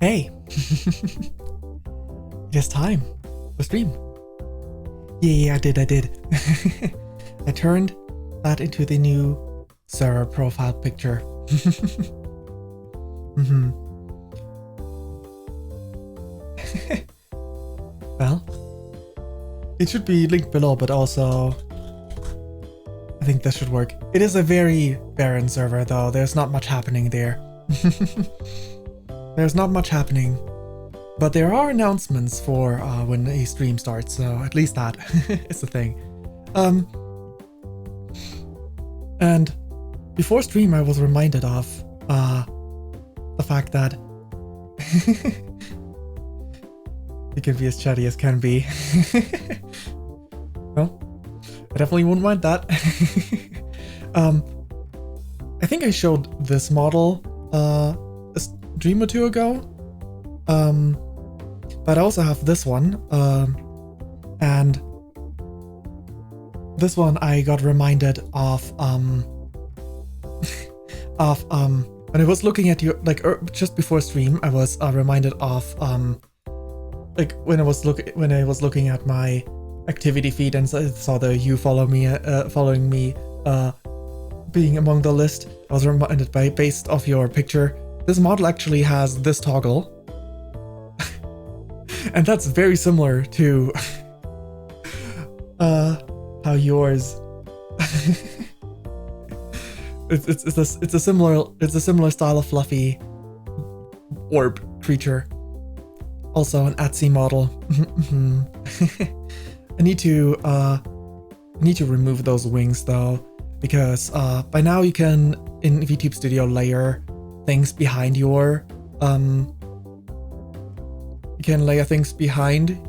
Hey, it is time to stream. Yeah, I did. I turned that into the new server profile picture. Well, it should be linked below, but also I think this should work. It is a very barren server though, there's not much happening there. There's not much happening, but there are announcements for when a stream starts, so at least that is the thing. And before stream I was reminded of the fact that it can be as chatty as can be. Well, I definitely wouldn't mind that. I think I showed this model a stream or two ago, but I also have this one, and this one I got reminded of when I was looking at you, like just before stream, I was reminded of like when I was looking at my activity feed and saw the you following me being among the list. I was reminded based off your picture. This model actually has this toggle, and that's very similar to how yours. It's a similar style of fluffy orb creature. Also an Etsy model. I need to remove those wings though, because by now you can in VTube Studio layer things behind your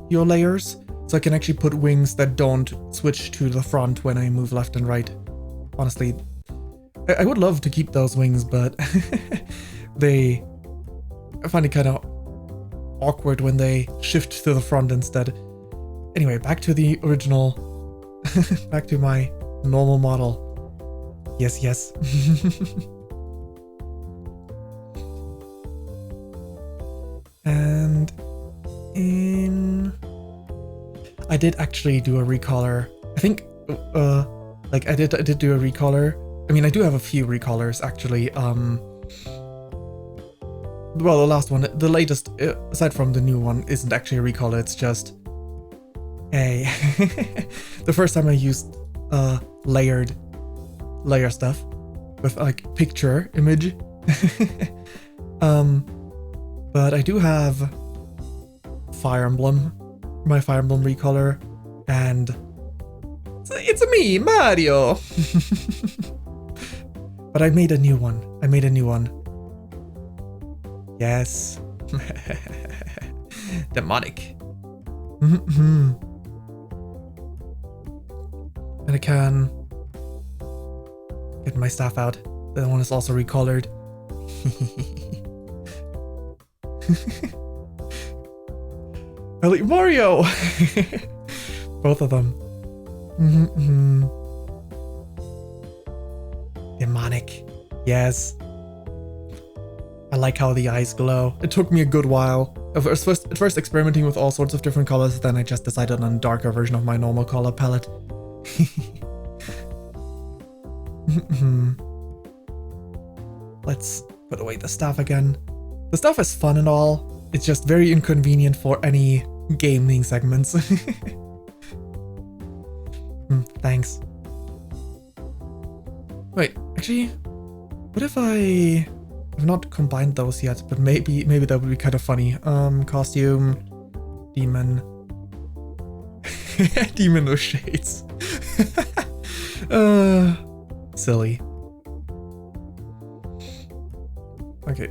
layers, so I can actually put wings that don't switch to the front when I move left and right. Honestly, I would love to keep those wings, but I find it kind of awkward when they shift to the front instead. Anyway, back to the original, back to my normal model. Yes. And I did actually do a recolor. I think, like I did do a recolor. I mean, I do have a few recolors actually. Well, the last one, the latest, aside from the new one, isn't actually a recolor. It's just the first time I used layer stuff with like picture image. But I do have Fire Emblem, my Fire Emblem recolor, and it's me, Mario. But I made a new one. Yes. Demonic. And I can get my staff out. That one is also recolored. Mario! Both of them. Demonic. Yes. I like how the eyes glow. It took me a good while. At first experimenting with all sorts of different colors, then I just decided on a darker version of my normal color palette. Let's put away the staff again. The stuff is fun and all. It's just very inconvenient for any gaming segments. Thanks. Wait, actually, what if I've not combined those yet, but maybe that would be kind of funny. Costume, demon. Demon with shades. Silly. Okay.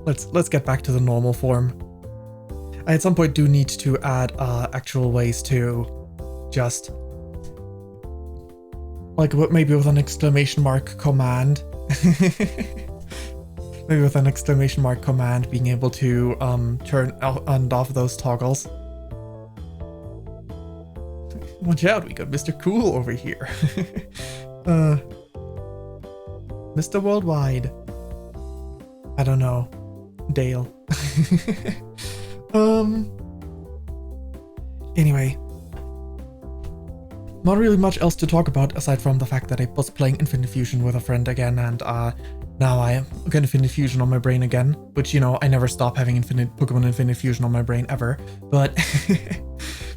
Let's get back to the normal form. I at some point do need to add actual ways to just like maybe with an exclamation mark command. Maybe with an exclamation mark command being able to turn and off those toggles. Watch out, we got Mr. Cool over here. Mr. Worldwide. I don't know, Dale. Anyway, not really much else to talk about aside from the fact that I was playing Infinite Fusion with a friend again, and now I got Infinite Fusion on my brain again, which, you know, I never stop having Pokemon Infinite Fusion on my brain ever, but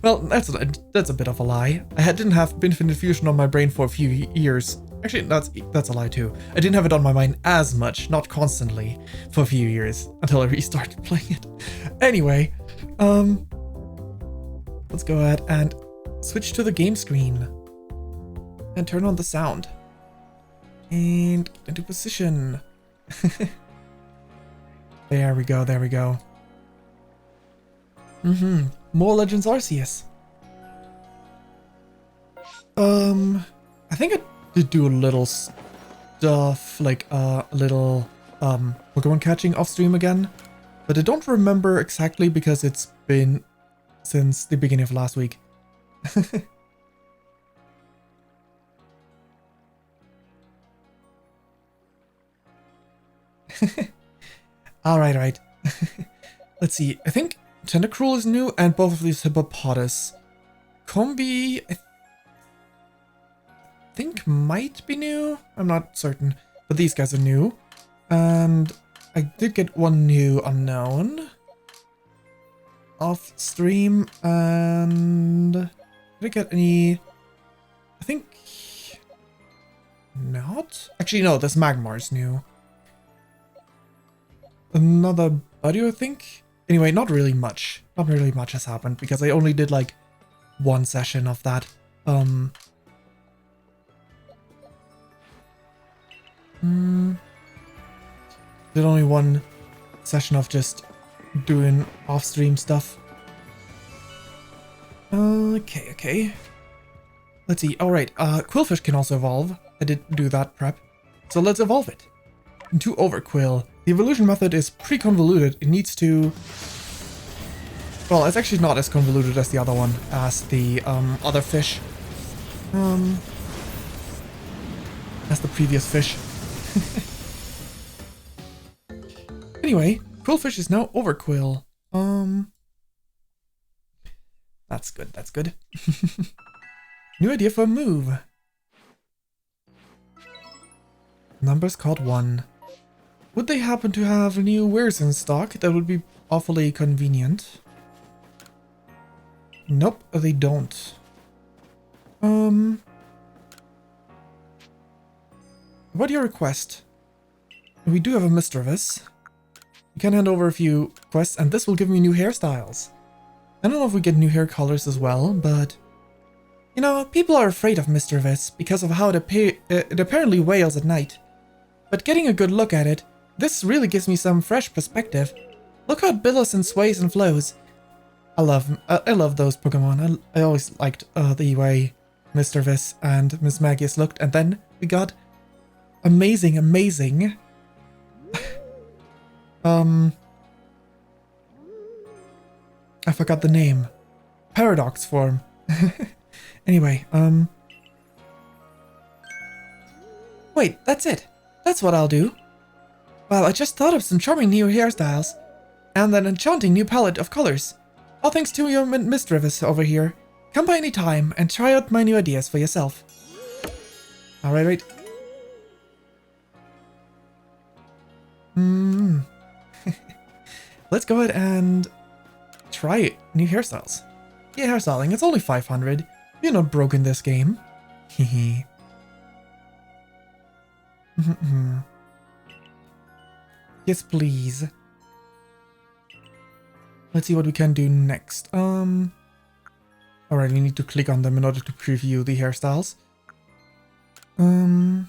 well, that's a bit of a lie. I didn't have Infinite Fusion on my brain for a few years. Actually, that's a lie too. I didn't have it on my mind as much, not constantly, for a few years until I restarted playing it. Anyway, let's go ahead and switch to the game screen and turn on the sound and get into position. There we go, there we go. More Legends Arceus. I think I did do a little stuff, like a little Pokemon catching off stream again, but I don't remember exactly because it's been since the beginning of last week. Alright. Let's see. I think Tentacruel is new, and both of these Hippopotas. Combi, I think might be new. I'm not certain, but these guys are new. And I did get one new unknown off stream, and did I get any? I think not. Actually, no, this Magmar's new. Another buddy, I think. Anyway, not really much. Not really much has happened because I only did like one session of that. Did only one session of just doing off-stream stuff. Okay. Let's see. Alright, Quillfish can also evolve. I did do that prep. So let's evolve it into Overquill. The evolution method is pretty convoluted. It needs to... Well, it's actually not as convoluted as the other one, as the other fish. As the previous fish. Anyway, Quillfish is now Overquill. That's good. New idea for a move. Numbers called 1. Would they happen to have new wares in stock? That would be awfully convenient. Nope, they don't. What your request? We do have a Misdreavus. We can hand over a few quests, and this will give me new hairstyles. I don't know if we get new hair colors as well, but... You know, people are afraid of Misdreavus because of how it apparently wails at night. But getting a good look at it, this really gives me some fresh perspective. Look how it billows and sways and flows. I love those Pokemon. I always liked the way Misdreavus and Miss Magius looked, and then we got amazing. I forgot the name. Paradox form. Anyway, wait, that's it. That's what I'll do. Well, I just thought of some charming new hairstyles. And an enchanting new palette of colors. All thanks to your Misdreavus over here. Come by any time and try out my new ideas for yourself. Alright. Let's go ahead and try new hairstyles. Yeah, hairstyling, it's only 500. You're not broke in this game. Hehe. Yes, please. Let's see what we can do next. Alright, we need to click on them in order to preview the hairstyles. Head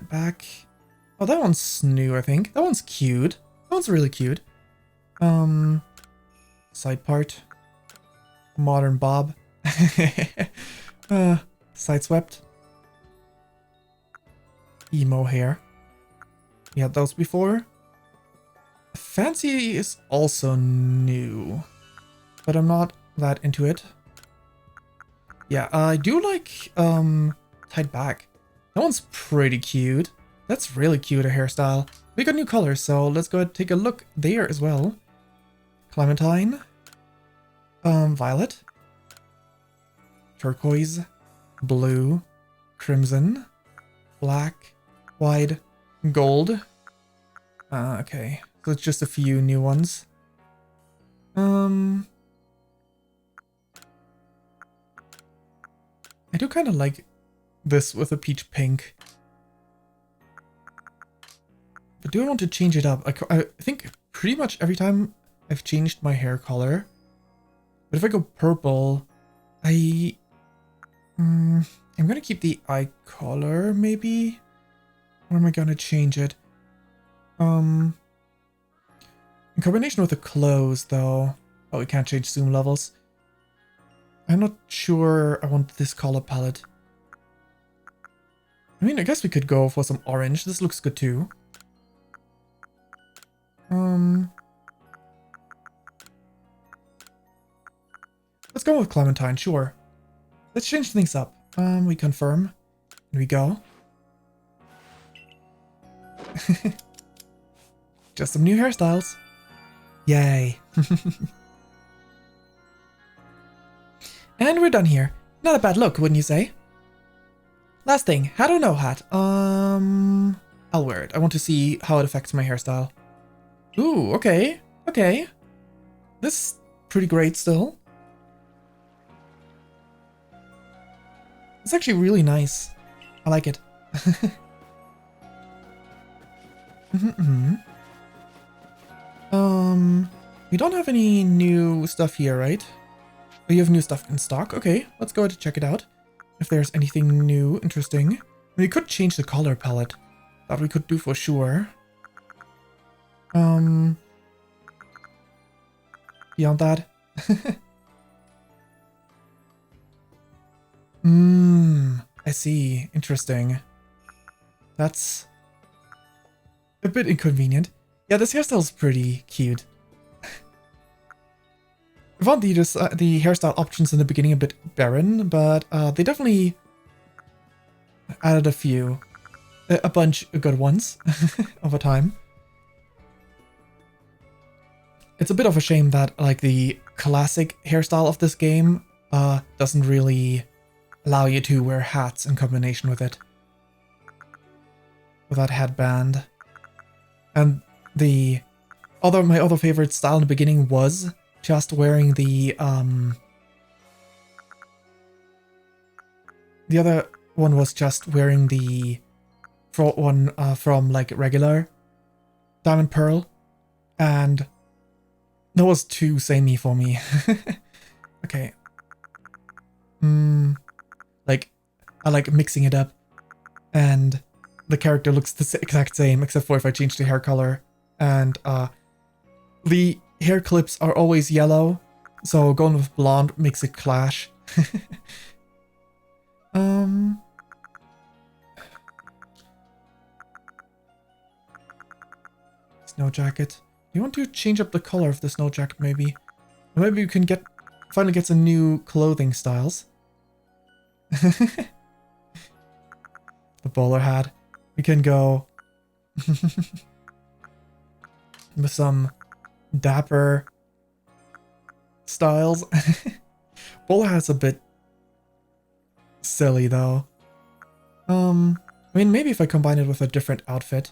back. Oh, that one's new, I think. That one's cute. That one's really cute. Side part. Modern Bob. Sideswept. Emo hair. We had those before. Fancy is also new, but I'm not that into it. Yeah, I do like tied back. That one's pretty cute. That's really cute, a hairstyle. We got new colors, so let's go ahead and take a look there as well. Clementine. Violet. Turquoise. Blue. Crimson. Black. White. Gold. Okay. So it's just a few new ones. I do kind of like this with a peach pink. But do I want to change it up? I think pretty much every time I've changed my hair color. But if I go purple, I'm gonna keep the eye color, maybe? Or am I gonna change it? In combination with the clothes, though. Oh, we can't change zoom levels. I'm not sure I want this color palette. I mean, I guess we could go for some orange. This looks good too. Let's go with Clementine, sure. Let's change things up. We confirm. And we go. Just some new hairstyles. Yay. And we're done here. Not a bad look, wouldn't you say? Last thing, hat or no hat? I'll wear it. I want to see how it affects my hairstyle. Ooh, okay. Okay. This is pretty great still. It's actually really nice. I like it. We don't have any new stuff here, right? Oh, you have new stuff in stock? Okay, let's go ahead and check it out. If there's anything new, interesting. We could change the color palette. That we could do for sure. Beyond that. I see. Interesting. That's a bit inconvenient. Yeah, this hairstyle's pretty cute. I found the hairstyle options in the beginning a bit barren, but they definitely added a bunch of good ones over time. It's a bit of a shame that like the classic hairstyle of this game doesn't really allow you to wear hats in combination with it. With that headband. And my other favorite style in the beginning was just wearing the other one was just wearing the one from like regular Diamond Pearl, and that was too samey for me. Okay. Like I like mixing it up, and the character looks the exact same except for if I change the hair color, and the hair clips are always yellow, so going with blonde makes it clash. Snow jacket. You want to change up the color of the snow jacket, maybe? Or maybe you can finally get some new clothing styles. The bowler hat. We can go with some dapper styles. Bowler hat's a bit silly though. I mean, maybe if I combine it with a different outfit.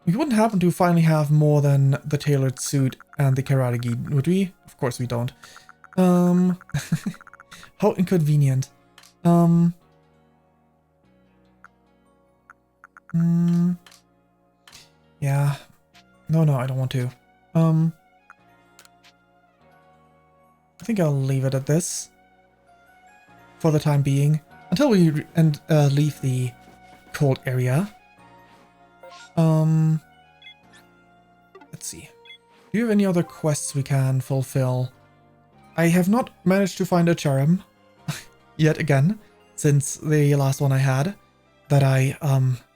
We wouldn't happen to finally have more than the tailored suit and the karate gi, would we? Of course we don't. How inconvenient. Yeah. No, I don't want to. I think I'll leave it at this for the time being until we leave the cold area. Let's see. Do you have any other quests we can fulfill? I have not managed to find a Charm yet again, since the last one I had that I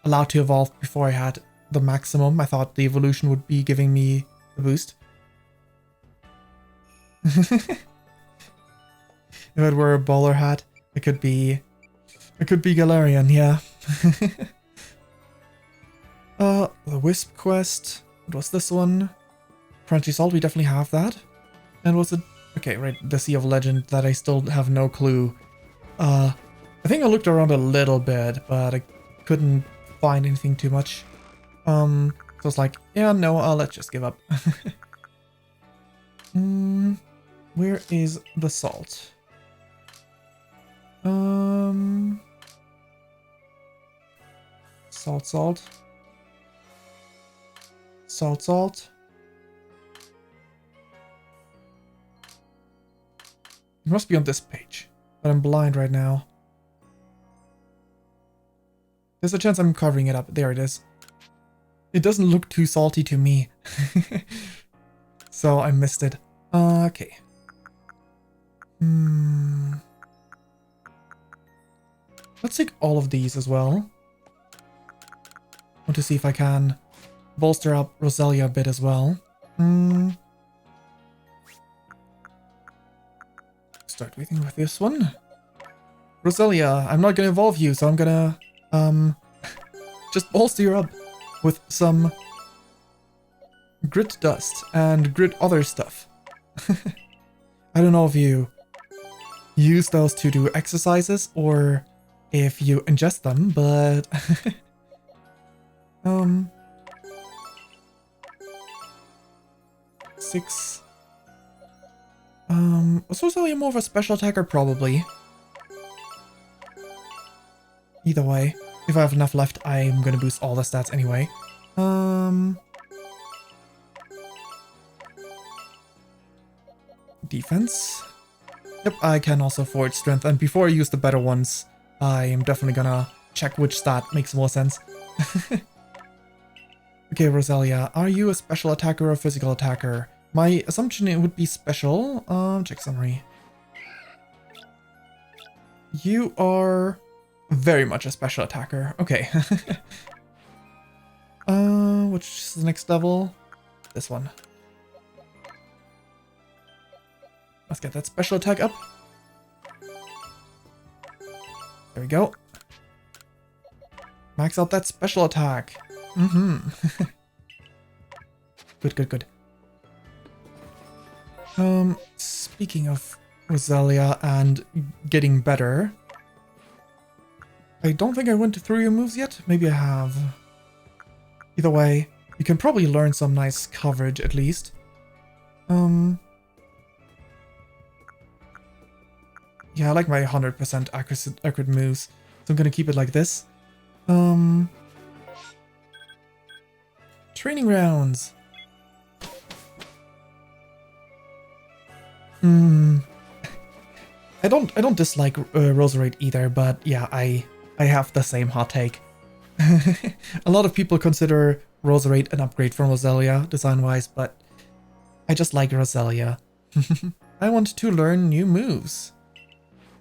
allowed to evolve before I had the maximum. I thought the evolution would be giving me the boost. If it were a bowler hat, it could be Galarian, yeah. The Wisp quest. What was this one? Crunchy Salt, we definitely have that. And was it... Okay, right, the Sea of Legend that I still have no clue. I think I looked around a little bit, but I couldn't find anything too much. So it's like, yeah, no, let's just give up. Where is the salt? Salt. It must be on this page, but I'm blind right now. There's a chance I'm covering it up. There it is. It doesn't look too salty to me. So I missed it. Okay. Let's take all of these as well. Want to see if I can bolster up Roselia a bit as well. Start with this one. Roselia, I'm not gonna evolve you, so I'm gonna just bolster you up with some grit dust and grit other stuff. I don't know if you use those to do exercises or if you ingest them, but 6. Was Roselia more of a special attacker? Probably. Either way, if I have enough left, I'm gonna boost all the stats anyway. Defense. Yep, I can also forge strength, and before I use the better ones, I am definitely gonna check which stat makes more sense. Okay, Roselia, are you a special attacker or a physical attacker? My assumption it would be special. Check summary. You are very much a special attacker. Okay. Which is the next level? This one. Let's get that special attack up. There we go. Max out that special attack. Good. Speaking of Roselia and getting better, I don't think I went through your moves yet. Maybe I have. Either way, you can probably learn some nice coverage at least. Yeah, I like my 100% accurate moves, so I'm gonna keep it like this. Training rounds. I don't dislike Roserade either, but yeah, I have the same hot take. A lot of people consider Roserade an upgrade from Roselia design-wise, but I just like Roselia. I want to learn new moves.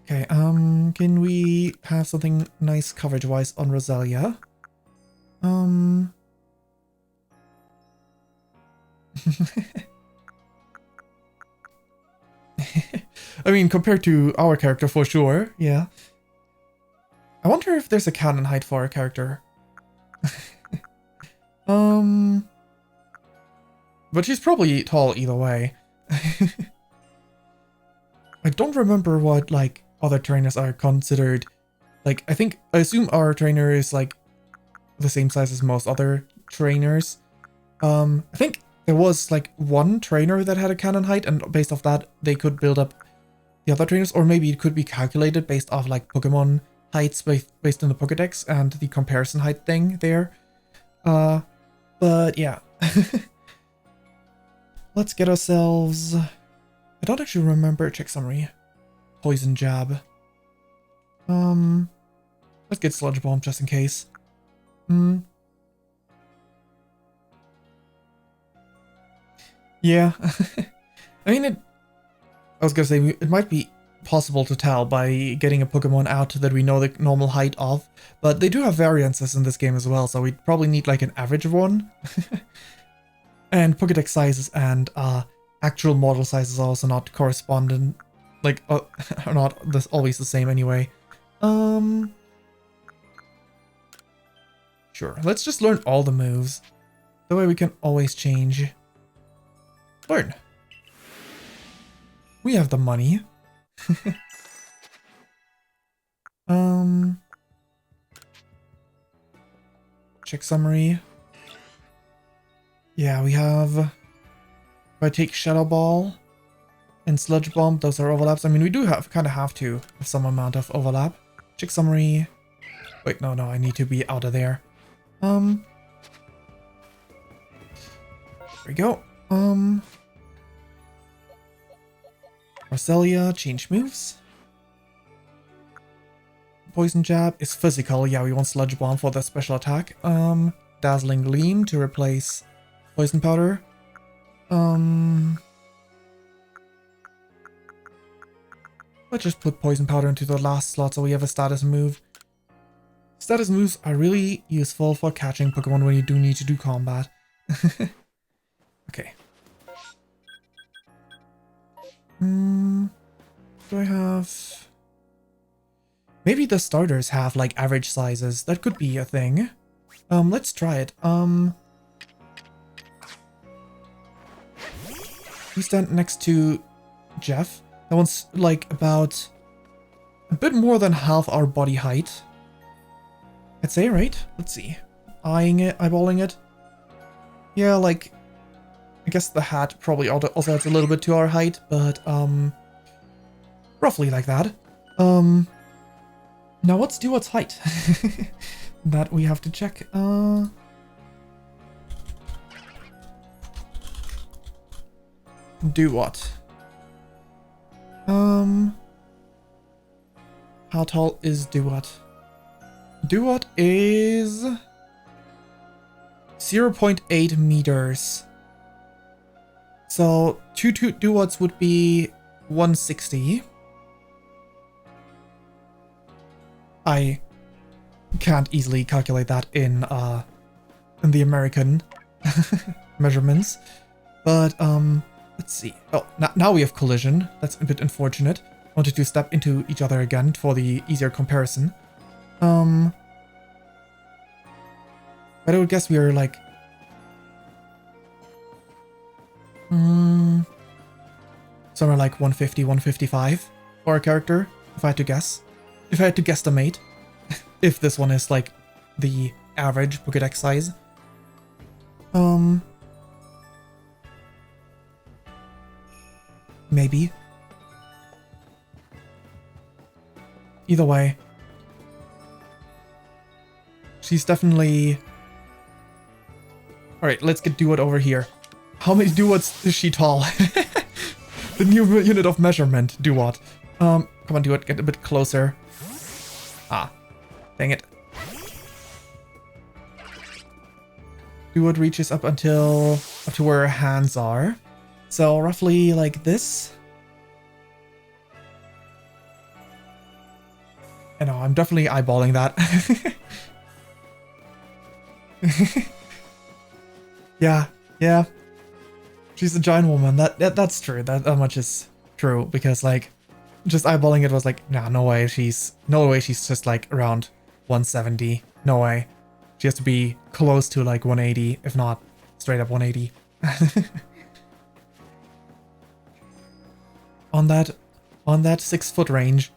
Okay, can we have something nice coverage-wise on Roselia? I mean, compared to our character, for sure, yeah. I wonder if there's a cannon height for our character. But she's probably tall either way. I don't remember what, like, other trainers are considered. Like, I assume our trainer is, like, the same size as most other trainers. I think there was, like, one trainer that had a cannon height, and based off that, they could build up the other trainers, or maybe it could be calculated based off, like, Pokemon heights based on the Pokédex and the comparison height thing there. But yeah. Let's get ourselves... I don't actually remember. Check summary. Poison jab. Let's get Sludge Bomb just in case. Yeah. I mean, I was gonna say, it might be possible to tell by getting a Pokemon out that we know the normal height of, but they do have variances in this game as well, so we'd probably need like an average one. And Pokédex sizes and actual model sizes are also not correspondent, like are not always the same anyway. Sure, let's just learn all the moves. That way we can always change. Learn. We have the money. Check summary. Yeah, we have... If I take Shadow Ball and Sludge Bomb, those are overlaps. I mean, we do kind of have to have some amount of overlap. Check summary. Wait, no, I need to be out of there. There we go. Roselia, change moves. Poison Jab is physical. Yeah, we want Sludge Bomb for the special attack. Dazzling Gleam to replace Poison Powder. Let's just put Poison Powder into the last slot so we have a status move. Status moves are really useful for catching Pokemon when you do need to do combat. Okay. Do I have... Maybe the starters have like average sizes. That could be a thing. Let's try it. We stand next to Jeff. That one's like about a bit more than half our body height. I'd say, right? Let's see. Eyeballing it. Yeah, like, I guess the hat probably also adds a little bit to our height, but roughly like that. Now let's do what's height. That we have to check. Do what? How tall is Duat? Duat is 0.8 meters. So 2 Duats would be 160. I can't easily calculate that in the American measurements, but let's see. Oh, now we have collision. That's a bit unfortunate. Wanted to step into each other again for the easier comparison. But I would guess we are like somewhere like 150, 155 for a character, if I had to guess. If I had to guesstimate, if this one is like the average Pokédex size. Maybe. Either way. She's definitely... Alright, let's get Duat over here. How many Duats is she tall? The new unit of measurement, Duat. Come on, Duat, get a bit closer. Ah, dang it. Duat reaches up to where her hands are. So roughly like this. I know, I'm definitely eyeballing that. Yeah. She's a giant woman. That's true. That much is true, because like just eyeballing it was like, nah, no way she's just like around 170. No way. She has to be close to like 180, if not straight up 180. on that 6 foot range.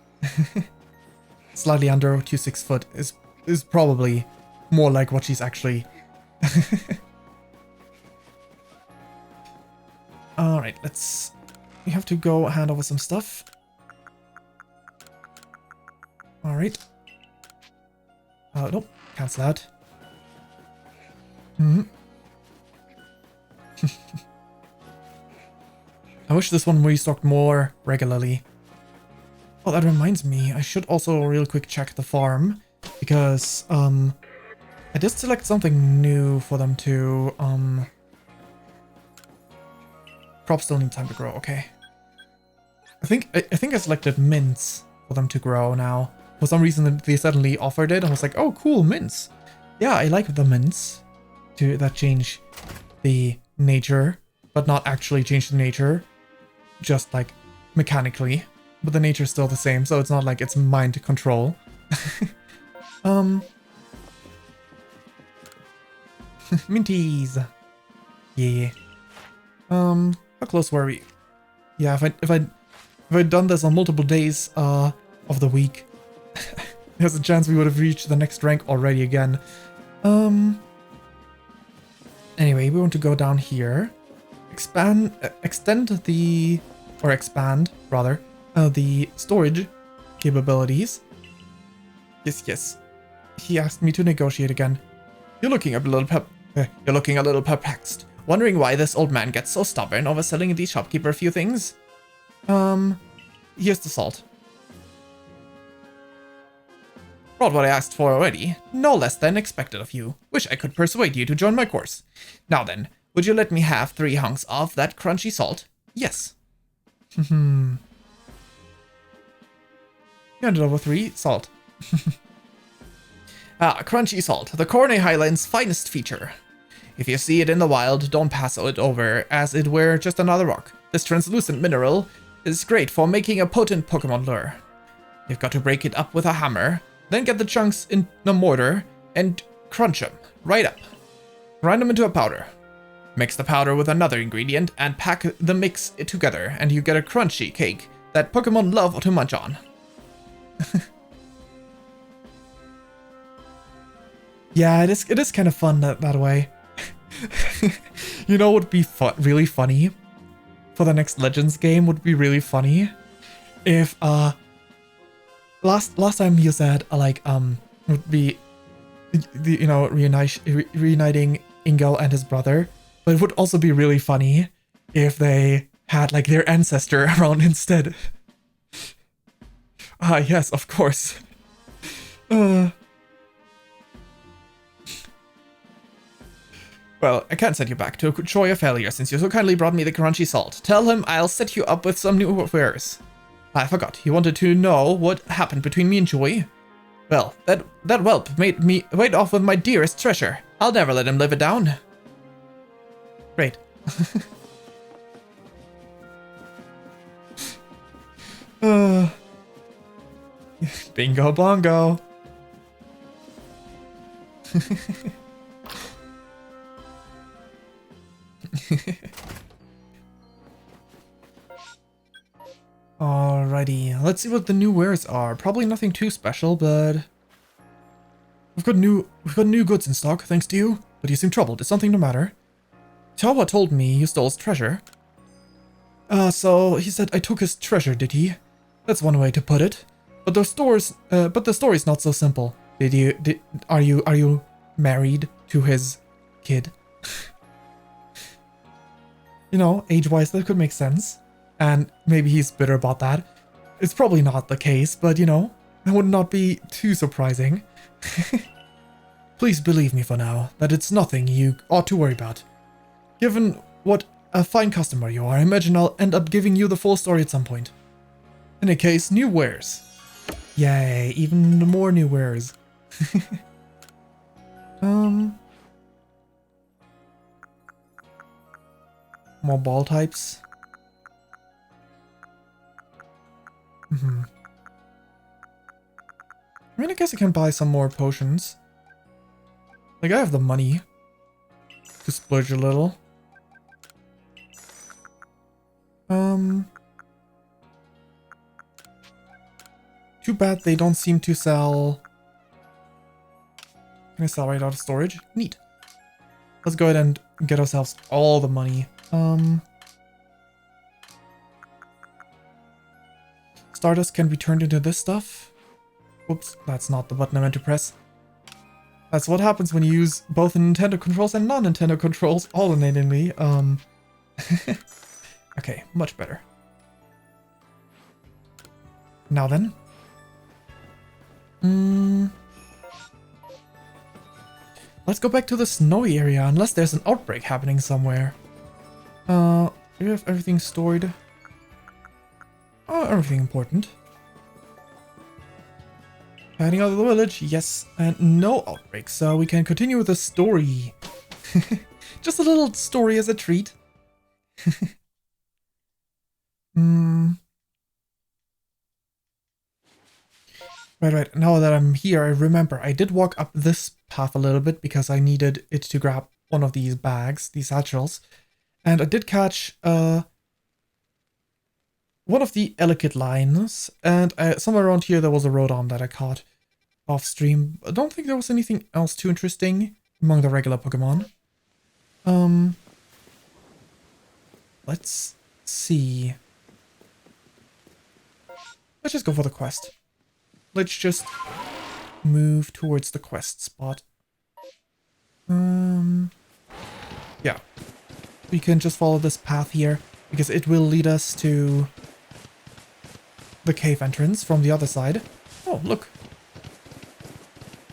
Slightly under to 6 foot is probably more like what she's actually. Alright, we have to go hand over some stuff. Alright. Nope, cancel out. I wish this one restocked more regularly. Oh, that reminds me, I should also real quick check the farm, because I did select something new for them to crops still need time to grow. Okay. I think I selected mints for them to grow now. For some reason they suddenly offered it. I was like, oh cool, mints. Yeah, I like the mints that change the nature, but not actually change the nature, just like mechanically. But the nature's still the same, so it's not like it's mind control. Minties. Yeah. How close were we? Yeah, if I'd done this on multiple days of the week, there's a chance we would have reached the next rank already again. Anyway, we want to go down here. Expand the storage capabilities. Yes. He asked me to negotiate again. You're looking a little perplexed, wondering why this old man gets so stubborn over selling the shopkeeper a few things. Here's the salt. Brought what I asked for already. No less than expected of you. Wish I could persuade you to join my course. Now then, would you let me have 3 hunks of that crunchy salt? Yes. You handed over 3 salt. Crunchy salt, the Corne Highlands' finest feature. If you see it in the wild, don't pass it over as it were just another rock. This translucent mineral is great for making a potent Pokémon lure. You've got to break it up with a hammer, then get the chunks in a mortar and crunch them right up. Grind them into a powder. Mix the powder with another ingredient and pack the mix together, and you get a crunchy cake that Pokémon love to munch on. Yeah, it is kind of fun that way. You know what would be really funny? For the next Legends game would be really funny if last time you said would be reuniting Ingo and his brother, but it would also be really funny if they had like their ancestor around instead. Yes, of course. Well, I can't send you back to show your failure since you so kindly brought me the crunchy salt. Tell him I'll set you up with some new wares. I forgot, you wanted to know what happened between me and Joy? Well, that whelp made me wait off with my dearest treasure. I'll never let him live it down. Great. Bingo bongo. Alrighty, let's see what the new wares are. Probably nothing too special, but we've got new goods in stock, thanks to you. But you seem troubled. Is something the matter? Tawa told me you stole his treasure. So he said I took his treasure, did he? That's one way to put it. But the story's not so simple. Are you married to his kid? You know, age-wise, that could make sense. And maybe he's bitter about that. It's probably not the case, but you know, that would not be too surprising. Please believe me for now, that it's nothing you ought to worry about. Given what a fine customer you are, I imagine I'll end up giving you the full story at some point. In any case, new wares. Yay, even more new wares. More ball types. I mean, I guess I can buy some more potions. Like, I have the money to splurge a little. Too bad they don't seem to sell. Can I sell right out of storage? Neat. Let's go ahead and get ourselves all the money. Stardust can be turned into this stuff. Oops, that's not the button I meant to press. That's what happens when you use both Nintendo controls and non-Nintendo controls alternatingly. Okay, much better. Now then. Let's go back to the snowy area, unless there's an outbreak happening somewhere. Do we have everything stored? Oh, everything important. Heading out of the village, yes, and no outbreak, so we can continue with the story. Just a little story as a treat. Right, now that I'm here, I remember I did walk up this path a little bit because I needed it to grab one of these bags, these satchels, and I did catch one of the Ellicott lines, and somewhere around here there was a Rodon that I caught off stream. I don't think there was anything else too interesting among the regular Pokemon. Let's see. Let's just go for the quest. Let's just move towards the quest spot. Yeah. We can just follow this path here, because it will lead us to the cave entrance from the other side. Oh, look.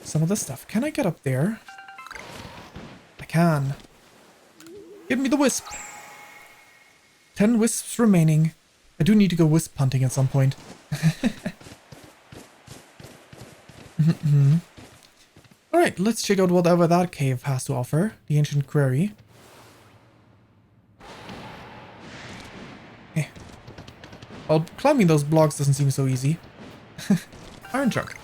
Some of this stuff. Can I get up there? I can. Give me the wisp. 10 wisps remaining. I do need to go wisp hunting at some point. Alright, let's check out whatever that cave has to offer. The ancient quarry. Well, climbing those blocks doesn't seem so easy. Iron Chuck.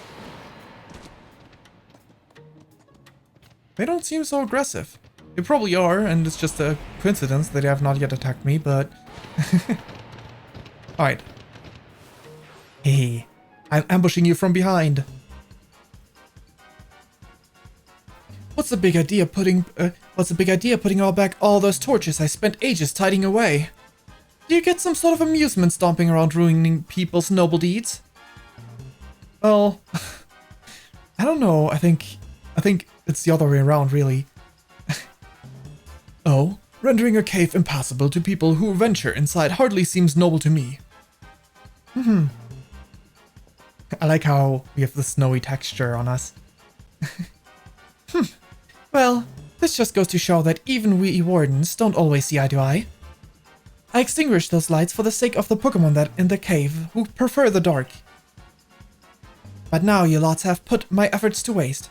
They don't seem so aggressive. They probably are, and it's just a coincidence that they have not yet attacked me, but... Alright. Hey, I'm ambushing you from behind. What's the big idea putting all back all those torches I spent ages tidying away? Do you get some sort of amusement stomping around ruining people's noble deeds? Well, I don't know. I think it's the other way around, really. Oh, rendering a cave impassable to people who venture inside hardly seems noble to me. I like how we have the snowy texture on us. Well, this just goes to show that even we wardens don't always see eye to eye. I extinguished those lights for the sake of the Pokemon that in the cave who prefer the dark. But now you lots have put my efforts to waste.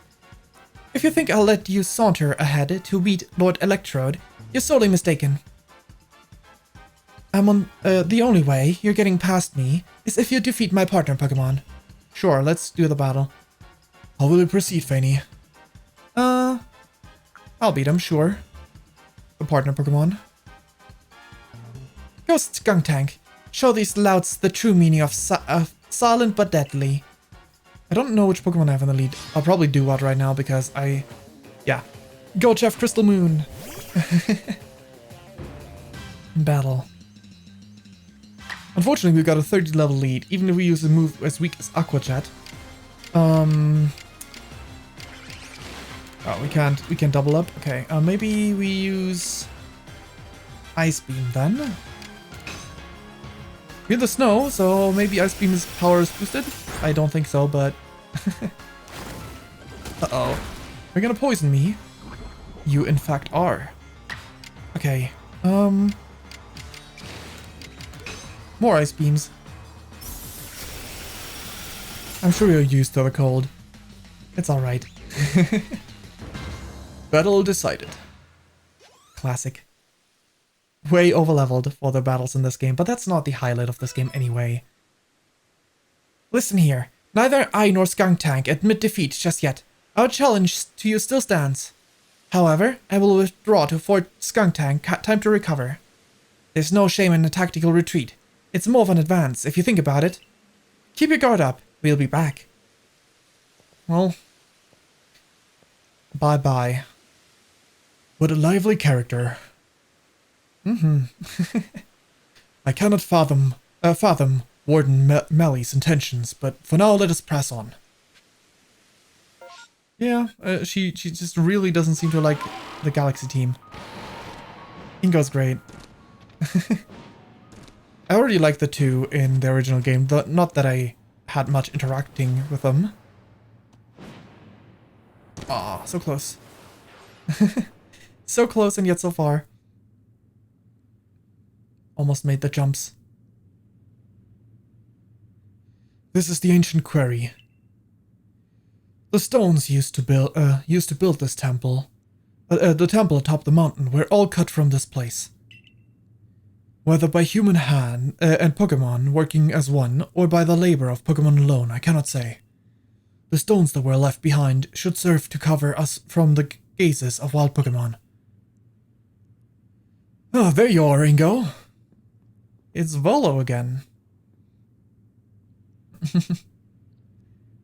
If you think I'll let you saunter ahead to beat Lord Electrode, you're sorely mistaken. I'm on the only way you're getting past me is if you defeat my partner Pokemon. Sure, let's do the battle. How will you proceed, Fayn? I'll beat him, sure. The partner Pokemon. Ghost Skuntank, show these louts the true meaning of silent but deadly. I don't know which Pokemon I have in the lead. I'll probably do what right now because yeah. Go Jeff Crystal Moon! Battle. Unfortunately, we've got a 30 level lead, even if we use a move as weak as Aqua Jet. Oh, we can't double up. Okay, maybe we use Ice Beam then. We're in the snow, so maybe Ice Beam's power is boosted? I don't think so, but... Uh-oh. You're gonna poison me? You in fact are. Okay, more Ice Beams. I'm sure you're used to the cold. It's alright. Battle decided. Classic. Way overleveled for the battles in this game, but that's not the highlight of this game anyway. Listen here. Neither I nor Skuntank admit defeat just yet. Our challenge to you still stands. However, I will withdraw to Fort Skuntank. Time to recover. There's no shame in a tactical retreat. It's more of an advance, if you think about it. Keep your guard up. We'll be back. Well... Bye-bye. What a lively character. I cannot fathom Warden Melly's intentions, but for now let us press on. Yeah, she just really doesn't seem to like the Galaxy team. Ingo's great. I already liked the two in the original game, though not that I had much interacting with them. Aw, so close. So close and yet so far. Almost made the jumps. This is the ancient quarry. The stones used to build this temple. The temple atop the mountain were all cut from this place. Whether by human hand and Pokemon working as one, or by the labor of Pokemon alone, I cannot say. The stones that were left behind should serve to cover us from the gazes of wild Pokemon. Oh, there you are, Ingo. It's Volo again.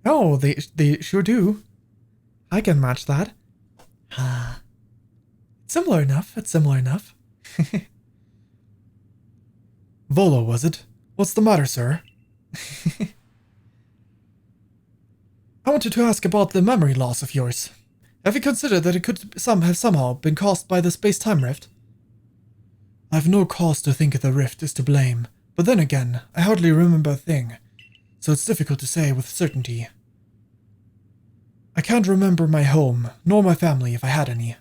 Oh, they sure do. I can match that. Similar enough, it's similar enough. Volo, was it? What's the matter, sir? I wanted to ask about the memory loss of yours. Have you considered that it could have somehow been caused by the space-time rift? I've no cause to think the rift is to blame, but then again, I hardly remember a thing, so it's difficult to say with certainty. I can't remember my home, nor my family if I had any.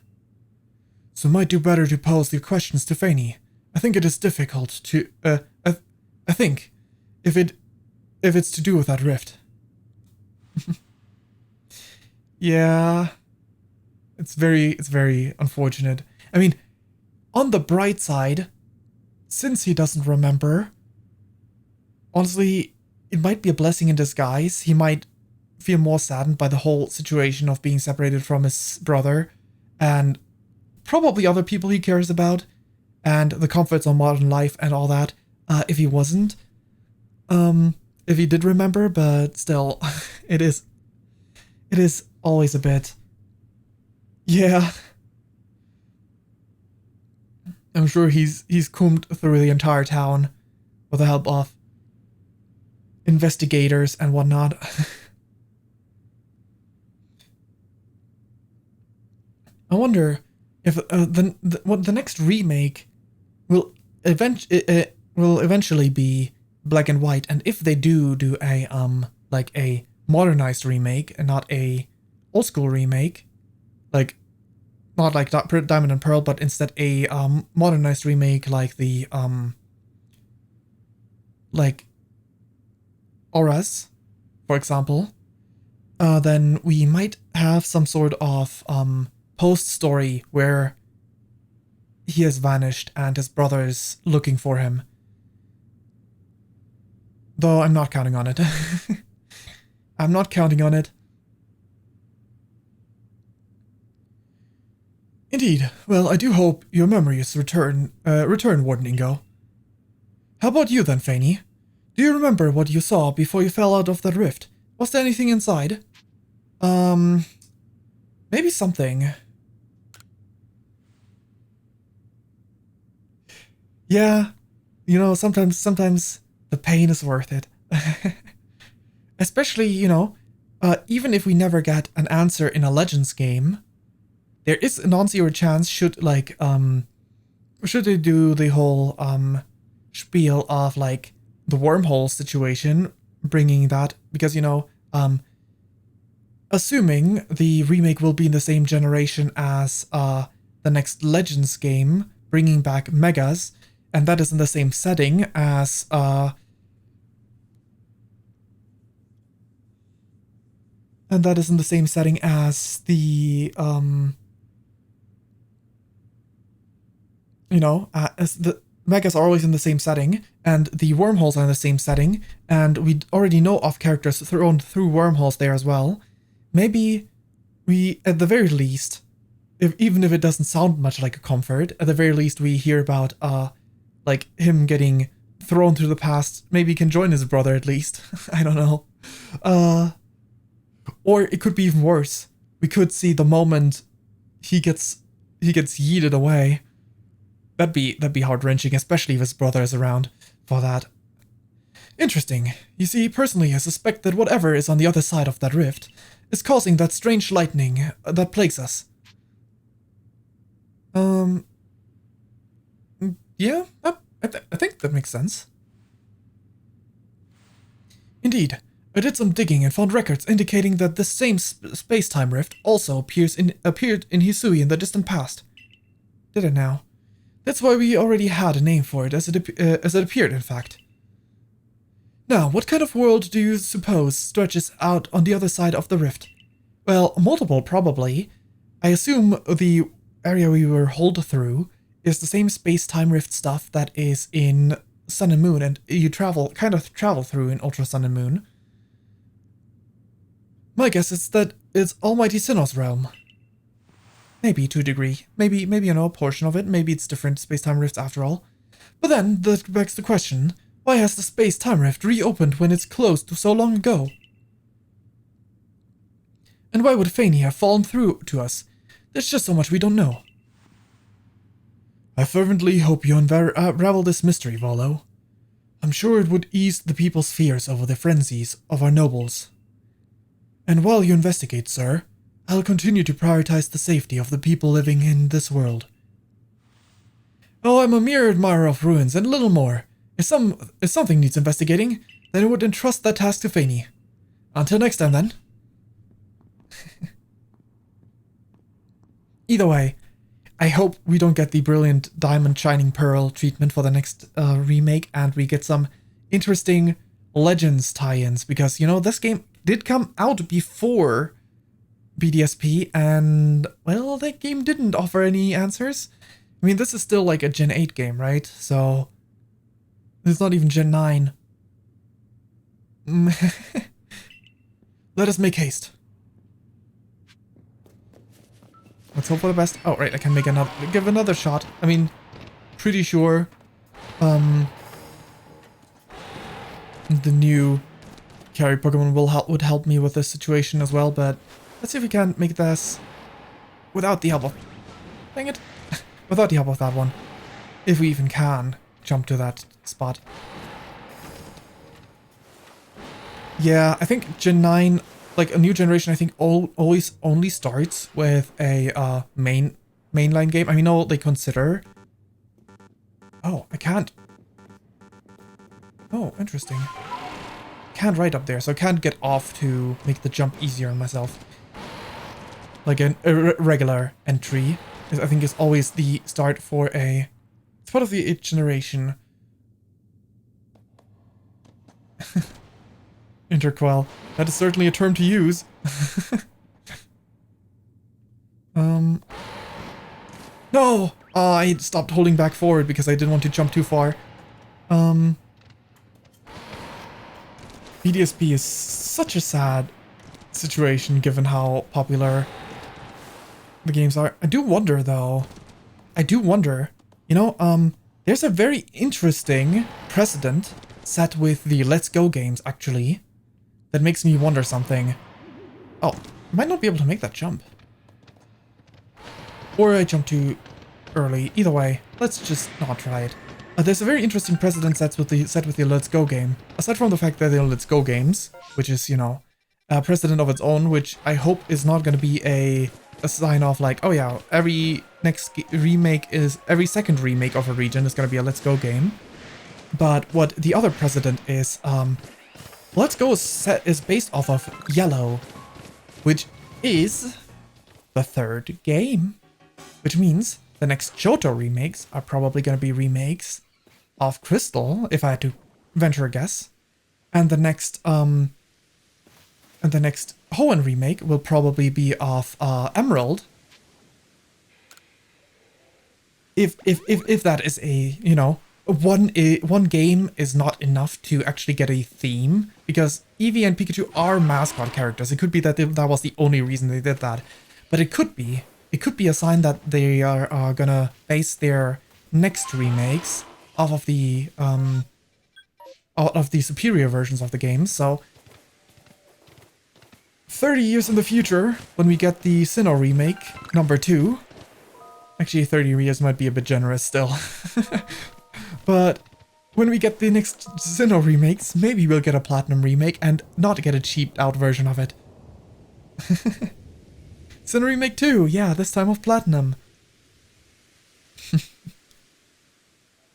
So might do better to pose the questions to Fayn. I think it is difficult to, I think, if it's to do with that rift. Yeah, it's very unfortunate. I mean, on the bright side, since he doesn't remember, honestly, it might be a blessing in disguise. He might feel more saddened by the whole situation of being separated from his brother and probably other people he cares about and the comforts of modern life and all that, if he wasn't. If he did remember, but still, it is always a bit. Yeah. I'm sure he's combed through the entire town with the help of investigators and whatnot. I wonder if the next remake will eventually be black and white, and if they do a like a modernized remake and not a old school remake, like not like Diamond and Pearl, but instead a modernized remake like the like Auras, for example, then we might have some sort of post story where he has vanished and his brother is looking for him. Though I'm not counting on it. I'm not counting on it. Indeed. Well, I do hope your memories return, Warden Ingo. How about you then, Fayn? Do you remember what you saw before you fell out of that rift? Was there anything inside? Maybe something. Yeah, you know, sometimes the pain is worth it. Especially, you know, even if we never get an answer in a Legends game, there is a non-zero chance should they do the whole spiel of like the wormhole situation, bringing that, because, you know, assuming the remake will be in the same generation as the next Legends game, bringing back Megas, and that is in the same setting as the you know, as the Megas are always in the same setting, and the wormholes are in the same setting, and we already know of characters thrown through wormholes there as well. Maybe we, at the very least, even if it doesn't sound much like a comfort, at the very least we hear about like him getting thrown through the past. Maybe he can join his brother at least. I don't know. Or it could be even worse. We could see the moment he gets yeeted away. That'd be heart-wrenching, especially if his brother is around for that. Interesting. You see, personally, I suspect that whatever is on the other side of that rift is causing that strange lightning that plagues us. Yeah, I think that makes sense. Indeed, I did some digging and found records indicating that this same space-time rift also appeared in Hisui in the distant past. Did it now? That's why we already had a name for it, as it appeared, in fact. Now, what kind of world do you suppose stretches out on the other side of the rift? Well, multiple, probably. I assume the area we were holed through is the same space-time rift stuff that is in Sun and Moon, and you kind of travel through in Ultra Sun and Moon. My guess is that it's Almighty Sinnoh's realm. Maybe to a degree. Maybe, you know, a portion of it. Maybe it's different space-time rifts after all. But then, that begs the question, why has the space-time rift reopened when it's closed so long ago? And why would Fayn have fallen through to us? There's just so much we don't know. I fervently hope you unravel this mystery, Volo. I'm sure it would ease the people's fears over the frenzies of our nobles. And while you investigate, sir, I'll continue to prioritize the safety of the people living in this world. Oh, I'm a mere admirer of ruins and little more. If something needs investigating, then I would entrust that task to Fayn. Until next time, then. Either way, I hope we don't get the brilliant Diamond Shining Pearl treatment for the next remake, and we get some interesting Legends tie-ins, because, you know, this game did come out before BDSP, and, well, that game didn't offer any answers. I mean, this is still like a Gen 8 game, right? So, it's not even Gen 9. Let us make haste. Let's hope for the best. Oh, right, I can give another shot. I mean, pretty sure the new carry Pokemon would help me with this situation as well, but let's see if we can make this without the help of... Dang it. Without the help of that one. If we even can jump to that spot. Yeah, I think Gen 9, like a new generation, I think always only starts with a mainline game. I mean, no, they consider... Oh, I can't... Oh, interesting. Can't right up there, so I can't get off to make the jump easier on myself. Like a regular entry, I think, is always the start for a... It's part of the 8th generation. Interquel. That is certainly a term to use. No! I stopped holding back forward because I didn't want to jump too far. BDSP is such a sad situation given how popular the games are. I do wonder, though. You know, there's a very interesting precedent set with the Let's Go games, actually, that makes me wonder something. Oh, I might not be able to make that jump. Or I jumped too early. Either way, let's just not try it. There's a very interesting precedent set with the Let's Go game. Aside from the fact that they're Let's Go games, which is, you know, a precedent of its own, which I hope is not going to be a sign off like, oh yeah, every second remake of a region is going to be a Let's Go game. But what the other precedent is, Let's Go is based off of Yellow, which is the 3rd game. Which means the next Johto remakes are probably going to be remakes of Crystal, if I had to venture a guess. And the next Hoenn remake will probably be of Emerald. If that is a, you know, one game is not enough to actually get a theme, because Eevee and Pikachu are mascot characters. It could be that that was the only reason they did that, but it could be a sign that they are gonna base their next remakes off of the superior versions of the games. So 30 years in the future, when we get the Sinnoh remake number 2, actually 30 years might be a bit generous still. But when we get the next Sinnoh remakes, maybe we'll get a Platinum remake and not get a cheaped out version of it. Sinnoh remake 2, yeah, this time of Platinum.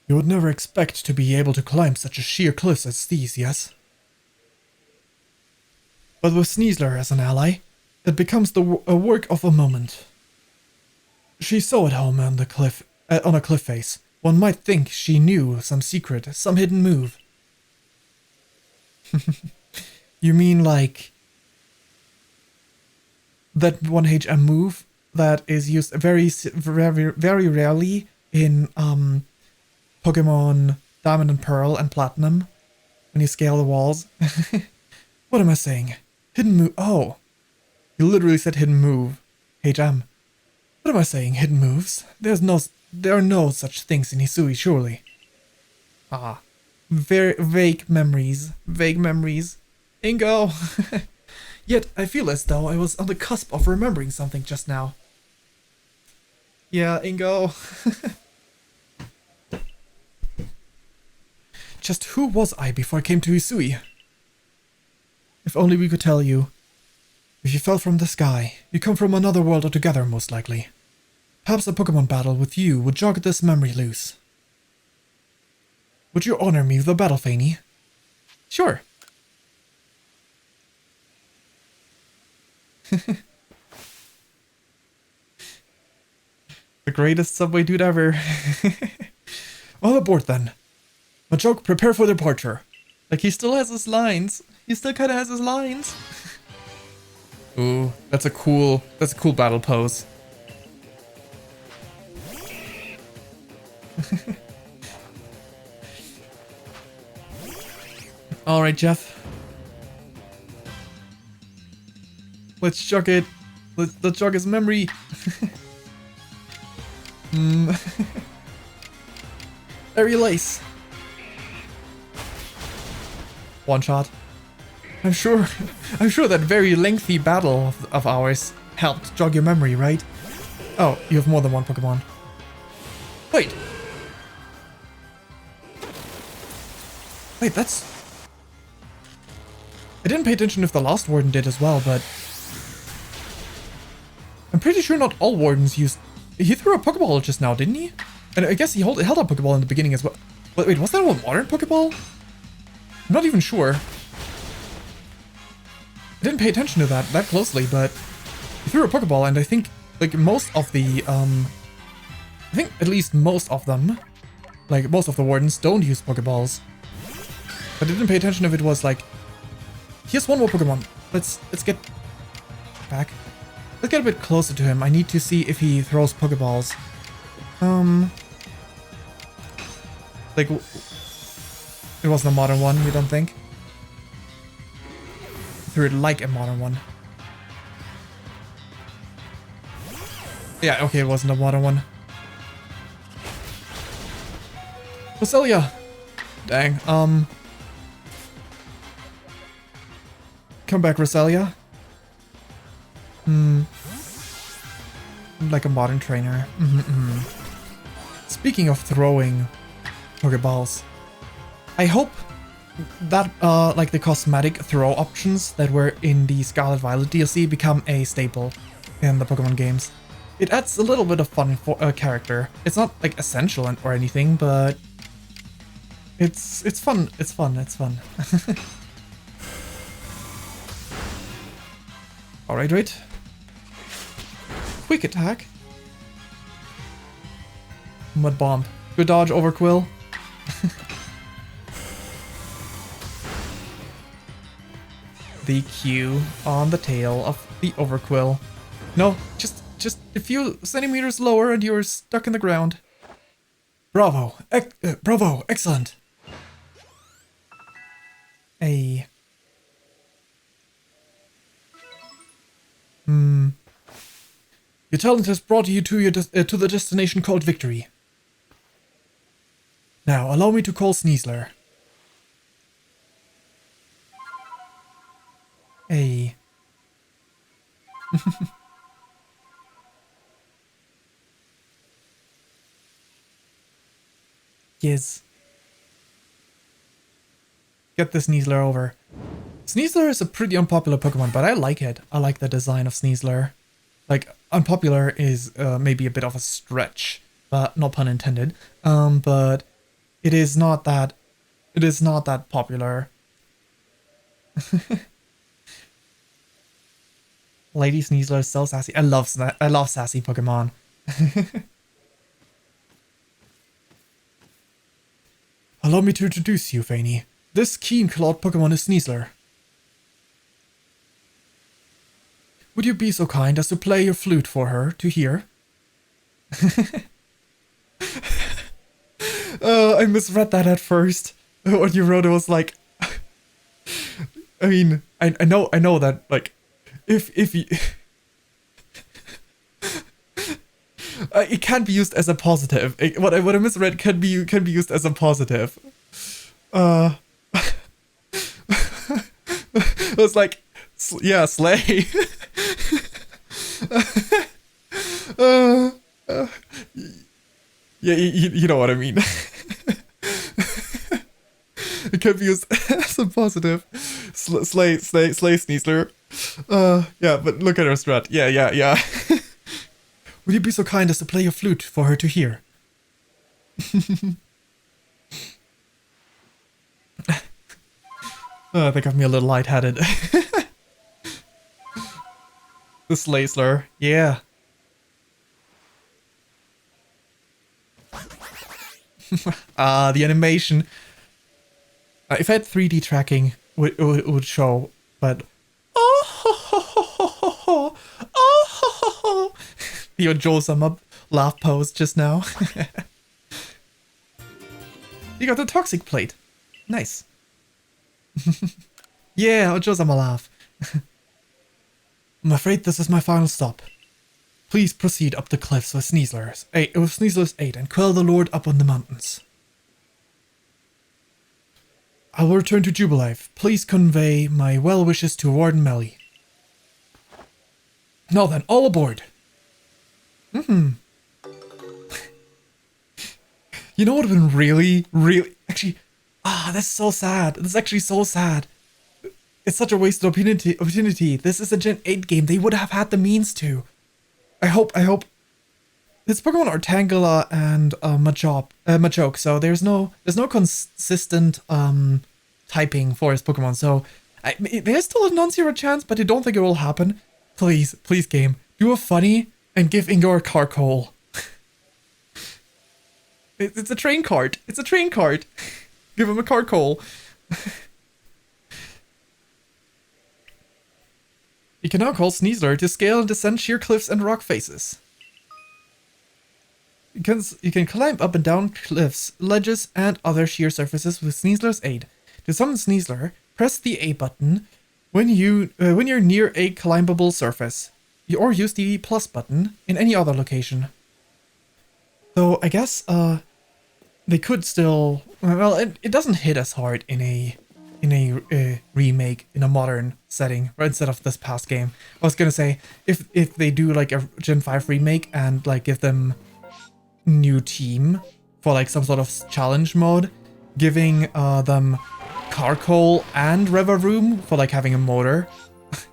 You would never expect to be able to climb such a sheer cliffs as these, yes? But with Sneasler as an ally, it becomes a work of a moment. She's so at home on a cliff face. One might think she knew some secret, some hidden move. You mean like that 1HM move that is used very, very rarely in Pokemon Diamond and Pearl and Platinum when you scale the walls? What am I saying? Hidden move. Oh, you literally said hidden move. HM. What am I saying? Hidden moves? There are no such things in Hisui, surely. Ah, very vague memories. Vague memories. Ingo! Yet, I feel as though I was on the cusp of remembering something just now. Yeah, Ingo. Just who was I before I came to Hisui? If only we could tell you. If you fell from the sky, you come from another world altogether, most likely. Perhaps a Pokémon battle with you would jog this memory loose. Would you honor me with a battle, Fayn? Sure. The greatest subway dude ever. All aboard then. Machoke, prepare for departure. Like, he still has his lines. He still kinda has his lines. Ooh, that's a cool battle pose. Alright, Jeff. Let's jog it. Let's jog his memory. Aerial Ace. One shot. I'm sure that very lengthy battle of ours helped jog your memory, right? Oh, you have more than one Pokemon. Wait, that's... I didn't pay attention if the last Warden did as well, but... I'm pretty sure not all Wardens used... He threw a Pokeball just now, didn't he? And I guess he held a Pokeball in the beginning as well. Wait, was that a modern Pokeball? I'm not even sure. I didn't pay attention to that closely, but he threw a Pokeball, and I think, like, most of the, I think at least most of them, like, most of the Wardens don't use Pokeballs. But I didn't pay attention if it was, like, here's one more Pokemon. Let's get back. Let's get a bit closer to him. I need to see if he throws Pokeballs. Like, it wasn't a modern one, you don't think? Threw it like a modern one. Yeah, okay, it wasn't a modern one. Roselia! Dang, come back, Roselia. Like a modern trainer. Speaking of throwing Pokeballs, I hope that, like, the cosmetic throw options that were in the Scarlet Violet DLC become a staple in the Pokemon games. It adds a little bit of fun for a character. It's not, like, essential or anything, but it's fun. It's fun. Alright, wait. Quick attack. Mud Bomb. Good dodge, Overquill. The Q on the tail of the Overquill. No, just a few centimeters lower and you're stuck in the ground. Bravo. Bravo. Excellent. Hey. Your talent has brought you to the destination called Victory. Now, allow me to call Sneasler. Hey. Yes. Get the Sneasler over. Sneasler is a pretty unpopular Pokemon, but I like it. I like the design of Sneasler. Like, unpopular is maybe a bit of a stretch, but no pun intended. But it is not that popular. Lady Sneasler is so sassy. I love sassy Pokemon. Allow me to introduce you, Fayn. This keen-clawed Pokemon is Sneasler. Would you be so kind as to play your flute for her to hear? I misread that at first. What you wrote, it was like... I mean, I know that, like, if you... It can be used as a positive. What I misread can be used as a positive. It was like, yeah, slay. Yeah, you know what I mean. It can be used as a positive. Slay Sneasler. Yeah, but look at her strat. Yeah. Would you be so kind as to play your flute for her to hear? That got me a little lightheaded. The Slaysler, yeah. The animation. If I had 3D tracking, it would show, but the Ojo-sama laugh pose just now. You got the toxic plate. Nice. Yeah, Ojo-sama laugh. I'm afraid this is my final stop. Please proceed up the cliffs with Sneasler's 8 and quell the Lord up on the mountains. I will return to Jubilife. Please convey my well wishes to Warden Melly. Now then, all aboard. You know what would have been really, actually, that's so sad. That's actually so sad. It's such a wasted opportunity. This is a Gen 8 game. They would have had the means to. I hope. It's Pokemon are Tangela and Machoke, so there's no consistent typing for his Pokemon. So there's still a non-zero chance, but I don't think it will happen. Please game, do a funny and give Ingo a Carkol. It's a train cart. It's a train cart. Give him a Carkol. You can now call Sneasler to scale and descend sheer cliffs and rock faces. You can climb up and down cliffs, ledges, and other sheer surfaces with Sneasler's aid. To summon Sneasler, press the A button when you're near a climbable surface, or use the plus button in any other location. So I guess they could still, well, it doesn't hit as hard in a remake in a modern setting, right, instead of this past game. I was gonna say if they do like a Gen 5 remake and like give them new team for like some sort of challenge mode, giving them Carkol and Revaroom for like having a motor,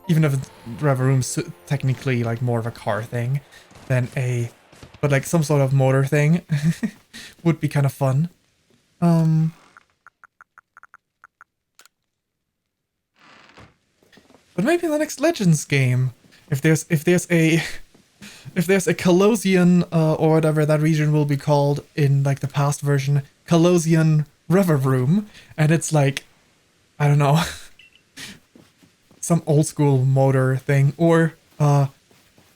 even if Revaroom's technically like more of a car thing than but like some sort of motor thing would be kind of fun. But maybe in the next Legends game, if there's a Colossian or whatever that region will be called in like the past version, Colossian Revaroom, and it's like, I don't know, some old school motor thing, or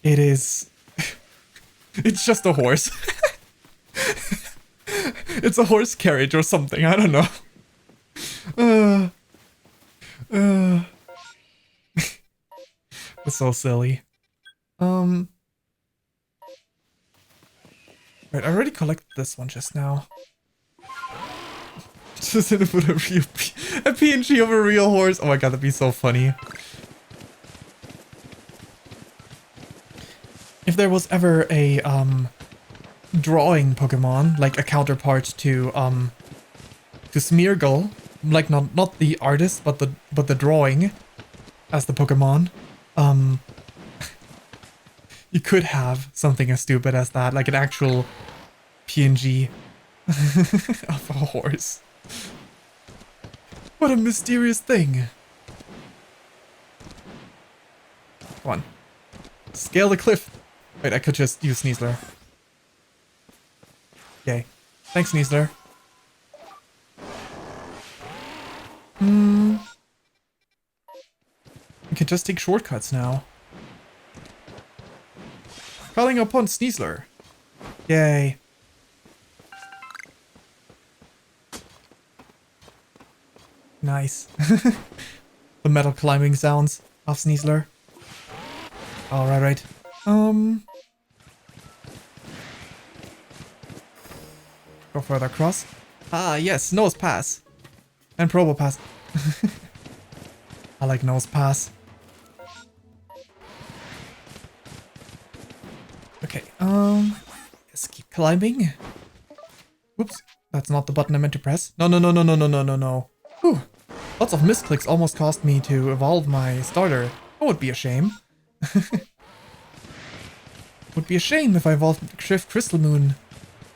it's just a horse. It's a horse carriage or something, I don't know. It's so silly. Right, I already collected this one just now. Just gonna put a PNG of a real horse. Oh my god, that'd be so funny. If there was ever a drawing Pokemon, like a counterpart to Smeargle, like not the artist, but the drawing as the Pokemon, you could have something as stupid as that, like an actual PNG of a horse. What a mysterious thing. Come on. Scale the cliff. Wait, I could just use Sneasler. Yay. Thanks, Sneasler. You can just take shortcuts now. Calling upon Sneasler. Yay. Nice. The metal climbing sounds of Sneasler. Alright. Go further across. Ah, yes, nose pass. And probo pass. I like nose pass. Okay, let's keep climbing. Whoops, that's not the button I meant to press. No, no, no, no, no, no, no, no, no. Whew. Lots of misclicks almost caused me to evolve my starter. That would be a shame. Would be a shame if I evolved Shift Crystal Moon.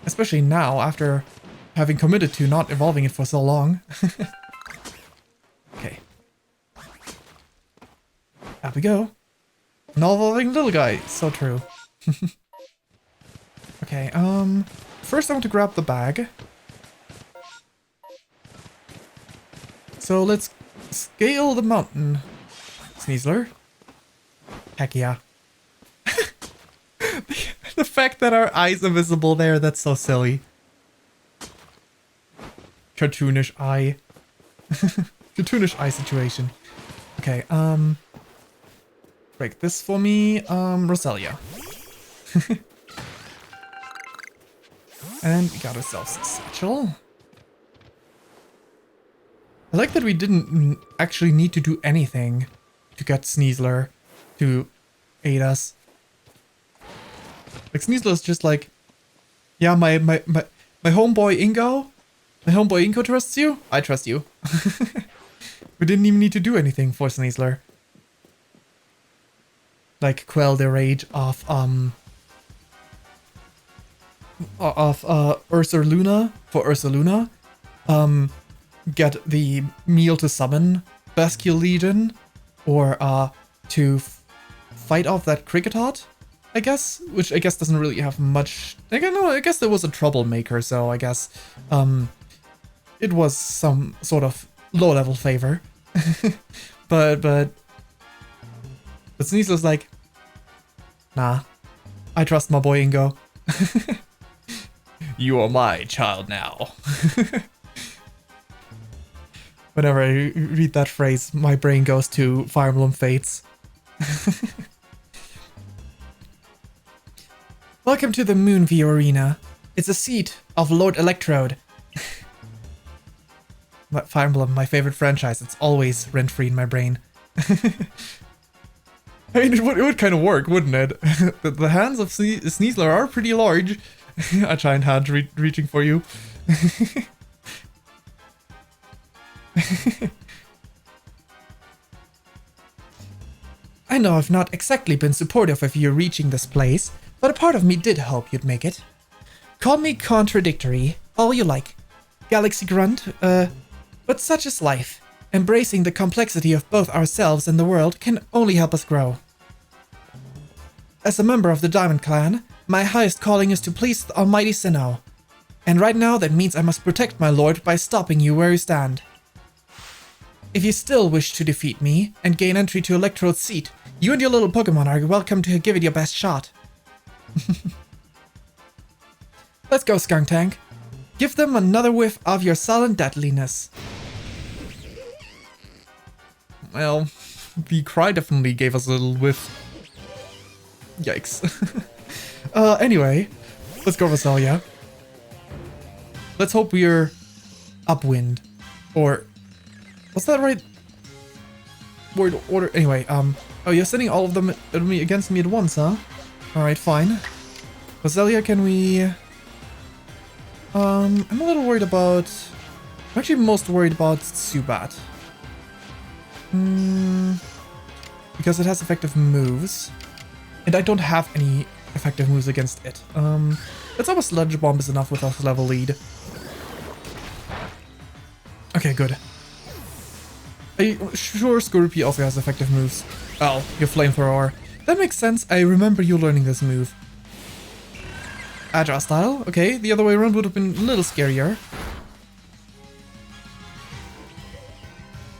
Especially now, after having committed to not evolving it for so long. Okay. There we go. Not evolving little guy. So true. Okay, first I want to grab the bag. So let's scale the mountain. Sneasler. Heck yeah. The fact that our eyes are visible there, that's so silly. Cartoonish eye. Cartoonish eye situation. Okay, break this for me, Roselia. And we got ourselves a satchel. I like that we didn't actually need to do anything to get Sneasler to aid us. Like, Sneasler is just like, yeah, my homeboy Ingo. My homeboy Ingo trusts you? I trust you. We didn't even need to do anything for Sneasler. Like, quell the rage of Ursaluna, for Ursaluna. Get the meal to summon Bascule Legion, or to fight off that Cricketot, I guess, which I guess doesn't really have much. I guess there was a troublemaker, so I guess it was some sort of low-level favor. but Sneasler's like, nah, I trust my boy Ingo. You are my child now. Whenever I read that phrase, my brain goes to Fire Emblem Fates. Welcome to the Moonview Arena. It's a seat of Lord Electrode. Fire Emblem, my favorite franchise. It's always rent-free in my brain. I mean, it would kind of work, wouldn't it? The hands of Sneasler are pretty large. A giant hand reaching for you. I know I've not exactly been supportive of you reaching this place, but a part of me did hope you'd make it. Call me contradictory, all you like. Galaxy Grunt, but such is life. Embracing the complexity of both ourselves and the world can only help us grow. As a member of the Diamond Clan, my highest calling is to please the almighty Sinnoh. And right now that means I must protect my lord by stopping you where you stand. If you still wish to defeat me and gain entry to Electrode's seat, you and your little Pokemon are welcome to give it your best shot. Let's go, Skunk Tank. Give them another whiff of your sullen deadliness. Well, the cry definitely gave us a little whiff. Yikes. Anyway, let's go, Roselia. Let's hope we're upwind. Or, was that right? Word order. Anyway, oh, you're sending all of them against me at once, huh? Alright, fine. Roselia, can we... I'm a little worried about... I'm actually most worried about Zubat. Because it has effective moves. And I don't have any effective moves against it. Let's hope a Sludge Bomb is enough with our level lead. Okay, good. I'm sure Scorpy also has effective moves. Oh, your Flamethrower. That makes sense. I remember you learning this move. Agile style. Okay, the other way around would have been a little scarier.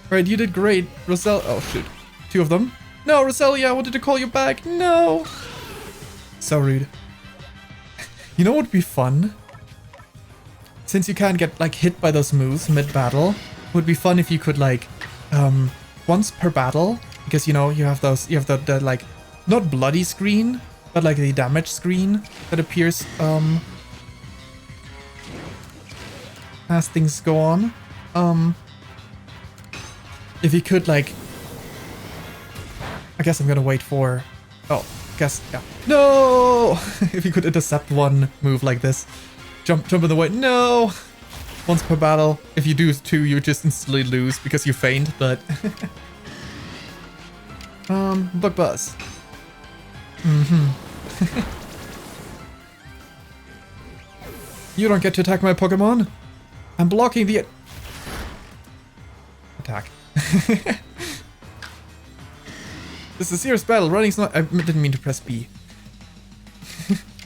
Right, you did great. Rosel. Oh, shoot. Two of them. No, Roselia, I wanted to call you back. No. So rude. You know what would be fun? Since you can't get, like, hit by those moves mid-battle, it would be fun if you could, like, once per battle, because, you know, you have the like, not bloody screen, but, like, the damage screen that appears, as things go on. If you could, like... I guess I'm gonna wait for... Oh, guess, yeah. No! If you could intercept one move like this. Jump in the way. No! Once per battle. If you do two, you just instantly lose because you faint, but... Bug Buzz. You don't get to attack my Pokemon. I'm blocking the... attack. This is a serious battle. Running's not... I didn't mean to press B.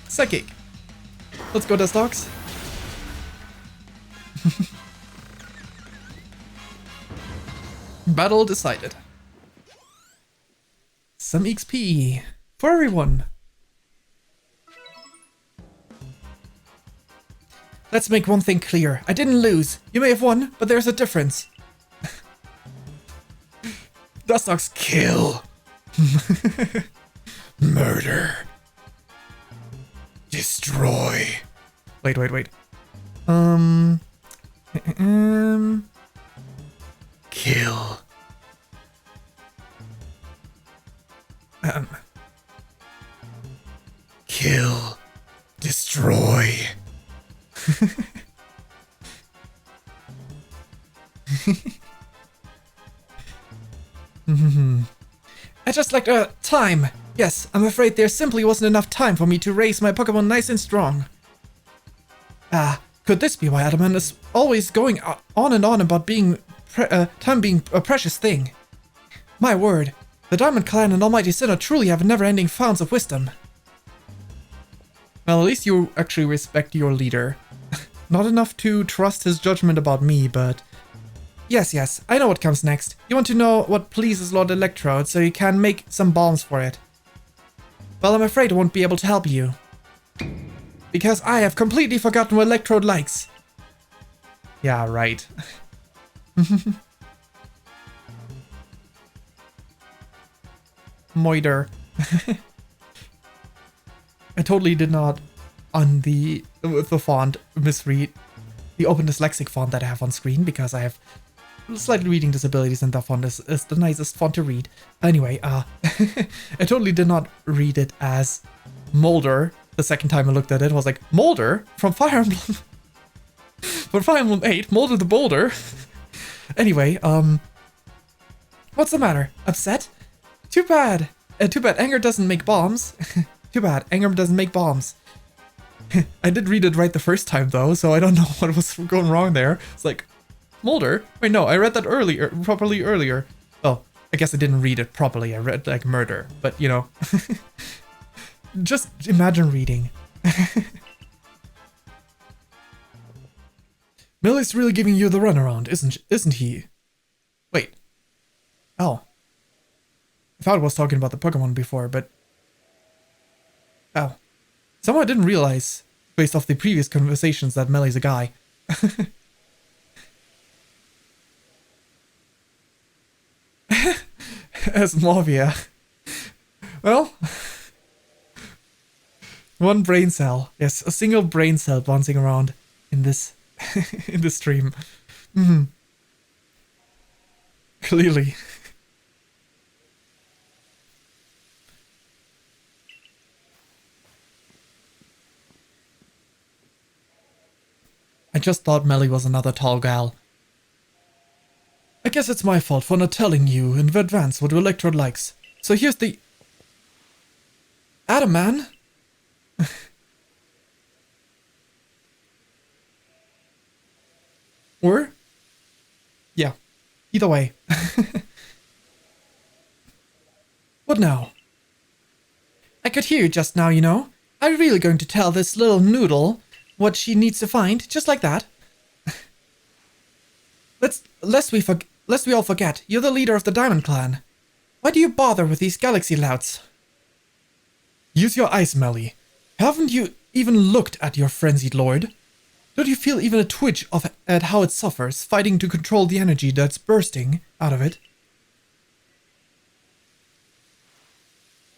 Psychic. Let's go, Dustox. Battle decided. Some XP for everyone. Let's make one thing clear. I didn't lose. You may have won, but there's a difference. Dustox kill. Murder. Destroy. Wait. Kill. Kill. Destroy. I just lacked time. Yes, I'm afraid there simply wasn't enough time for me to raise my Pokemon nice and strong. Could this be why Adamant is always going on and on about being time being a precious thing? My word, the Diamond Clan and Almighty Sinnoh truly have never-ending founts of wisdom. Well, at least you actually respect your leader. Not enough to trust his judgment about me, but... Yes, I know what comes next. You want to know what pleases Lord Electrode, so you can make some balms for it. Well, I'm afraid I won't be able to help you. Because I have completely forgotten what Electrode likes. Yeah, right. Moiter. I totally did not, on the font, misread the Open Dyslexic font that I have on screen, because I have slightly reading disabilities and that font is the nicest font to read. Anyway, I totally did not read it as Molder. The second time I looked at it, I was like, Molder? From Fire Emblem? From Fire Emblem 8? Molder the Boulder? Anyway, what's the matter? Upset? Too bad. Too bad anger doesn't make bombs. Too bad anger doesn't make bombs. I did read it right the first time though, so I don't know what was going wrong there. It's like, Molder? Wait, no, I read that properly earlier. Oh, I guess I didn't read it properly. I read like murder, but you know. Just imagine reading. Millie's really giving you the runaround, isn't he? Wait. Oh. I thought I was talking about the Pokemon before, but... Oh. Somehow I didn't realize, based off the previous conversations, that Mellie's a guy. As Morvia. Well... One brain cell. Yes, a single brain cell bouncing around in this in this stream. Clearly. I just thought Melly was another tall gal. I guess it's my fault for not telling you in advance what Electrode likes. So here's the... Adam, man! Or? Yeah. Either way. What now? I could hear you just now, you know. Are you really going to tell this little noodle what she needs to find, just like that? Lest we all forget, you're the leader of the Diamond Clan. Why do you bother with these galaxy louts? Use your eyes, Melly. Haven't you even looked at your frenzied lord? Don't you feel even a twitch at how it suffers, fighting to control the energy that's bursting out of it?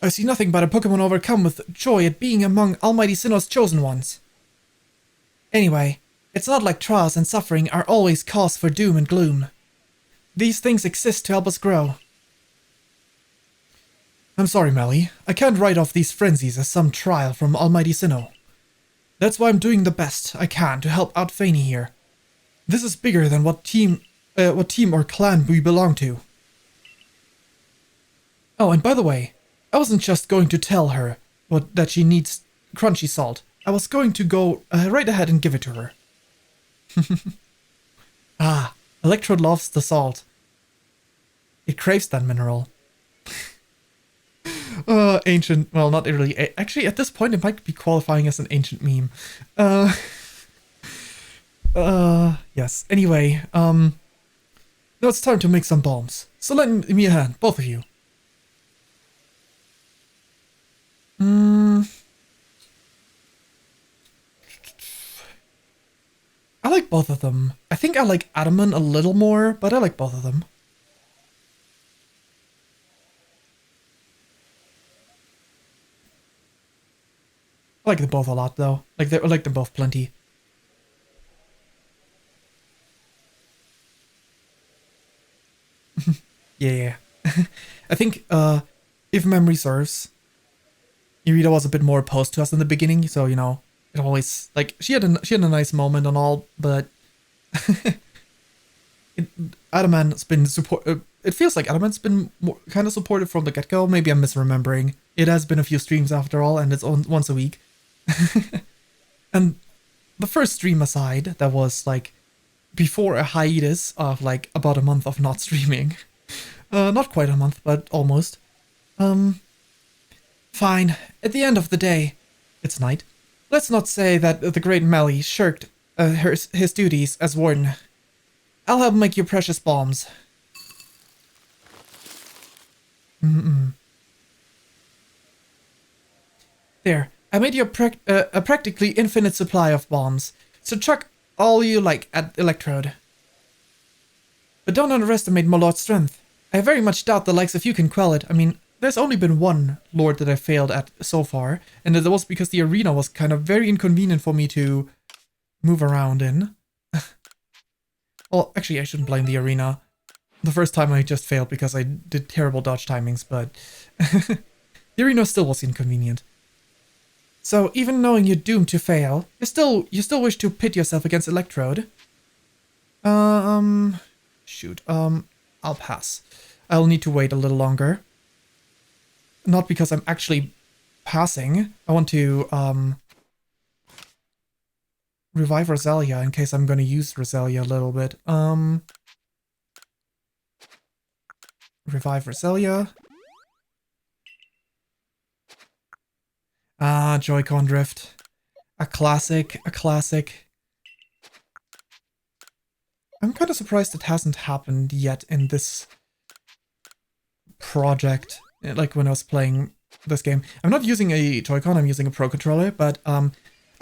I see nothing but a Pokemon overcome with joy at being among Almighty Sinnoh's chosen ones. Anyway, It's not like trials and suffering are always cause for doom and gloom. These things exist to help us grow. I'm sorry, Melly. I can't write off these frenzies as some trial from Almighty Sinnoh. That's why I'm doing the best I can to help out Fayn here. This is bigger than what team or clan we belong to. Oh, and by the way, I wasn't just going to tell her that she needs crunchy salt. I was going to go right ahead and give it to her. Ah, Electrode loves the salt. It craves that mineral. Ancient, well, not really. Actually, at this point, it might be qualifying as an ancient meme. Yes. Anyway, now it's time to make some bombs. So lend me a hand, both of you. I like both of them. I think I like Adamant a little more, but I like both of them. I like them both a lot, though. I like them both plenty. Yeah. I think, if memory serves, Irida was a bit more opposed to us in the beginning, so, you know, it always, like, she had a nice moment and all, but Adamant's been it feels like Adamant's been kind of supportive from the get-go. Maybe I'm misremembering. It has been a few streams after all, and it's once a week. And the first stream aside, that was like before a hiatus of like about a month of not streaming. Not quite a month, but almost. Fine. At the end of the day, it's night. Let's not say that the great Melly shirked his duties as warden. I'll help make your precious bombs. There. I made you a practically infinite supply of bombs, so chuck all you like at Electrode. But don't underestimate my lord's strength. I very much doubt the likes of you can quell it. I mean, there's only been one lord that I failed at so far, and that was because the arena was kind of very inconvenient for me to move around in. Well, actually, I shouldn't blame the arena. The first time I just failed because I did terrible dodge timings, but the arena still was inconvenient. So, even knowing you're doomed to fail, you still wish to pit yourself against Electrode? Shoot, I'll pass. I'll need to wait a little longer. Not because I'm actually passing. I want to, revive Roselia in case I'm gonna use Roselia a little bit. Revive Roselia. Ah, Joy-Con Drift. A classic, a classic. I'm kind of surprised it hasn't happened yet in this project, like when I was playing this game. I'm not using a Joy-Con, I'm using a Pro Controller, but I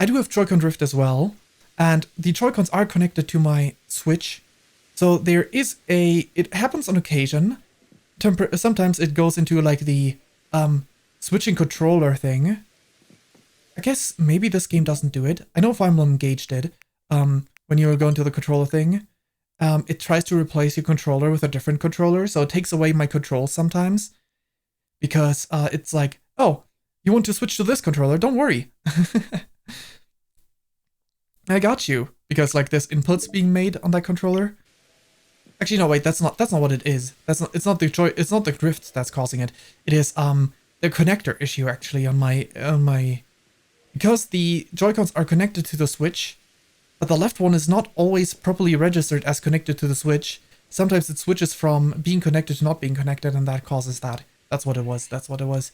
do have Joy-Con Drift as well, and the Joy-Cons are connected to my Switch, so there is it happens on occasion. Sometimes it goes into like the switching controller thing. I guess maybe this game doesn't do it. I know Fire Emblem Engage did. When you go into the controller thing, it tries to replace your controller with a different controller, so it takes away my controls sometimes. Because it's like, oh, you want to switch to this controller? Don't worry. I got you. Because like there's inputs being made on that controller. Actually, no, wait, that's not what it is. It's not the drift that's causing it. It is the connector issue actually on my because the Joy-Cons are connected to the Switch, but the left one is not always properly registered as connected to the Switch. Sometimes it switches from being connected to not being connected, and that causes that. That's what it was. That's what it was.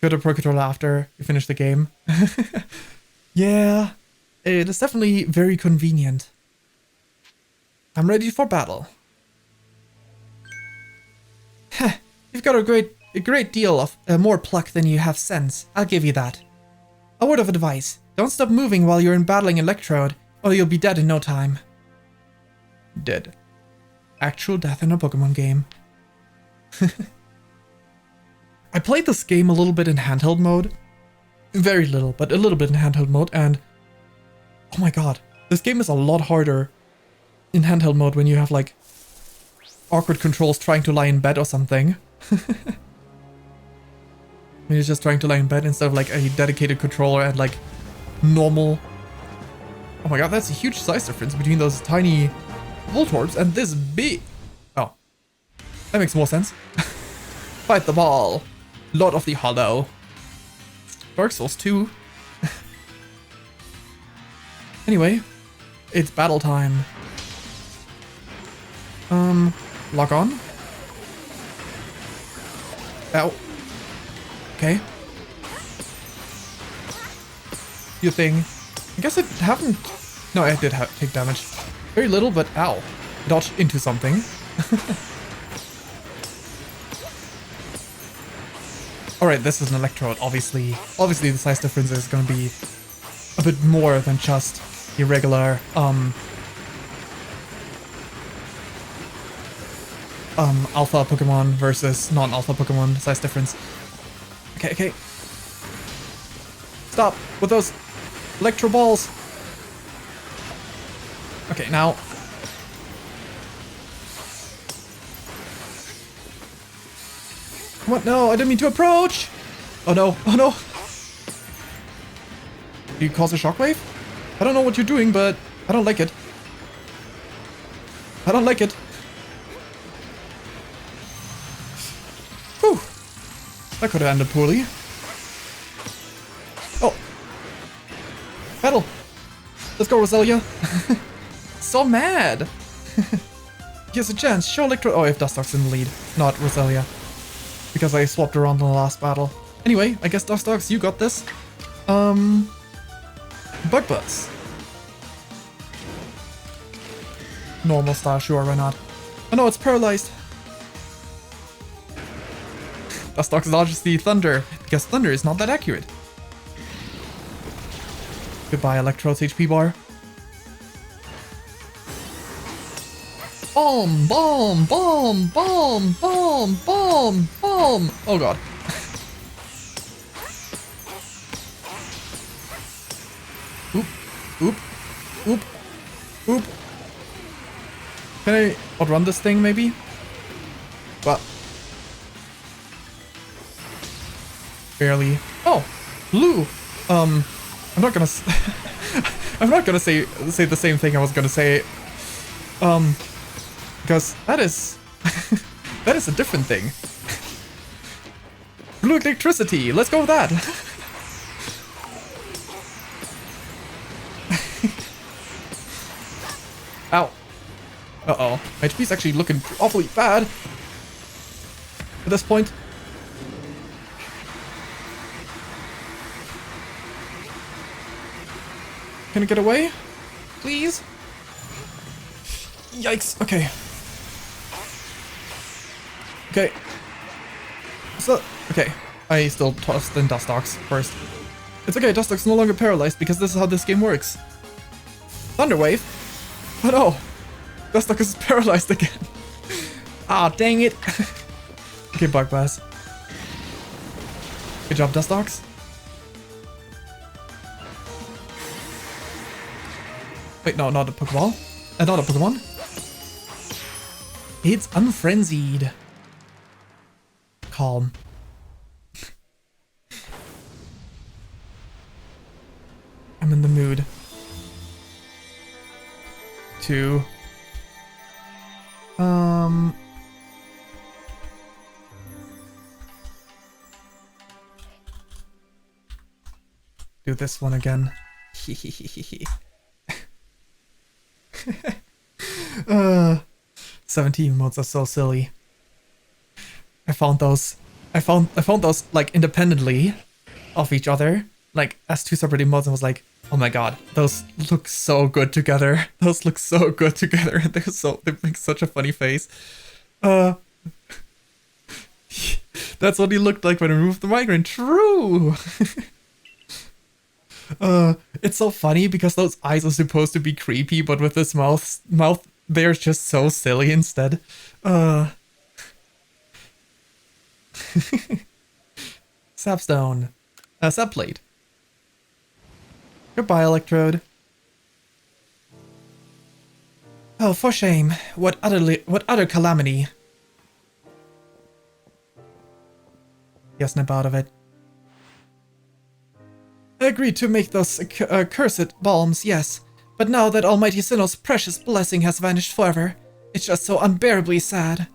Go to Pro Controller after you finish the game. Yeah, it is definitely very convenient. I'm ready for battle. Heh, you've got a great deal of more pluck than you have sense. I'll give you that. A word of advice. Don't stop moving while you're in battling Electrode, or you'll be dead in no time. Dead. Actual death in a Pokemon game. I played this game a little bit in handheld mode. Very little, but a little bit in handheld mode, and Oh my god. This game is a lot harder in handheld mode when you have like awkward controls trying to lie in bed or something. When you're just trying to lie in bed instead of like a dedicated controller and like normal. Oh my god, that's a huge size difference between those tiny Voltorbs and this big. Oh, that makes more sense. Fight the ball. Lord of the Hollow. Dark Souls 2. Anyway, it's battle time. Lock on. Ow. Okay. Your thing. I guess it haven't... No, I did take damage. Very little, but ow. Dodge into something. Alright, this is an Electrode, obviously. Obviously the size difference is gonna be a bit more than just irregular, alpha Pokemon versus non-alpha Pokemon size difference. Okay, okay. Stop with those Electro Balls. Okay, now. What? No, I didn't mean to approach! Oh no, oh no! You cause a shockwave? I don't know what you're doing, but I don't like it. I don't like it. Whew. That could have ended poorly. Oh. Battle. Let's go, Roselia. So mad. Here's a chance. Show Electro. Oh, if Dustox's in the lead, not Roselia. Because I swapped around in the last battle. Anyway, I guess Dustox, you got this. Bug Buzz. Normal style, sure, why not? Oh no, it's paralyzed. Dustox dodges the Thunder, because Thunder is not that accurate. Goodbye, Electrode's HP bar. Boom, boom, boom, boom, boom, boom, boom. Oh god. Oop, oop, oop, oop. Can I outrun this thing, maybe? Well. Barely. Oh, blue. I'm not gonna. I'm not gonna say the same thing I was gonna say. Because that is that is a different thing. Blue electricity. Let's go with that. Ow. Uh-oh. My HP's actually looking awfully bad at this point. Can I get away? Please? Yikes. Okay. Okay. So, okay. I still tossed in Dustox first. It's okay, Dustox is no longer paralyzed because this is how this game works. Thunder Wave? Oh no! Dustox is paralyzed again. Ah, dang it. Okay, Bug Buzz. Good job, Dustox. Wait, no, not a Pokeball. Not a Pokemon. It's unfrenzied. Calm. I'm in the mood. To do this one again. 17 modes are so silly. I found those like independently of each other, like as two separate emotes, and was like, oh my god, those look so good together. Those look so good together, and they make such a funny face. That's what he looked like when I removed the migraine. True. It's so funny because those eyes are supposed to be creepy, but with this mouth, they're just so silly instead. Sapstone. Sapplate. Goodbye, Electrode. Oh, for shame. What utter calamity. He'll snap out of it. I agreed to make those cursed bombs, yes. But now that Almighty Sinnoh's precious blessing has vanished forever, it's just so unbearably sad.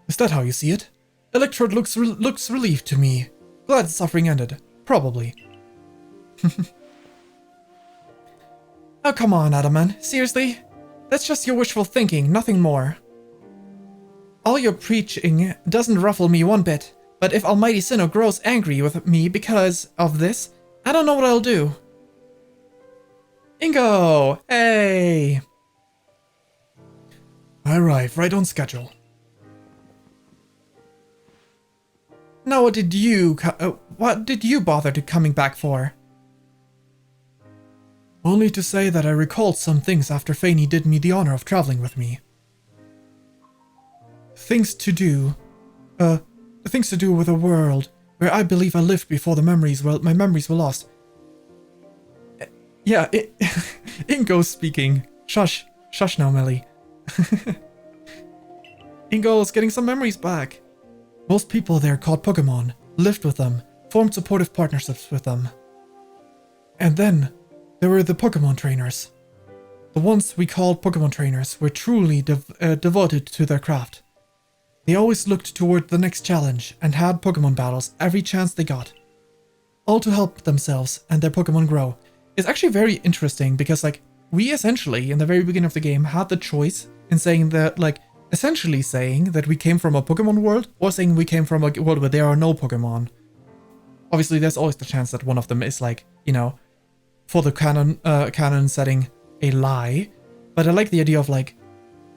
Is that how you see it? Electrode looks relieved to me. Glad the suffering ended. Probably. Oh, come on, Adaman. Seriously? That's just your wishful thinking, nothing more. All your preaching doesn't ruffle me one bit, but if Almighty Sinnoh grows angry with me because of this, I don't know what I'll do. Ingo! Hey! I arrived right on schedule. Now what did you bother to coming back for? Only to say that I recalled some things after Fayn did me the honor of traveling with me. Things to do with a world where I believe I lived before my memories were lost. Yeah, Ingo's speaking. Shush now, Melly. Ingo's getting some memories back. Most people there caught Pokémon, lived with them, formed supportive partnerships with them. And then, there were the Pokémon trainers. The ones we called Pokémon trainers were truly devoted to their craft. They always looked toward the next challenge and had Pokémon battles every chance they got. All to help themselves and their Pokémon grow. It's actually very interesting because, like, we essentially, in the very beginning of the game, had the choice in saying that, like, essentially saying that we came from a Pokémon world or saying we came from a world where there are no Pokémon. Obviously, there's always the chance that one of them is, like, you know, for the canon setting, a lie. But I like the idea of, like,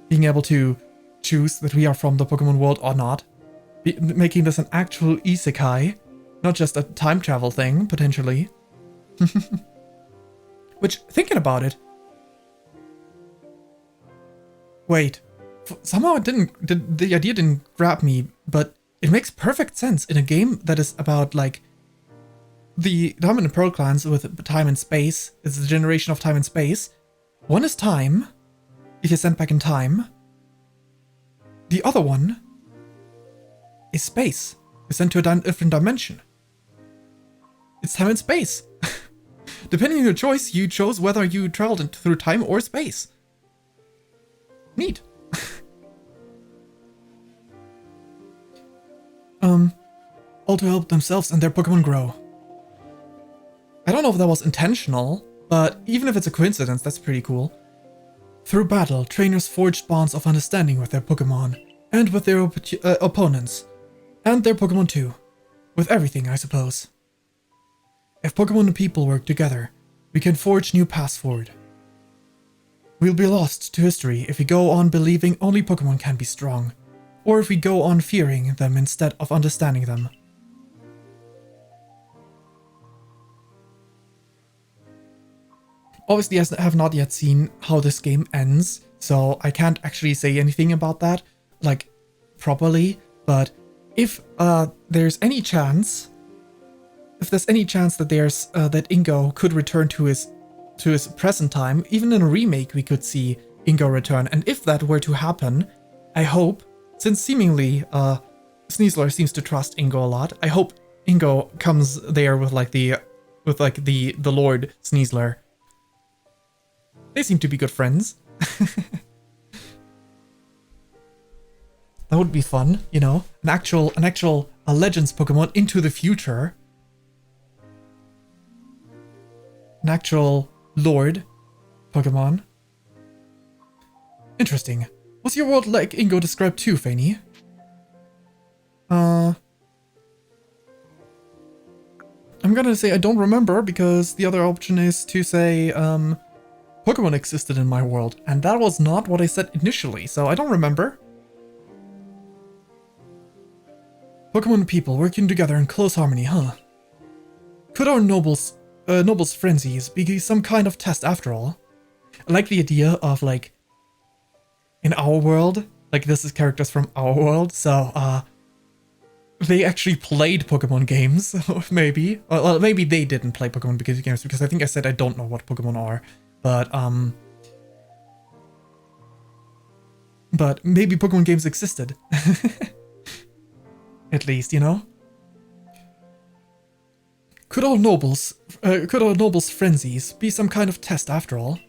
being able to choose that we are from the Pokemon world or not. Making this an actual isekai, not just a time travel thing, potentially. Which, thinking about it... Wait. Somehow the idea didn't grab me, but it makes perfect sense in a game that is about, like, the Diamond and Pearl clans with time and space. It's the generation of time and space. One is time, if you're sent back in time. The other one is space. You're sent to a different dimension. It's time and space. Depending on your choice, you chose whether you traveled through time or space. Neat. All to help themselves and their Pokemon grow. I don't know if that was intentional, but even if it's a coincidence, that's pretty cool. Through battle, trainers forged bonds of understanding with their Pokemon, and with their opponents, and their Pokemon too. With everything, I suppose. If Pokemon and people work together, we can forge new paths forward. We'll be lost to history if we go on believing only Pokemon can be strong, or if we go on fearing them instead of understanding them. Obviously, I have not yet seen how this game ends, so I can't actually say anything about that, like, properly, but if there's any chance that there's that Ingo could return to his present time, even in a remake we could see Ingo return, and if that were to happen, I hope, since seemingly Sneasler seems to trust Ingo a lot, I hope Ingo comes there with the Lord Sneasler. They seem to be good friends. That would be fun, you know? An actual Legends Pokemon into the future. An actual Lord Pokemon. Interesting. Was your world like Ingo described too, Fayn? I'm gonna say I don't remember, because the other option is to say, Pokemon existed in my world, and that was not what I said initially, so I don't remember. Pokemon and people working together in close harmony, huh? Could our nobles frenzies be some kind of test after all? I like the idea of, like, in our world, like, this is characters from our world, so, they actually played Pokemon games, maybe. Well, maybe they didn't play Pokemon games, because I think I said I don't know what Pokemon are. But, But maybe Pokemon games existed. At least, you know? Could all nobles' frenzies be some kind of test after all?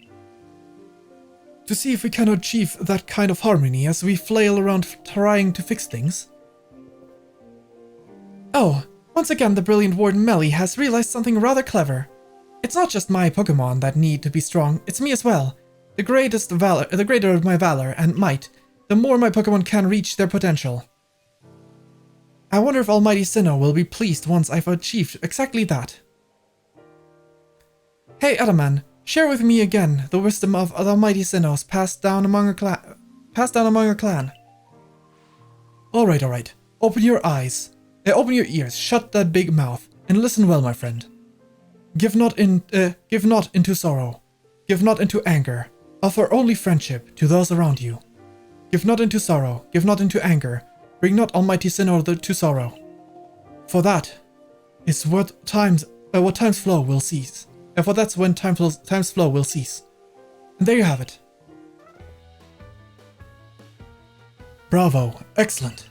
To see if we can achieve that kind of harmony as we flail around trying to fix things? Oh, once again the brilliant Warden Melly has realized something rather clever. It's not just my Pokemon that need to be strong, it's me as well. The greater my valor and might, the more my Pokemon can reach their potential. I wonder if Almighty Sinnoh will be pleased once I've achieved exactly that. Hey Edelman, share with me again the wisdom of the Almighty Sinnohs passed down among a clan. Alright. Open your eyes. Open your ears, shut that big mouth, and listen well, my friend. Give not into sorrow. Give not into anger. Offer only friendship to those around you. Give not into sorrow. Give not into anger. Bring not Almighty Sinnoh to sorrow. For that is what time's flow will cease. For that's when time's flow will cease. And there you have it. Bravo. Excellent.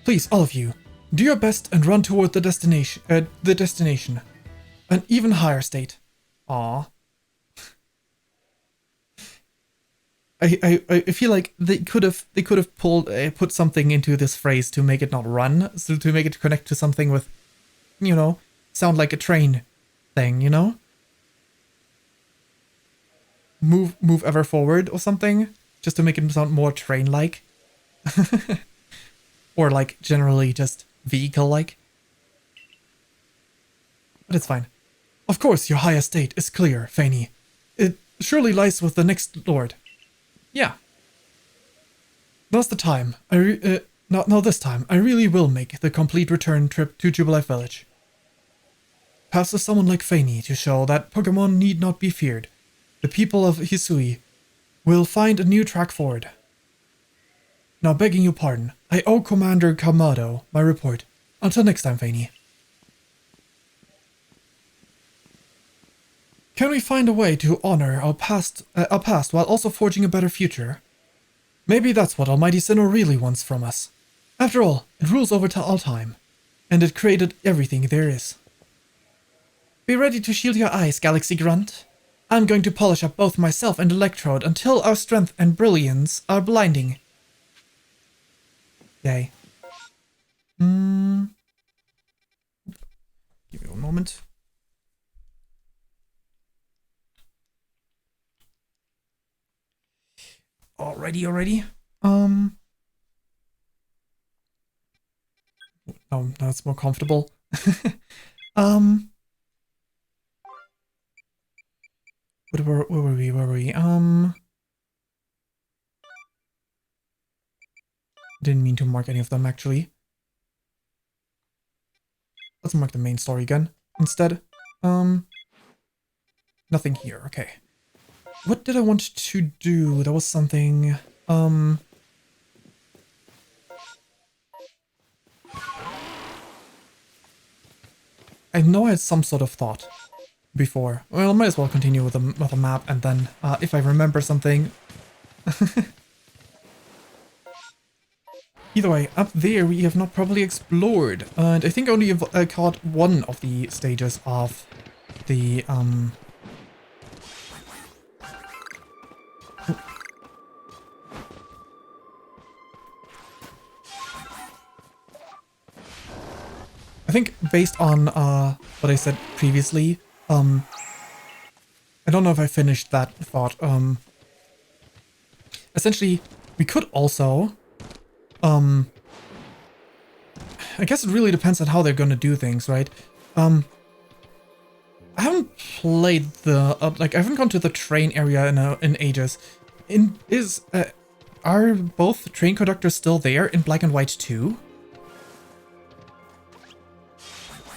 Please, all of you, do your best and run toward the destination. An even higher state. Aww. I feel like they could have put something into this phrase to make it not run, so to make it connect to something with, you know, sound like a train thing, you know? Move ever forward or something, just to make it sound more train-like. Or like generally just vehicle-like. But it's fine. Of course, your high estate is clear, Fayn. It surely lies with the next lord. Yeah. Now's the time. Now this time, I really will make the complete return trip to Jubilife Village. Perhaps with someone like Fayn to show that Pokemon need not be feared. The people of Hisui will find a new track forward. Now begging your pardon, I owe Commander Kamado my report. Until next time, Fayn. Can we find a way to honor our past while also forging a better future? Maybe that's what Almighty Sinnoh really wants from us. After all, it rules over all time, and it created everything there is. Be ready to shield your eyes, Galaxy Grunt. I'm going to polish up both myself and Electrode until our strength and brilliance are blinding. Yay. Give me one moment. Already. Oh, now it's more comfortable. Where were we? Didn't mean to mark any of them, actually. Let's mark the main story again instead. Nothing here, okay. What did I want to do? There was something, I know I had some sort of thought before. Well, I might as well continue with a map, and then, if I remember something... Either way, up there we have not properly explored, and I think I only caught one of the stages of the, I think based on what I said previously, I don't know if I finished that thought. Essentially, we could also, I guess it really depends on how they're gonna do things, right? I haven't played the, I haven't gone to the train area in ages. Are both train conductors still there in Black and White too?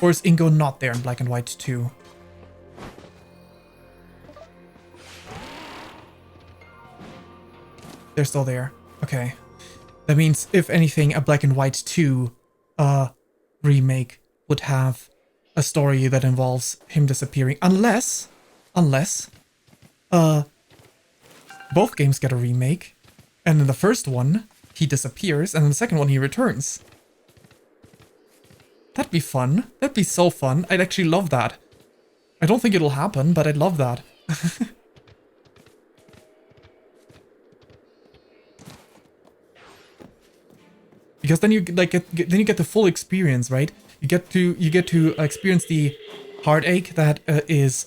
Or is Ingo not there in Black and White too? They're still there. Okay. That means, if anything, a Black and White 2 remake would have a story that involves him disappearing. Unless both games get a remake And in the first one, he disappears, and in the second one, he returns. That'd be fun. That'd be so fun. I'd actually love that. I don't think it'll happen, but I'd love that. Because then you like then you get the full experience, right? You get to experience the heartache that is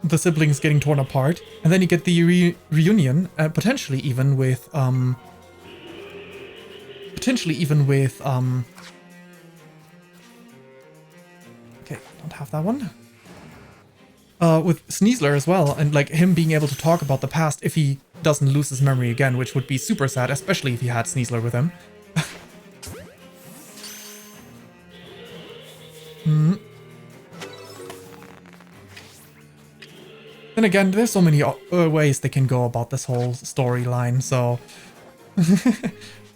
the siblings getting torn apart, and then you get the reunion, potentially even with okay, don't have that one. With Sneasler as well, and like him being able to talk about the past if he doesn't lose his memory again, which would be super sad, especially if he had Sneasler with him. Then again, there's so many ways they can go about this whole storyline, so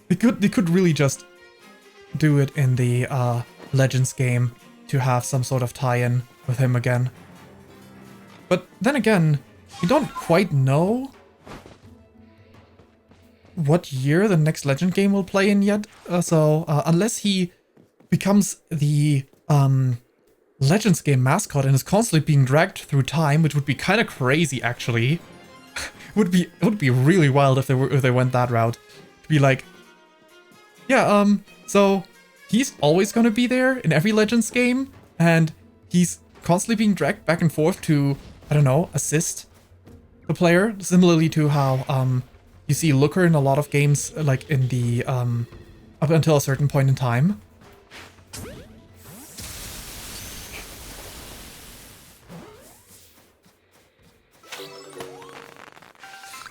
they could really just do it in the Legends game to have some sort of tie-in with him again. But then again, we don't quite know what year the next Legend game will play in yet. So unless he becomes the Legends game mascot and is constantly being dragged through time, which would be kind of crazy actually. it would be really wild if they went that route. To be like, yeah, so he's always gonna be there in every Legends game, and he's constantly being dragged back and forth to, I don't know, assist the player, similarly to how you see Looker in a lot of games, like in the up until a certain point in time.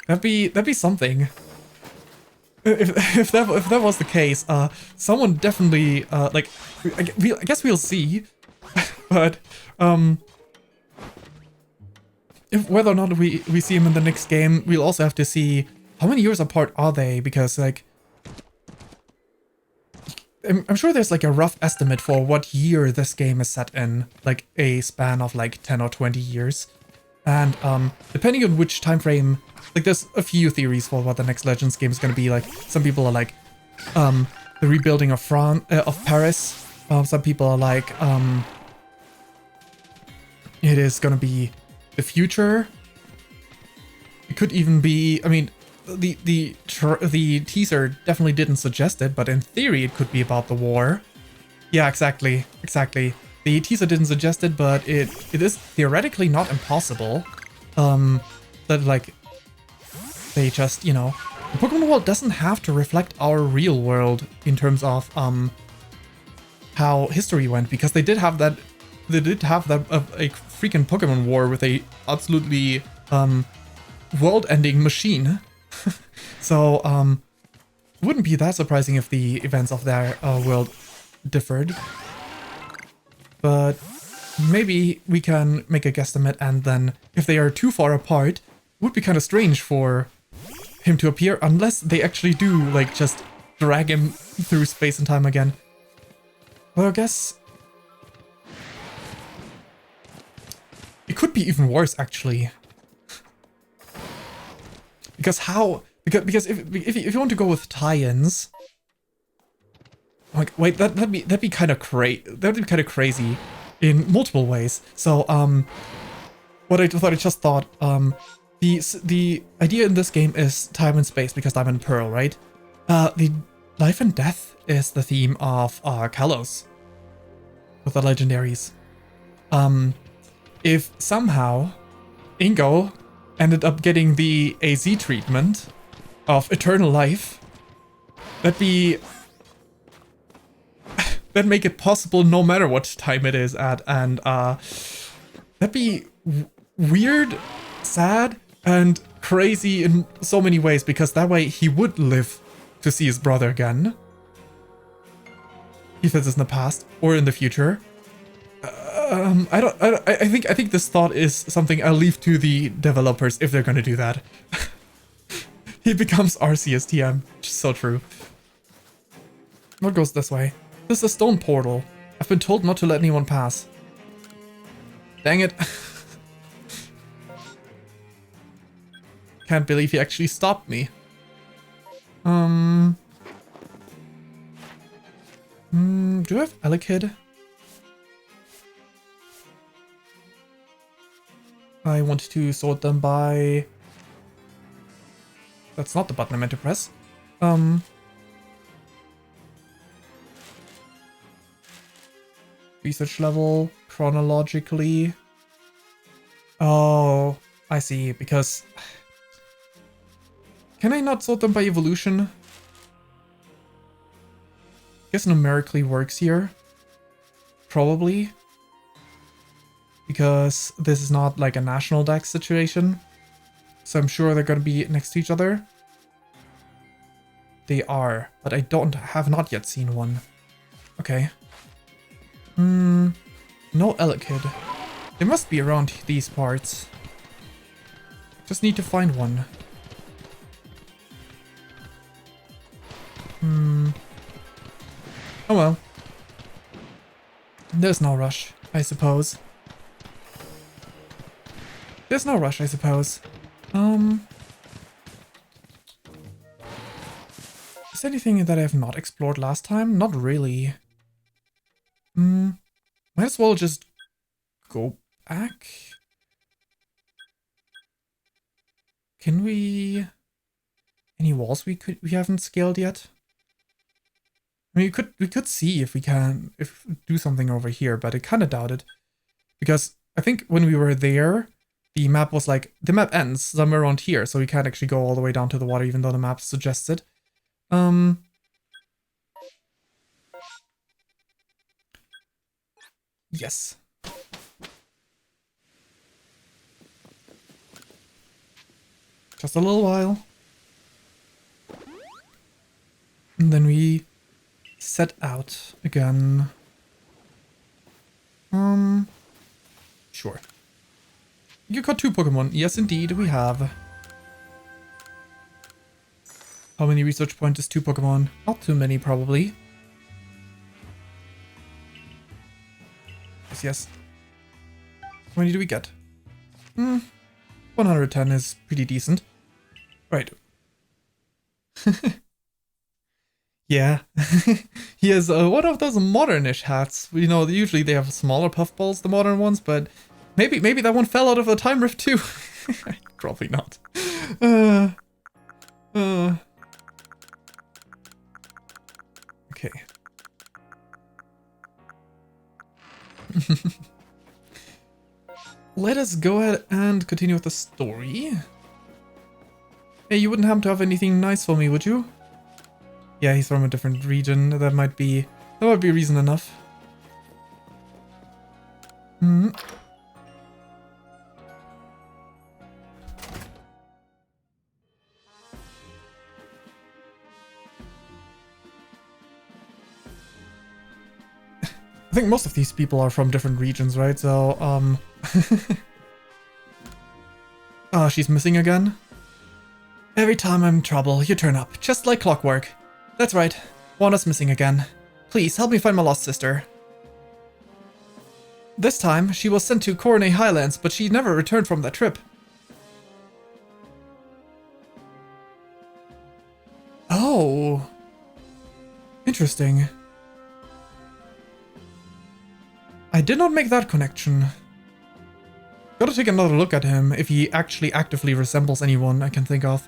That'd be something. If that was the case, someone definitely like I guess we'll see, but if whether or not we see him in the next game, we'll also have to see how many years apart are they, because like I'm sure there's like a rough estimate for what year this game is set in, like a span of like 10 or 20 years, and depending on which time frame. Like, there's a few theories for what the next Legends game is going to be. Like, some people are like, the rebuilding of Paris. Some people are like, it is going to be the future. It could even be, I mean, the teaser definitely didn't suggest it, but in theory it could be about the war. Yeah, exactly. The teaser didn't suggest it, but it is theoretically not impossible. That like, they just, you know, the Pokemon world doesn't have to reflect our real world in terms of how history went, because they did have that a freaking Pokemon war with a absolutely world-ending machine. So it wouldn't be that surprising if the events of their world differed. But maybe we can make a guesstimate, and then if they are too far apart, it would be kind of strange for him to appear, unless they actually do, like, just drag him through space and time again. Well, I guess it could be even worse, actually. Because if you want to go with tie-ins, like, wait, that'd be kind of crazy in multiple ways. So what I just thought, the idea in this game is time and space, because Diamond and Pearl, right? The life and death is the theme of Kalos with the legendaries. If somehow Ingo ended up getting the AZ treatment of eternal life, that'd make it possible no matter what time it is at, and that'd be weird, sad, and crazy in so many ways, because that way he would live to see his brother again, if it's in the past or in the future. I think this thought is something I'll leave to the developers if they're gonna do that. He becomes Arceus TM, which is so true. What goes this way? This is a stone portal. I've been told not to let anyone pass. Dang it. Can't believe he actually stopped me. Do I have Elekid? I want to sort them by... That's not the button I meant to press. Research level, chronologically. Oh, I see, because... Can I not sort them by evolution? Guess numerically works here. Probably. Because this is not like a national dex situation. So I'm sure they're gonna be next to each other. They are, but I have not yet seen one. Okay. No Elekid. They must be around these parts. Just need to find one. Oh well. There's no rush, I suppose. There's no rush, I suppose. Is there anything that I have not explored last time? Not really. Might as well just go back. Can we... Any walls we haven't scaled yet? I mean, we could see if we can do something over here, but I kind of doubt it. Because I think when we were there, the map was like, the map ends somewhere around here, so we can't actually go all the way down to the water, even though the map suggests it. Yes. Just a little while. And then we set out again. Sure. You caught 2 Pokemon. Yes, indeed, we have. How many research points is 2 Pokemon? Not too many, probably. Yes. How many do we get? 110 is pretty decent. Right. Yeah. He has one of those modernish hats. You know, usually they have smaller puffballs, the modern ones, but maybe that one fell out of a time rift too. Probably not. Okay. Let us go ahead and continue with the story. Hey, you wouldn't happen to have anything nice for me, would you? Yeah, he's from a different region. That might be reason enough. I think most of these people are from different regions, right? So, oh, she's missing again? Every time I'm in trouble, you turn up, just like clockwork. That's right, Wanda's missing again. Please, help me find my lost sister. This time, she was sent to Cornet Highlands, but she never returned from that trip. Oh. Interesting. I did not make that connection. Gotta take another look at him, if he actually actively resembles anyone I can think of.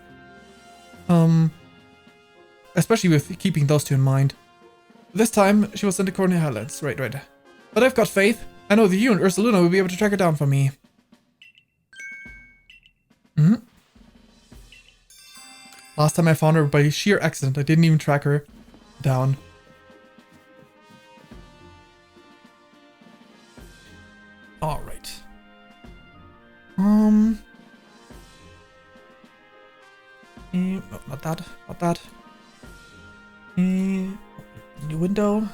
Especially with keeping those 2 in mind. This time, she was sent to Cornet Highlands. Right. But I've got faith. I know that you and Ursaluna will be able to track her down for me. Last time I found her by sheer accident. I didn't even track her down. Alright. No, not that. New window.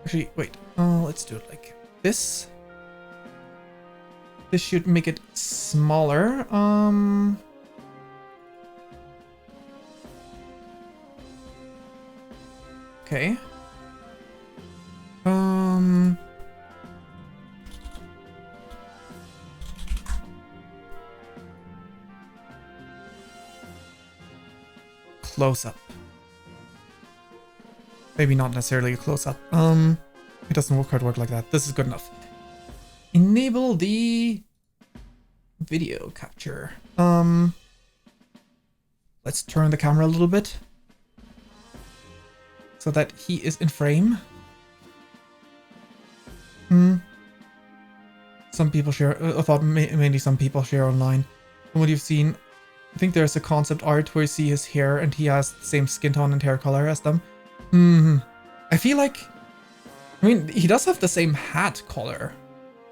Actually, wait. Let's do it like this. This should make it smaller. Okay. close-up. Maybe not necessarily a close-up. It doesn't quite work like that. This is good enough. Enable the video capture. Let's turn the camera a little bit so that he is in frame. Some people share, I thought mainly some people share online. From what you've seen, I think there's a concept art where you see his hair and he has the same skin tone and hair color as them. I feel like, I mean, he does have the same hat color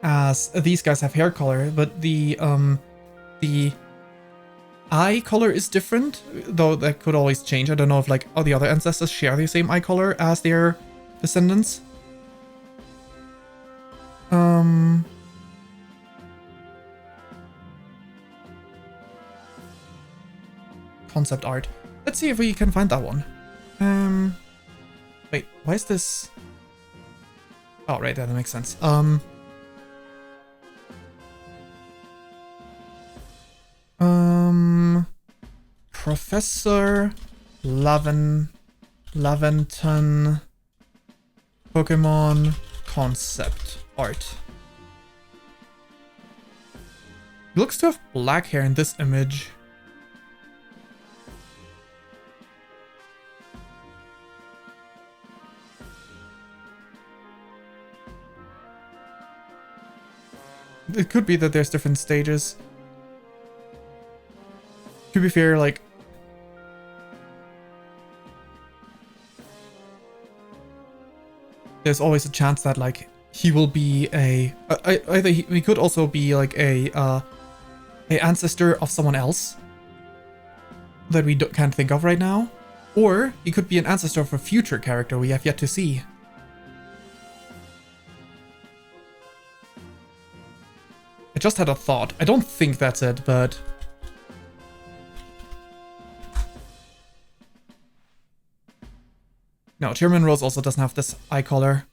as these guys have hair color, but the eye color is different, though that could always change. I don't know if like all the other ancestors share the same eye color as their descendants. Concept art. Let's see if we can find that one. Wait, why is this? Oh, right, that makes sense. Professor Laventon Pokemon concept art. He looks to have black hair in this image. It could be that there's different stages. To be fair, like, there's always a chance that like he will be a either he could also be like a ancestor of someone else that we can't think of right now, or he could be an ancestor of a future character we have yet to see. I just had a thought. I don't think that's it, but no, Chairman Rose also doesn't have this eye color.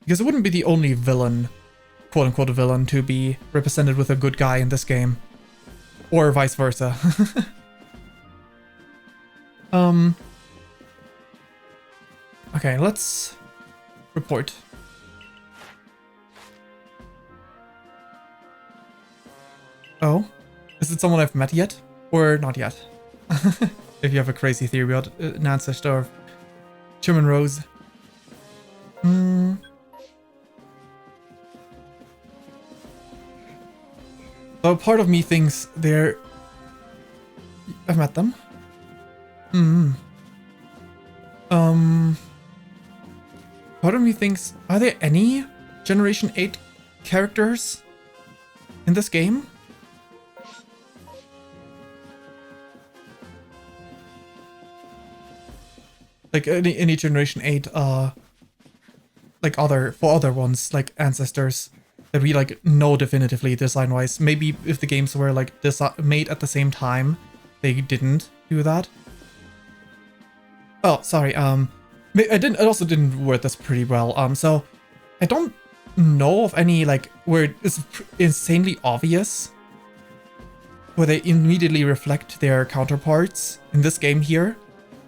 Because it wouldn't be the only villain, quote-unquote villain, to be represented with a good guy in this game. Or vice versa. Okay, let's report. Oh? Is it someone I've met yet? Or not yet? If you have a crazy theory about an ancestor of Chairman Rose. So part of me thinks they're... I've met them. Part of me thinks... Are there any Generation 8 characters in this game? Like any Generation 8, like other ones, like ancestors that we like know definitively design-wise. Maybe if the games were like made at the same time, they didn't do that. Oh, sorry. I also didn't word this pretty well. So I don't know of any like where it's insanely obvious, where they immediately reflect their counterparts in this game here,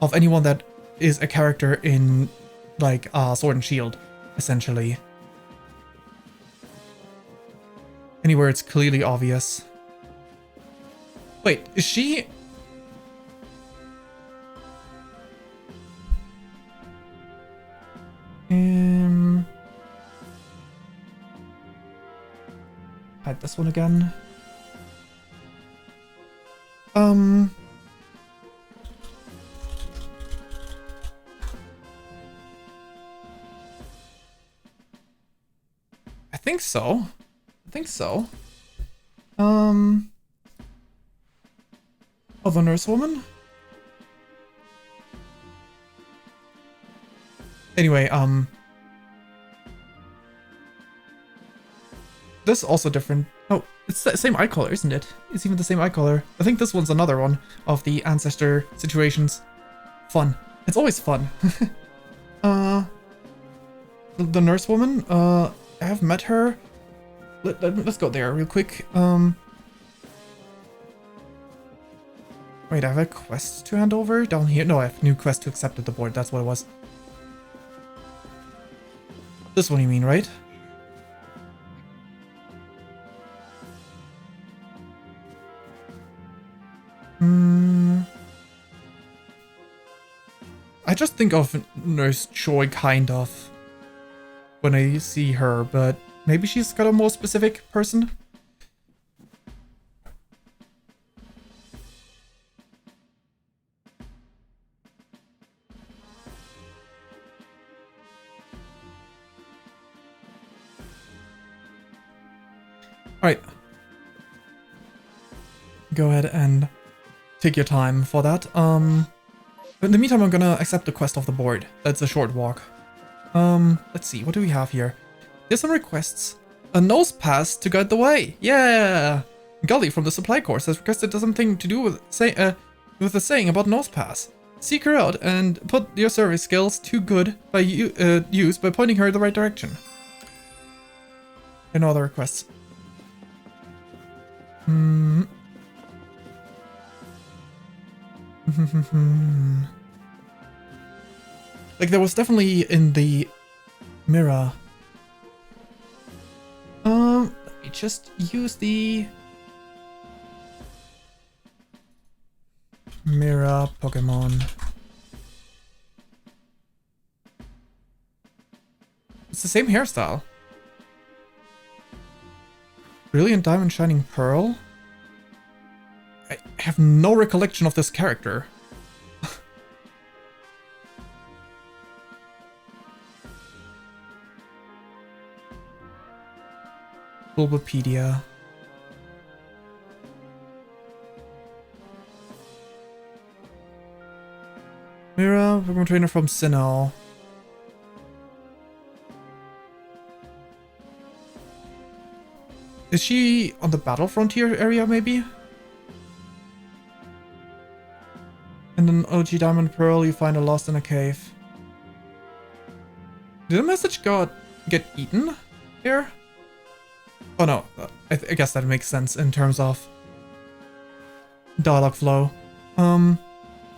of anyone that is a character in like Sword and Shield, essentially. Anywhere it's clearly obvious. Wait, is she... Hide this one again. I think so. Oh, the nurse woman? Anyway, this is also different. Oh, it's the same eye color, isn't it? It's even the same eye color. I think this one's another one of the ancestor situations. Fun. It's always fun. The nurse woman, I have met her. Let's go there real quick. Wait, I have a quest to hand over down here? No, I have a new quest to accept at the board. That's what it was. This one you mean, right? I just think of Nurse Joy kind of when I see her, but maybe she's got a more specific person. Alright. Go ahead and take your time for that. In the meantime, I'm gonna accept the quest off the board. That's a short walk. Let's see, what do we have here? There's some requests. A nose pass to guide the way. Yeah! Gully from the supply course has requested something to do with the saying about nose pass. Seek her out and put your survey skills to good by use by pointing her in the right direction. And no other requests. Like, there was definitely in the mirror. Let me just use the mirror Pokemon. It's the same hairstyle. Brilliant Diamond Shining Pearl? I have no recollection of this character. Bulbapedia. Mira, Pokemon trainer from Sinnoh. Is she on the Battle Frontier area, maybe? And an OG Diamond Pearl you find her lost in a cave. Did a message get eaten here? Oh no, I guess that makes sense in terms of dialogue flow. I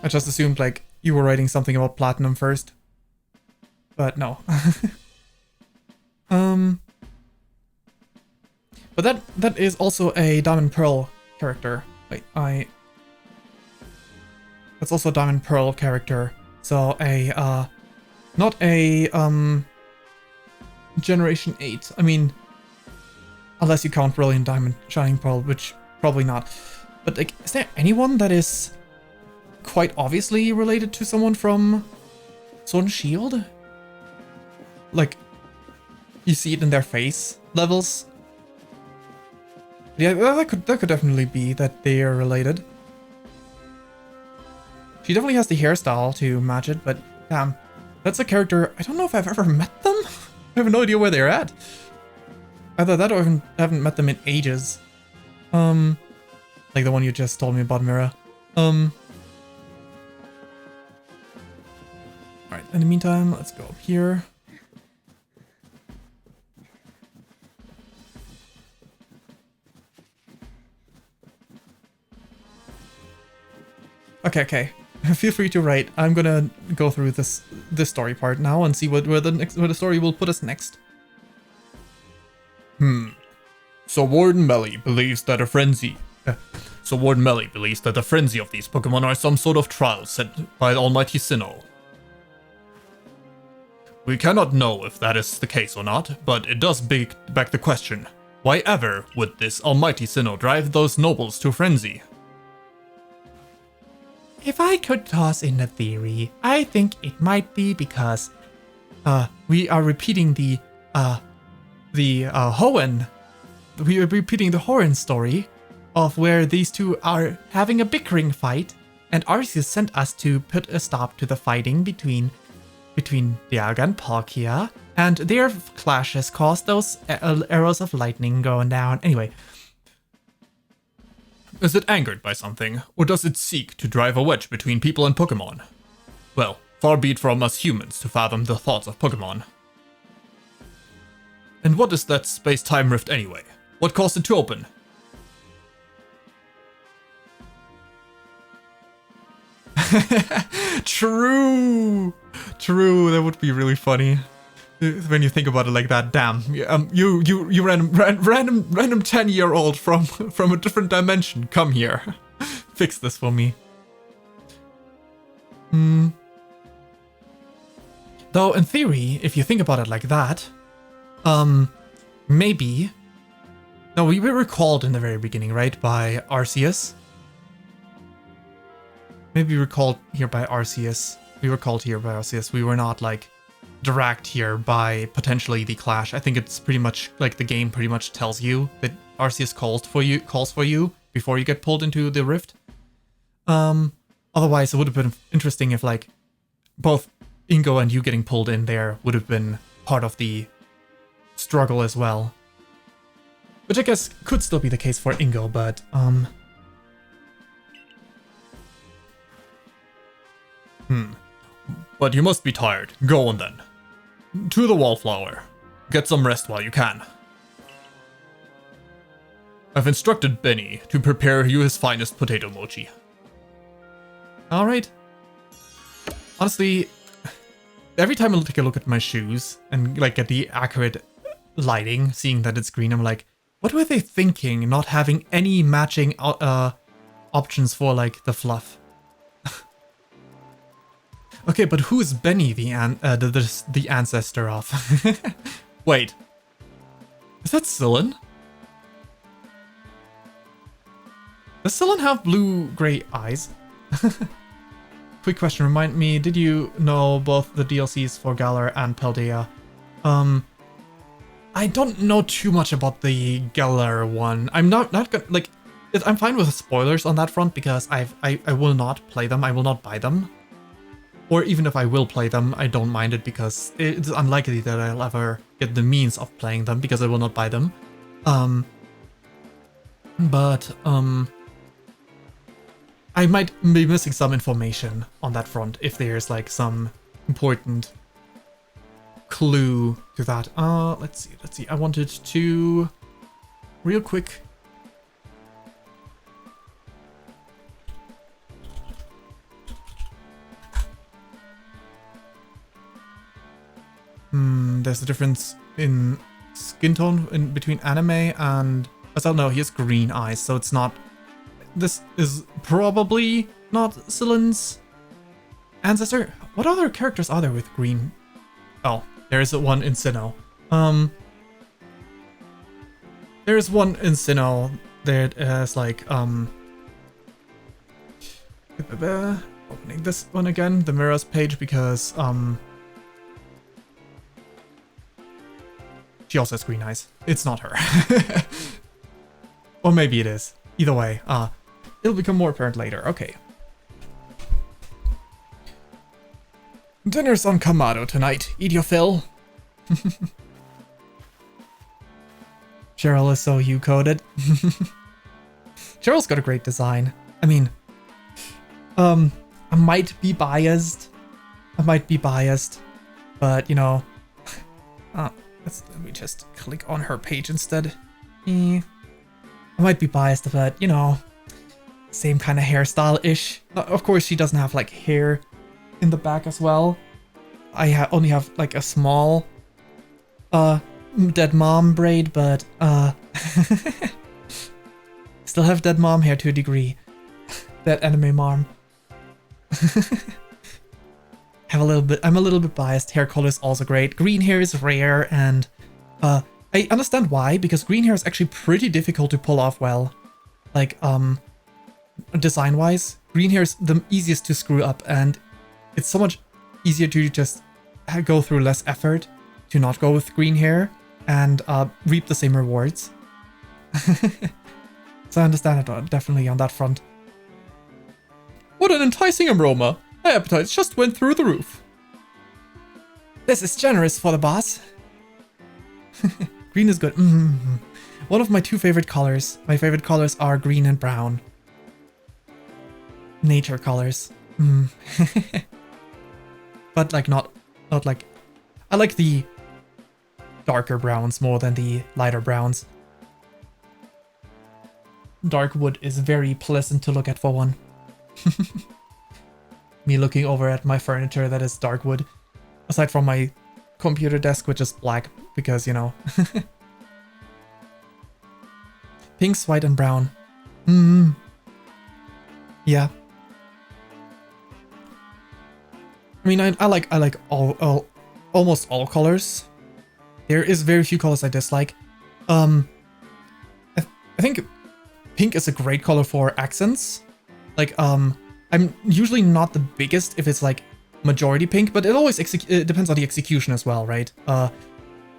just assumed like you were writing something about Platinum first. But no. But that is also a Diamond Pearl character. Wait, that's also a Diamond Pearl character. So not a Generation 8. I mean, unless you count Brilliant Diamond Shining Pearl, which probably not. But like, is there anyone that is quite obviously related to someone from Sword and Shield? Like, you see it in their face levels. Yeah, that could definitely be that they are related. She definitely has the hairstyle to match it, but damn, that's a character. I don't know if I've ever met them. I have no idea where they're at. Either that or I haven't met them in ages. Like the one you just told me about, Mira. Alright, in the meantime, let's go up here. Okay. Feel free to write. I'm gonna go through this story part now and see where the story will put us next. So Warden Melly believes that the frenzy of these Pokemon are some sort of trial sent by Almighty Sinnoh. We cannot know if that is the case or not, but it does beg back the question: why ever would this Almighty Sinnoh drive those nobles to frenzy? If I could toss in a theory, I think it might be because we are repeating the Hoenn. We are repeating the Hoenn story of where these two are having a bickering fight, and Arceus sent us to put a stop to the fighting between Dialga and Palkia, and their clashes caused those arrows of lightning going down. Anyway. Is it angered by something, or does it seek to drive a wedge between people and Pokemon? Well, far be it from us humans to fathom the thoughts of Pokemon. And what is that space-time rift anyway? What caused it to open? True. True. That would be really funny. When you think about it like that, damn. You random 10-year-old from a different dimension. Come here. Fix this for me. Though in theory, if you think about it like that, maybe. No, we were recalled in the very beginning, right? By Arceus. Maybe we were called here by Arceus. We were called here by Arceus. We were not like dragged here by potentially the Clash. I think it's pretty much like the game pretty much tells you that Arceus calls for you before you get pulled into the rift. Otherwise, it would have been interesting if like both Ingo and you getting pulled in there would have been part of the struggle as well. Which I guess could still be the case for Ingo, but But you must be tired. Go on then. To the Wallflower. Get some rest while you can. I've instructed Benny to prepare you his finest potato mochi. Alright. Honestly, every time I take a look at my shoes and like get the accurate lighting, seeing that it's green, I'm like, what were they thinking not having any matching options for like the fluff? Okay, but who is Benny the ancestor of? Wait. Is that Sillin? Does Sillin have blue-gray eyes? Quick question, remind me, did you know both the DLCs for Galar and Paldea? I don't know too much about the Galar one. I'm not gonna, like, I'm fine with spoilers on that front because I will not play them, I will not buy them. Or even if I will play them, I don't mind it because it's unlikely that I'll ever get the means of playing them because I will not buy them. I might be missing some information on that front if there's like some important clue to that. Let's see. I wanted to real quick. There's a difference in skin tone in between anime and... Oh no, he has green eyes, so it's not... This is probably not Sillin's ancestor. What other characters are there with green? Oh, there's one in Sinnoh. There's one in Sinnoh that has like, opening this one again, the mirrors page, because, she also has green eyes. It's not her. Or maybe it is. Either way, it'll become more apparent later. Okay. Dinner's on Kamado tonight. Eat your fill. Cheryl is so you-coded. Cheryl's got a great design. I mean, I might be biased. But, you know, let me just click on her page instead. I might be biased, but, you know, same kind of hairstyle-ish. Of course, she doesn't have, like, hair in the back as well. I only have, like, a small, dead mom braid, but, still have dead mom hair to a degree. That anime mom. I'm a little bit biased. Hair color is also great. Green hair is rare, and I understand why, because green hair is actually pretty difficult to pull off well. Like, design-wise, green hair is the easiest to screw up, and it's so much easier to just go through less effort to not go with green hair and reap the same rewards. So I understand it definitely on that front. What an enticing aroma! My appetite just went through the roof. This is generous for the boss. Green is good. One of my two favorite colors. My favorite colors are green and brown. Nature colors. But like not like... I like the darker browns more than the lighter browns. Dark wood is very pleasant to look at for one. me looking over at my furniture that is dark wood. Aside from my computer desk, which is black, because, you know. Pinks, white, and brown. Yeah. I mean, I like almost all colors. There is very few colors I dislike. I think pink is a great color for accents. Like, I'm usually not the biggest if it's like majority pink, but it always it depends on the execution as well, right? I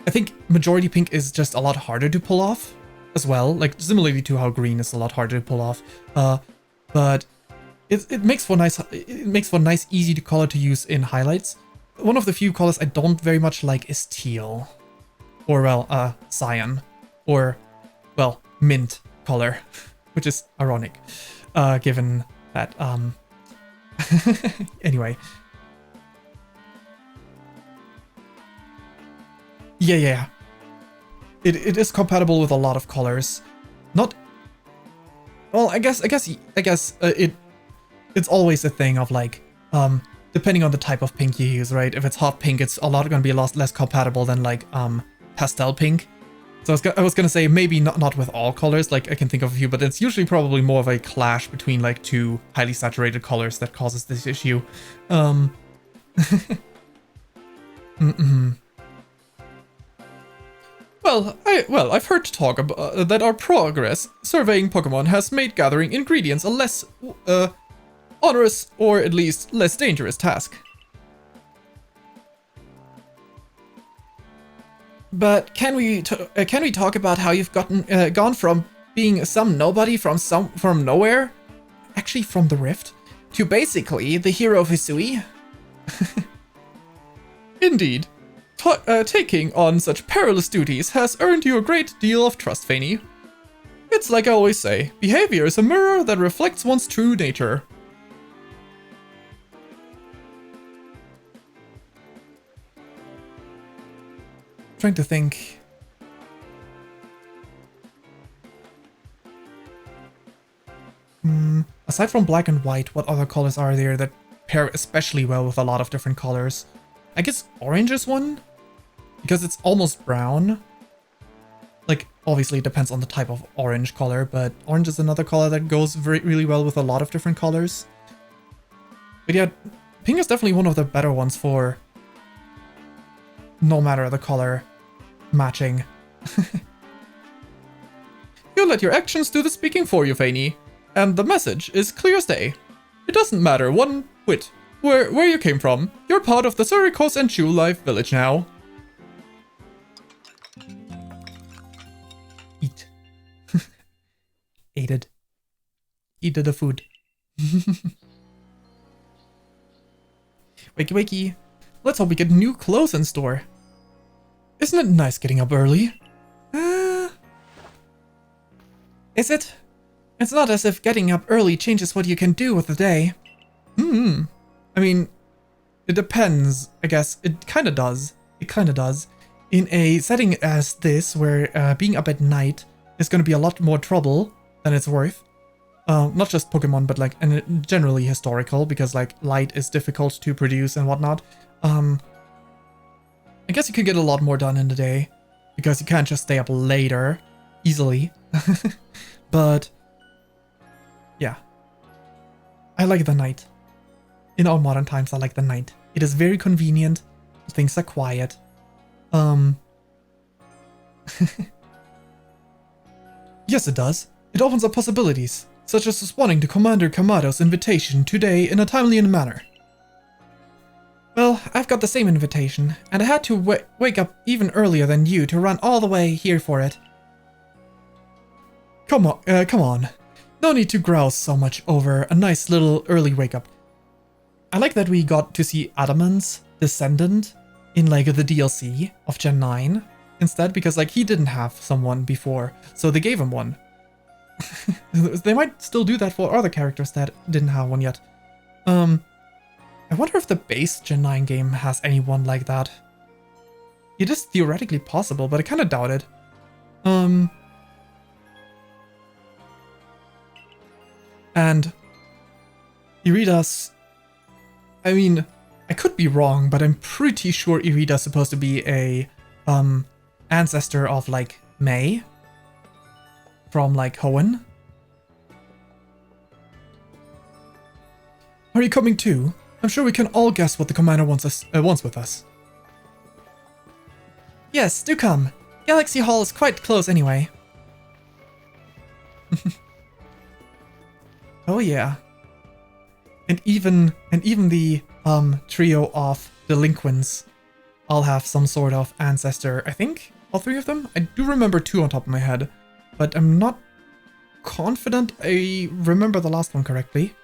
think majority pink is just a lot harder to pull off as well, like similarly to how green is a lot harder to pull off. But it makes for nice easy to color to use in highlights. One of the few colors I don't very much like is teal, or well, cyan, or well, mint color, which is ironic, given that anyway. Yeah. It is compatible with a lot of colors. Not. Well, I guess it's always a thing of like, depending on the type of pink you use, right? If it's hot pink, it's gonna be a lot less compatible than like pastel pink. So I was gonna say maybe not with all colors. Like I can think of a few, but it's usually probably more of a clash between like two highly saturated colors that causes this issue. Well, I've heard talk about that our progress surveying Pokemon has made gathering ingredients a less onerous, or at least less dangerous task. But can we talk about how you've gone from being some nobody from nowhere, actually from the Rift, to basically the hero of Hisui? Indeed. Taking on such perilous duties has earned you a great deal of trust, Fayn. It's like I always say, behavior is a mirror that reflects one's true nature. Trying to think. Aside from black and white, what other colors are there that pair especially well with a lot of different colors? I guess orange is one? Because it's almost brown. Like, obviously it depends on the type of orange color, but orange is another color that goes really well with a lot of different colors. But yeah, pink is definitely one of the better ones for no matter the color matching. You let your actions do the speaking for you, Fayn, and the message is clear as day. It doesn't matter one whit where you came from. You're part of the Surikos and Chu Life village now. Eat. Ate it. Eat the food. Wakey wakey. Let's hope we get new clothes in store. Isn't it nice getting up early? Is it? It's not as if getting up early changes what you can do with the day. I mean, it depends, I guess. It kinda does. It kinda does. In a setting as this, where being up at night is gonna be a lot more trouble than it's worth. Not just Pokemon, but like, and generally historical, because like light is difficult to produce and whatnot. I guess you could get a lot more done in the day, because you can't just stay up later easily. But yeah, I like the night. In all modern times, I like the night. It is very convenient. Things are quiet. Yes, it does. It opens up possibilities, such as responding to Commander Kamado's invitation today in a timely manner. Well, I've got the same invitation, and I had to wake up even earlier than you to run all the way here for it. Come on. No need to grouse so much over a nice little early wake up. I like that we got to see Adamant's descendant in like the DLC of Gen 9 instead, because like he didn't have someone before, so they gave him one. They might still do that for other characters that didn't have one yet. I wonder if the base Gen 9 game has anyone like that. It is theoretically possible, but I kind of doubt it. And Irida's I mean, I could be wrong, but I'm pretty sure Irida's supposed to be a ancestor of like May from like Hoenn. Are you coming too? I'm sure we can all guess what the commander wants with us. Yes, do come. Galaxy Hall is quite close anyway. Oh yeah. And even the trio of delinquents all have some sort of ancestor, I think? All three of them? I do remember two on top of my head, but I'm not confident I remember the last one correctly.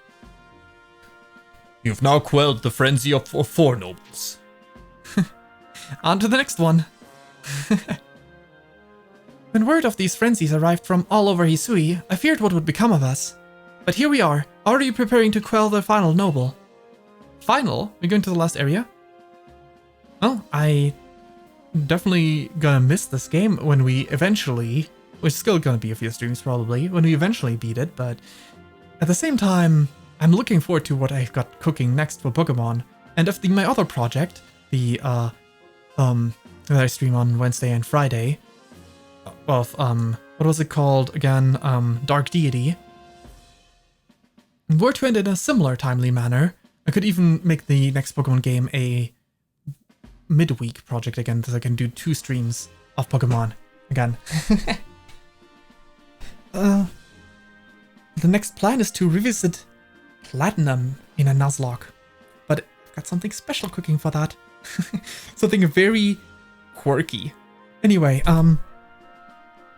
You've now quelled the frenzy of four nobles. On to the next one. When word of these frenzies arrived from all over Hisui, I feared what would become of us. But here we are, already preparing to quell the final noble. Final? We're going to the last area? Well, I definitely gonna miss this game when we eventually, which is still gonna be a few streams probably, when we eventually beat it, but at the same time, I'm looking forward to what I've got cooking next for Pokemon. And if my other project, the that I stream on Wednesday and Friday, of what was it called again? Dark Deity, were to end in a similar timely manner, I could even make the next Pokemon game a midweek project again, so I can do 2 streams of Pokemon again. The next plan is to revisit Platinum in a Nuzlocke, but I've got something special cooking for that. Something very quirky. Anyway,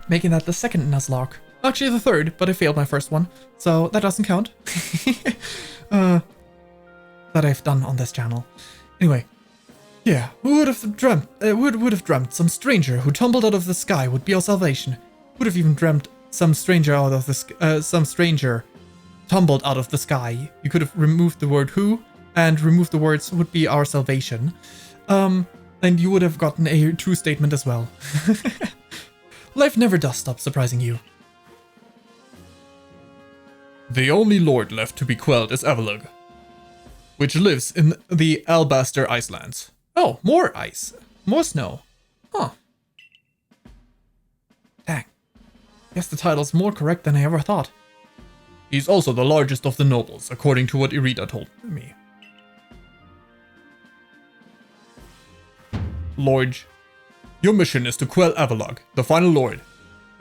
making that the second Nuzlocke. Actually the third, but I failed my first one, so that doesn't count. That I've done on this channel. Anyway, yeah, who would have dreamt? Would have dreamt some stranger who tumbled out of the sky would be our salvation? Would have even dreamt some stranger out of the some stranger tumbled out of the sky? You could have removed the word who and removed the words would be our salvation. And you would have gotten a true statement as well. Life never does stop surprising you. The only lord left to be quelled is Avalugg, which lives in the Alabaster Icelands. Oh, more ice. More snow. Huh. Dang. Guess the title's more correct than I ever thought. He's also the largest of the nobles, according to what Irida told me. Lord, your mission is to quell Avalugg, the final lord,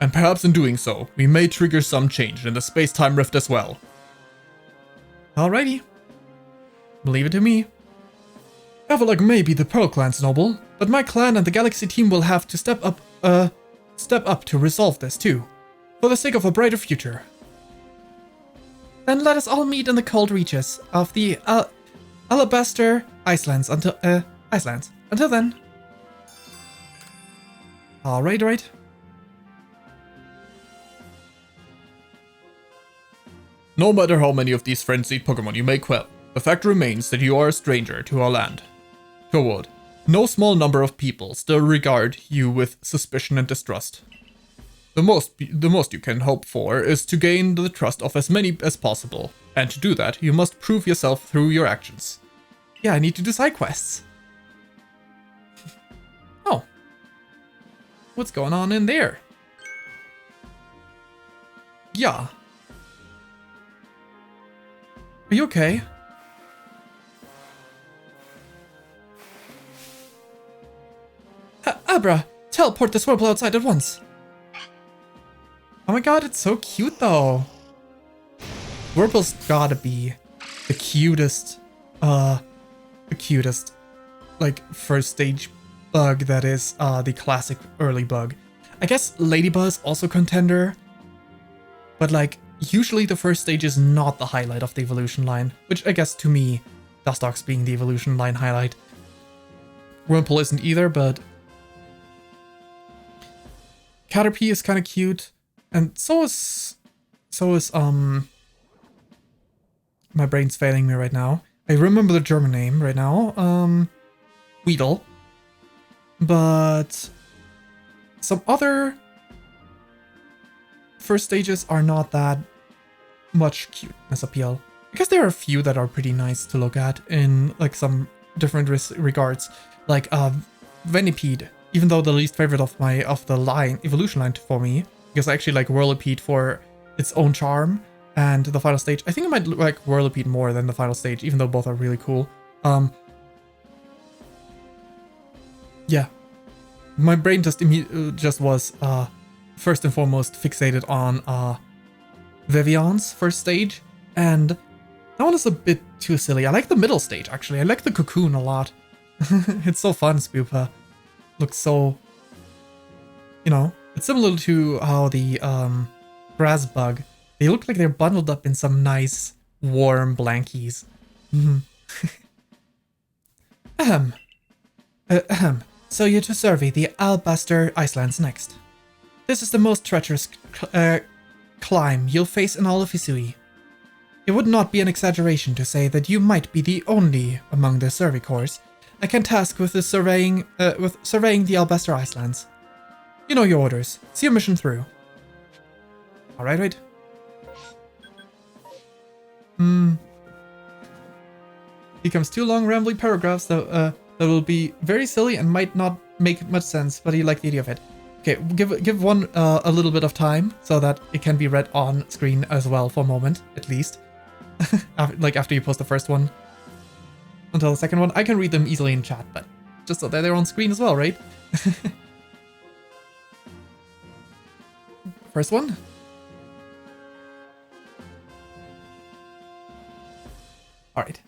and perhaps in doing so, we may trigger some change in the space-time rift as well. Alrighty. Leave it to me. Avalugg may be the Pearl Clan's noble, but my clan and the Galaxy team will have to step up to resolve this too, for the sake of a brighter future. Then let us all meet in the cold reaches of the Alabaster Icelands until then. Alright. No matter how many of these frenzied Pokemon you may quell, the fact remains that you are a stranger to our land. Toward, no small number of people still regard you with suspicion and distrust. The most you can hope for is to gain the trust of as many as possible, and to do that, you must prove yourself through your actions. Yeah, I need to do side quests. Oh. What's going on in there? Yeah. Are you okay? Abra, teleport the Swirple outside at once. Oh my god, it's so cute though. Swirple's gotta be the cutest, like, first stage bug that is, the classic early bug. I guess Ladybuzz also contender, but like, usually the first stage is not the highlight of the evolution line, which I guess to me, Dustox being the evolution line highlight. Wurmple isn't either, but Caterpie is kind of cute, and so is my brain's failing me right now. I remember the German name right now, Weedle, but some other first stages are not that much cuteness appeal. guess there are a few that are pretty nice to look at in like some different regards. Like Venipede, even though the least favorite of the line evolution line for me, because I actually like Whirlipede for its own charm and the final stage. I think I might like Whirlipede more than the final stage, even though both are really cool. Yeah, my brain just was first and foremost fixated on Vivion's first stage, and that one is a bit too silly. I like the middle stage, actually. I like the cocoon a lot. It's so fun, Spoopa. Looks so... You know, it's similar to how the grass bug. They look like they're bundled up in some nice, warm blankies. Ahem. So you're to survey the Alabaster Icelands next. This is the most treacherous climb you'll face in all of Hisui. It would not be an exaggeration to say that you might be the only among the survey corps I can task with surveying the Alabaster Icelands. You know your orders. See your mission through. Alright, right. Becomes 2 long rambling paragraphs that will be very silly and might not make much sense, but you like the idea of it. Okay, give one a little bit of time so that it can be read on screen as well for a moment, at least. Like after you post the first one. Until the second one. I can read them easily in chat, but just so that they're on screen as well, right? First one. Alright.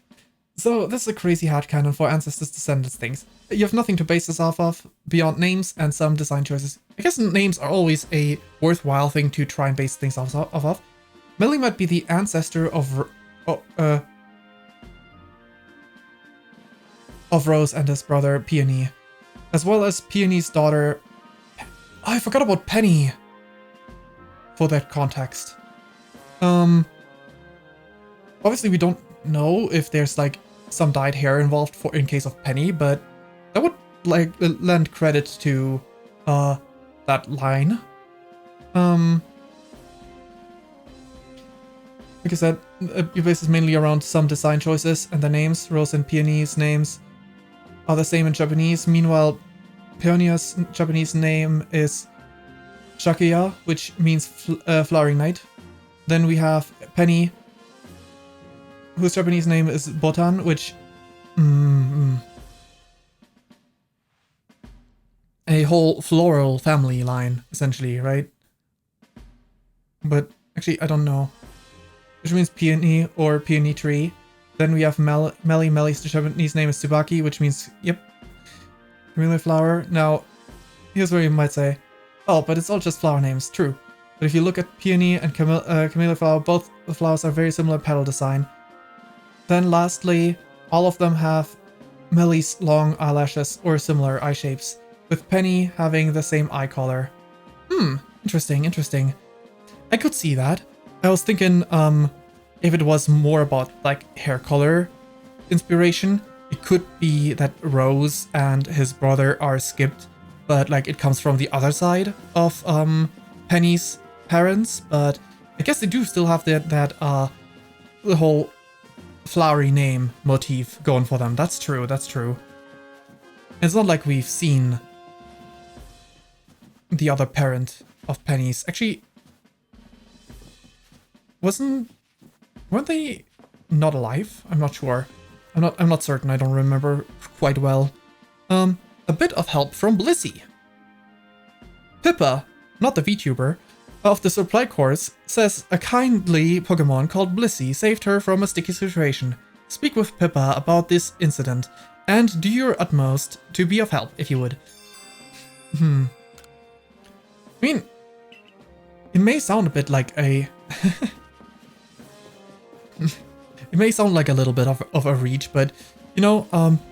So this is a crazy headcanon for Ancestors Descendants things. You have nothing to base this off of beyond names and some design choices. I guess names are always a worthwhile thing to try and base things off of. Melly might be the ancestor of Rose and his brother Peony, as well as Peony's daughter. Oh, I forgot about Penny for that context. Obviously we don't know if there's like some dyed hair involved in case of Penny, but that would like lend credit to that line. Like I said, your base is mainly around some design choices, and the names, Rose and Peony's names, are the same in Japanese. Meanwhile, Peony's Japanese name is Shakuya, which means flowering night. Then we have Penny, whose Japanese name is Botan, which... a whole floral family line, essentially, right? But actually, I don't know. Which means peony or peony tree. Then we have Melly. Melly's Japanese name is Tsubaki, which means, yep, camellia flower. Now, here's where you might say, oh, but it's all just flower names. True. But if you look at peony and camellia flower, both the flowers are very similar petal design. Then lastly, all of them have Melly's long eyelashes or similar eye shapes, with Penny having the same eye color. Interesting. I could see that. I was thinking, if it was more about like hair color inspiration, it could be that Rose and his brother are skipped, but like it comes from the other side of Penny's parents. But I guess they do still have the whole flowery name motif going for them. That's true. It's not like we've seen the other parent of Penny's. Actually, weren't they not alive? I'm not sure. I'm not certain. I don't remember quite well. A bit of help from Blissey. Pippa, not the VTuber, of the supply course, says a kindly Pokemon called Blissey saved her from a sticky situation. Speak with Pippa about this incident, and do your utmost to be of help, if you would. I mean, it may sound a bit like a... It may sound like a little bit of a reach, but, you know,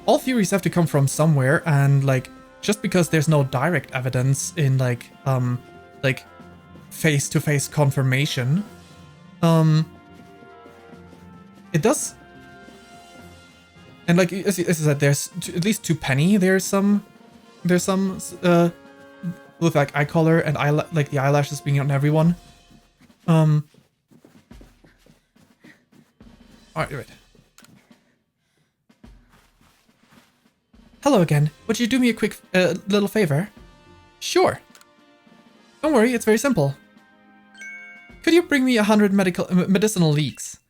all theories have to come from somewhere, and, like, just because there's no direct evidence in, like face-to-face confirmation, it does... And, like, as I said, there's, at least to Penny, there's some, with, like, eye color and like, the eyelashes being on everyone. Alright, right. Hello again. Would you do me a quick little favor? Sure. Don't worry, it's very simple. Could you bring me 100 medicinal leeks?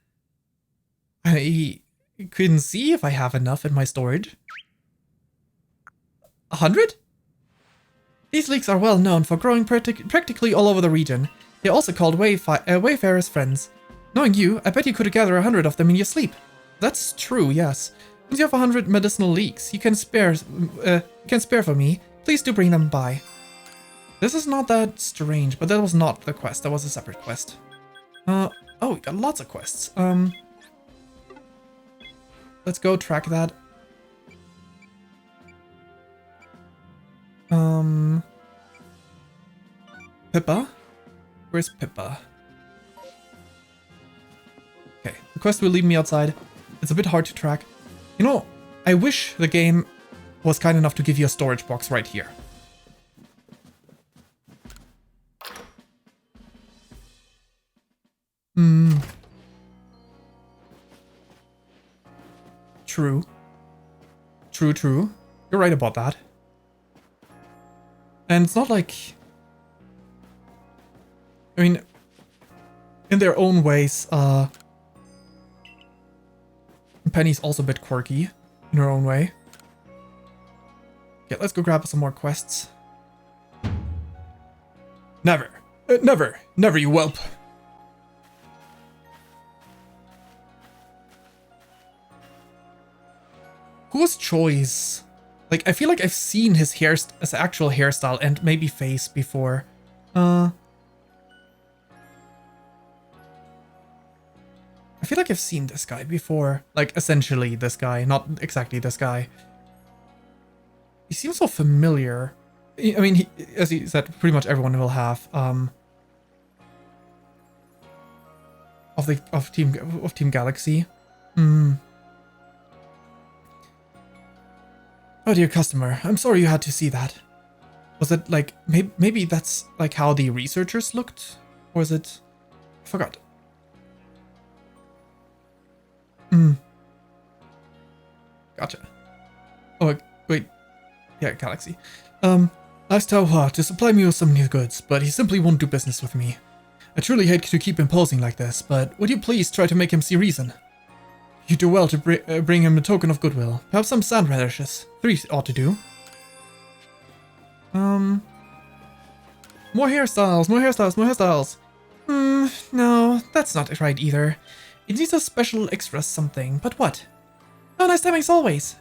I couldn't see if I have enough in my storage. 100? These leeks are well known for growing practically all over the region. They're also called wayfarers' friends. Knowing you, I bet you could gather 100 of them in your sleep. That's true, yes. Since you have 100 medicinal leeks you can spare for me, please do bring them by. This is not that strange, but that was not the quest. That was a separate quest. Oh, we got lots of quests. Let's go track that. Pippa? Where's Pippa? Okay, the quest will leave me outside. It's a bit hard to track. You know, I wish the game was kind enough to give you a storage box right here. True. True. You're right about that. And it's not like... I mean, in their own ways, Penny's also a bit quirky in her own way. Okay, let's go grab some more quests. Never, you whelp. Whose choice? Like, I feel like I've seen his actual hairstyle and maybe face before. I feel like I've seen this guy before. Like, essentially this guy, not exactly this guy. He seems so familiar. I mean, as he said, pretty much everyone will have of Team Galaxy. Oh dear customer, I'm sorry you had to see that. Was it like maybe that's like how the researchers looked, or is it? I forgot. Gotcha. Oh wait, yeah, Galaxy. Nice tell her to supply me with some new goods, but he simply won't do business with me. I truly hate to keep imposing like this, but would you please try to make him see reason? You do well to bring him a token of goodwill. Perhaps some sand radishes. 3 ought to do. More hairstyles. No, that's not right either. It needs a special extra something, but what? Oh, nice timings always.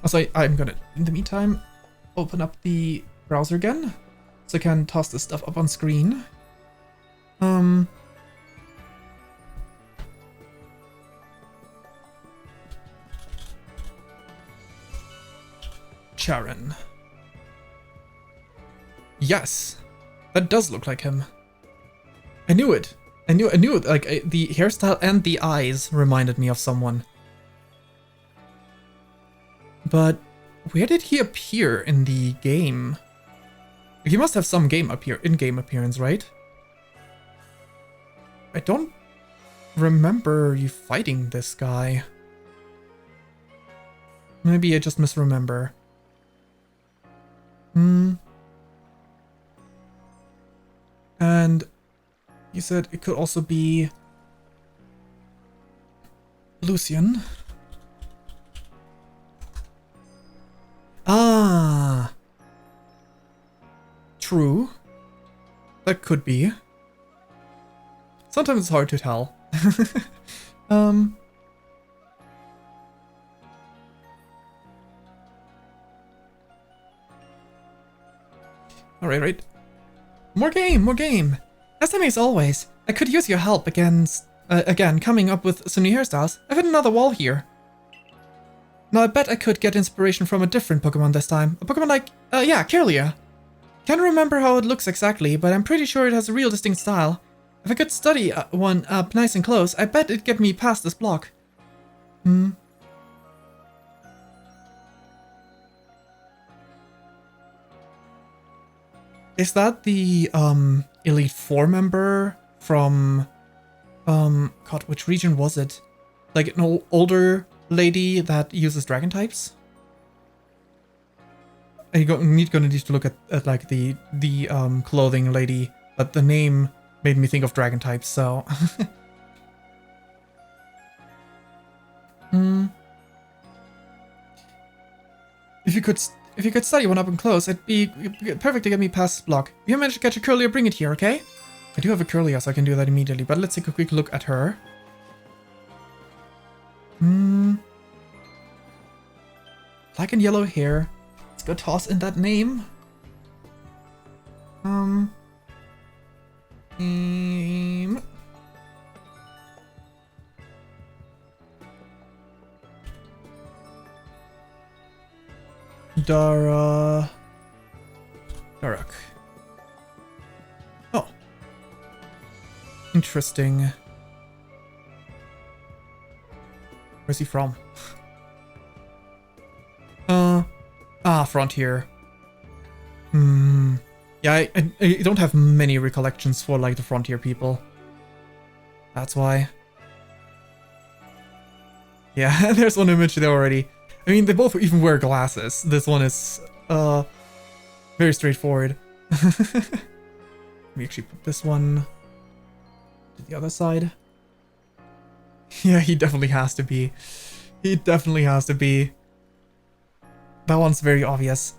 Also, I'm gonna, in the meantime, open up the browser again, so I can toss this stuff up on screen. Charon. Yes, that does look like him. I knew it. I knew it. Like, the hairstyle and the eyes reminded me of someone. But where did he appear in the game? Like, he must have some in-game appearance, right? I don't remember you fighting this guy. Maybe I just misremember. And you said it could also be Lucian. Ah, true. That could be. Sometimes it's hard to tell. Alright, right. More game! As time as always, I could use your help again, coming up with some new hairstyles. I've hit another wall here. Now I bet I could get inspiration from a different Pokemon this time. A Pokemon like, yeah, Kirlia. Can't remember how it looks exactly, but I'm pretty sure it has a real distinct style. If I could study one up nice and close, I bet it'd get me past this block. Is that the Elite Four member from, God, which region was it? Like an older lady that uses dragon types. You're gonna need to look at like the clothing lady, but the name made me think of dragon types, so. If you could study one up and close, it'd be perfect to get me past this block. If you manage to catch a Curlier, bring it here, okay? I do have a Curlier, so I can do that immediately, but let's take a quick look at her. Black and yellow hair. Let's go toss in that name. Darak. Oh. Interesting. Where's he from? Frontier. Yeah, I don't have many recollections for, like, the Frontier people. That's why. Yeah, there's one image there already. I mean, they both even wear glasses. This one is, very straightforward. Let me actually put this one to the other side. Yeah, he definitely has to be. He definitely has to be. That one's very obvious.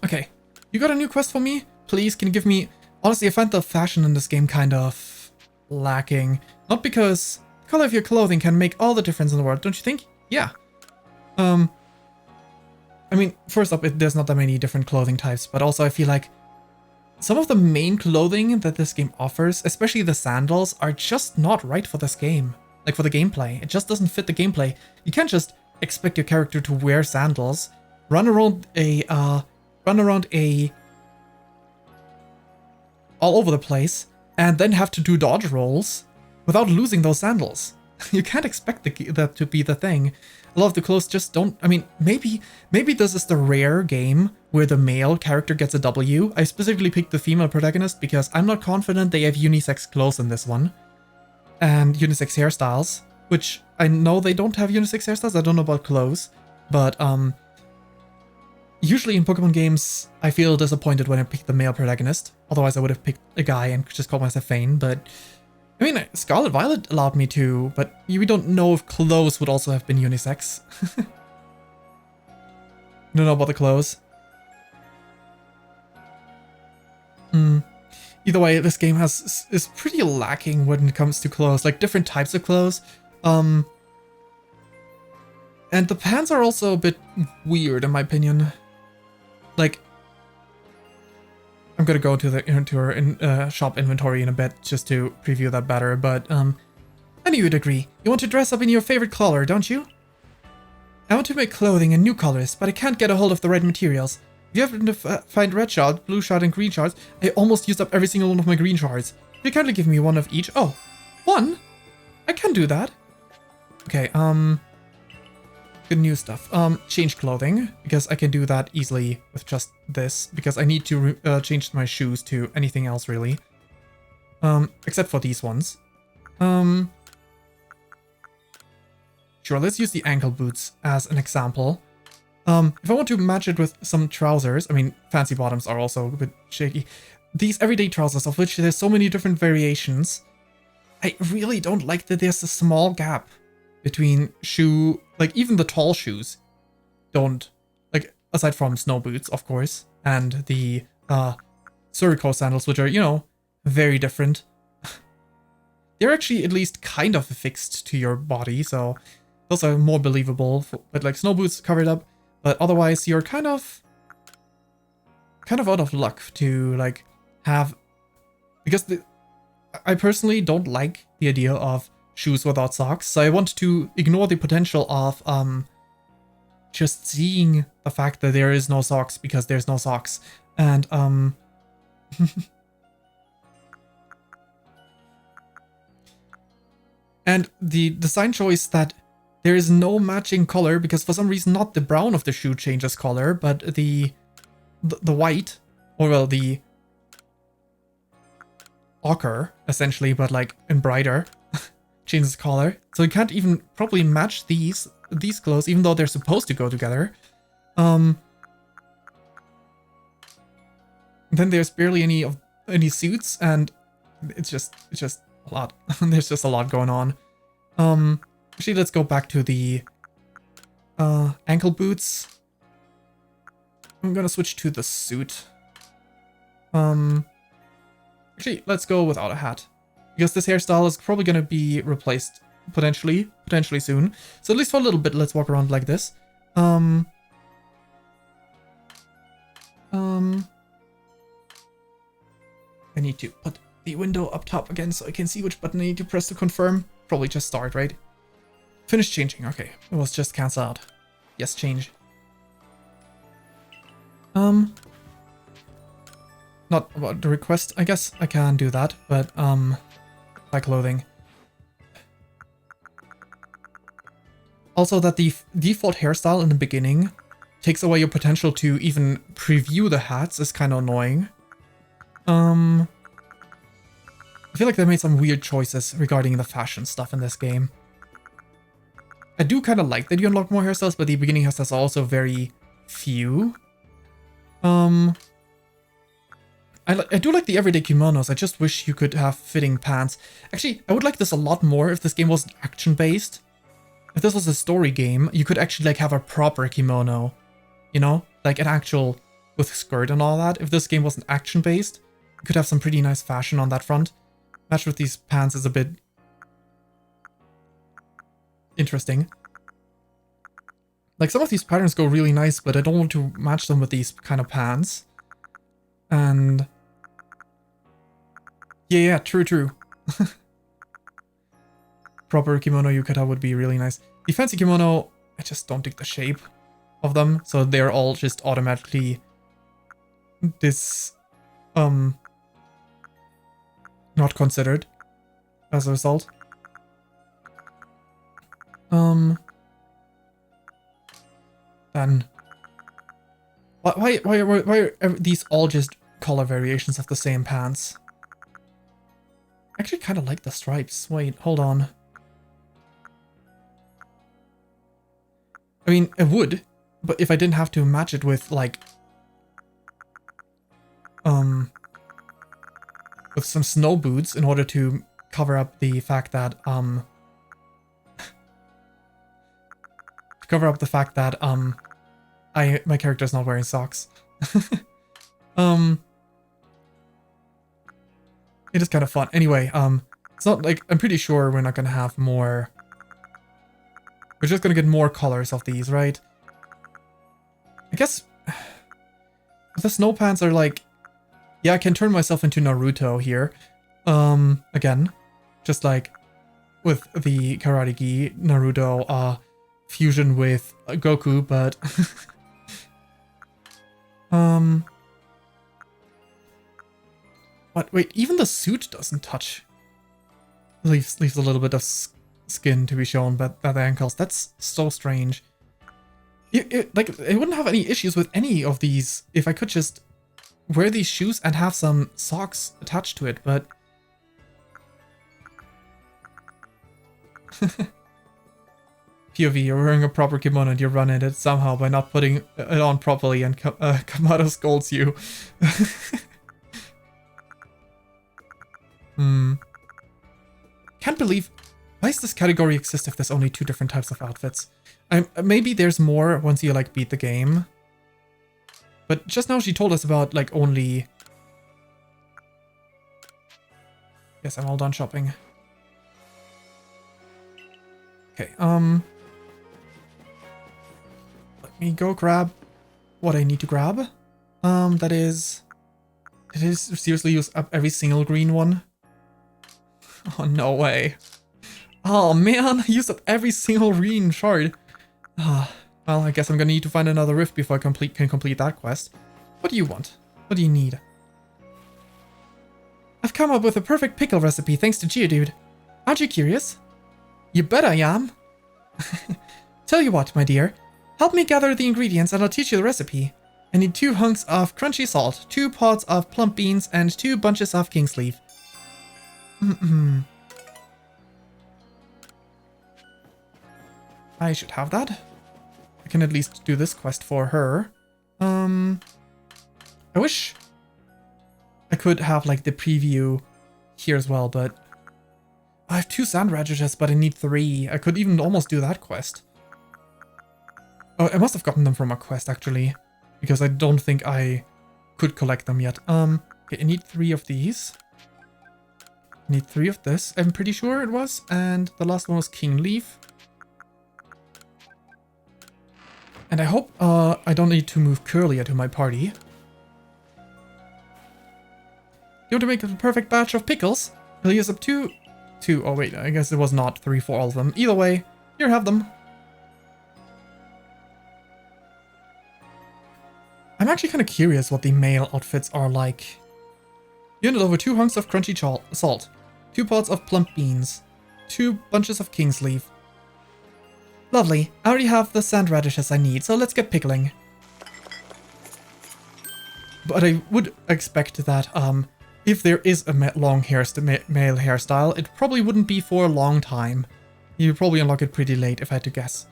Okay. You got a new quest for me? Please, can you give me... Honestly, I find the fashion in this game kind of lacking. Not because the color of your clothing can make all the difference in the world, don't you think? Yeah. I mean, first up, there's not that many different clothing types, but also I feel like some of the main clothing that this game offers, especially the sandals, are just not right for this game. Like, for the gameplay. It just doesn't fit the gameplay. You can't just expect your character to wear sandals, run around all over the place, and then have to do dodge rolls without losing those sandals. You can't expect that to be the thing. A lot of the clothes just don't... I mean, maybe this is the rare game where the male character gets a W. I specifically picked the female protagonist because I'm not confident they have unisex clothes in this one. And unisex hairstyles, which I know they don't have unisex hairstyles. I don't know about clothes, but usually in Pokemon games, I feel disappointed when I pick the male protagonist. Otherwise, I would have picked a guy and just called myself Fayn, but... I mean, Scarlet Violet allowed me to, but we don't know if clothes would also have been unisex. Don't know about the clothes. Either way, this game is pretty lacking when it comes to clothes, like different types of clothes. And the pants are also a bit weird, in my opinion. Like, I'm gonna go into her shop inventory in a bit just to preview that better, but I knew you'd agree. You want to dress up in your favorite color, don't you? I want to make clothing in new colors, but I can't get a hold of the right materials. If you happen to find red shards, blue shards, and green shards, I almost used up every single one of my green shards. Could you kindly give me one of each? Oh, one? I can do that. Okay, good new stuff. Change clothing, because I can do that easily with just this, because I need to change my shoes to anything else, really. Except for these ones. Sure, let's use the ankle boots as an example. If I want to match it with some trousers, I mean, fancy bottoms are also a bit shaky. These everyday trousers, of which there's so many different variations, I really don't like that there's a small gap between shoe, like even the tall shoes don't, like aside from snow boots, of course, and the Suriko sandals, which are, you know, very different. They're actually at least kind of affixed to your body, so those are more believable, but like snow boots covered up, but otherwise you're kind of out of luck to like have, because I personally don't like the idea of shoes without socks, so I want to ignore the potential of just seeing the fact that there is no socks because there's no socks. And and the design choice that there is no matching color, because for some reason not the brown of the shoe changes color, but the white, or well, the ochre, essentially, but like in brighter. Changes color. So you can't even probably match these clothes, even though they're supposed to go together. Then there's barely any suits, and it's just a lot. There's just a lot going on. Actually, let's go back to the ankle boots. I'm gonna switch to the suit. Actually, let's go without a hat, because this hairstyle is probably gonna be replaced potentially soon. So at least for a little bit, let's walk around like this. I need to put the window up top again so I can see which button I need to press to confirm. Probably just start, right? Finish changing. Okay, it was just cancel out. Yes, change. Not about the request. I guess I can do that, but by clothing. Also, that the default hairstyle in the beginning takes away your potential to even preview the hats is kind of annoying. I feel like they made some weird choices regarding the fashion stuff in this game. I do kind of like that you unlock more hairstyles, but the beginning hairstyles are also very few. I do like the everyday kimonos. I just wish you could have fitting pants. Actually, I would like this a lot more if this game wasn't action-based. If this was a story game, you could actually like have a proper kimono. You know? Like an actual with skirt and all that. If this game wasn't action-based, you could have some pretty nice fashion on that front. Matched with these pants is a bit interesting. Like some of these patterns go really nice, but I don't want to match them with these kind of pants. And yeah, true. Proper kimono yukata would be really nice. The fancy kimono, I just don't dig the shape of them, so they're all just automatically not considered as a result. Then why are these all just color variations of the same pants? I actually kind of like the stripes. Wait, hold on. I mean, I would, but if I didn't have to match it with like with some snow boots in order to cover up the fact that my character's not wearing socks. It is kind of fun. Anyway, it's not like, I'm pretty sure we're not gonna have more. We're just gonna get more colors of these, right? I guess the snow pants are like, yeah, I can turn myself into Naruto here. Again, just like with the Karate Gi Naruto fusion with Goku, but what? Wait, even the suit doesn't touch. Leaves a little bit of skin to be shown, but at the ankles. That's so strange. Like, I wouldn't have any issues with any of these if I could just wear these shoes and have some socks attached to it, but POV, you're wearing a proper kimono and you run in it somehow by not putting it on properly, and Kamado scolds you. Can't believe, why does this category exist if there's only 2 different types of outfits? Maybe there's more once you like beat the game. But just now she told us about like only... Yes, I'm all done shopping. Okay, let me go grab what I need to grab. That is... Did it seriously use up every single green one? Oh, no way. Oh man, I used up every single green shard. Well, I guess I'm gonna need to find another rift before I can complete that quest. What do you want? What do you need? I've come up with a perfect pickle recipe thanks to Geodude. Aren't you curious? You bet I am. Tell you what, my dear. Help me gather the ingredients and I'll teach you the recipe. I need 2 hunks of crunchy salt, 2 pods of plump beans, and 2 bunches of kingsleaf. I should have that. I can at least do this quest for her. I wish I could have like the preview here as well, but I have 2 sand radishes, but I need 3. I could even almost do that quest. Oh, I must have gotten them from a quest actually, because I don't think I could collect them yet. Okay, I need 3 of these. I need 3 of this, I'm pretty sure it was, and the last one was King Leaf. And I hope I don't need to move Curlia to my party. You want to make a perfect batch of pickles? I'll use up 2. Oh wait, I guess it was not 3 for all of them. Either way, here, have them. I'm actually kind of curious what the male outfits are like. You need over 2 hunks of crunchy salt, 2 pots of plump beans, 2 bunches of king's leaf. Lovely. I already have the sand radishes I need, so let's get pickling. But I would expect that if there is a male hairstyle, it probably wouldn't be for a long time. You probably unlock it pretty late, if I had to guess.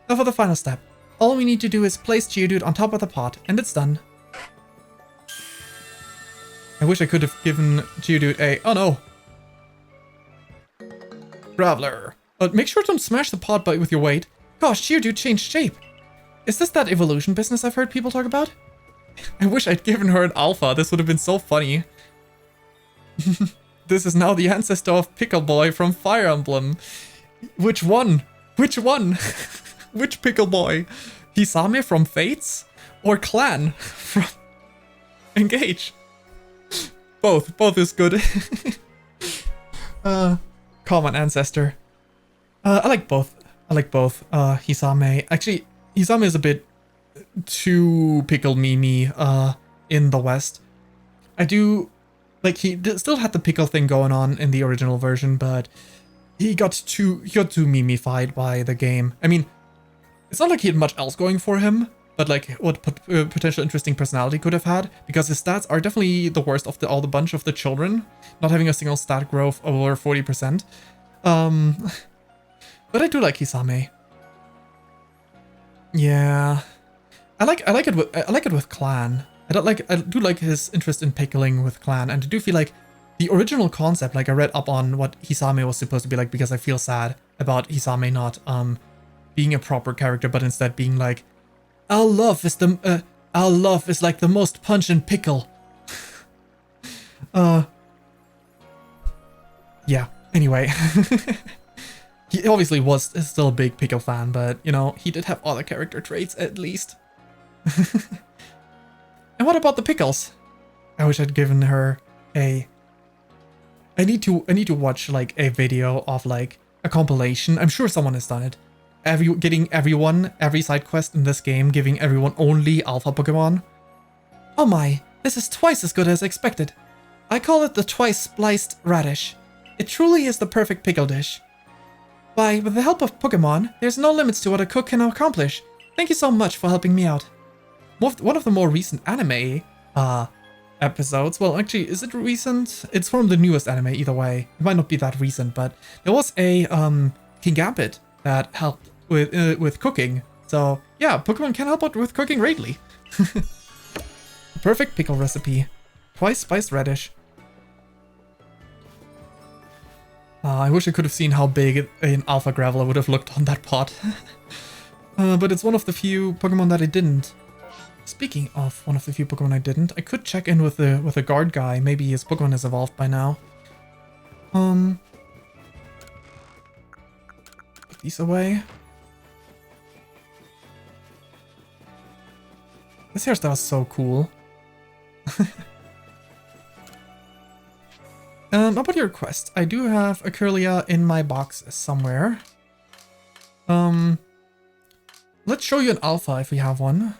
Now for the final step. All we need to do is place Geodude on top of the pot, and it's done. I wish I could have given Geodude a... Oh no! Graveler. But make sure don't smash the pot with your weight. Gosh, Geodude changed shape. Is this that evolution business I've heard people talk about? I wish I'd given her an alpha. This would have been so funny. This is now the ancestor of Pickle Boy from Fire Emblem. Which one? Which one? Which Pickle Boy? Hisame from Fates? Or Clan from Engage? Both. Both is good. Common ancestor. I like both. Hisame. Actually, Hisame is a bit too pickle memey in the West. I do like he still had the pickle thing going on in the original version, but he got too memeified by the game. I mean, it's not like he had much else going for him, but like what potential interesting personality could have had, because his stats are definitely the worst of all the bunch of the children, not having a single stat growth over 40%. But I do like Hisame. Yeah, I like it with Clan. I do like his interest in pickling with Clan, and I do feel like the original concept, like I read up on what Hisame was supposed to be like, because I feel sad about Hisame not being a proper character, but instead being like, our love is like the most pungent pickle. Yeah. Anyway. He obviously was still a big pickle fan, but, you know, he did have other character traits, at least. And what about the pickles? I wish I'd given her a... I need to watch, like, a video of, like, a compilation. I'm sure someone has done it. Every side quest in this game, giving everyone only alpha Pokemon. Oh my, this is twice as good as expected. I call it the twice-spliced radish. It truly is the perfect pickle dish. With the help of Pokemon, there's no limits to what a cook can accomplish. Thank you so much for helping me out. One of the more recent anime episodes, well actually, is it recent? It's from the newest anime either way. It might not be that recent, but there was a King Gambit that helped with cooking. So yeah, Pokemon can help out with cooking greatly. Perfect pickle recipe. Twice spiced radish. I wish I could have seen how big an Alpha Graveler would have looked on that pot. But it's one of the few Pokemon that I didn't. Speaking of one of the few Pokemon I didn't, I could check in with the guard guy. Maybe his Pokemon has evolved by now. Put these away. This hairstyle is so cool. How about your quest? I do have a Curlia in my box somewhere. Let's show you an alpha if we have one.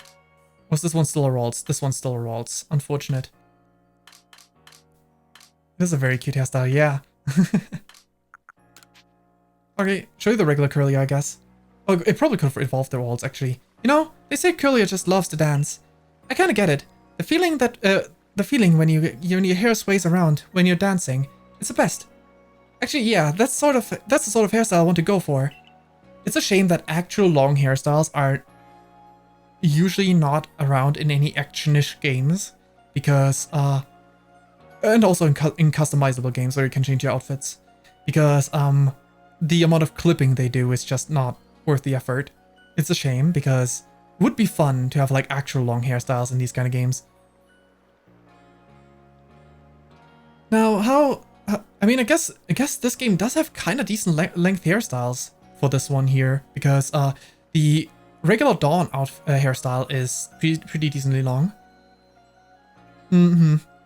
Was this one still a Ralts? This one's still a Ralts. Unfortunate. This is a very cute hairstyle, yeah. Okay, show you the regular Curlia, I guess. Oh, it probably could have evolved the Ralts, actually. You know, they say Curlia just loves to dance. I kinda get it. The feeling that the feeling when your hair sways around when you're dancing. It's the best. Actually, yeah, that's the sort of hairstyle I want to go for. It's a shame that actual long hairstyles are usually not around in any actionish games, because and also in customizable games where you can change your outfits, because the amount of clipping they do is just not worth the effort. It's a shame, because it would be fun to have like actual long hairstyles in these kind of games. Now, I mean, I guess this game does have kind of decent length hairstyles for this one here, because the regular Dawn hairstyle is pretty decently long.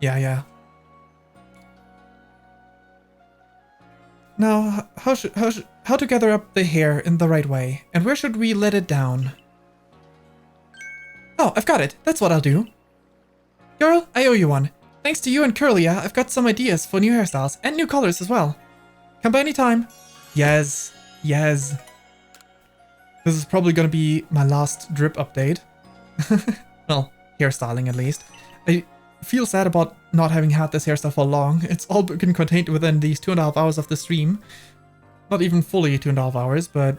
Yeah. Now, how to gather up the hair in the right way, and where should we let it down? Oh, I've got it. That's what I'll do. Girl, I owe you one. Thanks to you and Curlia, I've got some ideas for new hairstyles and new colors as well. Come by any time. Yes. This is probably gonna be my last drip update. Well, hairstyling at least. I feel sad about not having had this hairstyle for long. It's all been contained within these 2.5 hours of the stream. Not even fully 2.5 hours, but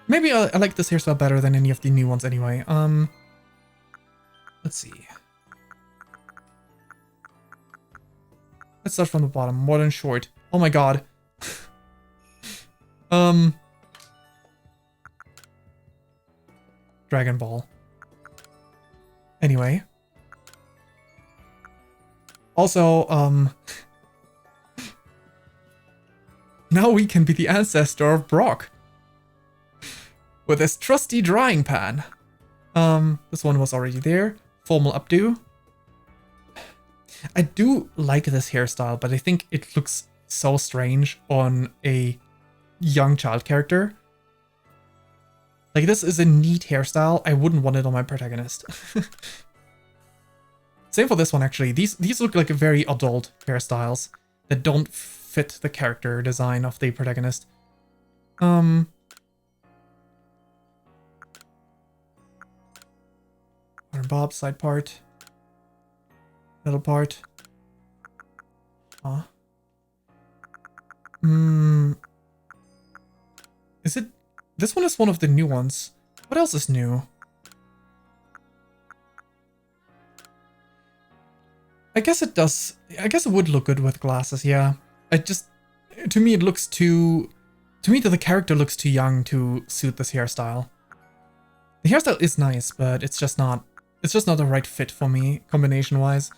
maybe I like this hairstyle better than any of the new ones anyway. Let's see. Let's start from the bottom. Modern short. Oh my god. Dragon Ball. Anyway. Also, now we can be the ancestor of Brock. With his trusty drying pan. This one was already there. Formal updo. I do like this hairstyle, but I think it looks so strange on a young child character. Like, this is a neat hairstyle. I wouldn't want it on my protagonist. Same for this one, actually. These look like very adult hairstyles that don't fit the character design of the protagonist. Arm bob, side part. Middle part. Is it... This one is one of the new ones. What else is new? I guess it does... I guess it would look good with glasses, yeah. To me it looks too... To me the character looks too young to suit this hairstyle. The hairstyle is nice, but it's just not... It's just not the right fit for me, combination-wise.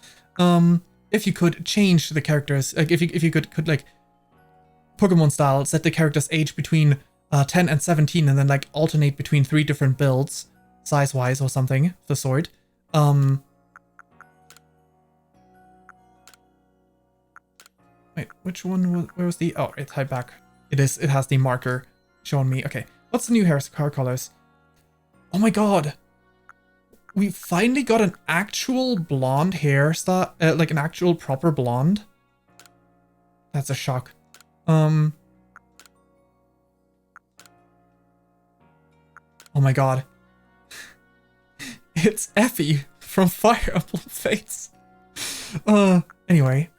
If you could change the characters, like if you could like Pokemon style, set the character's age between 10 and 17, and then like alternate between 3 different builds, size-wise or something of the sort. Wait, which one was? Where was the? Oh, it's high back. It is. It has the marker showing me. Okay, what's the new hair colors? Oh my god. We finally got an actual blonde hairstyle, like an actual proper blonde. That's a shock. Oh my god. It's Effie from Fire Emblem Fates. Anyway,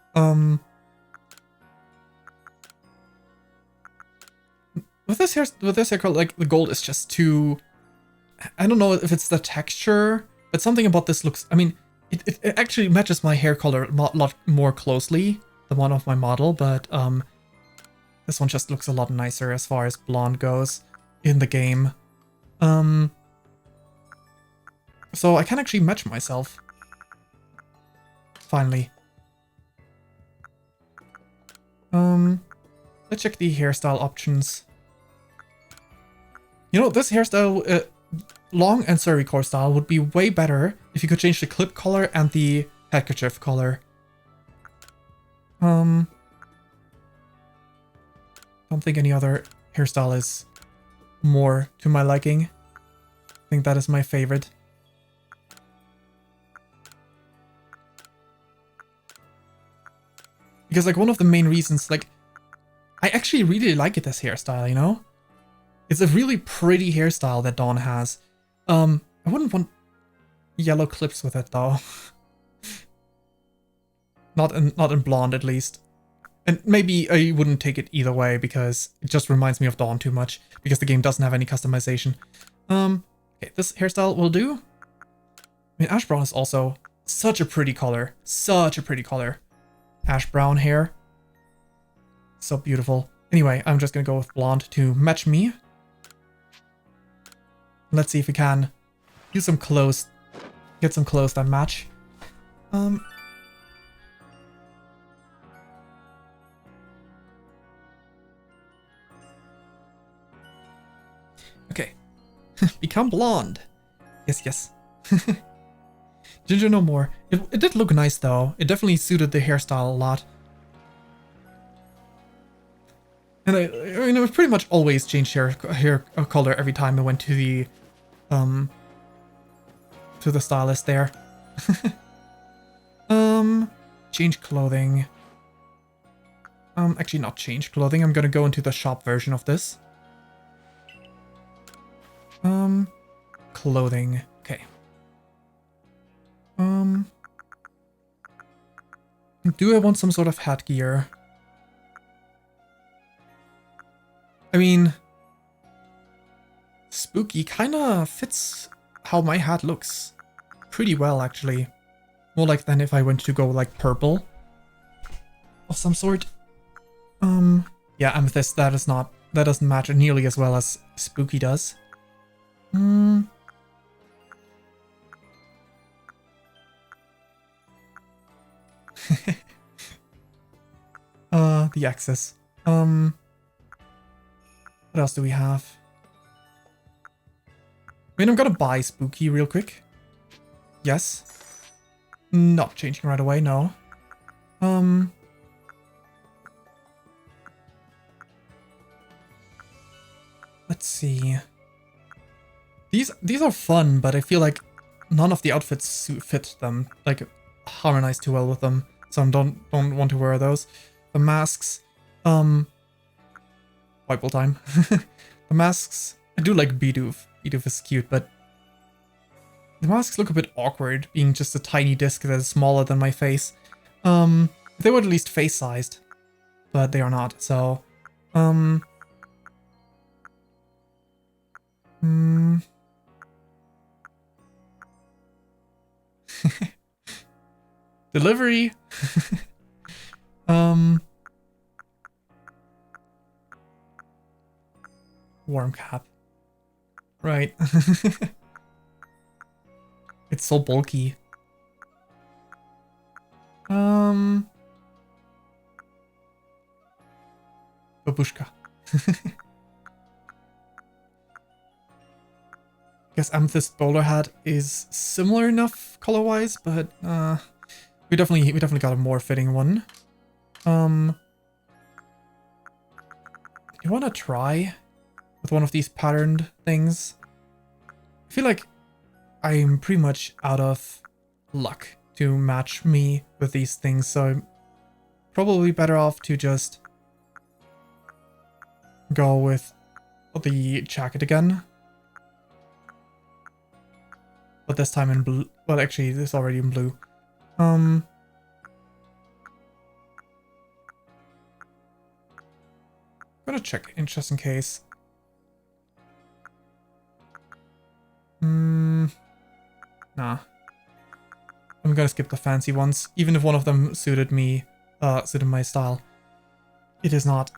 with this hair color, like the gold is just too... I don't know if it's the texture, but something about this looks... I mean, it actually matches my hair color a lot more closely than one of my model, but this one just looks a lot nicer as far as blonde goes in the game. So I can actually match myself. Finally. Let's check the hairstyle options. You know, this hairstyle... long and Surrey-core style would be way better if you could change the clip color and the handkerchief color. Don't think any other hairstyle is more to my liking. I think that is my favorite. Because like one of the main reasons, like, I actually really like this hairstyle, you know? It's a really pretty hairstyle that Dawn has. I wouldn't want yellow clips with it though. Not in blonde, at least. And maybe I wouldn't take it either way, because it just reminds me of Dawn too much, because the game doesn't have any customization. Okay, this hairstyle will do. I mean, ash brown is also such a pretty color. Such a pretty color. Ash brown hair. So beautiful. Anyway, I'm just gonna go with blonde to match me. Let's see if we can use some clothes, get some clothes that match. Okay. Become blonde. Yes, yes. Ginger no more. It did look nice though. It definitely suited the hairstyle a lot. And I mean, I've pretty much always changed hair color every time I went to the stylist there. Change clothing. Actually not change clothing. I'm gonna go into the shop version of this. Clothing. Okay. Do I want some sort of headgear? I mean, spooky kinda fits how my hat looks pretty well, actually. More like than if I went to go like purple of some sort. Yeah, amethyst, that doesn't match nearly as well as spooky does. The axis. What else do we have? I mean, I'm gonna buy spooky real quick. Yes. Not changing right away, no. Let's see. These are fun, but I feel like none of the outfits fit them, like harmonize too well with them. So I don't want to wear those. The masks, Wipeout time. The masks, I do like Bidoof. Bidoof is cute, but the masks look a bit awkward, being just a tiny disc that is smaller than my face. They were at least face-sized, but they are not, so... Delivery! Warm cap. Right. It's so bulky. Babushka. Guess Amethyst bowler hat is similar enough color-wise, but we definitely got a more fitting one. You wanna try with one of these patterned things? I feel like I'm pretty much out of luck to match me with these things, so I'm probably better off to just go with the jacket again. But this time in blue. Well, actually, this is already in blue. I'm gonna check in just in case. Nah. I'm gonna skip the fancy ones, even if one of them suited me, suited my style. It is not.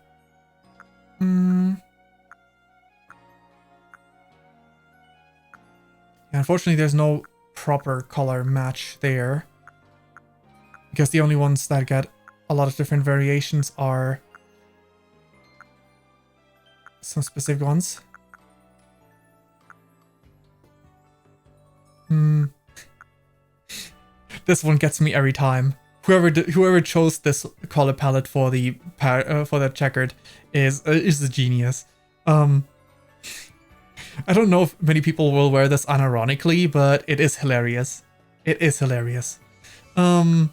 Unfortunately, there's no proper color match there, because the only ones that get a lot of different variations are some specific ones. This one gets me every time. Whoever chose this color palette for the checkered is a genius. I don't know if many people will wear this unironically, but it is hilarious. It is hilarious. Let's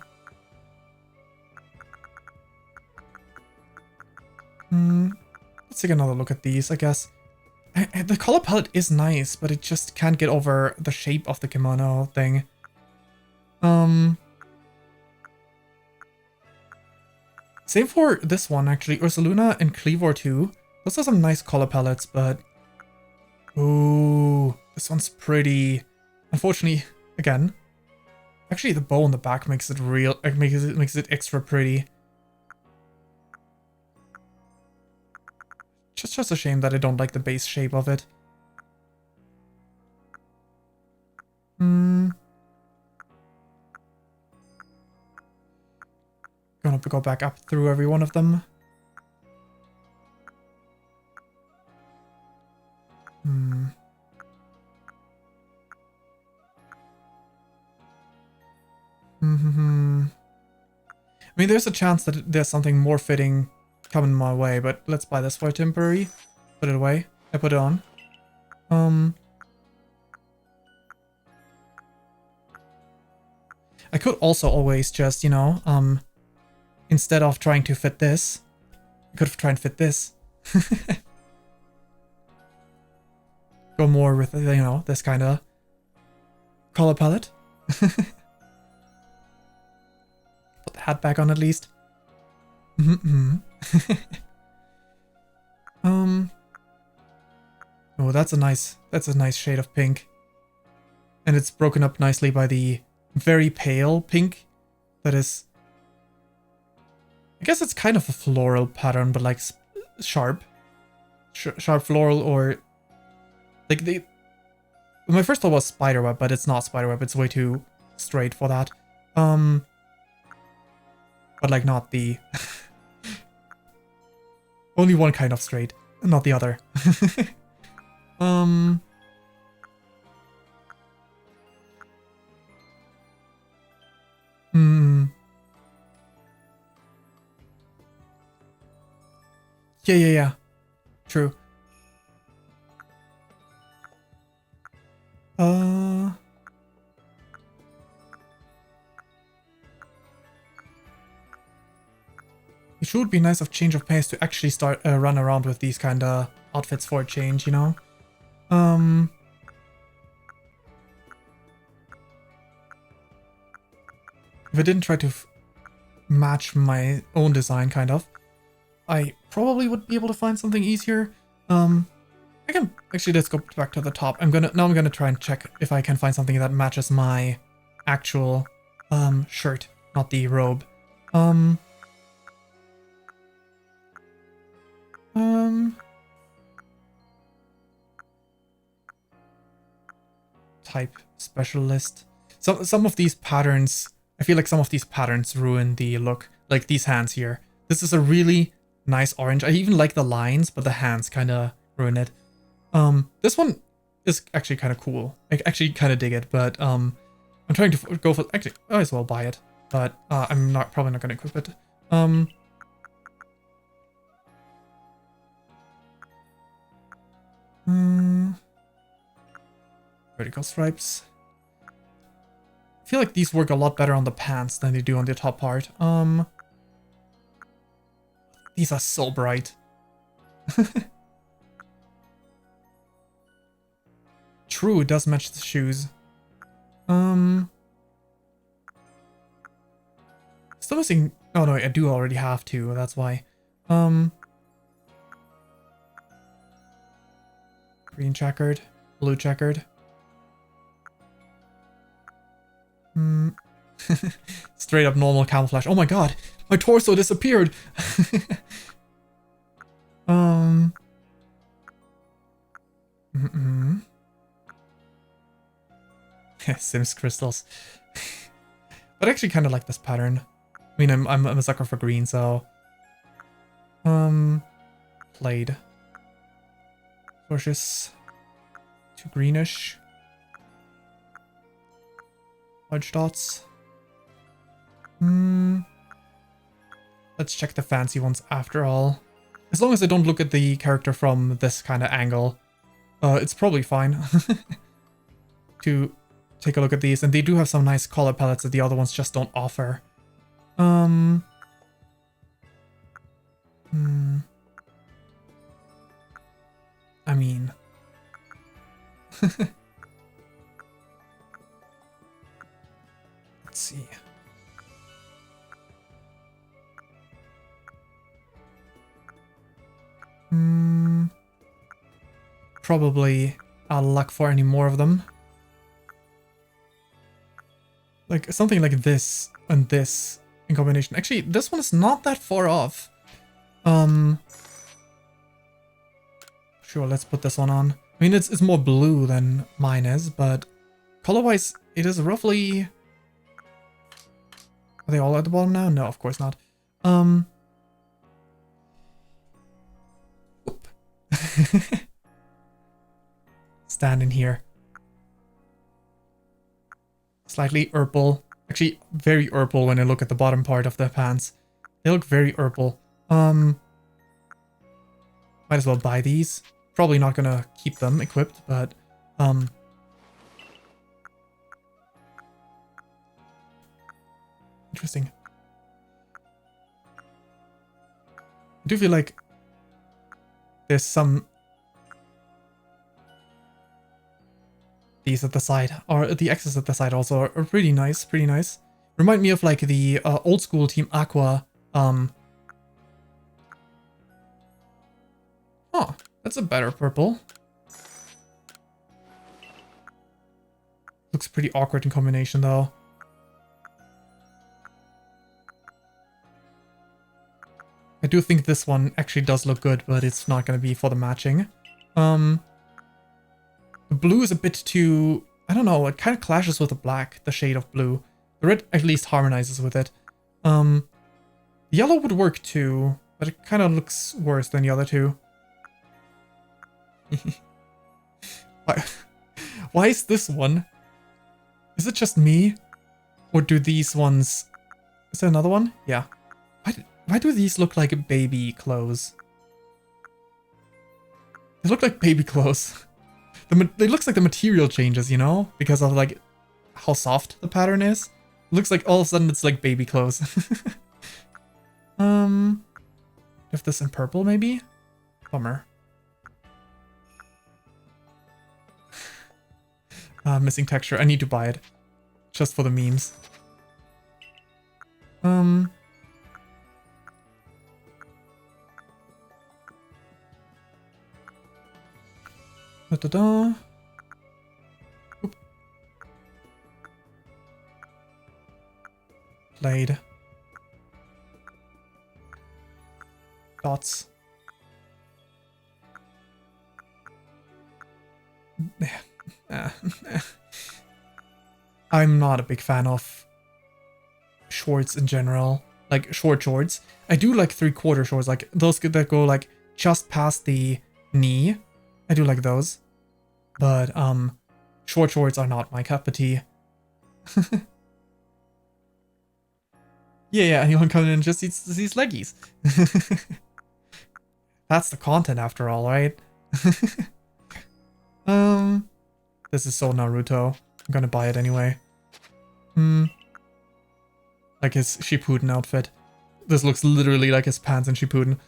take another look at these, I guess. The color palette is nice, but it just can't get over the shape of the kimono thing. Same for this one, actually. Ursaluna and Cleavor too. Those are some nice color palettes, but... Ooh, this one's pretty. Unfortunately, again, actually the bow on the back makes it real, makes it extra pretty. Just a shame that I don't like the base shape of it. Gonna have to go back up through every one of them. I mean, there's a chance that there's something more fitting coming my way, but let's buy this for a temporary. Put it away. I put it on. I could also always just, you know, instead of trying to fit this, I could try and fit this. Go more with, you know, this kind of color palette. Put the hat back on at least. Oh, that's a nice shade of pink. And it's broken up nicely by the very pale pink that is, I guess it's kind of a floral pattern, but like sharp floral, or like my first thought was spiderweb, but it's not spiderweb. It's way too straight for that. But like not the only one kind of straight, not the other. Yeah. True. It should be nice of change of pace to actually start run around with these kind of outfits for a change, you know? If I didn't try to match my own design, kind of, I probably would be able to find something easier. I can actually, let's go back to the top. I'm gonna try and check if I can find something that matches my actual shirt, not the robe. Type specialist. Some of these patterns, I feel like some of these patterns ruin the look. Like these hands here. This is a really nice orange. I even like the lines, but the hands kind of ruin it. This one is actually kind of cool. I actually kind of dig it, but I'm trying to go for, actually, I might as well buy it, but I'm probably not going to equip it. Vertical stripes. I feel like these work a lot better on the pants than they do on the top part. These are so bright. True, it does match the shoes. Still missing. Oh no, I do already have two. That's why. Green checkered, blue checkered. Straight up normal camouflage. Oh my god, my torso disappeared. Sims crystals. But I actually kind of like this pattern. I mean, I'm a sucker for green, so played. Bushes to greenish. Large dots. Let's check the fancy ones after all. As long as I don't look at the character from this kind of angle, it's probably fine to take a look at these. And they do have some nice color palettes that the other ones just don't offer. I mean... Let's see. Probably luck for any more of them. Like something like this and this in combination. Actually, this one is not that far off. Sure, let's put this one on. I mean, it's more blue than mine is, but color-wise, it is roughly... Are they all at the bottom now? No, of course not. Oop. Stand in here. Slightly purple. Actually, very purple when I look at the bottom part of the pants. They look very purple. Might as well buy these. Probably not gonna keep them equipped, but interesting. I do feel like there's some these at the side, or the X's at the side also are pretty nice, pretty nice. Remind me of like the old school Team Aqua. Oh, that's a better purple. Looks pretty awkward in combination though. I do think this one actually does look good, but it's not going to be for the matching. The blue is a bit too... I don't know, it kind of clashes with the black, the shade of blue. The red at least harmonizes with it. Yellow would work too, but it kind of looks worse than the other two. Why is this one? Is it just me? Or do these ones... Is there another one? Yeah. Why do these look like baby clothes? They look like baby clothes. It looks like the material changes, you know? Because of like how soft the pattern is. It looks like all of a sudden it's like baby clothes. If this in purple maybe? Bummer. Missing texture. I need to buy it. Just for the memes. Da-da-da. Oop. Blade. Dots. I'm not a big fan of shorts in general, like short shorts. I do like 3/4 shorts, like those that go like just past the knee. I do like those, but short shorts are not my cup of tea. Yeah, anyone coming in just eats these leggies. That's the content after all, right? This is so Naruto. I'm gonna buy it anyway. Like his Shippuden outfit. This looks literally like his pants in Shippuden.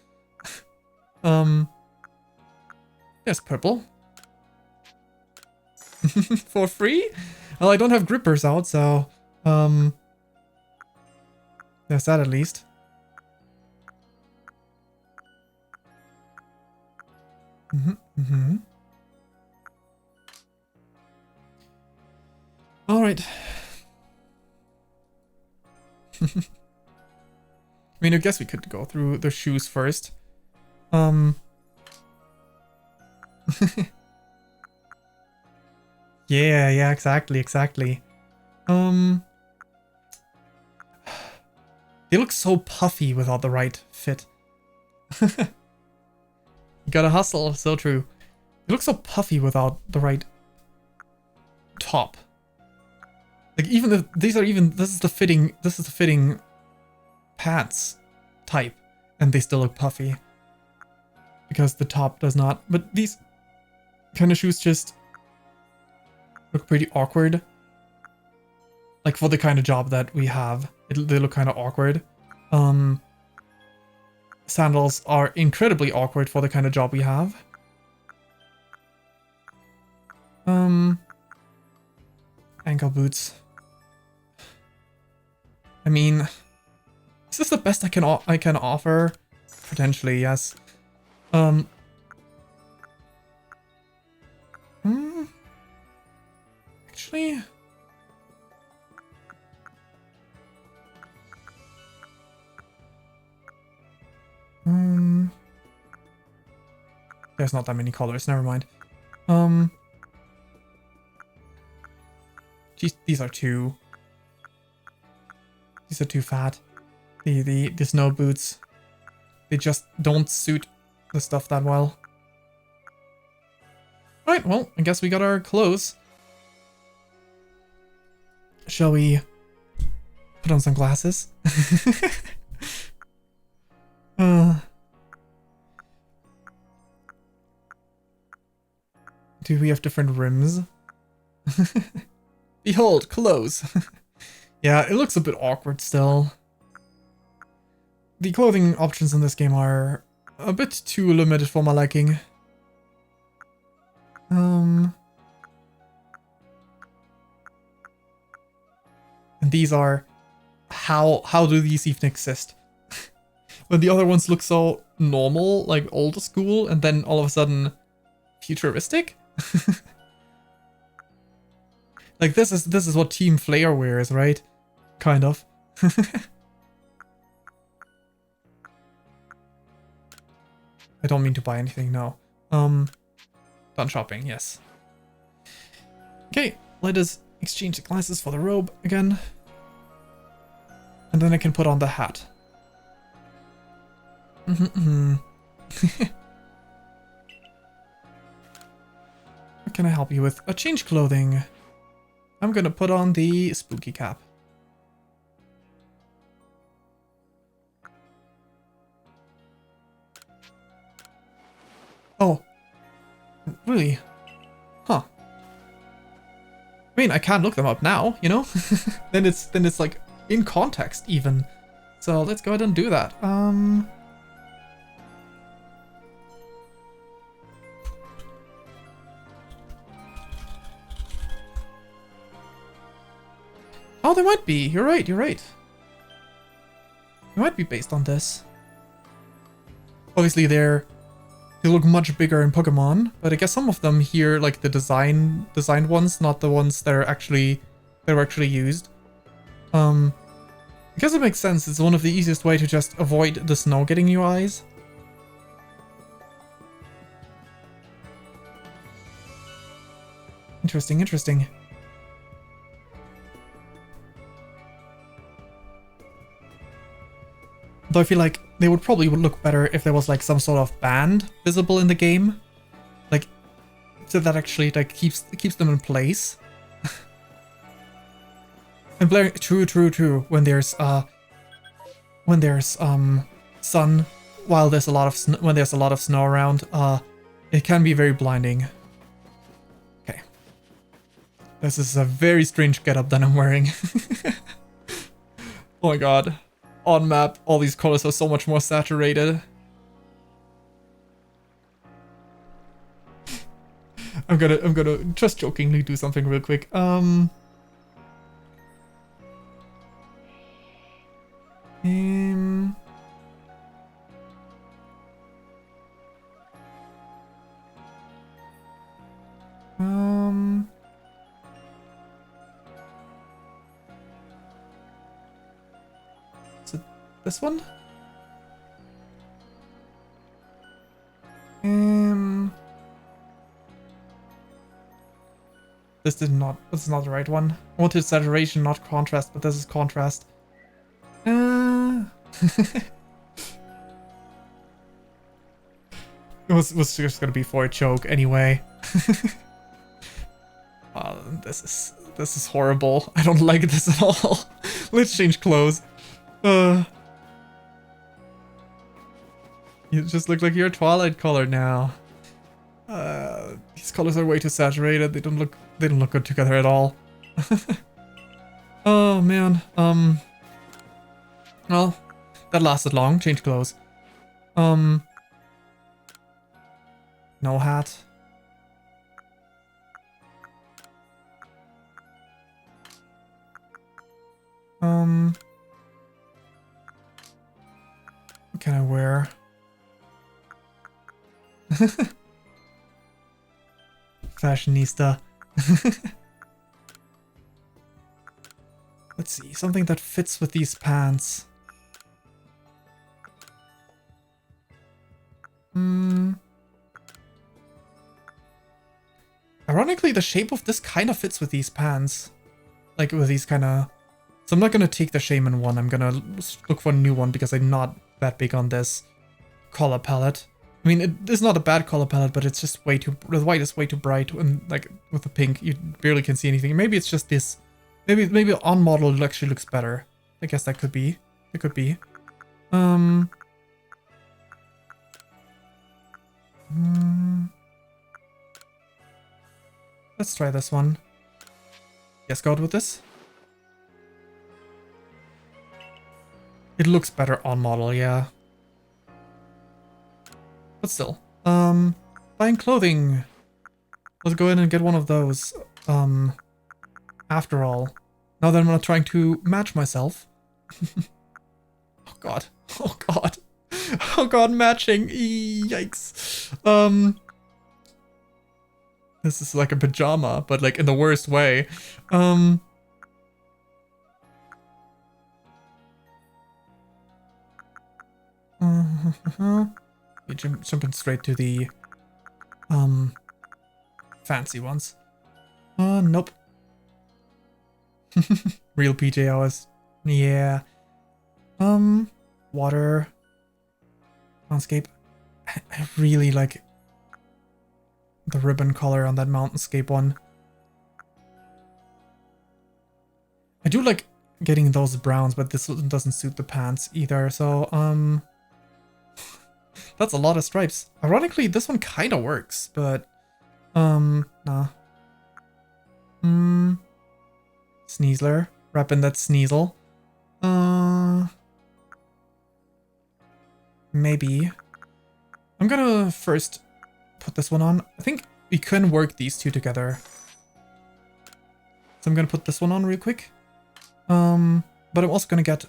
There's purple. For free? Well, I don't have grippers out, so there's that at least. All right. I mean, I guess we could go through the shoes first. Yeah, exactly. They look so puffy without the right fit. You gotta hustle, so true. They look so puffy without the right top. Like even if these are this is the fitting pants type, and they still look puffy. Because the top does not. But these kind of shoes just look pretty awkward. Like for the kind of job that we have, they look kind of awkward. Sandals are incredibly awkward for the kind of job we have. Ankle boots. I mean, is this the best I can offer? Potentially, yes. actually? There's not that many colors, never mind. Geez, these are too fat. The snow boots, they just don't suit the stuff that well. Alright, well, I guess we got our clothes. Shall we put on some glasses? Do we have different rims? Behold, clothes. Yeah, it looks a bit awkward still. The clothing options in this game are a bit too limited for my liking. And these are... How do these even exist? When the other ones look so normal, like old school, and then all of a sudden futuristic? Like this is what Team Flare wears, right? Kind of. I don't mean to buy anything, no. Done shopping, yes. Okay, let us exchange the glasses for the robe again. And then I can put on the hat. What can I help you with? Change clothing. I'm gonna put on the spooky cap. Oh. Really? Huh. I mean, I can't look them up now, you know? then it's like in context even. So let's go ahead and do that. Oh, they might be. You're right, you're right. They might be based on this. Obviously, they look much bigger in Pokemon, but I guess some of them here, like the designed ones, not the ones that are actually used. I guess it makes sense. It's one of the easiest way to just avoid the snow getting in your eyes. Interesting, interesting. Though I feel like they would probably look better if there was like some sort of band visible in the game, like so that actually like keeps them in place. And blaring, true. When there's sun, while there's a lot of snow around, it can be very blinding. Okay, this is a very strange getup that I'm wearing. Oh my god. On map, all these colors are so much more saturated. I'm gonna just jokingly do something real quick. This one? This is not the right one. I wanted saturation, not contrast, but this is contrast. It was just gonna be for a joke anyway. This is horrible. I don't like this at all. Let's change clothes. You just look like you're Twilight color now. These colors are way too saturated. They don't look good together at all. Oh man. Well, that lasted long. Change clothes. No hat. What can I wear? Fashionista. Let's see, something that fits with these pants. Ironically, the shape of this kind of fits with these pants. Like with these kind of... So I'm not going to take the Shaman one. I'm going to look for a new one because I'm not that big on this color palette. I mean, it is not a bad color palette, but it's just way too... The white is way too bright, and like with the pink, you barely can see anything. Maybe it's just this... Maybe on model it actually looks better. I guess that could be. It could be. Let's try this one. Yes, go out with this. It looks better on model, yeah. But still. Buying clothing. Let's go in and get one of those. After all. Now that I'm not trying to match myself. Oh god. Oh god. Oh god, matching. Yikes. This is like a pajama, but like in the worst way. You're jumping straight to the fancy ones. Nope. Real PJ hours. Yeah. Water. Landscape. I really like the ribbon color on that mountainscape one. I do like getting those browns, but this doesn't suit the pants either, so that's a lot of stripes. Ironically, this one kind of works, but nah. Sneasler, wrapping that Sneasel. Maybe. I'm gonna first put this one on. I think we can work these two together. So I'm gonna put this one on real quick. But I'm also gonna get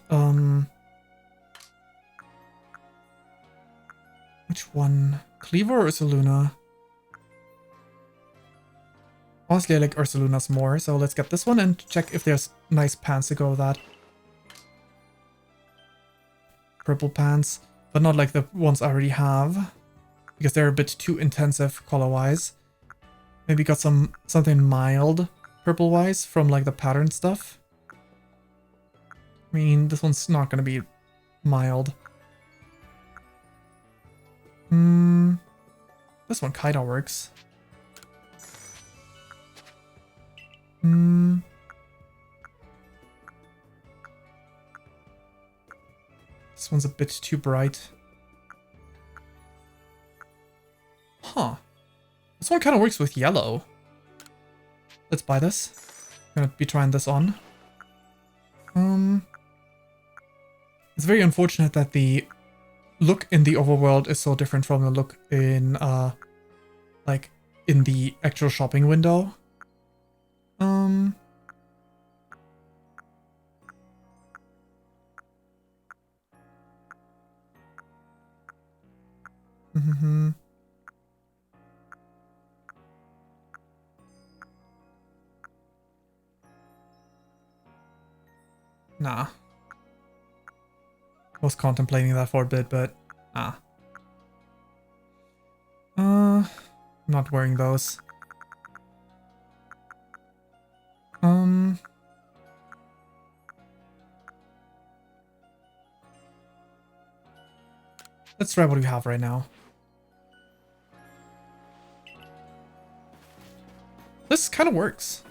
which one? Cleaver or Ursaluna? Honestly, I like Ursaluna's more, so let's get this one and check if there's nice pants to go with that. Purple pants, but not like the ones I already have, because they're a bit too intensive color-wise. Maybe got something mild purple-wise from like the pattern stuff. I mean, this one's not gonna be mild. This one kinda works. This one's a bit too bright. Huh. This one kind of works with yellow. Let's buy this. I'm gonna be trying this on. It's very unfortunate that the look in the overworld is so different from the look in, like, in the actual shopping window. Nah. Was contemplating that for a bit, but nah. Not wearing those. Let's try what we have right now. This kind of works.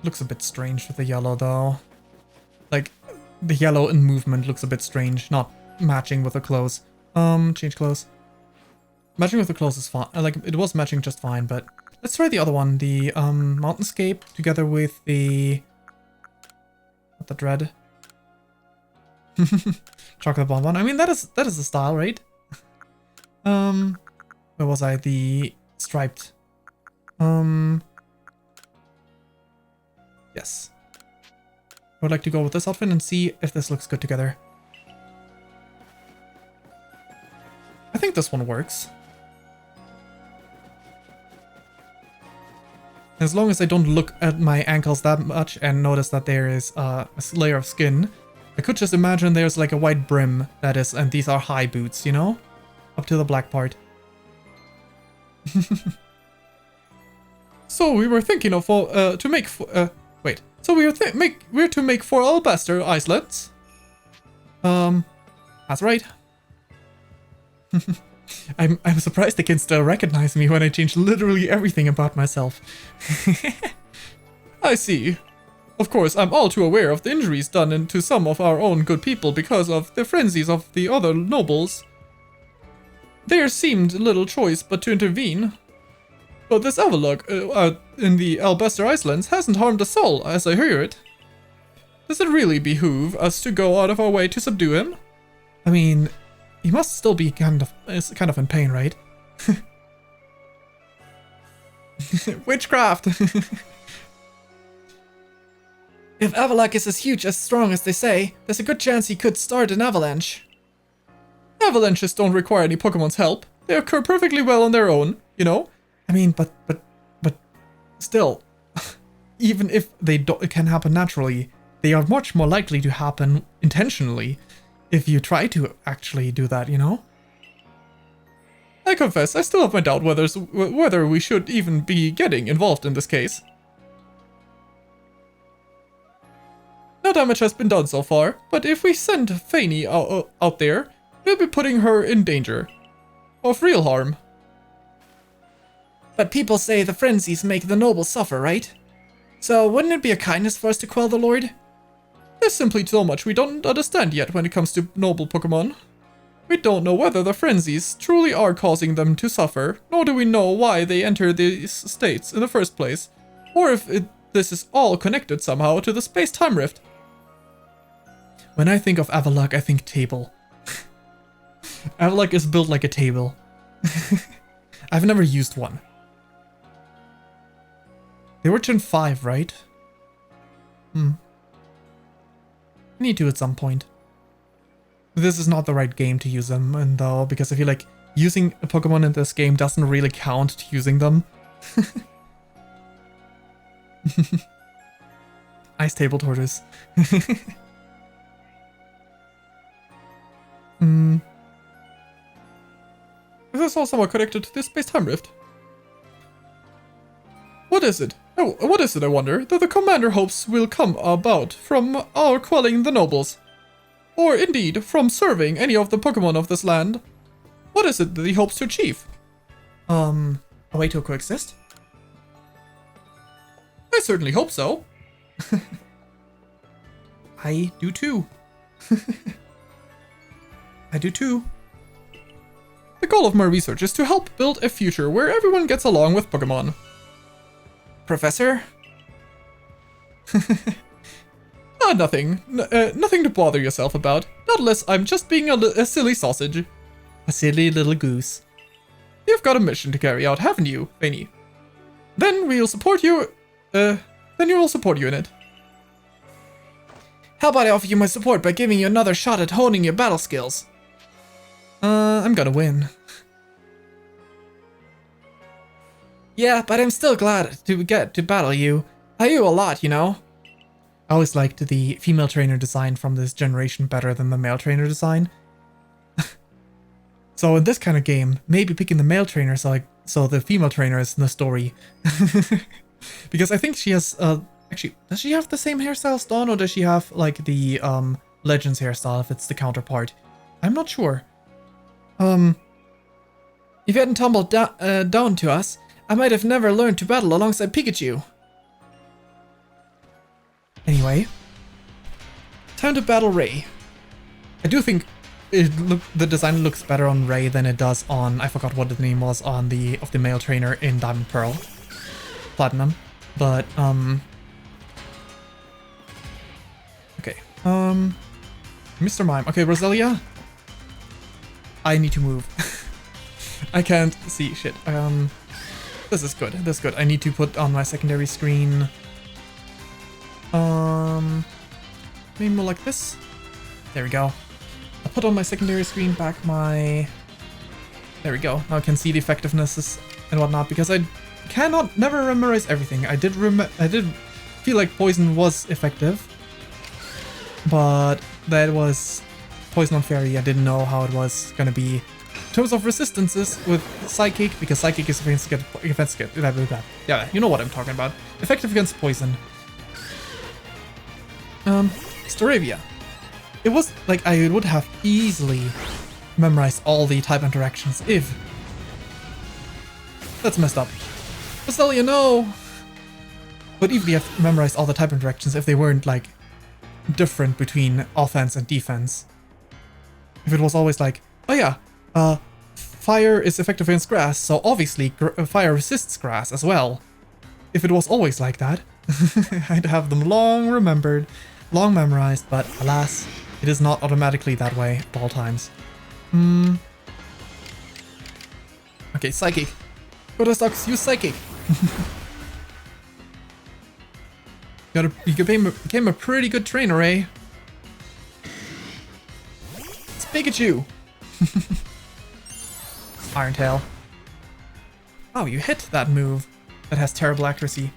Looks a bit strange with the yellow though. Like, the yellow in movement looks a bit strange, not matching with the clothes. Change clothes. Matching with the clothes is fine. Like, it was matching just fine, but let's try the other one. The, mountainscape together with the... What, the dread? Chocolate bonbon. I mean, that is the style, right? Where was I? The striped. Yes. I would like to go with this outfit and see if this looks good together. I think this one works. As long as I don't look at my ankles that much and notice that there is a layer of skin, I could just imagine there's like a white brim that is, and these are high boots, you know? Up to the black part. So we were thinking of to make wait. So we're to make 4 alabaster islands. That's right. I'm surprised they can still recognize me when I change literally everything about myself. I see. Of course, I'm all too aware of the injuries done to some of our own good people because of the frenzies of the other nobles. There seemed little choice but to intervene. But this Avalok in the Alabaster Islands hasn't harmed a soul, as I hear it. Does it really behoove us to go out of our way to subdue him? I mean, he must still be kind of in pain, right? Witchcraft! If Avalok is as huge, as strong as they say, there's a good chance he could start an avalanche. Avalanches don't require any Pokemon's help. They occur perfectly well on their own, you know? I mean, but still, even if they can happen naturally, they are much more likely to happen intentionally if you try to actually do that, you know? I confess, I still have my doubt whether we should even be getting involved in this case. No damage has been done so far, but if we send Fayn out there, we'll be putting her in danger. Of real harm. But people say the frenzies make the nobles suffer, right? So wouldn't it be a kindness for us to quell the Lord? There's simply so much we don't understand yet when it comes to noble Pokemon. We don't know whether the frenzies truly are causing them to suffer, nor do we know why they enter these states in the first place, or if this is all connected somehow to the space-time rift. When I think of Avalok, I think table. Avalok is built like a table. I've never used one. They were Gen 5, right? I need to at some point. This is not the right game to use them, and though, because I feel like using a Pokemon in this game doesn't really count to using them. Ice Table Tortoise. Is this all somewhat connected to this space-time rift? What is it? Oh, what is it, I wonder, that the commander hopes will come about from our quelling the nobles? Or indeed, from serving any of the Pokemon of this land? What is it that he hopes to achieve? A way to coexist? I certainly hope so. I do too. I do too. The goal of my research is to help build a future where everyone gets along with Pokemon. Professor? Nothing. Nothing to bother yourself about. Not unless I'm just being a silly sausage. A silly little goose. You've got a mission to carry out, haven't you, Fayn? Then we'll support you. Then you will support you in it. How about I offer you my support by giving you another shot at honing your battle skills? I'm gonna win. Yeah, but I'm still glad to get to battle you. I owe you a lot, you know? I always liked the female trainer design from this generation better than the male trainer design. So in this kind of game, maybe picking the male trainer so the female trainer is in the story. Because I think she has, actually, does she have the same hairstyle as Dawn, or does she have, like, the, Legends hairstyle if it's the counterpart? I'm not sure. If you hadn't tumbled down to us, I might have never learned to battle alongside Pikachu. Anyway, time to battle Ray. I do think the design looks better on Ray than it does on, I forgot what the name was on the male trainer in Diamond Pearl. Platinum. But, okay. Mr. Mime. Okay, Roselia. I need to move. I can't see shit. This is good. This is good. I need to put on my secondary screen. Maybe more like this. There we go. I'll put on my secondary screen back my... There we go. Now I can see the effectiveness and whatnot, because I never memorize everything. I did feel like poison was effective, but that was poison on fairy. I didn't know how it was gonna be in terms of resistances with psychic, because psychic is yeah, you know what I'm talking about. Effective against poison. Staravia. It was like I would have easily memorized all the type interactions if... That's messed up. Basilia, no! But even if have memorized all the type interactions if they weren't like different between offense and defense. If it was always like, oh yeah, fire is effective against grass, so obviously fire resists grass as well. If it was always like that, I'd have them long remembered, long memorized, but alas, it is not automatically that way at all times. Okay, Psychic. Godostox, use Psychic. You became a pretty good trainer, eh? It's Pikachu. Iron Tail. Oh, you hit that move. That has terrible accuracy.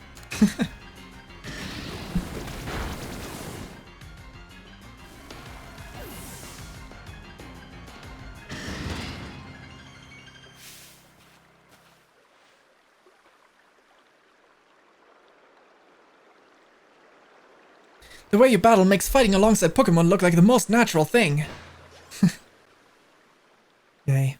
The way you battle makes fighting alongside Pokémon look like the most natural thing. Yay.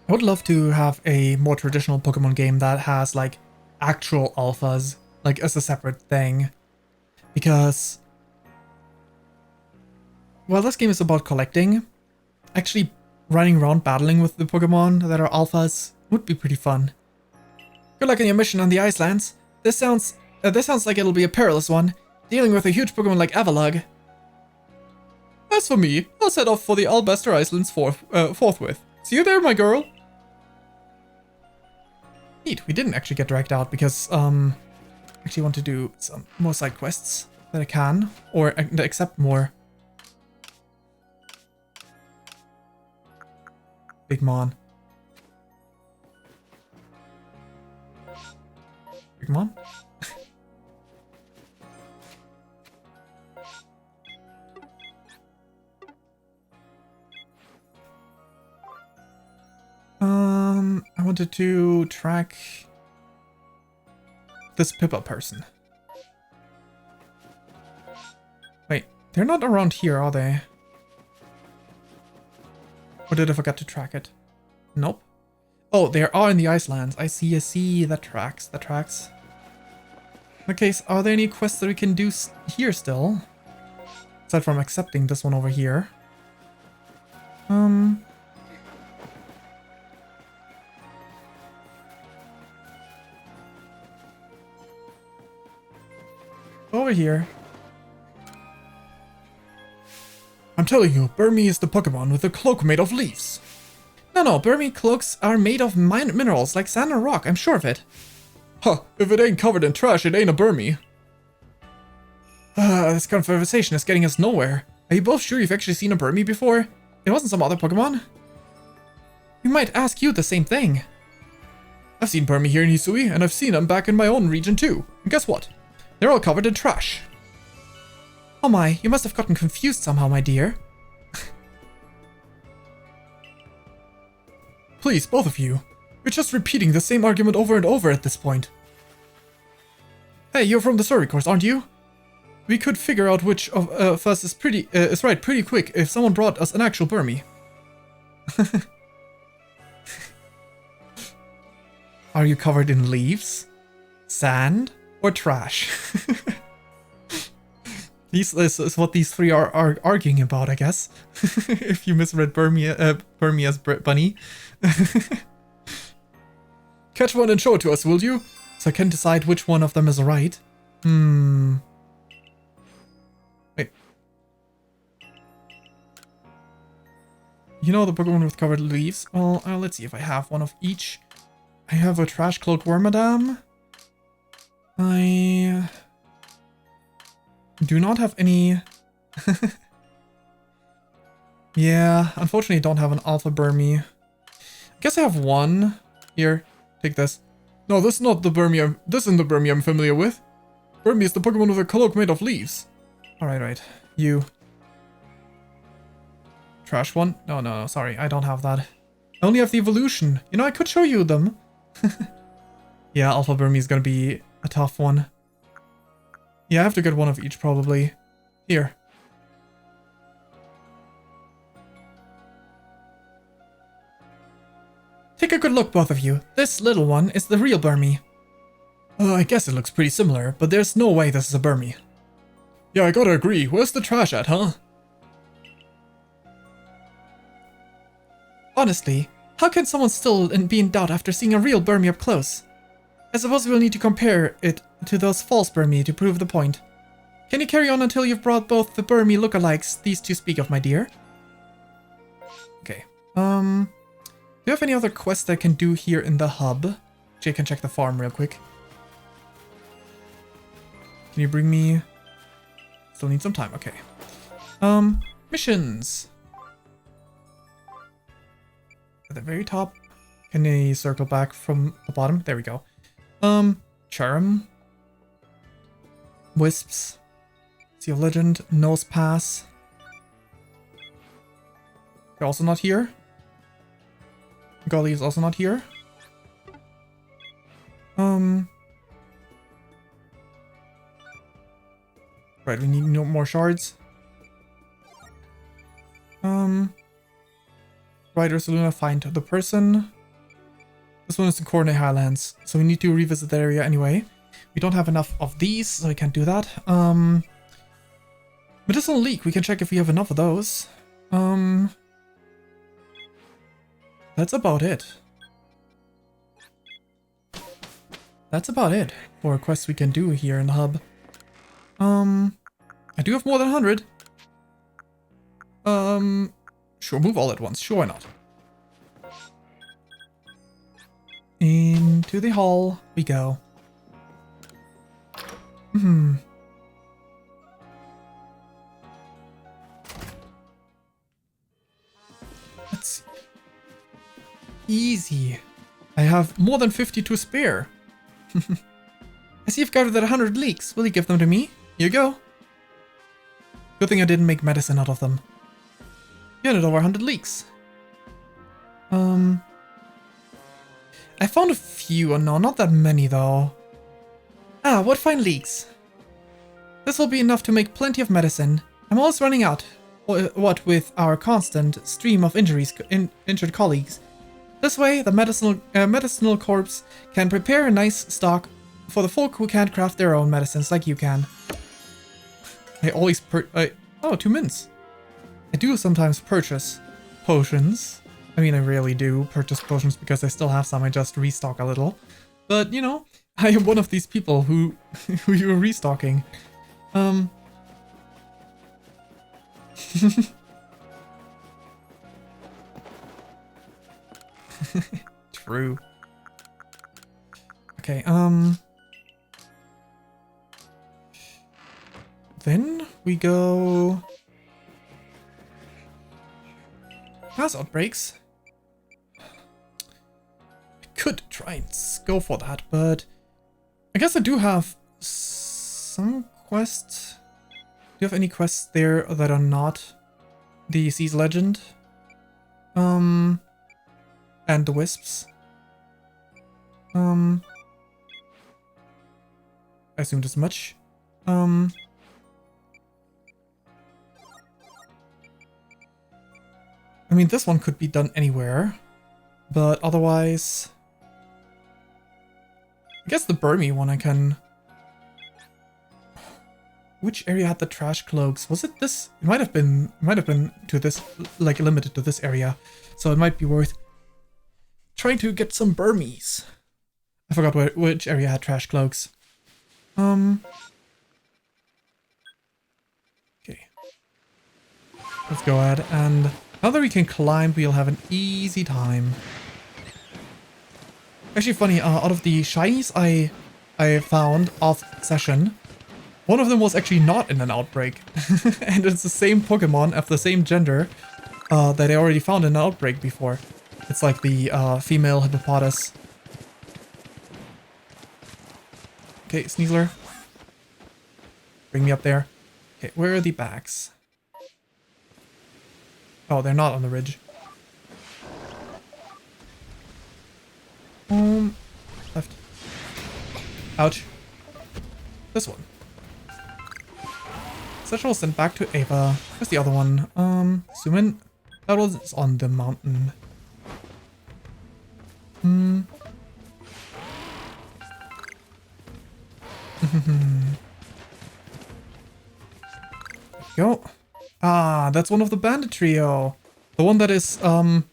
I would love to have a more traditional Pokémon game that has like actual alphas, like as a separate thing. Because, well, this game is about collecting. Actually, running around battling with the Pokémon that are alphas would be pretty fun. Good luck on your mission on the Icelands. This sounds like it'll be a perilous one, dealing with a huge Pokémon like Avalugg. As for me, I'll set off for the Albaster Islands forthwith. See you there, my girl. Neat, we didn't actually get dragged out because, I actually want to do some more side quests that I can, or accept more. Big Mon. Big Mon? I wanted to track this Pippa person. Wait, they're not around here, are they? Or did I forget to track it? Nope. Oh, they are in the Icelands. I see, that tracks, Okay, so are there any quests that we can do here still? Aside from accepting this one over here. Over here. I'm telling you, Burmy is the Pokemon with a cloak made of leaves. No, Burmy cloaks are made of minerals like sand and rock, I'm sure of it. Huh, if it ain't covered in trash, it ain't a Burmy. This conversation is getting us nowhere. Are you both sure you've actually seen a Burmy before? It wasn't some other Pokemon? We might ask you the same thing. I've seen Burmy here in Hisui, and I've seen them back in my own region too. And guess what? They're all covered in trash. Oh my, you must have gotten confused somehow, my dear. Please, both of you. You're just repeating the same argument over and over at this point. Hey, you're from the survey course, aren't you? We could figure out which of us is right pretty quick if someone brought us an actual Burmy. Are you covered in leaves? Sand? Or trash? This is what these three are arguing about, I guess. If you misread Burmy as bunny. Catch one and show it to us, will you? So I can decide which one of them is right. Wait. You know the Pokemon with covered leaves? Well, let's see if I have one of each. I have a Trash Cloak Wormadam. I do not have any... Yeah, unfortunately I don't have an Alpha Burmy. I guess I have one here. take this. No, this is not the Burmy. This isn't the Burmy I'm familiar with. Burmy is the Pokemon with a cloak made of leaves. Alright, right. You. Trash one? No, sorry. I don't have that. I only have the evolution. You know, I could show you them. Yeah, Alpha Burmy is gonna be a tough one. Yeah, I have to get one of each, probably. Here. Take a good look, both of you. This little one is the real Burmy. I guess it looks pretty similar, but there's no way this is a Burmy. Yeah, I gotta agree. Where's the trash at, huh? Honestly, how can someone still be in doubt after seeing a real Burmy up close? I suppose we'll need to compare it to those false Burmy to prove the point. Can you carry on until you've brought both the Burmy lookalikes these two speak of, my dear? Okay. Do you have any other quests I can do here in the hub? Actually, I can check the farm real quick. Can you bring me... Still need some time, okay. Missions. At the very top. Can I circle back from the bottom? There we go. Charm. Wisps. Sea of Legend. Nose Pass. They're also not here. Golly is also not here. Right, we need no more shards. Right, Ursaluna, find the person. This one is the Cornet Highlands, so we need to revisit that area anyway. We don't have enough of these, so we can't do that. Medicinal Leak, we can check if we have enough of those. That's about it. That's about it for quests we can do here in the hub. I do have more than 100. Sure, move all at once. Sure, why not? Into the hall we go. Let's see. Easy. I have more than 50 to spare. I see you've gathered 100 leeks. Will you give them to me? Here you go. Good thing I didn't make medicine out of them. You had over 100 leeks. I found a few. Oh, no, not that many though. Ah, what fine leeks. This will be enough to make plenty of medicine. I'm almost running out. What with our constant stream of injured colleagues. This way, the medicinal corpse can prepare a nice stock for the folk who can't craft their own medicines like you can. I always oh, 2 mints. I do sometimes purchase potions. I mean, I rarely do purchase potions because I still have some. I just restock a little. But, you know, I am one of these people who you're restocking. True. Okay, then we go... Mass outbreaks. I could try and go for that, but I guess I do have some quests. Do you have any quests there that are not the Sea's Legend? And the Wisps? I assumed as much. I mean, this one could be done anywhere, but otherwise... I guess the Burmy one I can... Which area had the trash cloaks? Was it this? It might have been to this, like, limited to this area, so it might be worth trying to get some Burmies. I forgot which area had trash cloaks. Okay. Let's go ahead and... Now that we can climb, we'll have an easy time. Actually funny, out of the shinies I found off session, one of them was actually not in an outbreak. And it's the same Pokemon of the same gender that I already found in an outbreak before. It's like the female hippopotamus. Okay, Sneasler. Bring me up there. Okay, where are the bags? Oh, they're not on the ridge. Left. Ouch. This one. Satchel sent back to Ava. Where's the other one? Zoom in. That was on the mountain. Go. Ah, that's one of the bandit trio. The one that is, the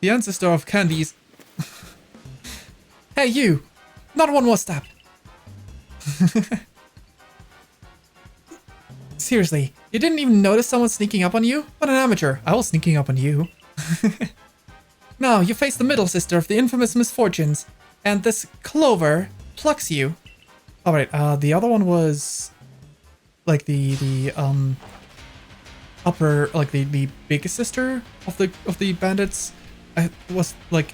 ancestor of Candy's. Hey, you! Not one more step! Seriously, you didn't even notice someone sneaking up on you? What an amateur. I was sneaking up on you. Now, you face the middle sister of the infamous misfortunes, and this Clover plucks you. Alright, the other one was like the upper, like the biggest sister of the bandits. It was like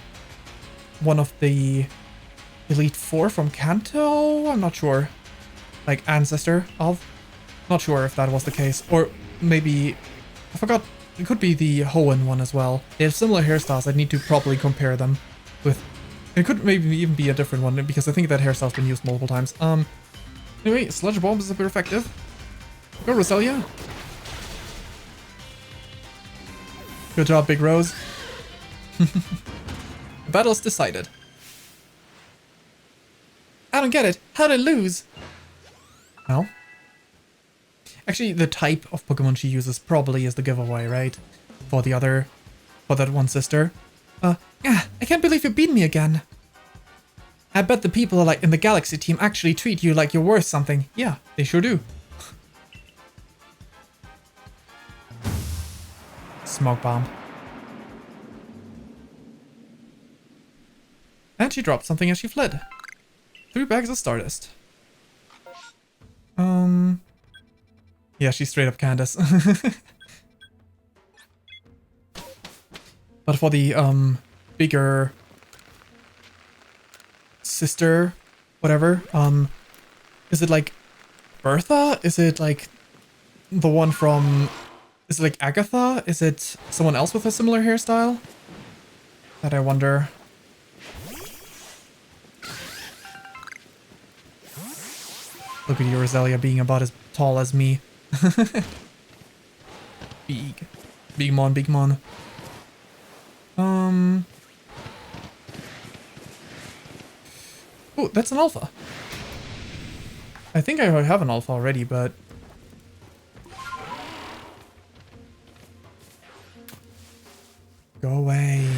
one of the Elite Four from Kanto? I'm not sure. Like ancestor of? Not sure if that was the case. Or maybe, I forgot, it could be the Hoenn one as well. They have similar hairstyles. I need to properly compare them with, it could maybe even be a different one because I think that hairstyle's been used multiple times. Anyway, Sludge Bomb is super effective. Go, Roselia. Good job, Big Rose. The battle's decided. I don't get it. How'd I lose? Well, actually, the type of Pokemon she uses probably is the giveaway, right? For that one sister. I can't believe you beat me again. I bet the people like in the Galaxy team actually treat you like you're worth something. Yeah, they sure do. Smoke bomb. And she dropped something as she fled. 3 bags of Stardust. Yeah, she's straight up Candace. But for the bigger sister, whatever, is it like Bertha? Is it like the one from, is it like Agatha? Is it someone else with a similar hairstyle? That I wonder. Look at you, Roselia, being about as tall as me. Big mon, big mon. Oh, that's an alpha. I think I have an alpha already, but go away.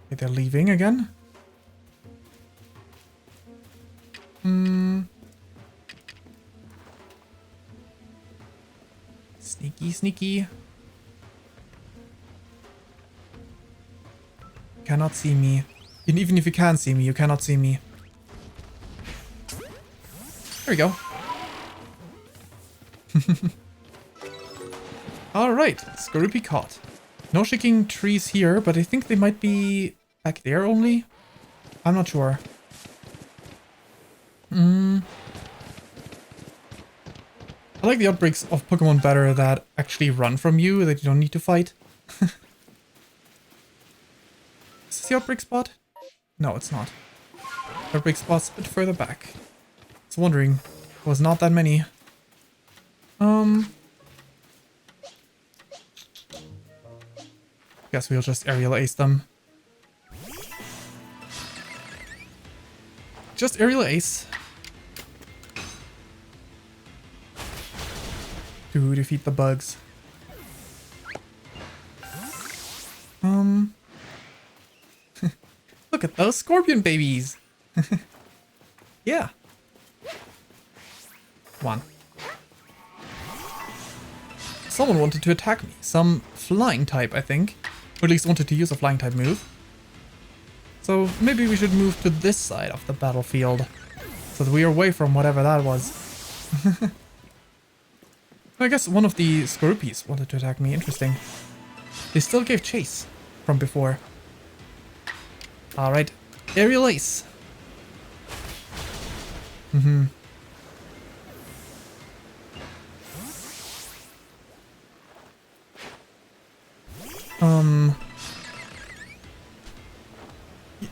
Okay, they're leaving again. Sneaky, sneaky. Cannot see me. And even if you can see me, you cannot see me. There we go. Alright, Skorupi caught. No shaking trees here, but I think they might be back there only. I'm not sure. I like the outbreaks of Pokemon better that actually run from you, that you don't need to fight. Is this the outbreak spot? No, it's not. Outbreak spot's a bit further back. I was wondering. There was not that many. Guess we'll just aerial ace them. Just aerial ace. To defeat the bugs. Look at those scorpion babies. Yeah. One. Someone wanted to attack me. Some flying type, I think. Or at least wanted to use a flying type move. So maybe we should move to this side of the battlefield. So that we are away from whatever that was. I guess one of the Scorpies wanted to attack me. Interesting. They still gave chase from before. Alright. Aerial Ace.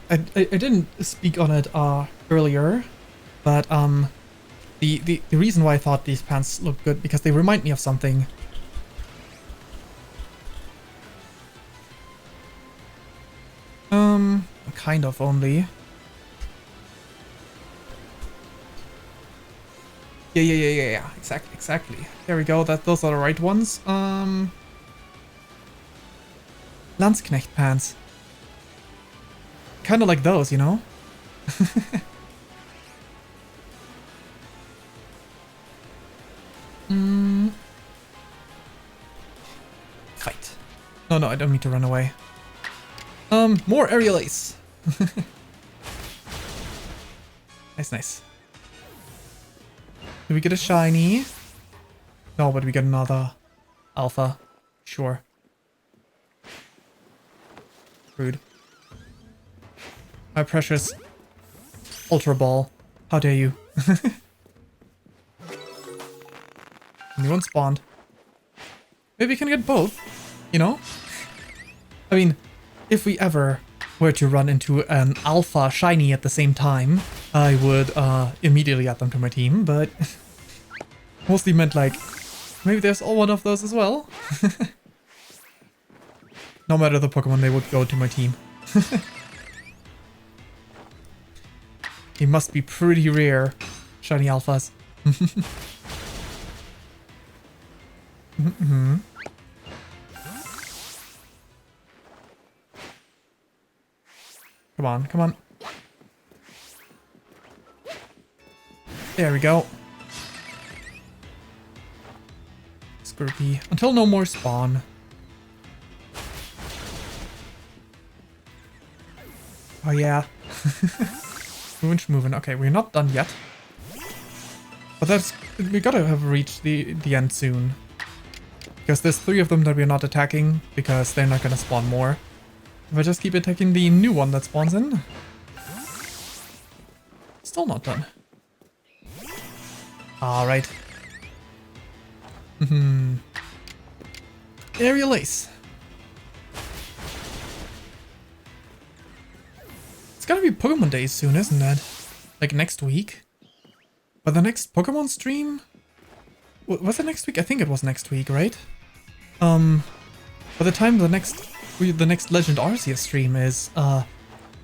I didn't speak on it earlier, but the reason why I thought these pants look good because they remind me of something. Kind of only. Yeah. Exactly. There we go. Those are the right ones. Landsknecht pants. Kind of like those, you know? Fight. No, I don't need to run away. More aerial ace. Nice. Do we get a shiny? No, but we get another alpha. Sure. Rude. My precious Ultra Ball. How dare you? New one spawned. Maybe we can get both, you know? I mean, if we ever were to run into an alpha shiny at the same time, I would immediately add them to my team, but mostly meant like, maybe there's all one of those as well. No matter the Pokemon, they would go to my team. They must be pretty rare, shiny alphas. Come on. There we go. Scurpy. Until no more spawn. Oh yeah. Moving. Okay, we're not done yet. But we gotta have reached the end soon. Because there's 3 of them that we're not attacking, because they're not gonna spawn more. If I just keep attacking the new one that spawns in. Still not done. Alright. Aerial Ace. It's gotta be Pokemon Days soon, isn't it? Like next week? But the next Pokemon stream? Was it next week? I think it was next week, right? By the time the next Legend Arceus stream is,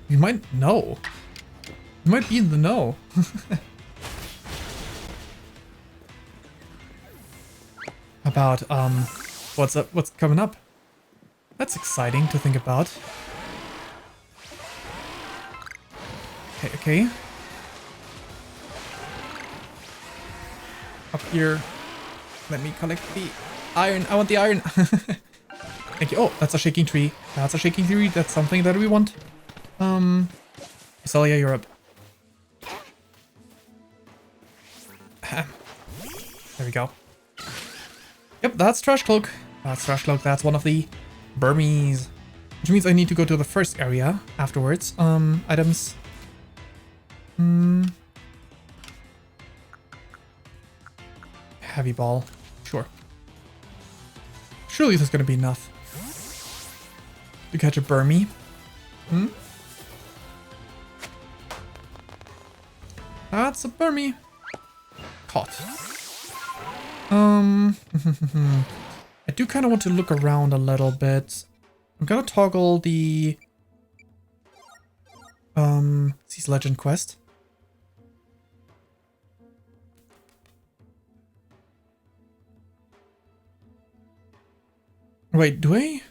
you might know. You might be in the know. About, what's coming up. That's exciting to think about. Okay. Up here. Let me collect the iron. I want the iron. Thank you. Oh, that's a shaking tree. That's something that we want. Celia, you're up. There we go. Yep, that's Trash Cloak. That's one of the Burmies. Which means I need to go to the first area afterwards. Items. Heavy Ball. Sure. Surely this is gonna be enough to catch a Burmy. That's a Burmy. Caught. I do kind of want to look around a little bit. I'm gonna toggle the Seas Legend quest. Wait, do I?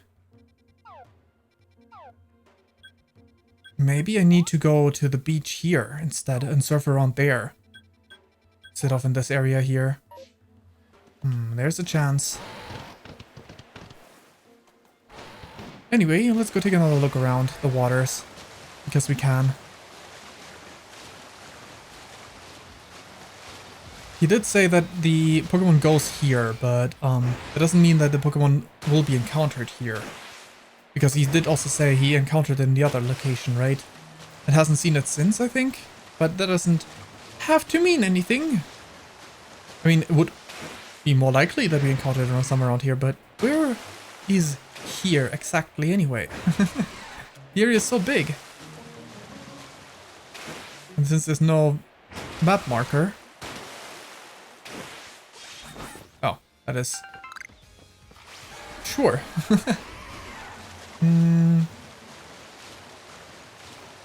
Maybe I need to go to the beach here instead and surf around there. Instead of in this area here. There's a chance. Anyway, let's go take another look around the waters. Because we can. He did say that the Pokemon goes here, but that doesn't mean that the Pokemon will be encountered here. Because he did also say he encountered it in the other location, right? It hasn't seen it since, I think. But that doesn't have to mean anything. I mean, it would be more likely that we encountered it somewhere around here, but where is here exactly anyway? The area is so big. And since there's no map marker... Oh, that is... Sure.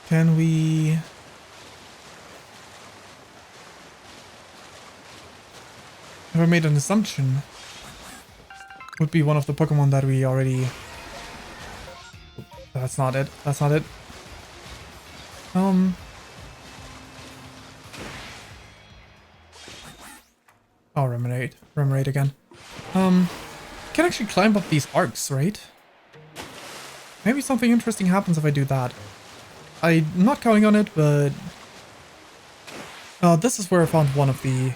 Can we... Have I made an assumption? Would be one of the Pokemon that we already... That's not it. That's not it. Oh, Remoraid. Remoraid again. Can actually climb up these arcs, right? Maybe something interesting happens if I do that. I'm not counting on it, but... this is where I found one of the...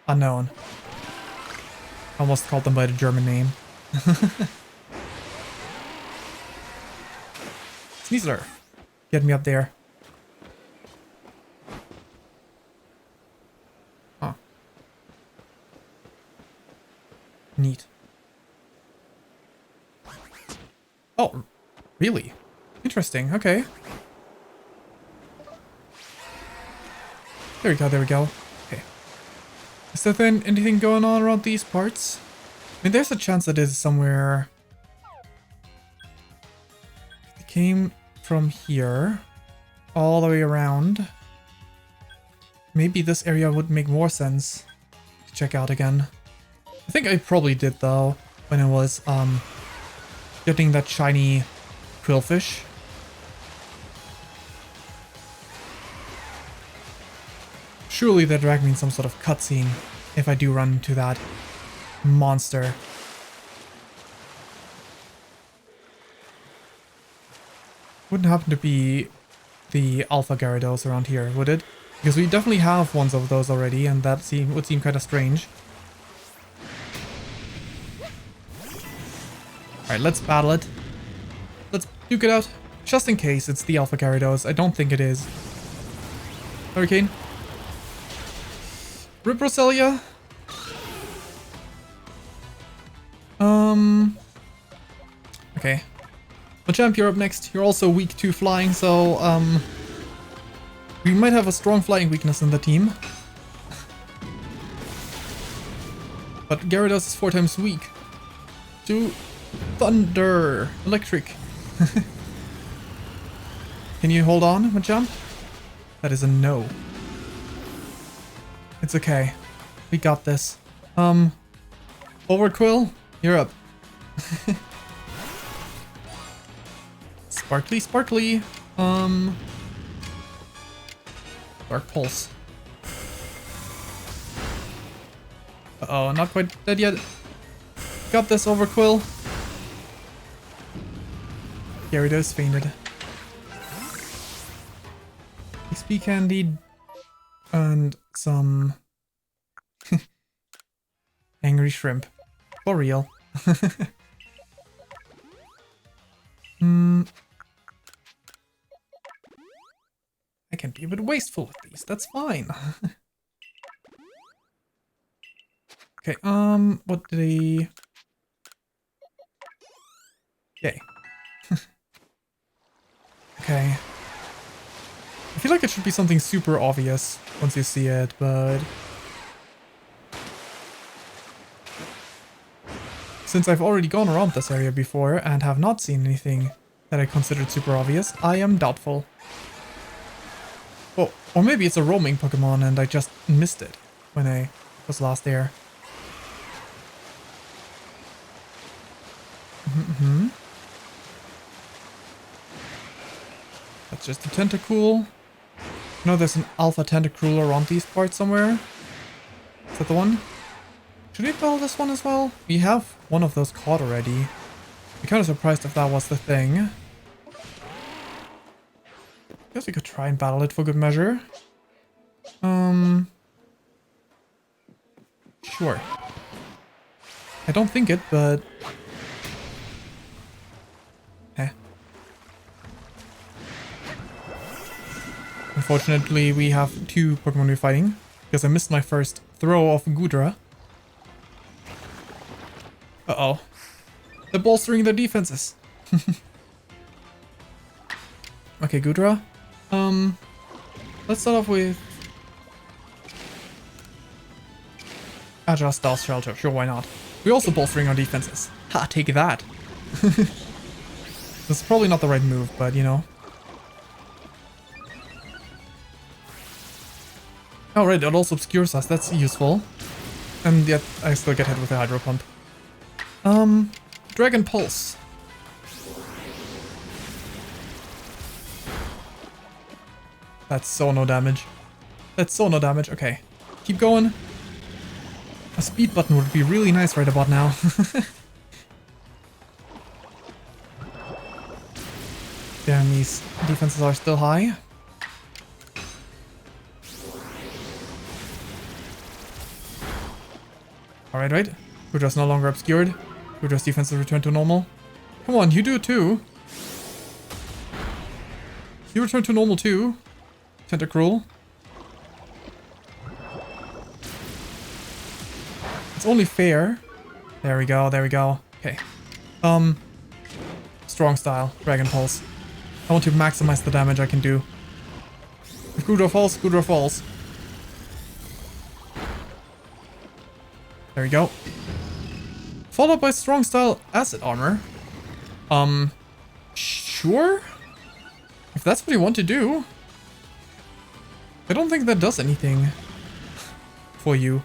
Unknown. Almost called them by the German name. Sneasler. Get me up there. Huh. Neat. Oh, really? Interesting, okay. There we go, there we go. Okay. Is there then anything going on around these parts? I mean, there's a chance that it is somewhere... It came from here, all the way around. Maybe this area would make more sense to check out again. I think I probably did, though, when I was, getting that shiny quillfish. Surely that dragged me in some sort of cutscene if I do run into that monster. Wouldn't happen to be the Alpha Gyarados around here, would it? Because we definitely have ones of those already, and that would seem kind of strange. Alright, let's battle it. Let's duke it out. Just in case it's the Alpha Gyarados. I don't think it is. Hurricane. Rip Roselia. Okay. Machamp, you're up next. You're also weak to flying, so, we might have a strong flying weakness in the team. But Gyarados is 4 times weak to Thunder. Electric. Can you hold on, Machamp? That is a no. It's okay. We got this. Overquill, you're up. Sparkly, sparkly. Dark Pulse. Uh-oh, not quite dead yet. Got this, Overquill. Gyarados fainted. XP candy and some angry shrimp. For real. I can be a bit wasteful with these, that's fine. Okay, what did he... Yay. Okay. I feel like it should be something super obvious once you see it, but... Since I've already gone around this area before and have not seen anything that I considered super obvious, I am doubtful. Oh, or maybe it's a roaming Pokemon and I just missed it when I was last there. That's just a Tentacool. No, there's an Alpha Tentacruel around these parts somewhere. Is that the one? Should we battle this one as well? We have one of those caught already. I'm kind of surprised if that was the thing. Guess we could try and battle it for good measure. Sure. I don't think it, but... Eh. Unfortunately, we have 2 Pokemon we're fighting, because I missed my first throw of Gudra. Uh-oh. They're bolstering their defenses. Okay, Gudra. Let's start off with Agile Style Shelter. Sure, why not? We're also bolstering our defenses. Ha, take that. This is probably not the right move, but you know. Oh, right, it also obscures us. That's useful. And yet, I still get hit with a Hydro Pump. Dragon Pulse. That's so no damage. That's so no damage. Okay. Keep going. A speed button would be really nice right about now. Damn, these defenses are still high. Alright, right. Gudra's no longer obscured. Gudra's defense has returned to normal. Come on, you do it too. You return to normal too. Tentacruel. It's only fair. There we go, there we go. Okay. Strong Style, Dragon Pulse. I want to maximize the damage I can do. If Gudra falls, Gudra falls. There we go. Followed by Strong Style Acid Armor. Sure? If that's what you want to do. I don't think that does anything for you.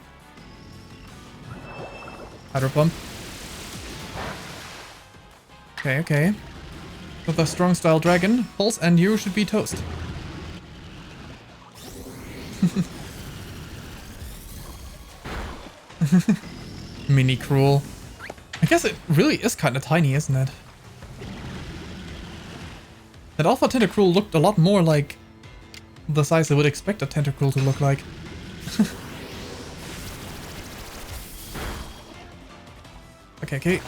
Hydro Pump. Okay, okay. With a Strong Style Dragon Pulse, and you should be toast. Mini Cruel. I guess it really is kind of tiny, isn't it? That Alpha Tentacruel looked a lot more like the size I would expect a Tentacruel to look like. Okay, okay.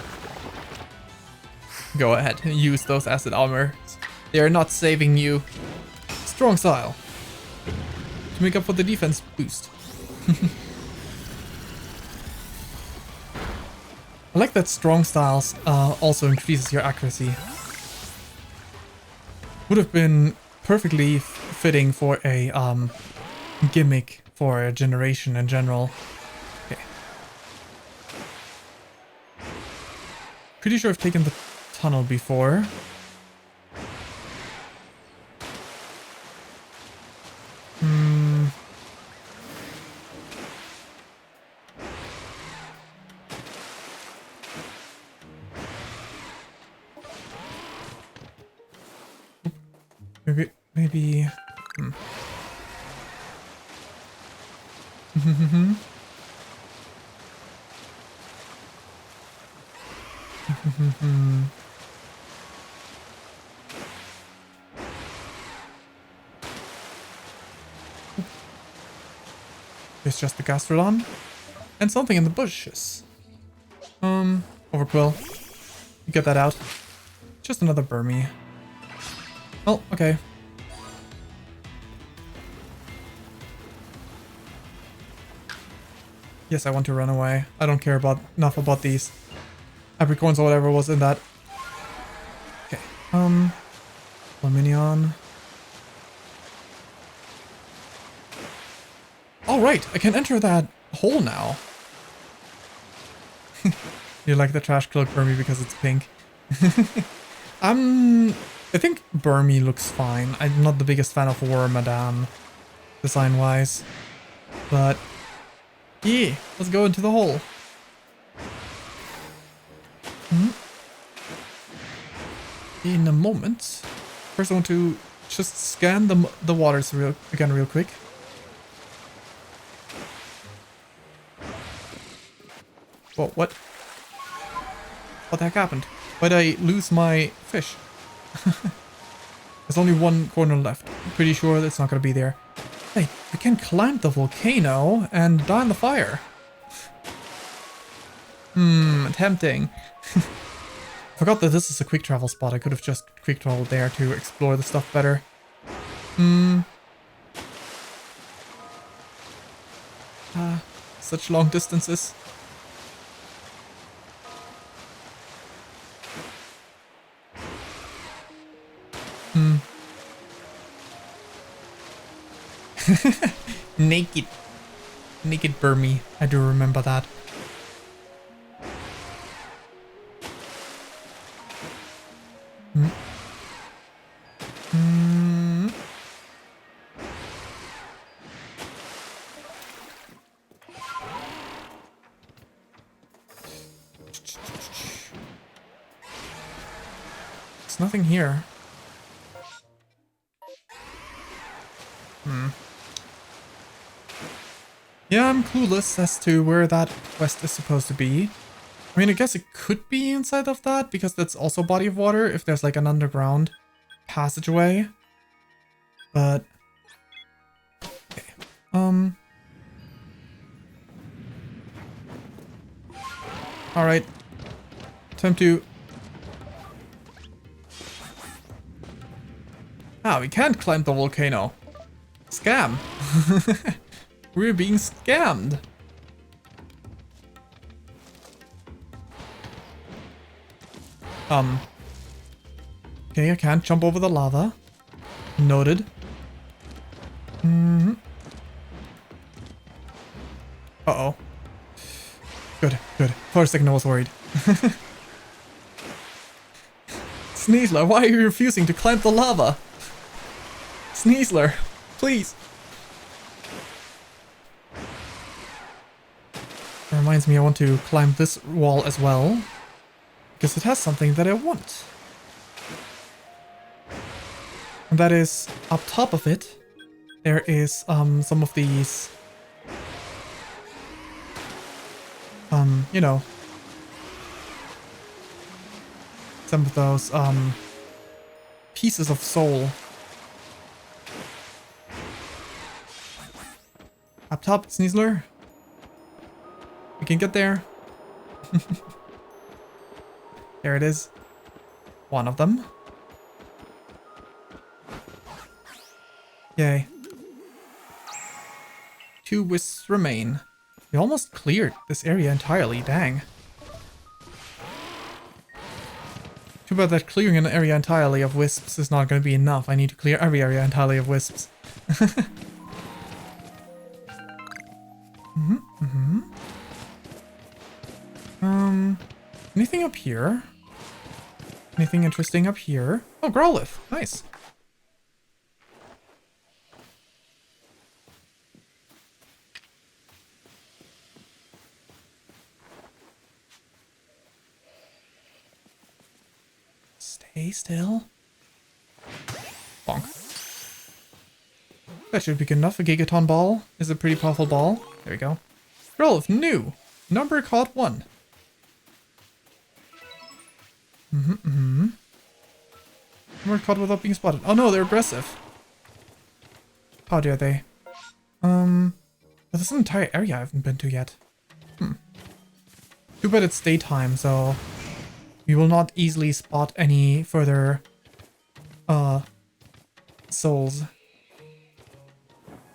Go ahead, use those acid armor. They are not saving you. Strong Style. To make up for the defense boost. I like that Strong Styles also increases your accuracy. Would have been perfectly fitting for a gimmick for a generation in general. Okay. Pretty sure I've taken the tunnel before. Maybe. It's just the Gastrodon. And something in the bushes. Overquill. You get that out. Just another Burmy. Oh, okay. Yes, I want to run away. I don't care enough about these apricorns or whatever was in that. Okay. Laminion. All right, I can enter that hole now. You like the trash cloak Burmy because it's pink. I think Burmy looks fine. I'm not the biggest fan of War Madame design-wise, but yeah, let's go into the hole. In a moment. First, I want to just scan the waters real quick. Whoa, what? What the heck happened? Why'd I lose my fish? There's only one corner left. I'm pretty sure it's not gonna be there. Hey, we can climb the volcano and die in the fire. Tempting. Forgot that this is a quick travel spot. I could have just quick traveled there to explore the stuff better. such long distances. Naked. Naked Burmy. I do remember that. There's nothing here. Yeah, I'm clueless as to where that quest is supposed to be. I mean, I guess it could be inside of that, because that's also body of water, if there's like an underground passageway. But... okay. Alright. Time to... ah, we can't climb the volcano. Scam. We're being scammed. Okay, I can't jump over the lava. Noted. Uh-oh. Good, good. For a second I was worried. Sneasler, why are you refusing to climb the lava? Sneasler, please. That reminds me, I want to climb this wall as well, because it has something that I want. And that is, up top of it, there is some of these, you know, some of those pieces of soul. Up top, Sneasler. We can get there. There it is. One of them. Yay. 2 wisps remain. We almost cleared this area entirely, dang. Too bad that clearing an area entirely of wisps is not going to be enough. I need to clear every area entirely of wisps. Anything up here? Anything interesting up here? Oh, Growlithe. Nice. Stay still. Bonk. That should be good enough. A Gigaton ball is a pretty powerful ball. There we go. Growlithe, new. Number caught 1. Number caught without being spotted. Oh no, they're aggressive. How dare they? But there's an entire area I haven't been to yet. Too bad it's daytime, so we will not easily spot any further souls.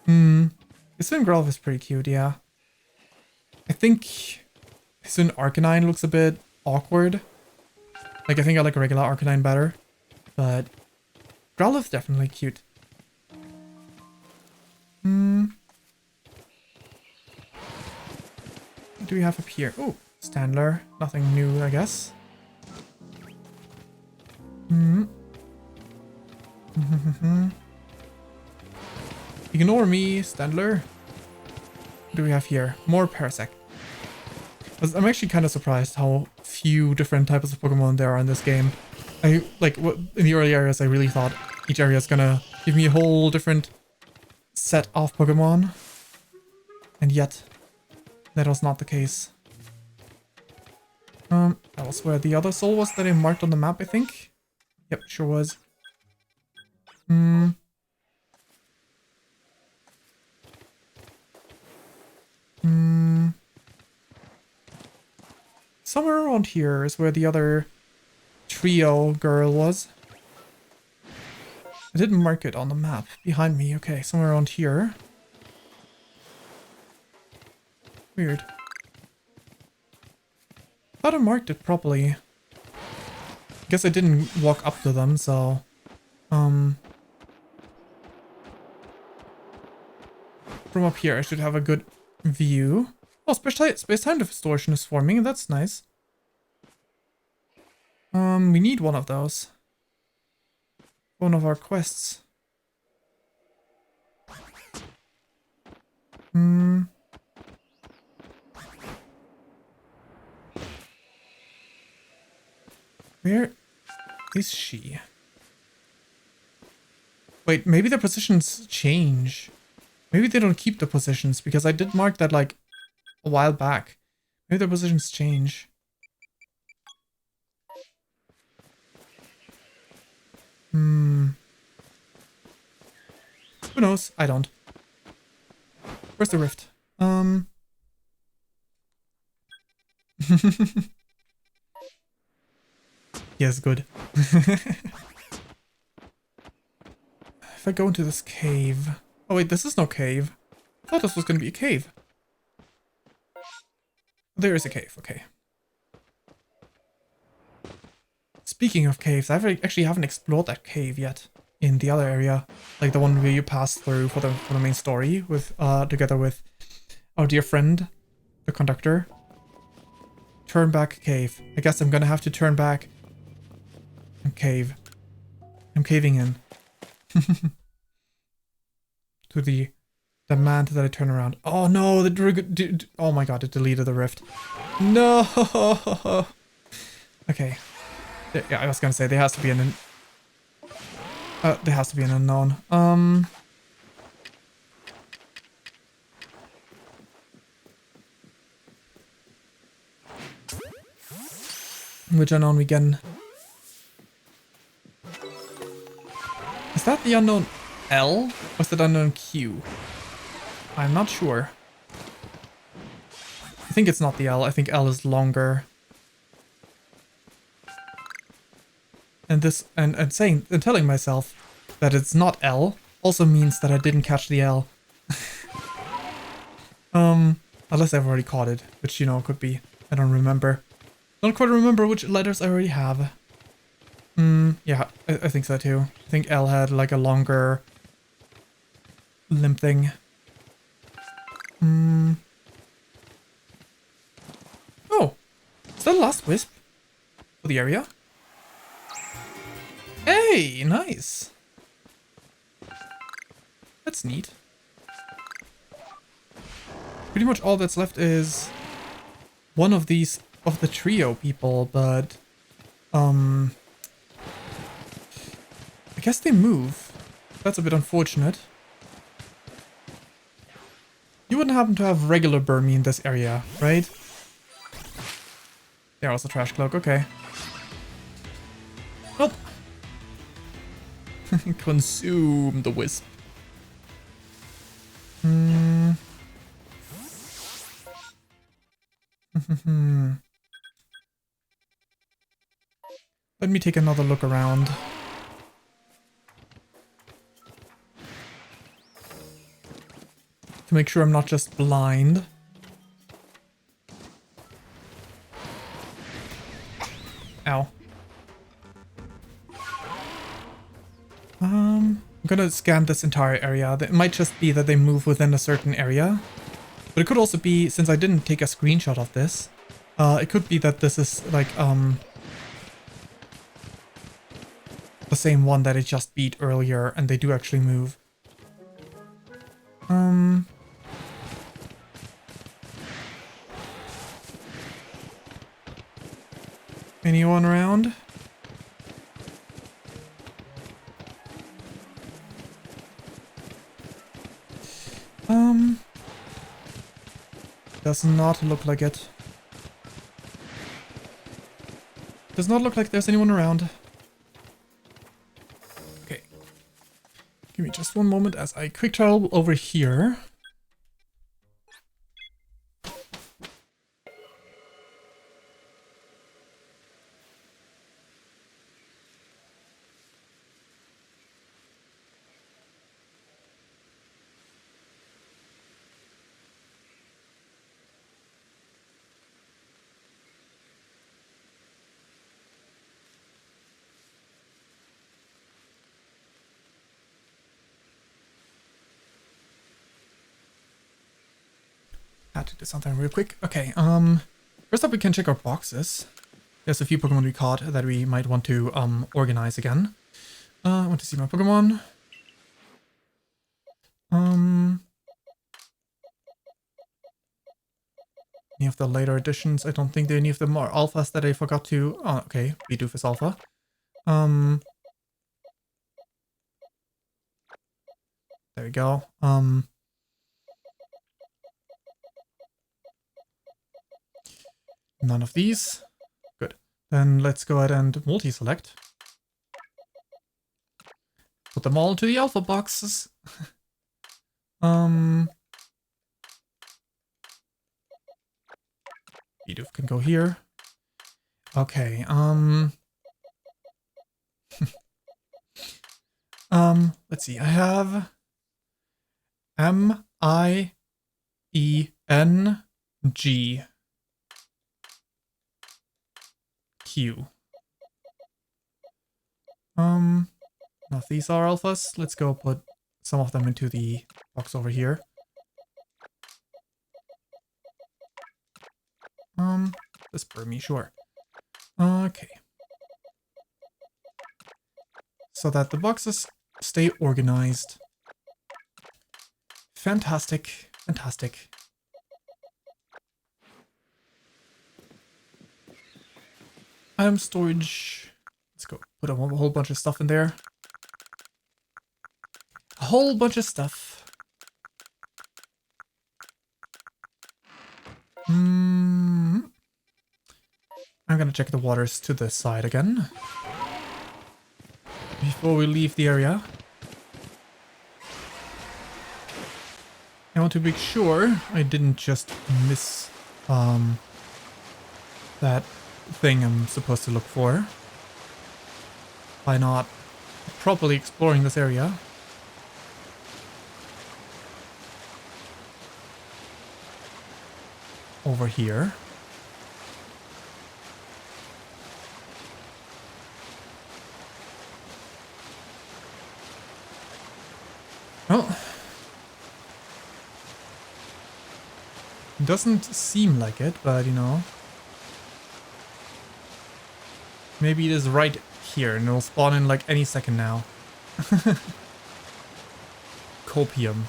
This Growlithe is pretty cute, yeah. I think his Arcanine looks a bit awkward. Like, I think I like a regular Arcanine better. But Growlithe definitely cute. What do we have up here? Oh, Standler. Nothing new, I guess. Ignore me, Standler. What do we have here? More Parasect. I'm actually kind of surprised how few different types of Pokemon there are in this game. In the early areas, I really thought each area is gonna give me a whole different set of Pokemon. And yet, that was not the case. That was where the other soul was that I marked on the map, I think. Yep, sure was. Somewhere around here is where the other trio girl was. I didn't mark it on the map behind me. Okay, somewhere around here. Weird. Thought I marked it properly. Guess I didn't walk up to them, so... From up here, I should have a good view. Oh, space-time distortion is forming. That's nice. We need one of those. One of our quests. Where is she? Wait, maybe the positions change. Maybe they don't keep the positions, because I did mark that like a while back. Maybe the positions change. Who knows? I don't. Where's the rift? Yes, good. If I go into this cave... Oh wait, this is no cave. I thought this was gonna be a cave. There is a cave, okay. Speaking of caves, I actually haven't explored that cave yet in the other area. Like the one where you pass through for the main story with together with our dear friend, the conductor. Turn back cave. I guess I'm gonna have to turn back and cave. I'm caving in. To the demand that I turn around. Oh no, oh my god, it deleted the rift. No. Okay. Yeah, I was gonna say there has to be an unknown. Which unknown we get? Is that the unknown L? Or is that unknown Q? I'm not sure. I think it's not the L. I think L is longer. And this and telling myself that it's not L also means that I didn't catch the L. Unless I've already caught it, which you know could be. I don't remember. Don't quite remember which letters I already have. Yeah, I think so too. I think L had like a longer limp thing. Oh, is that the last wisp for the area? Hey, nice. That's neat. Pretty much all that's left is one of these of the trio people, but I guess they move. That's a bit unfortunate. You wouldn't happen to have regular Burmy in this area, right? There was a trash cloak, okay. Nope. Consume the wisp. Let me take another look around. To make sure I'm not just blind. Ow. I'm gonna scan this entire area. It might just be that they move within a certain area. But it could also be, since I didn't take a screenshot of this, it could be that this is like, the same one that I just beat earlier, and they do actually move. Anyone around? Does not look like it. Does not look like there's anyone around. Okay. Give me just one moment as I quick travel over here. Had to do something real quick. Okay, first up we can check our boxes. There's a few Pokemon we caught that we might want to organize again. I want to see my Pokemon. Any of the later editions, I don't think any of them are alphas that I forgot to... Oh, okay, Bidoof is alpha. There we go. None of these. Good. Then let's go ahead and multi-select. Put them all into the alpha boxes. Bidoof can go here. Okay, let's see, I have M-I-E-N-G-Q. Now if these are alphas, let's go put some of them into the box over here. This Burmy, sure. Okay. So that the boxes stay organized. Fantastic, fantastic. Item storage. Let's go put a whole bunch of stuff in there. A whole bunch of stuff. I'm gonna check the waters to this side again. Before we leave the area. I want to make sure I didn't just miss that thing I'm supposed to look for by not properly exploring this area. Over here. Well, doesn't seem like it, but you know, maybe it is right here and it'll spawn in like any second now. Copium.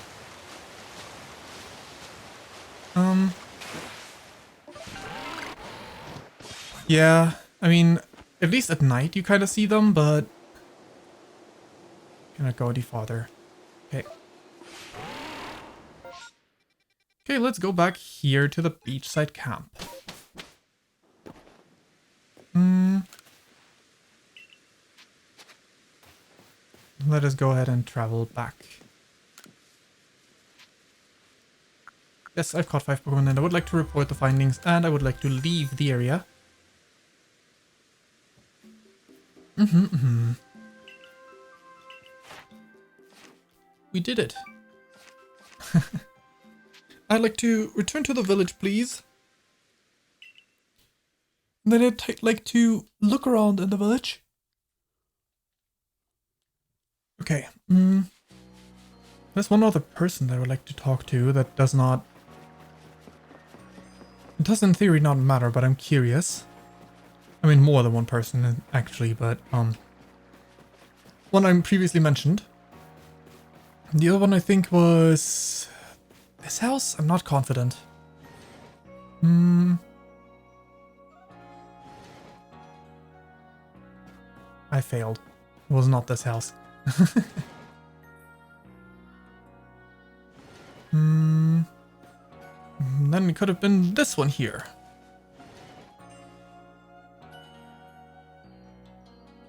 Yeah, I mean, at least at night you kind of see them, but cannot go any farther. Okay. Okay, let's go back here to the beachside camp. Let us go ahead and travel back. Yes, I've caught 5 Pokemon and I would like to report the findings and I would like to leave the area. We did it. I'd like to return to the village, please. And then I'd like to look around in the village. Okay. There's one other person that I would like to talk to that does not... It does in theory not matter, but I'm curious. I mean, more than one person, actually, but, one I previously mentioned. The other one I think was... this house? I'm not confident. I failed. It was not this house. Then it could have been this one here.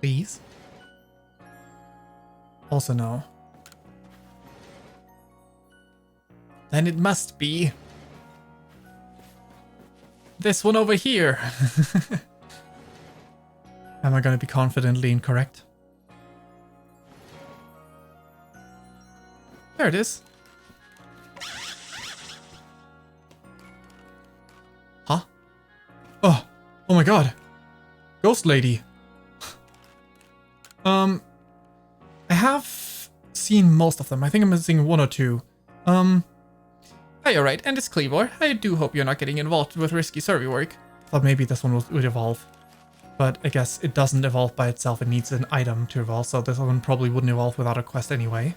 Please? Also no. Then it must be this one over here. Am I gonna be confidently incorrect? There it is. Huh? Oh my god. Ghost lady. I have seen most of them. I think I'm missing one or two. I Hi, alright, and it's Cleavor. I do hope you're not getting involved with risky survey work. Thought maybe this one would evolve. But I guess it doesn't evolve by itself, it needs an item to evolve, so this one probably wouldn't evolve without a quest anyway.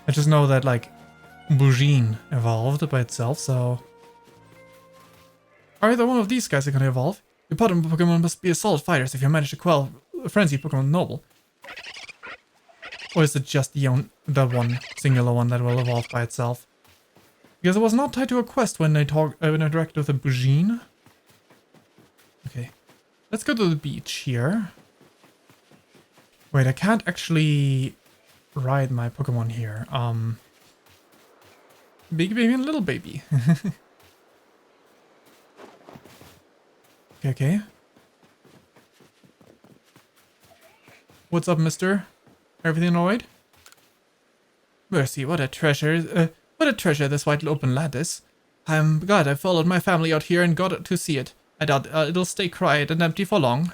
I just know that, like, Boujin evolved by itself, so... Either one of these guys are gonna evolve. Your Pokemon must be solid fighters if you manage to quell a frenzy Pokemon Noble. Or is it just the one singular one that will evolve by itself? Because it was not tied to a quest when I interacted with a Boujin. Okay, let's go to the beach here. Wait, I can't actually ride my Pokemon here. Big baby and little baby. Okay. What's up, mister? Everything alright? Mercy, what a treasure. What a treasure this wide open land is. I'm glad I followed my family out here and got to see it. I doubt it'll stay quiet and empty for long.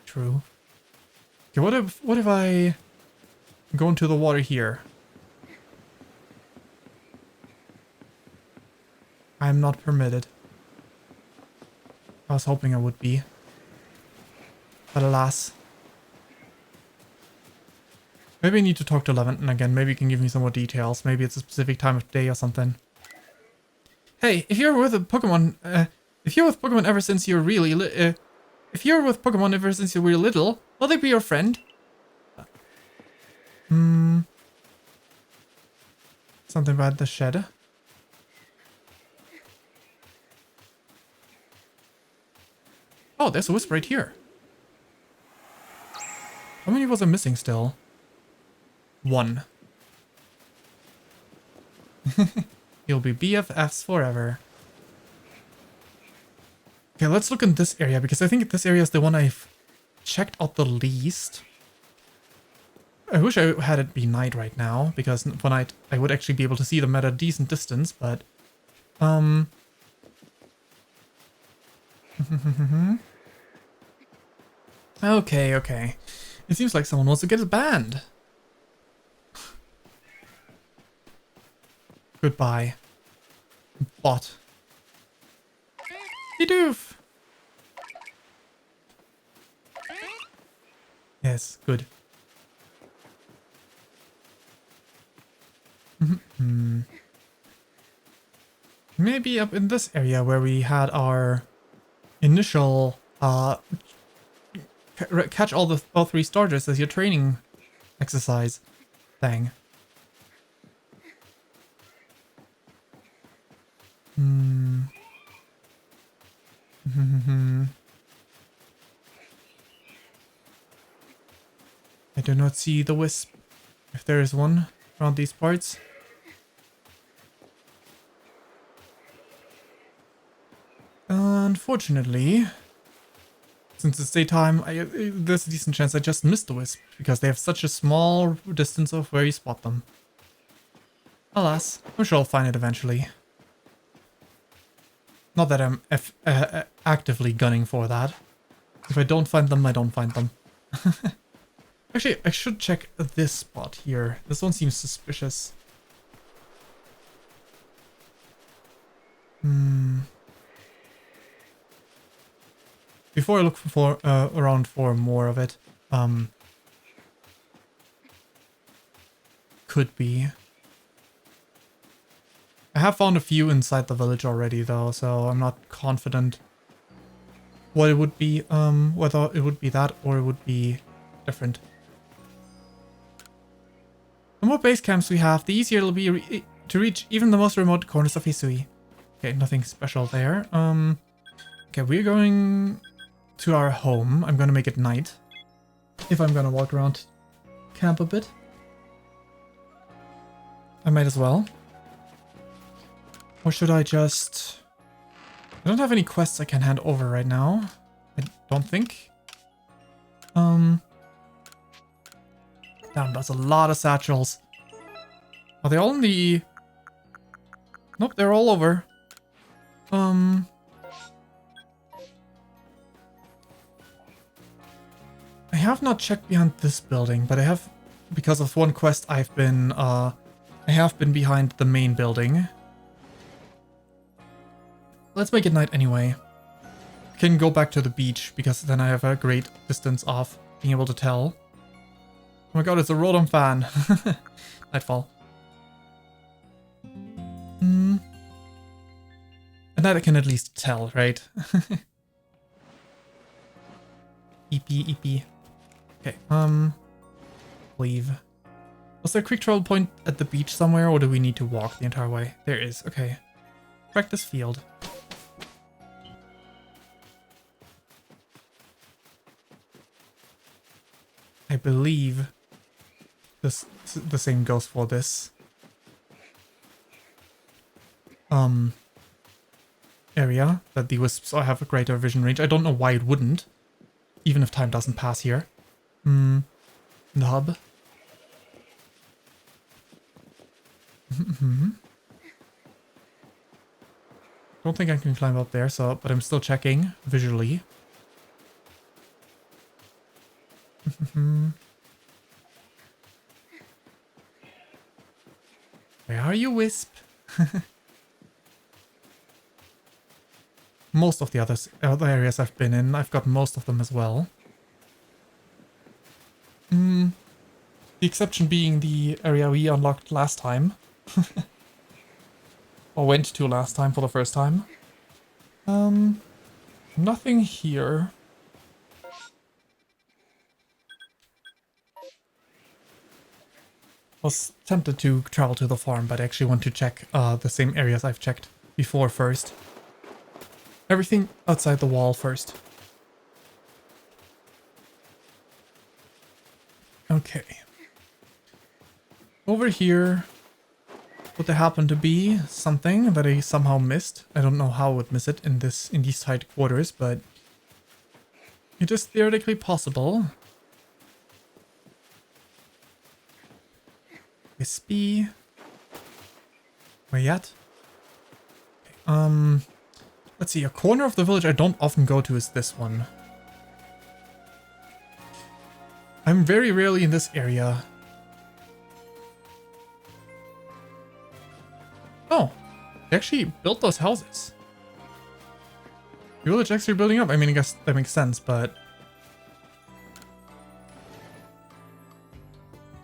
True. Okay, what if I go into the water here? I'm not permitted. I was hoping I would be. But alas. Maybe I need to talk to Leventon again. Maybe you can give me some more details. Maybe it's a specific time of day or something. Hey, if you're with Pokemon ever since you're really if you're with Pokemon ever since you were little, will they be your friend? Something about the shed. Oh, there's a wisp right here. How many was I missing still? 1. You'll be BFFs forever. Okay, let's look in this area, because I think this area is the one I've checked out the least. I wish I had it be night right now, because for night I would actually be able to see them at a decent distance, but... Okay. It seems like someone wants to get a band. Goodbye. Bot. Doof. Yes, good. Maybe up in this area where we had our initial catch all 3 starters as your training exercise thing. I do not see the wisp, if there is one around these parts. Unfortunately, since it's daytime, there's a decent chance I just missed the wisp, because they have such a small distance of where you spot them. Alas, I'm sure I'll find it eventually. Not that I'm actively gunning for that. If I don't find them, I don't find them. Actually, I should check this spot here. This one seems suspicious. Before I look for around for more of it, could be. I have found a few inside the village already though, so I'm not confident what it would be, whether it would be that or it would be different. The more base camps we have, the easier it'll be to reach even the most remote corners of Hisui. Okay, nothing special there. Okay, we're going to our home. I'm gonna make it night. If I'm gonna walk around camp a bit. I might as well. Or should I just... I don't have any quests I can hand over right now. I don't think. Damn, that's a lot of satchels. Are they all in the... Nope, they're all over. I have not checked behind this building, but I have, because of one quest, I've been I have been behind the main building. Let's make it night anyway. I can go back to the beach because then I have a great distance off being able to tell. Oh my god, it's a Rotom fan. Nightfall. And that I can at least tell, right? EP. Okay, leave. Was there a quick travel point at the beach somewhere, or do we need to walk the entire way? There is, okay. Practice field. I believe the same goes for this area, that the wisps have a greater vision range. I don't know why it wouldn't, even if time doesn't pass here. The hub. Don't think I can climb up there, so but I'm still checking visually. Where are you, Wisp? Most of the other areas I've been in, I've got most of them as well. The exception being the area we unlocked last time. Or went to last time for the first time. Nothing here. Was tempted to travel to the farm, but I actually want to check the same areas I've checked before first. Everything outside the wall first. Okay. Over here, would there happen to be something that I somehow missed? I don't know how I would miss it in these tight quarters, but it is theoretically possible. Wispy. Where yet? Okay, let's see, a corner of the village I don't often go to is this one. I'm very rarely in this area. Oh, they actually built those houses. The village actually building up. I mean, I guess that makes sense, but...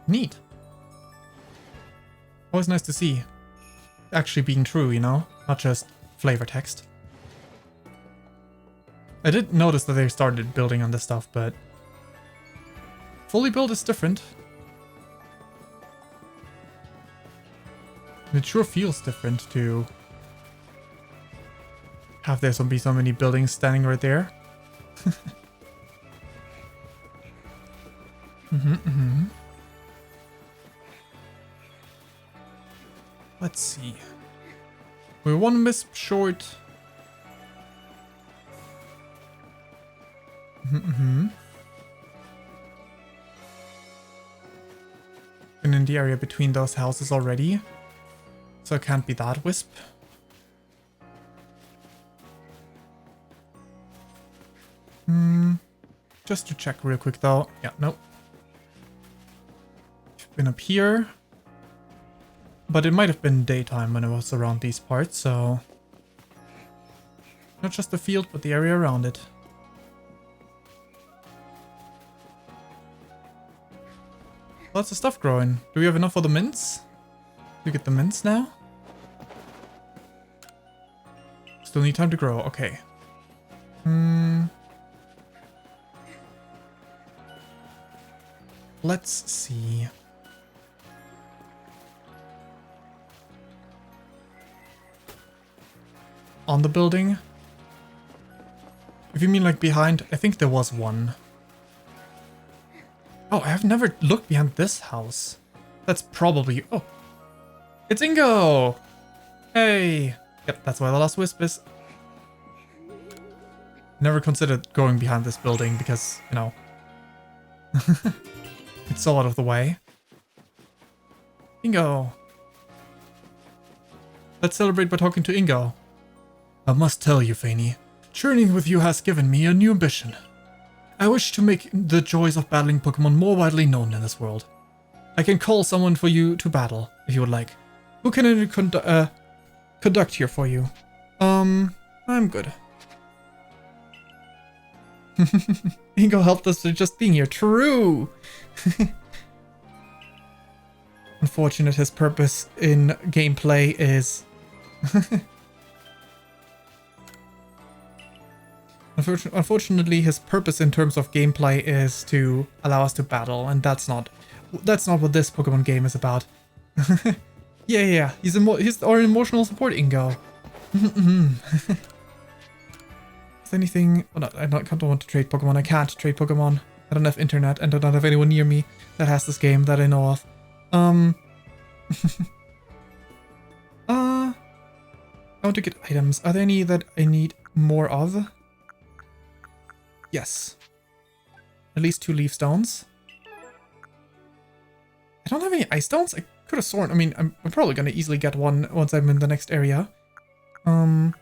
Neat. Always nice to see. Actually being true, you know? Not just flavor text. I did notice that they started building on this stuff, but... Fully built is different. It sure feels different to have there be so many buildings standing right there. Let's see. We're one wisp short. Been in the area between those houses already. So it can't be that wisp. Just to check real quick though. Yeah, nope. Been up here. But it might have been daytime when I was around these parts, so... Not just the field, but the area around it. Lots of stuff growing. Do we have enough for the mints? Do we get the mints now? Still need time to grow, okay. Let's see. On the building? If you mean like behind, I think there was one. Oh, I have never looked behind this house. That's probably... Oh. It's Ingo! Hey! Yep, that's why the last wisp is. Never considered going behind this building because, you know... it's so out of the way. Ingo! Let's celebrate by talking to Ingo. I must tell you, Fayn, journeying with you has given me a new ambition. I wish to make the joys of battling Pokémon more widely known in this world. I can call someone for you to battle, if you would like. Who can I conduct here for you? I'm good. Ingo helped us with just being here. True! Unfortunate his purpose in gameplay is... Unfortunately, his purpose in terms of gameplay is to allow us to battle, and that's not what this Pokemon game is about. Yeah. He's our emotional support, Ingo. Is anything? Oh, no, I don't want to trade Pokemon. I can't trade Pokemon. I don't have internet, and I don't have anyone near me that has this game that I know of. I want to get items. Are there any that I need more of? Yes. At least 2 leaf stones. I don't have any ice stones. I could have sworn. I mean, I'm probably gonna easily get one once I'm in the next area. And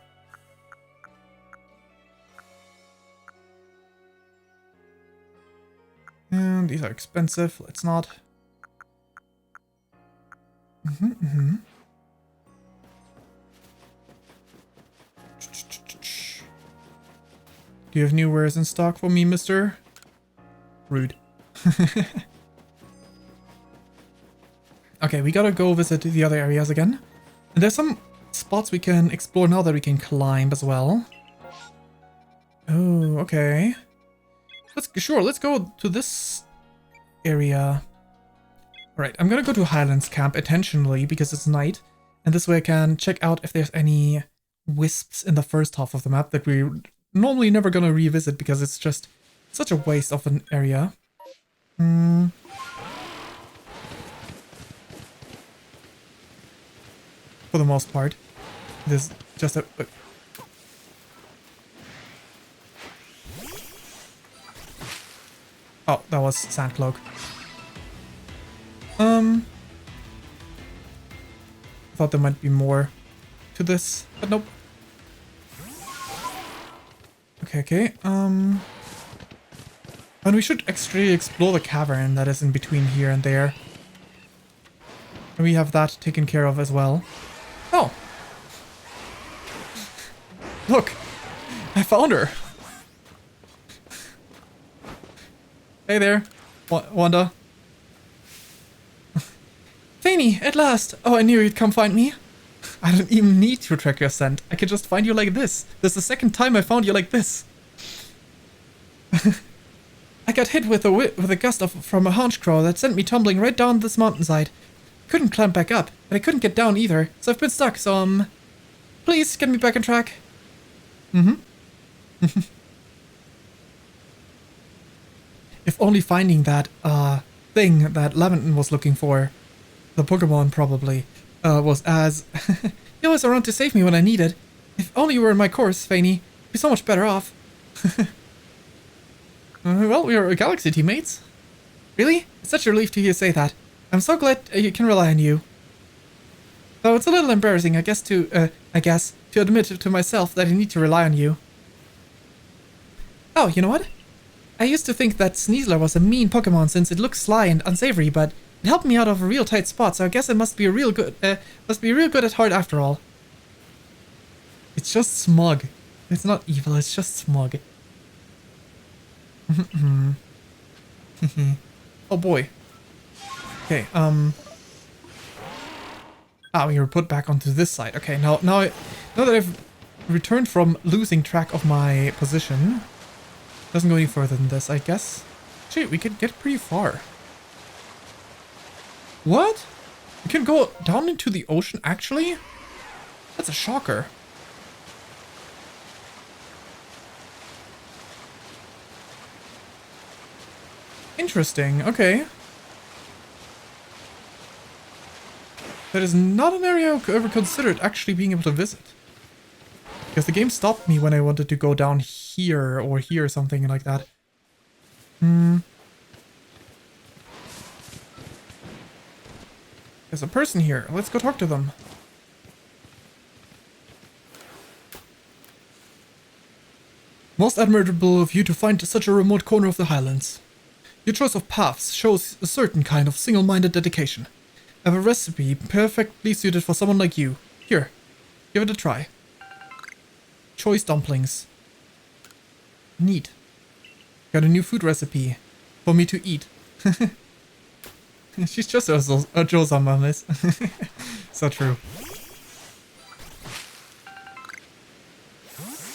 these are expensive. Let's not. Do you have new wares in stock for me, mister? Rude. Okay, we gotta go visit the other areas again. And there's some spots we can explore now that we can climb as well. Oh, okay. Let's go to this area. Alright, I'm gonna go to Highlands Camp intentionally because it's night. And this way I can check out if there's any wisps in the first half of the map that we're normally never gonna revisit because it's just such a waste of an area. For the most part. There's just a... Oh, that was Sandcloak. I thought there might be more to this, but nope. Okay. And we should actually explore the cavern that is in between here and there. And we have that taken care of as well. Oh! Look! I found her! Hey there, Wanda. Fayn, at last! Oh, I knew you'd come find me. I don't even need to track your scent. I can just find you like this. This is the second time I found you like this. I got hit with a gust from a haunch crow that sent me tumbling right down this mountainside. Couldn't climb back up, but I couldn't get down either, so I've been stuck, so, please get me back on track. If only finding that, thing that Lavenden was looking for, the Pokemon probably, was as... He was around to save me when I needed. If only you were in my course, Fayn, you'd be so much better off. Well, we are Galaxy teammates. Really? It's such a relief to hear you say that. I'm so glad you can rely on you. Though it's a little embarrassing, I guess, to admit to myself that I need to rely on you. Oh, you know what? I used to think that Sneasler was a mean Pokemon since it looks sly and unsavory, but it helped me out of a real tight spot, so I guess it must be real good at heart after all. It's just smug. It's not evil, it's just smug. Oh boy. Okay, we were put back onto this side. Okay, now that I've returned from losing track of my position, doesn't go any further than this, I guess. Actually, we could get pretty far. What? We can go down into the ocean, actually? That's a shocker. Interesting, okay. That is not an area I ever considered actually being able to visit. Because the game stopped me when I wanted to go down here or here or something like that. There's a person here. Let's go talk to them. Most admirable of you to find such a remote corner of the Highlands. Your choice of paths shows a certain kind of single-minded dedication. I have a recipe perfectly suited for someone like you. Here, give it a try. Choice dumplings. Neat. Got a new food recipe for me to eat. She's just a Joe-sama, miss. So true.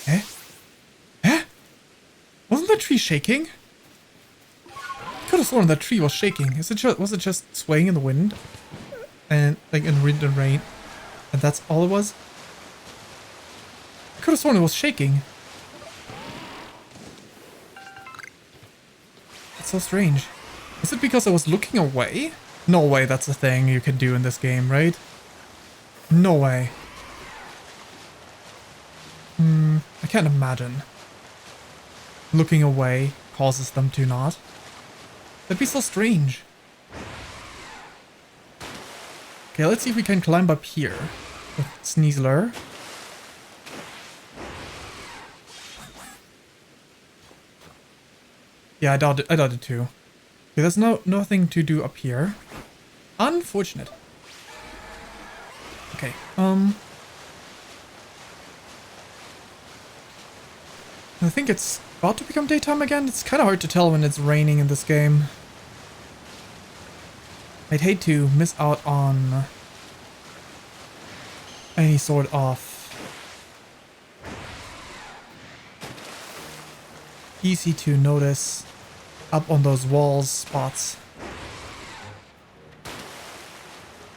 Eh? Eh? Wasn't that tree shaking? I could have sworn that tree was shaking. Was it just swaying in the wind? And like in wind and rain? And that's all it was? I could have sworn it was shaking. That's so strange. Is it because I was looking away? No way that's a thing you can do in this game, right? No way. I can't imagine. Looking away causes them to not. That'd be so strange. Okay, let's see if we can climb up here with Sneasler. Yeah, I doubt it too. Okay, there's nothing to do up here. Unfortunate. Okay, I think it's about to become daytime again. It's kind of hard to tell when it's raining in this game. I'd hate to miss out on any sort of easy to notice up on those walls spots.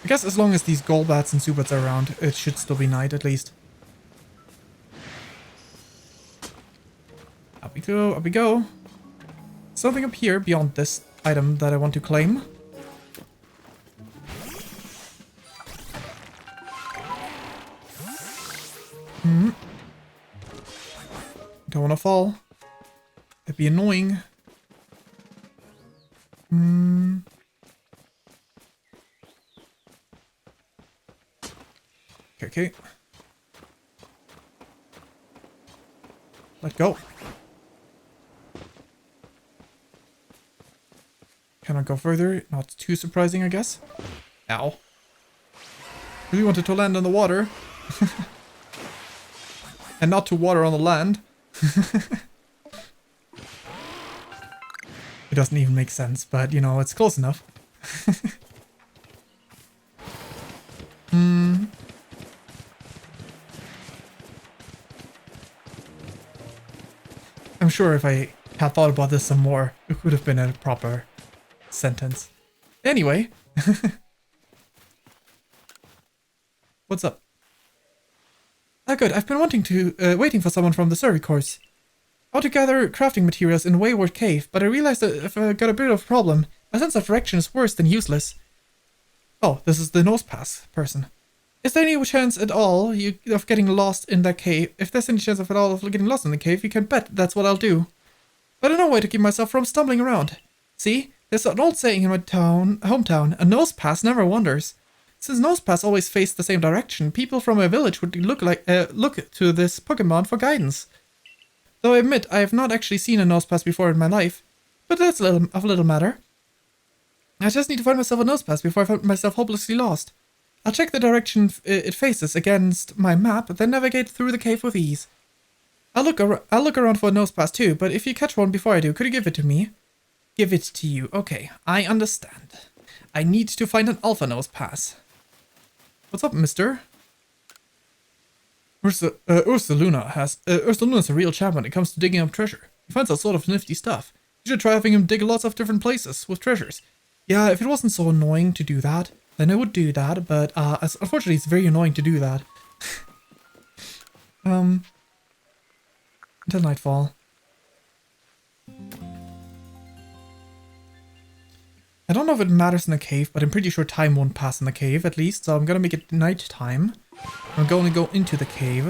I guess as long as these Golbats and Zubats are around, it should still be night at least. Up we go, up we go. Something up here beyond this item that I want to claim. Don't want to fall. That'd be annoying. Okay. Let go. Cannot go further. Not too surprising, I guess. Ow. Really wanted to land on the water. And not to water on the land. It doesn't even make sense, but you know, it's close enough. I'm sure if I had thought about this some more, it would have been a proper sentence. Anyway. What's up? Ah, good. I've been waiting for someone from the survey course. I want to gather crafting materials in Wayward Cave, but I realized that if I got a bit of a problem, my sense of direction is worse than useless. Oh, this is the nose pass person. Is there any chance at all of getting lost in that cave? If there's any chance at all of getting lost in the cave, you can bet that's what I'll do. But I know a way to keep myself from stumbling around. See, there's an old saying in my hometown, a nose pass never wanders. Since nose pass always face the same direction, people from a village would look to this Pokemon for guidance. Though I admit I have not actually seen a nose pass before in my life, but that's a little matter. I just need to find myself a nose pass before I find myself hopelessly lost. I'll check the direction it faces against my map, then navigate through the cave with ease. I'll look around for a nose pass too, but if you catch one before I do, could you give it to me? Give it to you. Okay, I understand. I need to find an alpha nose pass. What's up, mister? Ursaluna's a real champ when it comes to digging up treasure. He finds all sort of nifty stuff. You should try having him dig lots of different places with treasures. Yeah, if it wasn't so annoying to do that, then I would do that, but unfortunately it's very annoying to do that. Until nightfall. I don't know if it matters in the cave, but I'm pretty sure time won't pass in the cave at least, so I'm gonna make it night time. I'm going to go into the cave.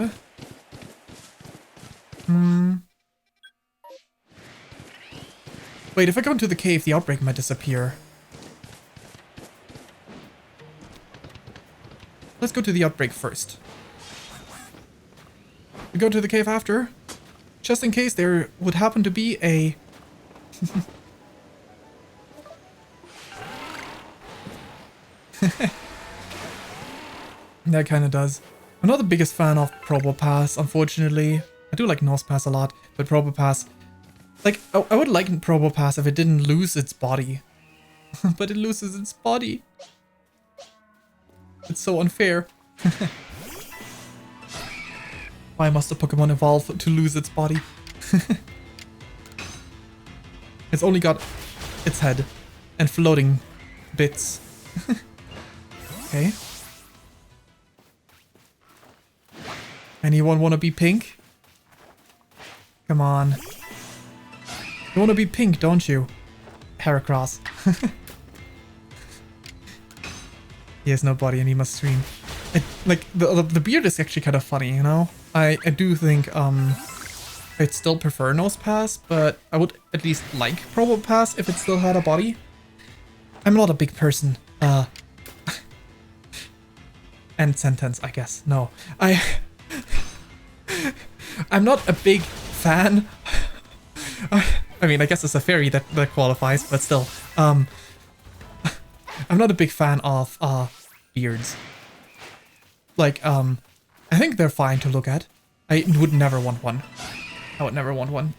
Wait, if I go into the cave, the outbreak might disappear. Let's go to the outbreak first. We go to the cave after, just in case there would happen to be a That kind of does. I'm not the biggest fan of Probopass, unfortunately. I do like Nosepass a lot, but Probopass... Like, I would like Probopass if it didn't lose its body. But it loses its body. It's so unfair. Why must a Pokemon evolve to lose its body? It's only got its head and floating bits. Okay. Anyone want to be pink? Come on. You want to be pink, don't you? Heracross. He has no body and he must scream. Like, the beard is actually kind of funny, you know? I do think, I'd still prefer Nosepass, but I would at least like Probopass if it still had a body. I'm not a big person. End sentence, I guess. No. I'm not a big fan. I mean, I guess it's a fairy that qualifies, but still. I'm not a big fan of beards. Like, I think they're fine to look at. I would never want one. I would never want one.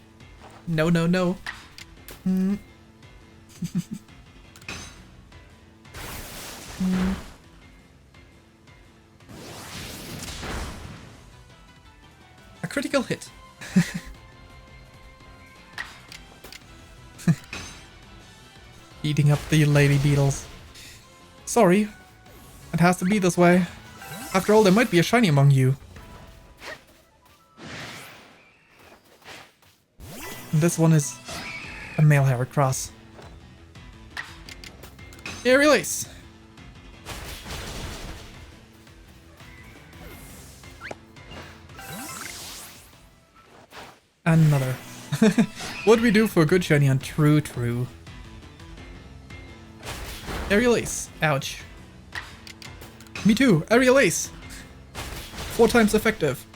No, no, no. A critical hit. Eating up the lady beetles. Sorry. It has to be this way. After all, there might be a shiny among you. And this one is a male Heracross. Aerial Ace. Another. What do we do for a good shiny on True True? Aerial Ace. Ouch. Me too. Aerial Ace. 4 times effective.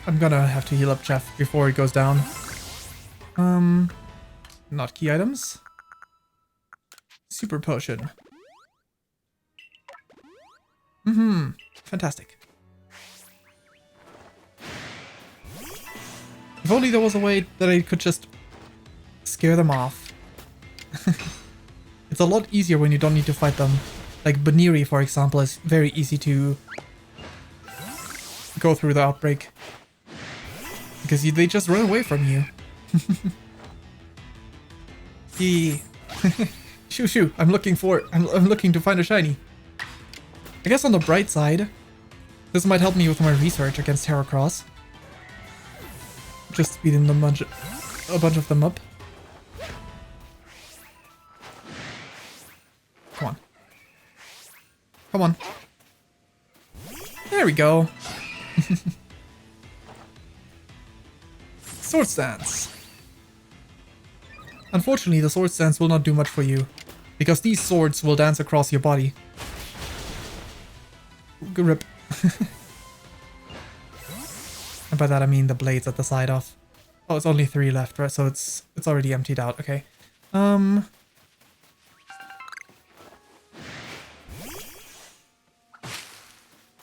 I'm gonna have to heal up Jeff before he goes down. Not key items. Super potion. Fantastic. If only there was a way that I could just scare them off. It's a lot easier when you don't need to fight them. Like Baniri, for example, is very easy to go through the outbreak. Because they just run away from you. Shoo shoo, I'm looking to find a shiny. I guess on the bright side, this might help me with my research against Heracross. Just speeding a bunch of them up. Come on. Come on. There we go. Sword Stance. Unfortunately, the Sword Stance will not do much for you, because these swords will dance across your body. Good rip. And by that I mean the blades at the side off. Oh, it's only 3 left, right? So it's already emptied out. Okay. Oh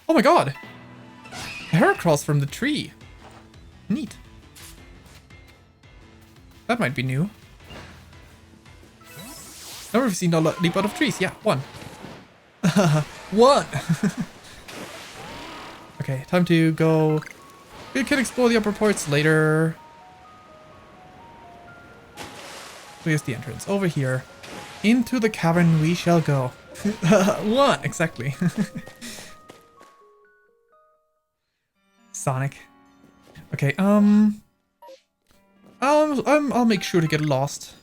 my god! A Heracross from the tree. Neat. That might be new. Never seen a leap out of trees. Yeah, 1. 1! Okay, time to go. We can explore the upper parts later. Where's the entrance? Over here. Into the cavern we shall go. 1! Exactly. Sonic. Okay, I'll make sure to get lost.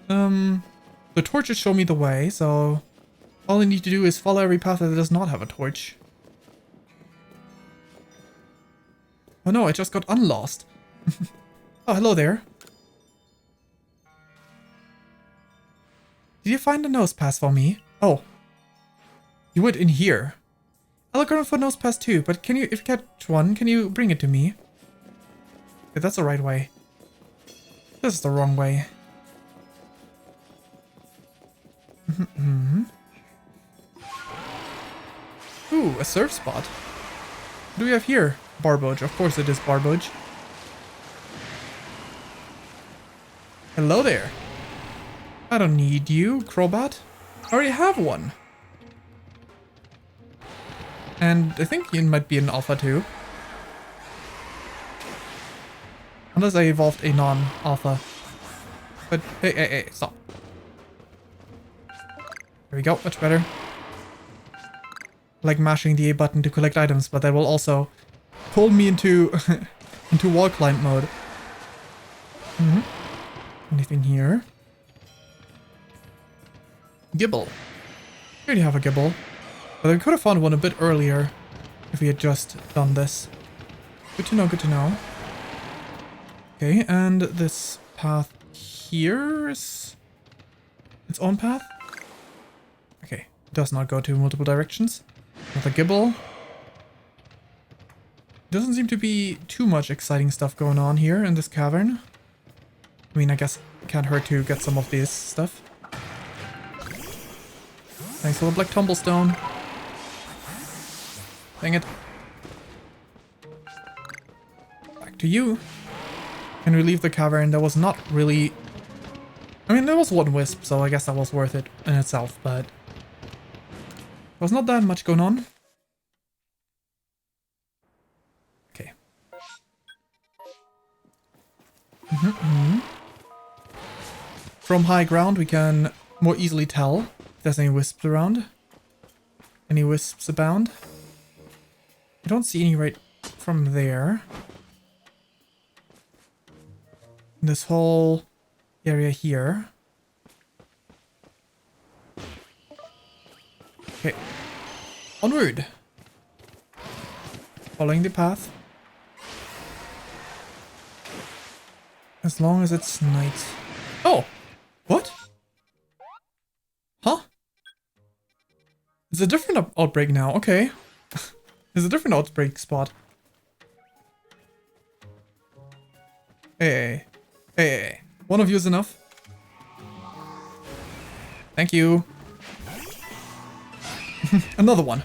The torches show me the way, so all I need to do is follow every path that does not have a torch. Oh no, I just got unlost. Oh, hello there. Did you find a Nosepass for me? Oh. You would in here. I'll look around for Nosepass too, but can you, if you catch one, can you bring it to me? Okay, that's the right way. This is the wrong way. Ooh, a surf spot. What do we have here? Barbage. Of course it is Barbage. Hello there. I don't need you, Crobat. I already have one. And I think it might be an alpha too. Unless I evolved a non-alpha. But hey, stop. There we go, much better. I like mashing the A button to collect items, but that will also pull me into into wall climb mode. Anything here? Gibble. We already have a Gibble. But I could have found one a bit earlier if we had just done this. Good to know, good to know. Okay, and this path here is its own path? Okay, it does not go to multiple directions. Another Gibble. Doesn't seem to be too much exciting stuff going on here in this cavern. I mean, I guess it can't hurt to get some of this stuff. Thanks for the black tumblestone. Dang it. Back to you. Can we leave the cavern? There was not really... I mean, there was one wisp, so I guess that was worth it in itself, but... there was not that much going on. Okay. From high ground, we can more easily tell if there's any wisps around. Any wisps abound? I don't see any right from there. This whole area here. Okay. Onward! Following the path. As long as it's night. Oh! What? Huh? It's a different outbreak now. Okay. There's a different outbreak spot. Hey. Hey. One of you is enough. Thank you. Another one.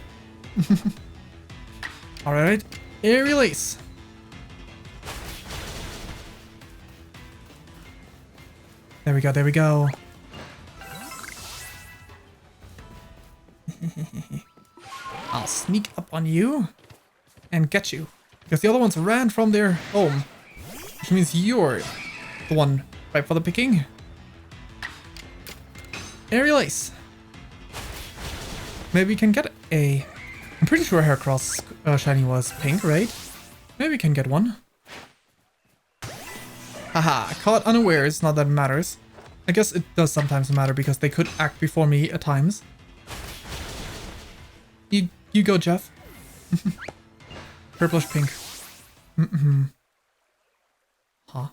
Alright. Aerial Ace. There we go, there we go. I'll sneak up on you and get you. Because the other ones ran from their home. Which means you're the one ripe for the picking. Aerial Ace. Maybe we can get a... I'm pretty sure Heracross shiny was pink, right? Maybe we can get one. Haha, caught unawares, not that it matters. I guess it does sometimes matter because they could act before me at times. You go, Jeff. Purplish pink. Huh?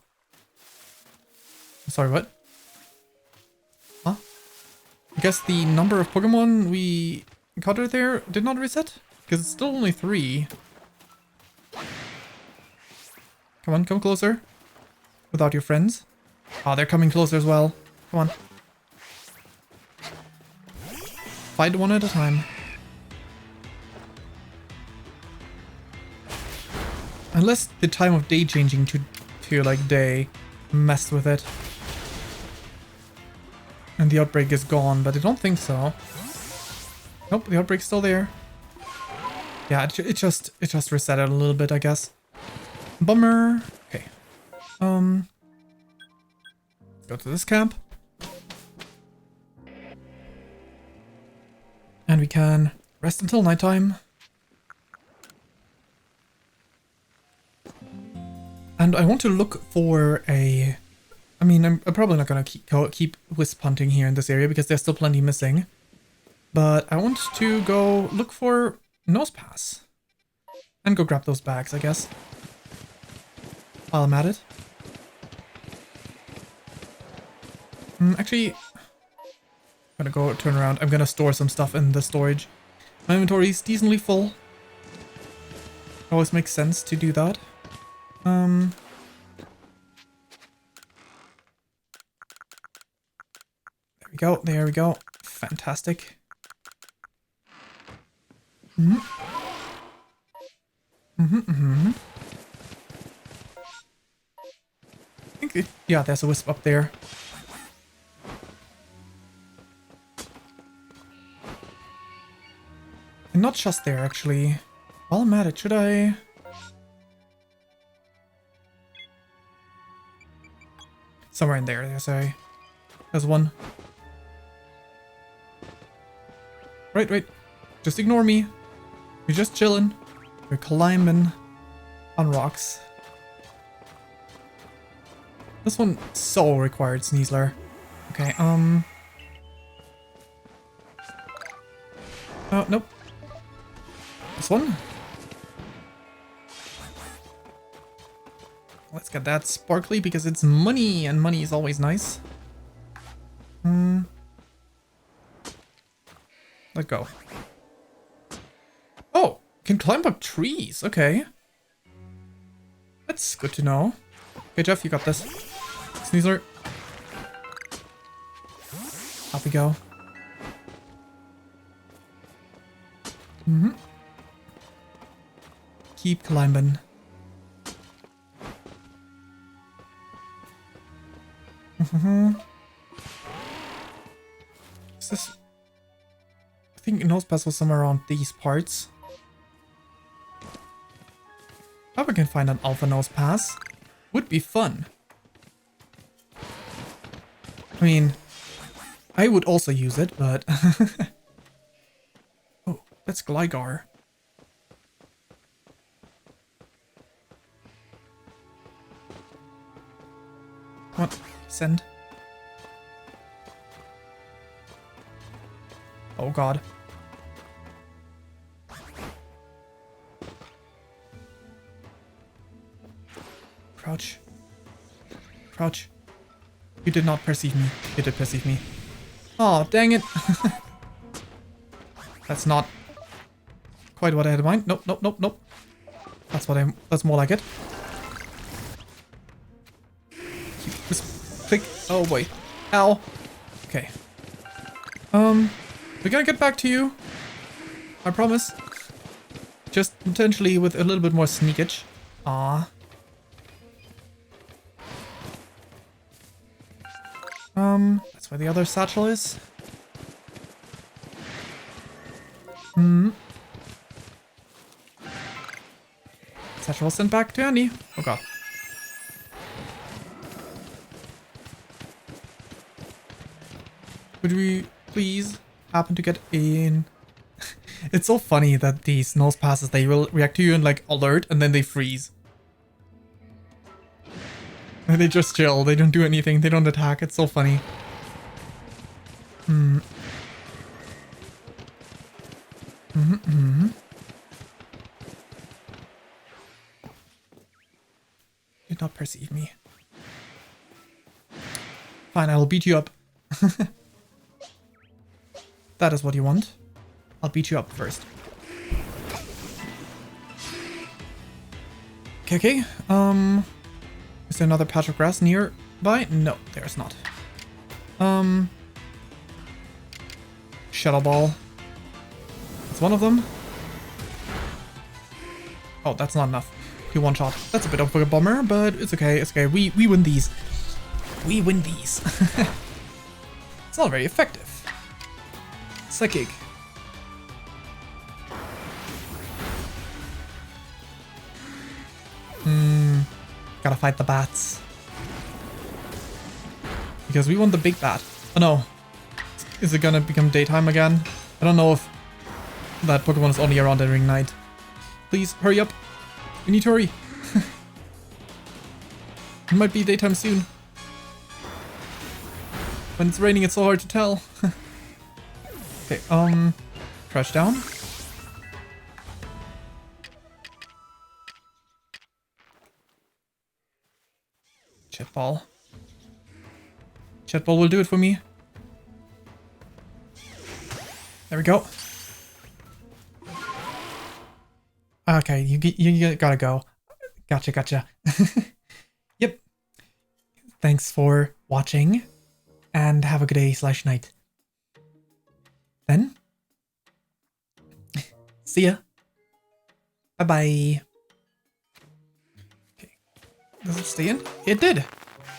Sorry, what? Huh? I guess the number of Pokemon we caught right there did not reset? Because it's still only 3. Come on, come closer. Without your friends. Oh, they're coming closer as well. Come on. Fight one at a time. Unless the time of day changing to like day messed with it. And the outbreak is gone, but I don't think so. Nope, the outbreak's still there. Yeah, it just reset it a little bit, I guess. Bummer. Okay. Let's go to this camp. And we can rest until nighttime. And I want to look for a... I mean, I'm probably not going to keep wisp hunting here in this area because there's still plenty missing. But I want to go look for Nosepass. And go grab those bags, I guess. While I'm at it. Actually, I'm gonna go turn around. I'm gonna store some stuff in the storage. My inventory is decently full. Always makes sense to do that. There we go, there we go. fantastic. Mm-hmm. Mm-hmm, mm-hmm. I think yeah, there's a wisp up there. And not just there, actually. While I'm at it, should I... Somewhere in there, there's one. Right. Just ignore me. We're just chilling. We're climbing on rocks. This one so required Sneasler. Okay, oh, nope. This one. Let's get that sparkly because it's money, and money is always nice. Let go. Oh, can climb up trees. Okay. That's good to know. Okay, Jeff, you got this. Sneasler. Off we go. Mm-hmm. Keep climbing. Mm-hmm. Is this... I think Nose Pass was somewhere around these parts. If I can find an Alpha Nose Pass, would be fun. I mean, I would also use it, but... Oh, that's Gligar. Come on, send. Oh god. Crouch. Crouch. You did not perceive me. You did perceive me. Oh, dang it. That's not quite what I had in mind. Nope. That's more like it. Just click. Oh boy. Ow. Okay. We're gonna get back to you. I promise. Just potentially with a little bit more sneakage. Ah. That's where the other satchel is. Satchel was sent back to Andy. Oh god. Would we please happen to get in? It's so funny that these nose passes, they will react to you and like alert and then they freeze. And they just chill, they don't do anything, they don't attack, it's so funny. Did not perceive me. Fine, I will beat you up. That is what you want. I'll beat you up first. Okay. Is there another patch of grass nearby? No, there's not. Shadow Ball. That's one of them. Oh, that's not enough. You one shot. That's a bit of a bummer, but it's okay. It's okay. We win these. We win these. It's not very effective. Psychic. Gotta fight the bats. Because we want the big bat. Oh no. Is it gonna become daytime again? I don't know if that Pokemon is only around during night. Please, hurry up. We need to hurry. It might be daytime soon. When it's raining, it's so hard to tell. Okay, crouch down. Jet Ball. Jet Ball will do it for me. There we go. Okay, you gotta go. Gotcha. Yep. Thanks for watching, and have a good day/night. Then, see ya. Bye-bye. Okay. Does it stay in? It did.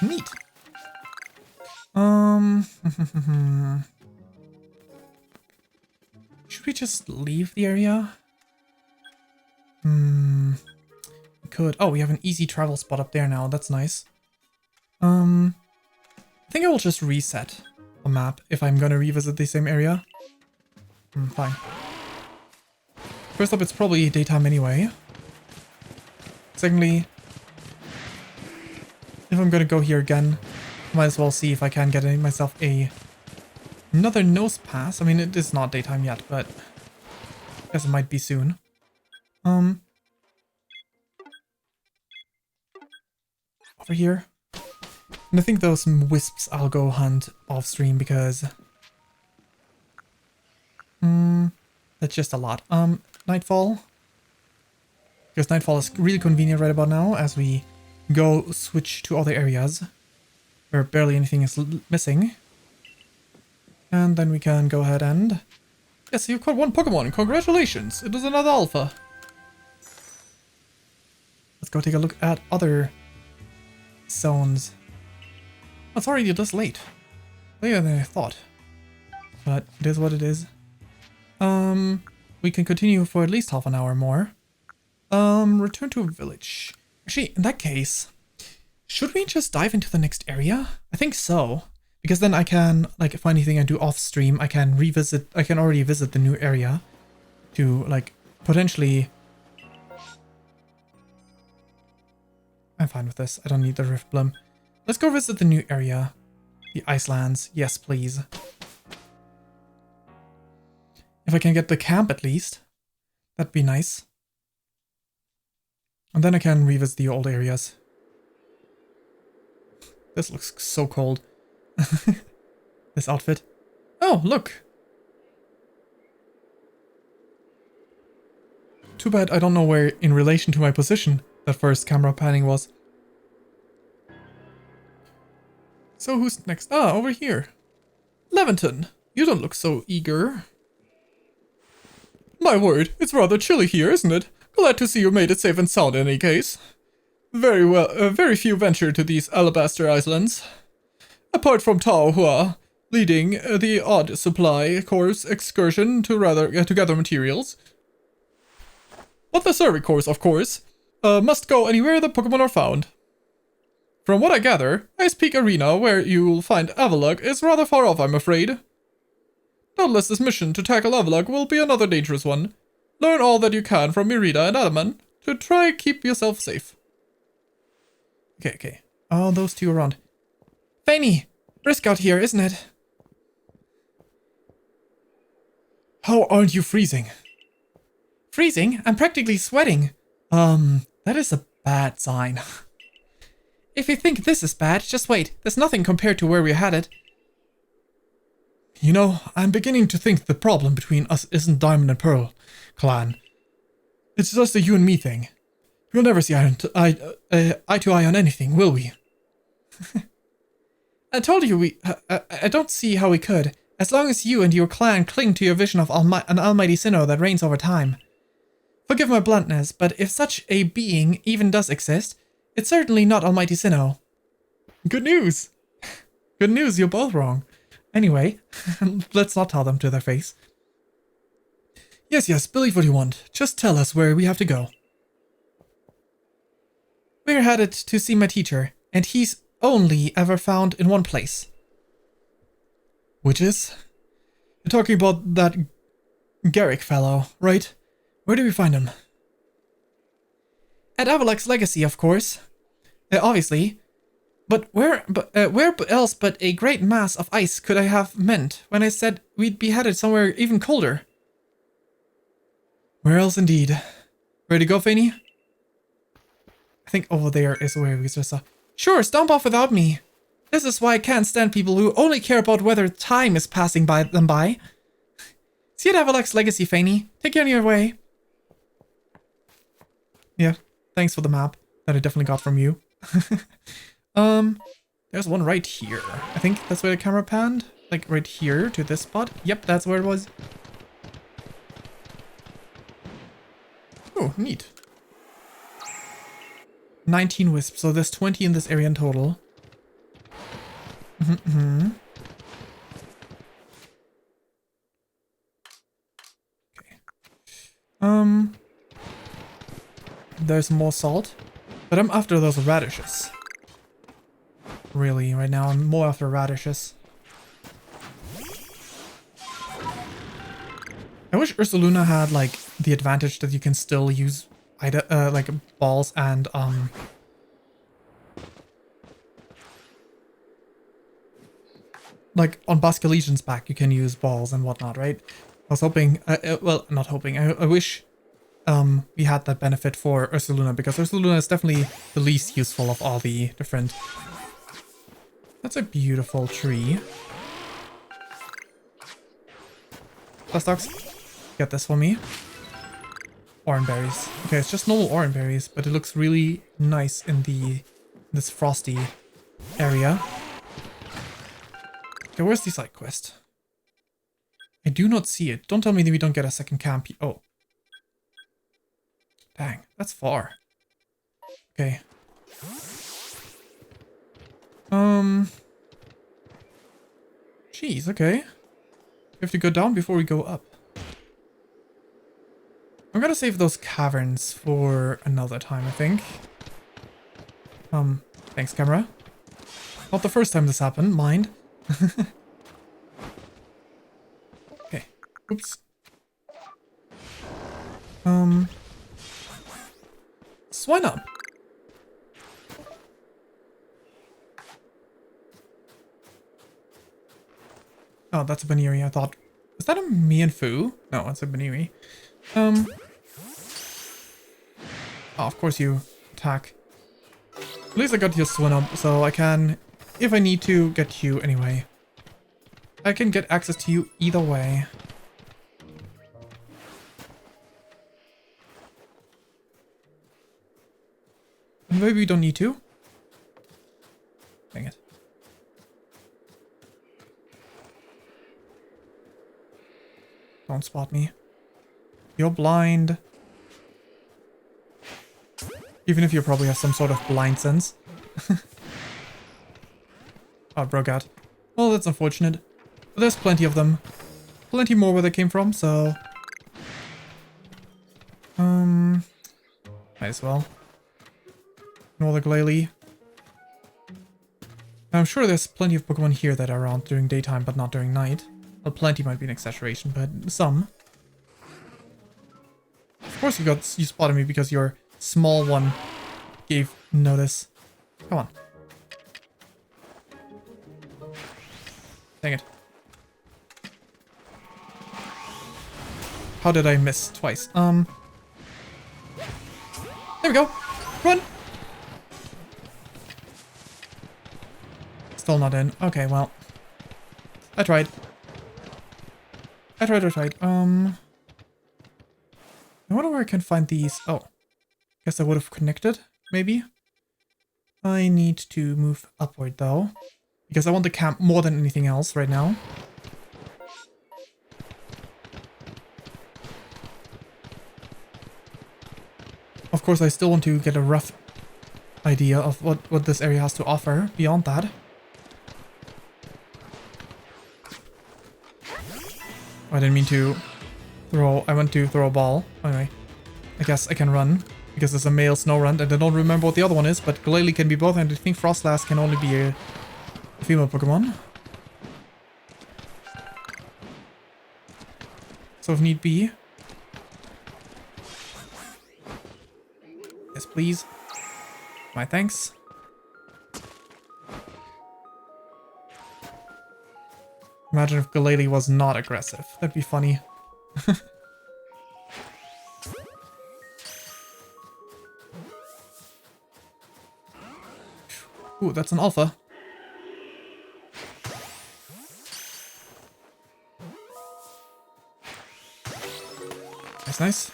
Neat. Should we just leave the area? We could. Oh, we have an easy travel spot up there now. That's nice. I think I will just reset the map if I'm gonna revisit the same area. Fine. First up, it's probably daytime anyway. Secondly, if I'm gonna go here again, might as well see if I can get myself another nose pass. I mean, it is not daytime yet, but I guess it might be soon. Over here. And I think those wisps I'll go hunt off stream because that's just a lot. Nightfall. Because Nightfall is really convenient right about now as we go switch to other areas where barely anything is missing. And then we can go ahead and... Yes, you've caught one Pokemon. Congratulations! It is another Alpha. Let's go take a look at other zones. Oh, it's already this late. Later than I thought. But it is what it is. We can continue for at least half an hour more. Return to a village. Actually, in that case, should we just dive into the next area? I think so. Because then I can, like, if anything I do off stream, I can already visit the new area to, like, potentially... I'm fine with this. I don't need the Rift Bloom. Let's go visit the new area. The Icelands. Yes, please. If I can get the camp at least, that'd be nice. And then I can revisit the old areas. This looks so cold. This outfit. Oh, look! Too bad I don't know where, in relation to my position, that first camera panning was. So who's next? Ah, over here. Leventon, you don't look so eager. My word, it's rather chilly here, isn't it? Glad to see you made it safe and sound in any case. Very well, very few venture to these Alabaster Islands. Apart from Tao Hua, leading the odd supply course excursion to gather materials. But the survey course, of course, must go anywhere the Pokemon are found. From what I gather, Ice Peak Arena, where you'll find Avalugg, is rather far off, I'm afraid. Knowless' mission to tackle Avalugg will be another dangerous one. Learn all that you can from Merida and Adaman to try keep yourself safe. Okay. Oh, those two around. Fayn, brisk out here, isn't it? How aren't you freezing? Freezing? I'm practically sweating. That is a bad sign. If you think this is bad, just wait. There's nothing compared to where we had it. You know, I'm beginning to think the problem between us isn't Diamond and Pearl clan. It's just a you and me thing. We'll never see eye to eye on anything, will we? I told you I don't see how we could. As long as you and your clan cling to your vision of an almighty Sinnoh that reigns over time. Forgive my bluntness, but if such a being even does exist, it's certainly not almighty Sinnoh. Good news! Good news, you're both wrong. Anyway, let's not tell them to their face. Yes, believe what you want. Just tell us where we have to go. We're headed to see my teacher, and he's only ever found in one place. Which is? You're talking about that Garrick fellow, right? Where do we find him? At Avalugg's Legacy, of course. Obviously. But where else but a great mass of ice could I have meant when I said we'd be headed somewhere even colder? Where else indeed? Ready to go, Fayn? I think over there is where we just saw. Sure, stomp off without me. This is why I can't stand people who only care about whether time is passing them by. See you at Avalugg's Legacy, Fayn. Take care on your way. Yeah, thanks for the map that I definitely got from you. There's one right here. I think that's where the camera panned. like right here to this spot. Yep, that's where it was. Oh, neat. 19 wisps, so there's 20 in this area in total. Okay. There's more salt, but I'm after those radishes. Really, right now I'm more after radishes. I wish Ursaluna had like the advantage that you can still use like balls and like on Basculegions back you can use balls and whatnot, right? I was hoping, well, not hoping. I wish we had that benefit for Ursaluna, because Ursaluna is definitely the least useful of all the different. That's a beautiful tree. Dustox, get this for me. Orange berries. Okay, it's just normal orange berries, but it looks really nice in this frosty area. Okay, where's the side quest? I do not see it. Don't tell me that we don't get a second camp. Oh. Dang, that's far. Okay. Jeez, okay. We have to go down before we go up. I'm gonna save those caverns for another time, I think. Thanks, camera. Not the first time this happened, mind. Okay. Oops. Swine up. Oh, that's a Baniri. I thought, is that a Mienfoo? No, it's a Baniri. Oh, of course you attack. At least I got your Swine up, so I can, if I need to, get you anyway. I can get access to you either way. Maybe we don't need to. Dang it. Don't spot me. You're blind. Even if you probably have some sort of blind sense. Oh, broke out. Well, that's unfortunate. But there's plenty of them. Plenty more where they came from, so... might as well. Ignore the Glalie. I'm sure there's plenty of Pokemon here that are around during daytime, but not during night. Well, plenty might be an exaggeration, but some. Of course you spotted me because your small one gave notice. Come on. Dang it. How did I miss twice? There we go. Run! Still not in. Okay, well. I tried. I tried. I wonder where I can find these. Oh. Guess I would have connected, maybe? I need to move upward, though. Because I want the camp more than anything else right now. Of course, I still want to get a rough idea of what this area has to offer beyond that. I didn't mean to throw... I went to throw a ball. Anyway, I guess I can run. Because there's a male snow run, and I don't remember what the other one is, but Glalie can be both, and I think Frostlass can only be a female Pokemon. So if need be... Yes, please. My thanks. Imagine if Glalie was not aggressive. That'd be funny. Ooh, that's an alpha. Nice.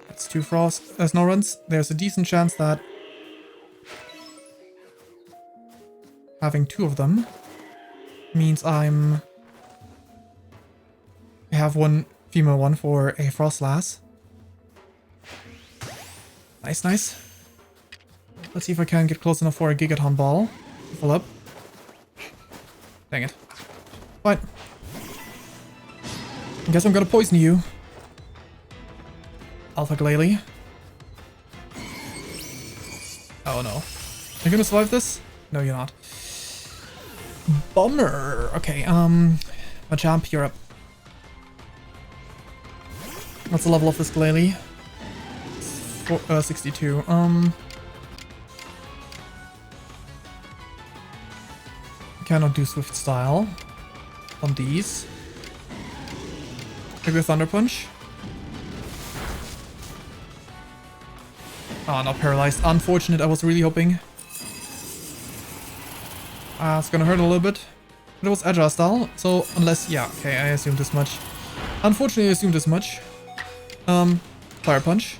That's 2 frost. There's no runs. There's a decent chance that... having 2 of them means I have one female one for a Frostlass. Nice, nice. Let's see if I can get close enough for a Gigaton Ball. Full up. Dang it. Fine. I guess I'm gonna poison you. Alpha Glalie. Oh no. Are you gonna survive this? No, you're not. Bummer. Okay, Machamp, you're up. What's the level of this Glalie? 62. Cannot do Swift Style on these. Maybe a Thunder Punch. Oh, not paralyzed. Unfortunate. I was really hoping. It's gonna hurt a little bit. But it was Agile Style, so unless... Yeah, okay, I assumed this much. Unfortunately, I assumed this much. Fire Punch.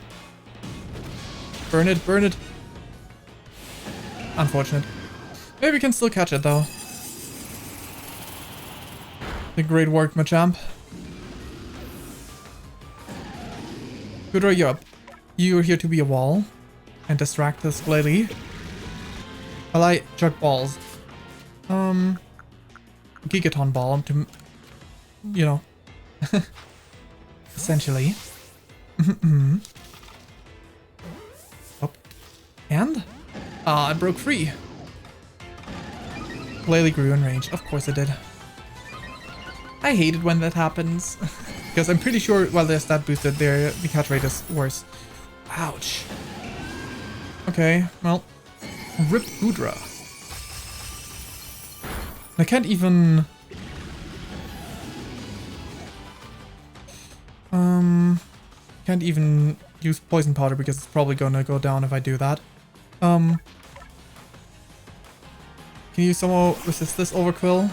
Burn it, burn it. Unfortunate. Maybe we can still catch it, though. Great work, Machamp. Goodra, you're up. You're here to be a wall and distract this Glalie. While I chuck balls. Gigaton Ball to, you know, essentially. Up. And? I broke free. Glalie grew in range. Of course it did. I hate it when that happens. Because I'm pretty sure while they're stat boosted, the catch rate is worse. Ouch. Okay, well. Rip Goodra. I can't even... Can't even use Poison Powder because it's probably gonna go down if I do that. Can you somehow resist this Overquill?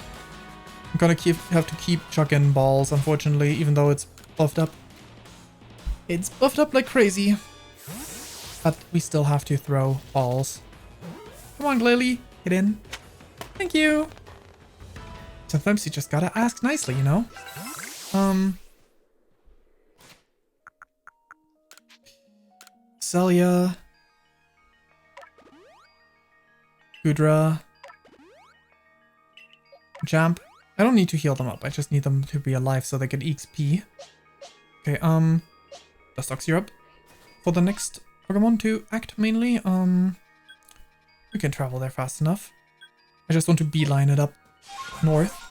I'm gonna have to keep chucking balls, unfortunately, even though it's buffed up. It's buffed up like crazy. But we still have to throw balls. Come on, Glalie. Get in. Thank you. Sometimes you just gotta ask nicely, you know? Celia. Goodra. Jump. I don't need to heal them up. I just need them to be alive so they get XP. Okay, Dustox, you're up. For the next Pokemon to act mainly, we can travel there fast enough. I just want to beeline it up north.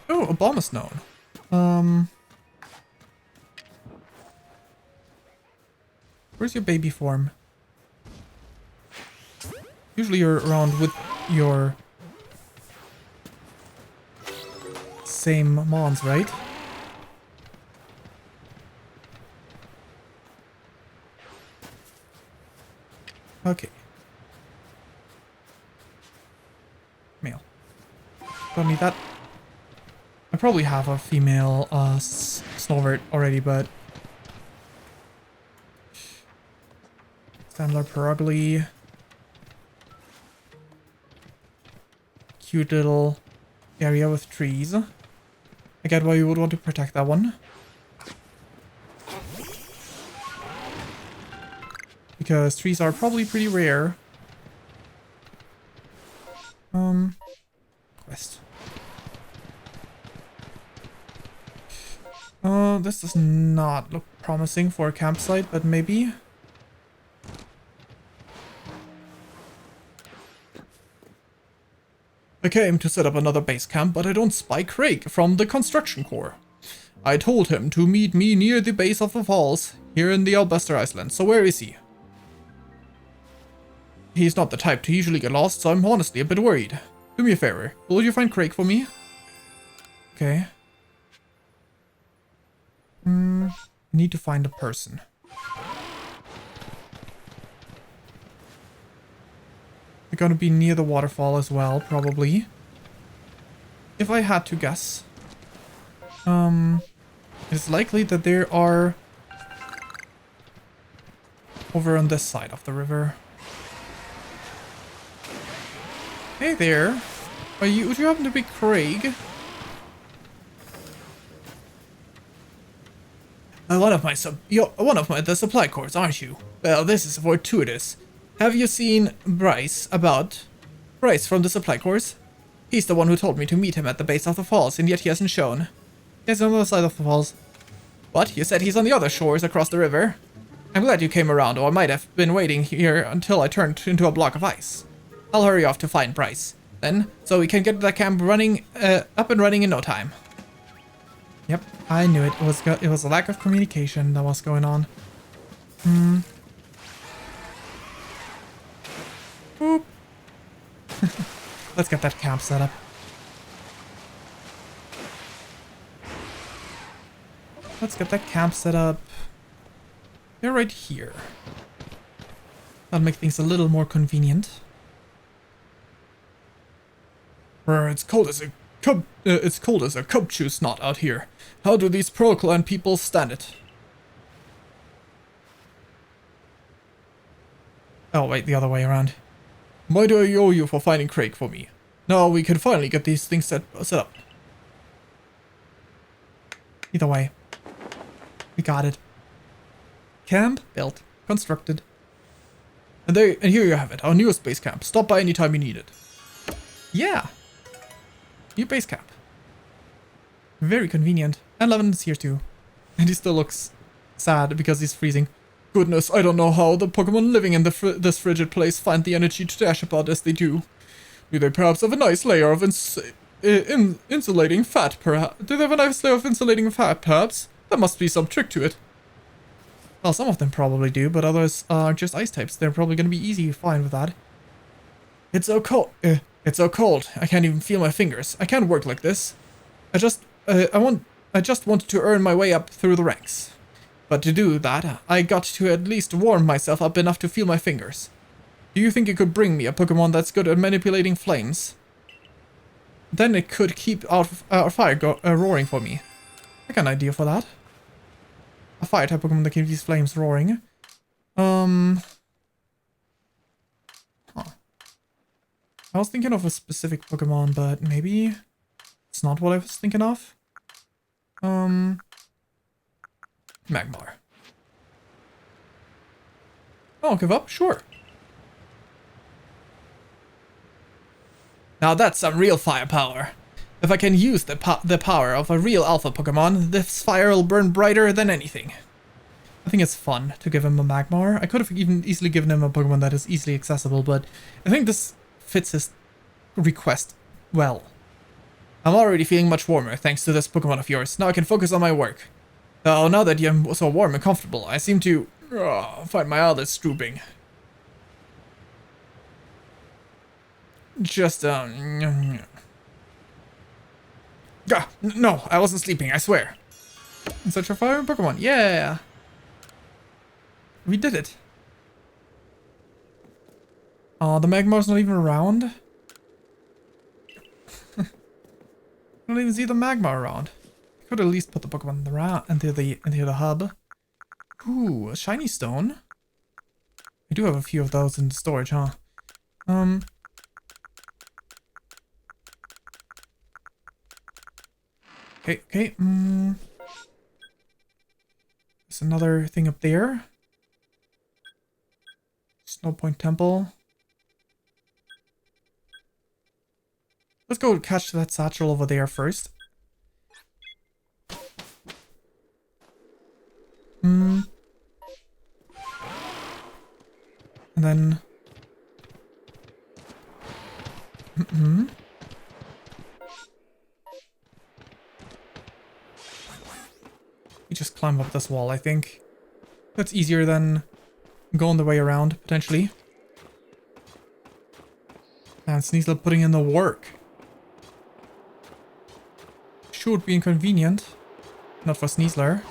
Oh, a Abomasnow. Where's your baby form? Usually you're around with your same mons, right? Okay. Male. Don't need that. I probably have a female Snorbert already, but... Sandler Perugly. Cute little area with trees. I get why you would want to protect that one. Because trees are probably pretty rare. Quest. This does not look promising for a campsite, but maybe. I came to set up another base camp, but I don't spy Craig from the construction corps. I told him to meet me near the base of the falls, here in the Albuster Island, so where is he? He's not the type to usually get lost, so I'm honestly a bit worried. Do me a favor, will you find Craig for me? Okay. I need to find a person. They're gonna be near the waterfall as well, probably. If I had to guess. It's likely that there are over on this side of the river. Hey there. Would you happen to be Craig? You're one of the supply corps, aren't you? Well, this is fortuitous. Have you seen Bryce from the supply corps? He's the one who told me to meet him at the base of the falls, and yet he hasn't shown. He's on the other side of the falls. What? You said he's on the other shores across the river? I'm glad you came around, or I might have been waiting here until I turned into a block of ice. I'll hurry off to find Bryce, then, so we can get the camp up and running in no time. Yep, I knew it. It was a lack of communication that was going on. Boop. Let's get that camp set up. Let's get that camp set up. They're right here. That'll make things a little more convenient. It's cold as a cub chew snot out here. How do these Pearl Clan people stand it? Oh wait, the other way around. Why do I owe you for finding Craig for me? Now we can finally get these things set up. Either way. We got it. Camp built, constructed. And here you have it, our newest base camp. Stop by anytime you need it. Yeah. New base camp. Very convenient. And Levin is here too. And he still looks sad because he's freezing. Goodness, I don't know how the Pokemon living in this frigid place find the energy to dash about as they do. Do they perhaps have a nice layer of insulating fat, perhaps? Do they have a nice layer of insulating fat, perhaps? There must be some trick to it. Well, some of them probably do, but others are just ice types. They're probably going to be easy to find with that. It's so cold. It's so cold. I can't even feel my fingers. I can't work like this. I just wanted to earn my way up through the ranks. But to do that, I got to at least warm myself up enough to feel my fingers. Do you think you could bring me a Pokemon that's good at manipulating flames? Then it could keep our fire roaring for me. I got an idea for that. A fire type Pokemon that keeps these flames roaring. Huh. I was thinking of a specific Pokemon, but maybe it's not what I was thinking of. Magmar. Oh, give up? Sure. Now that's some real firepower. If I can use the power of a real alpha Pokemon, this fire will burn brighter than anything. I think it's fun to give him a Magmar. I could have even easily given him a Pokemon that is easily accessible, but I think this fits his request well. I'm already feeling much warmer thanks to this Pokemon of yours. Now I can focus on my work. Oh, now that you're so warm and comfortable, I seem to find my eyelids drooping. Just, no, I wasn't sleeping, I swear. In such a fire Pokemon, yeah! We did it. Oh, the Magmar's not even around? I don't even see the Magmar around. I could at least put the Pokemon into the hub. Ooh, a shiny stone. We do have a few of those in storage, huh? Okay, There's another thing up there. Snow Point Temple. Let's go catch that satchel over there first. And then... You just climb up this wall, I think. That's easier than going the way around, potentially. And Sneasel putting in the work. Sure would be inconvenient. Not for Sneasler.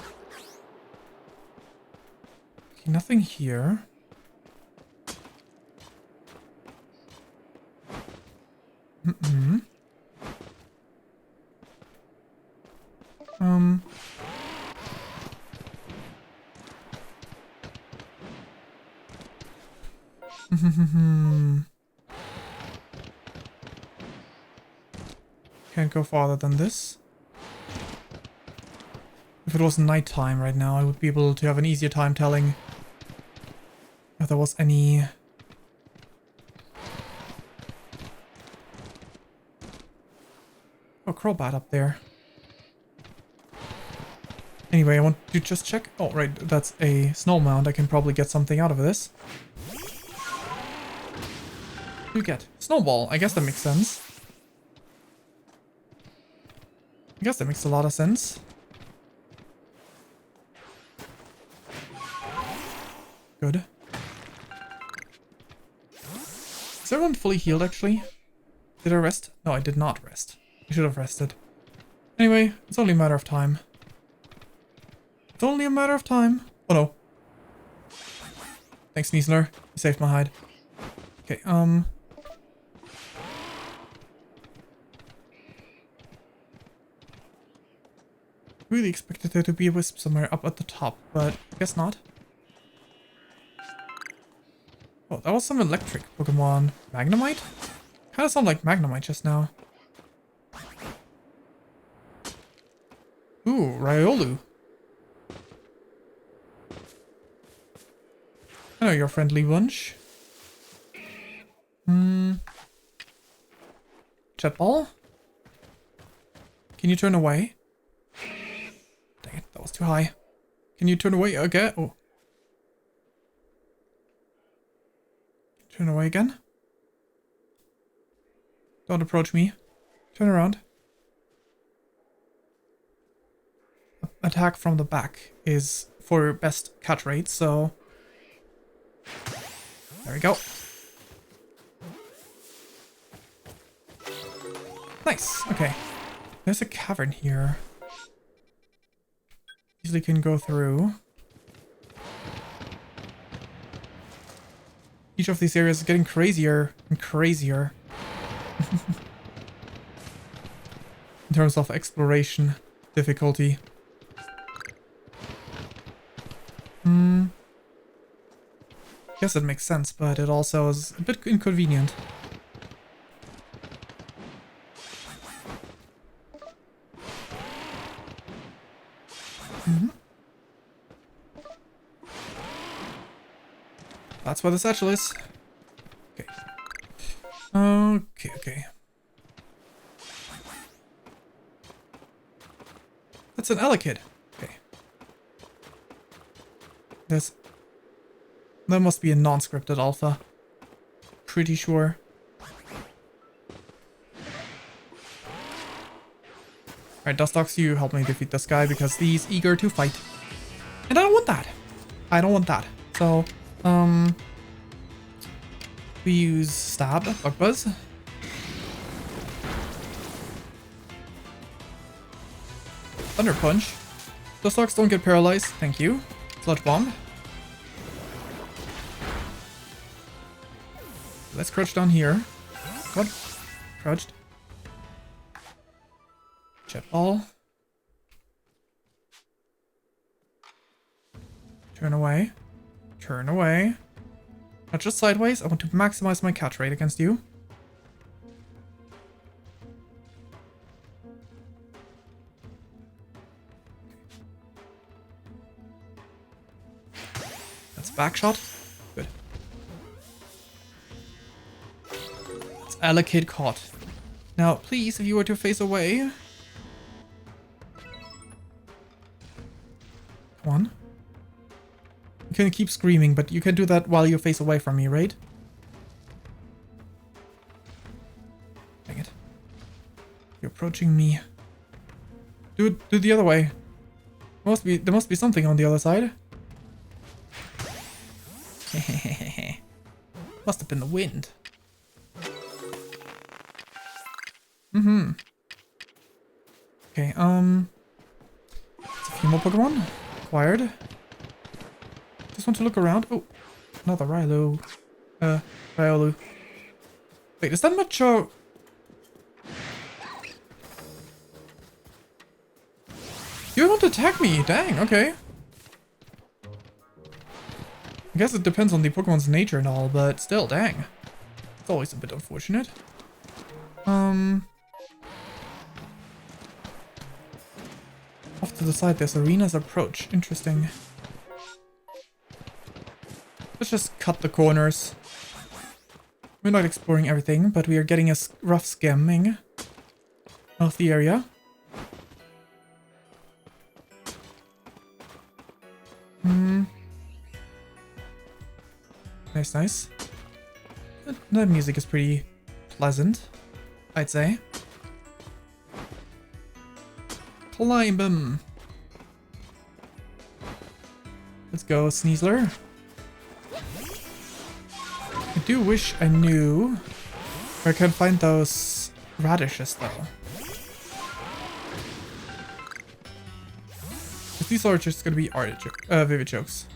Okay, nothing here. Can't go farther than this. If it was nighttime right now, I would be able to have an easier time telling if there was any... Oh, Crobat up there. Anyway, I want to just check. Oh, right, that's a snow mound. I can probably get something out of this. You get snowball. I guess that makes sense. I guess that makes a lot of sense. Good. Is everyone fully healed, actually? Did I rest? No, I did not rest. I should have rested. Anyway, it's only a matter of time. It's only a matter of time. Oh no. Thanks, Niesler. You saved my hide. Okay, really expected there to be a wisp somewhere up at the top, but I guess not. Oh, that was some electric Pokemon. Magnemite? Kinda sound like Magnemite just now. Ooh, Riolu. I know you're a friendly bunch. Jet Ball? Can you turn away? Dang it, that was too high. Can you turn away again? Oh. Turn away again? Don't approach me. Turn around. Attack from the back is for best catch rate, so... There we go. Nice, okay. There's a cavern here. Easily can go through. Each of these areas is getting crazier and crazier. In terms of exploration difficulty. Guess it makes sense, but it also is a bit inconvenient. That's where the satchel is. Okay. Okay. That's an Elekid. Okay. That must be a non-scripted alpha. Pretty sure. Alright, Dustox, you help me defeat this guy because he's eager to fight. And I don't want that. I don't want that. So, we use Stab, Bug Buzz. Thunder Punch. Dustox, don't get paralyzed. Thank you. Sludge Bomb. Let's crouch down here. God. Crouched. Jet Ball. Turn away. Turn away. Not just sideways. I want to maximize my catch rate against you. That's back shot. Good. That's Elekid caught. Now, please, if you were to face away. Come on. You can keep screaming, but you can do that while you face away from me, right? Dang it. You're approaching me. Do the other way. There must be something on the other side. Must have been the wind. Okay, it's a few more Pokemon acquired. Just want to look around. Oh, another Riolu. Riolu. Wait, is that Macho? You want to attack me? Dang, okay. I guess it depends on the Pokemon's nature and all, but still, dang. It's always a bit unfortunate. to the side, there's arenas approach. Interesting. Let's just cut the corners. We're not exploring everything, but we are getting a rough skimming of the area. Nice, nice. The music is pretty pleasant, I'd say. Climb 'em. Let's go, Sneasler. I do wish I knew where I can find those radishes, though. These are just gonna be vivid jokes.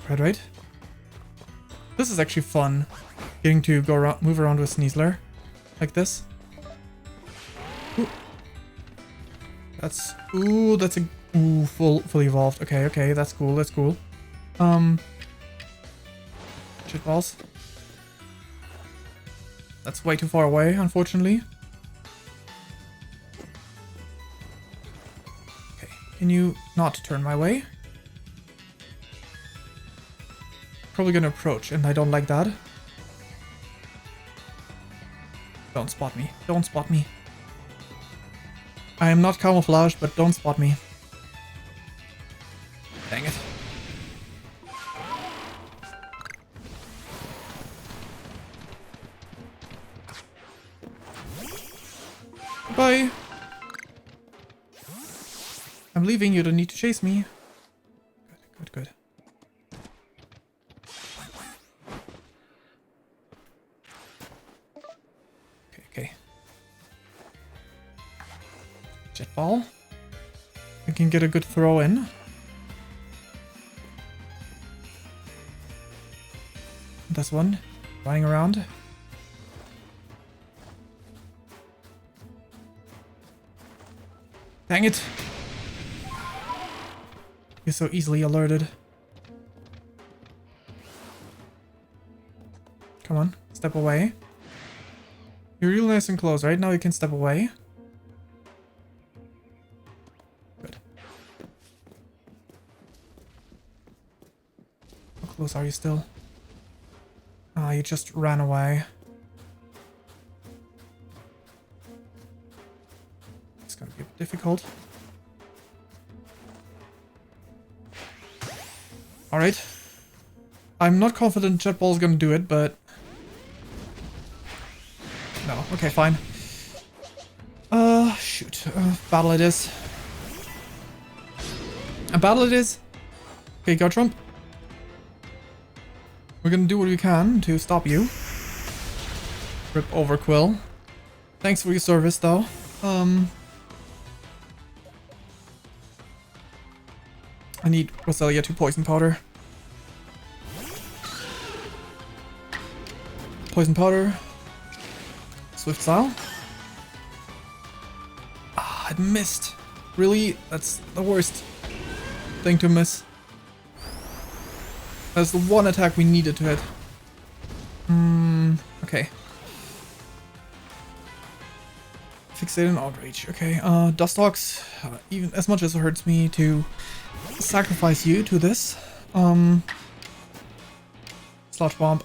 Right. This is actually fun. Getting to go around, move around with Sneasler. Like this. Ooh. That's a fully evolved. Okay, that's cool, that's cool. Shit balls. That's way too far away, unfortunately. Okay, can you not turn my way? Probably gonna approach, and I don't like that. Don't spot me. Don't spot me. I am not camouflaged, but don't spot me. Dang it. Bye. I'm leaving. You don't need to chase me. Good. Okay. Jet ball. I can get a good throw in. This one. Running around. Dang it! You're so easily alerted. Come on, step away. You're real nice and close, right? Now you can step away. Good. How close are you still? Ah, you just ran away. It's gonna be a bit difficult. Alright. I'm not confident Jet Ball's gonna do it, but... No, okay, fine. Shoot. Battle it is. A battle it is. Okay, go Trump. We're gonna do what we can to stop you. Rip Overquill. Thanks for your service, though. I need Roselia to poison powder. Poison powder. Swift style. Ah, it missed. Really? That's the worst thing to miss. That's the one attack we needed to hit. Okay. Fixate and outrage. Okay, Dustox, even as much as it hurts me to sacrifice you to this. Sludge Bomb.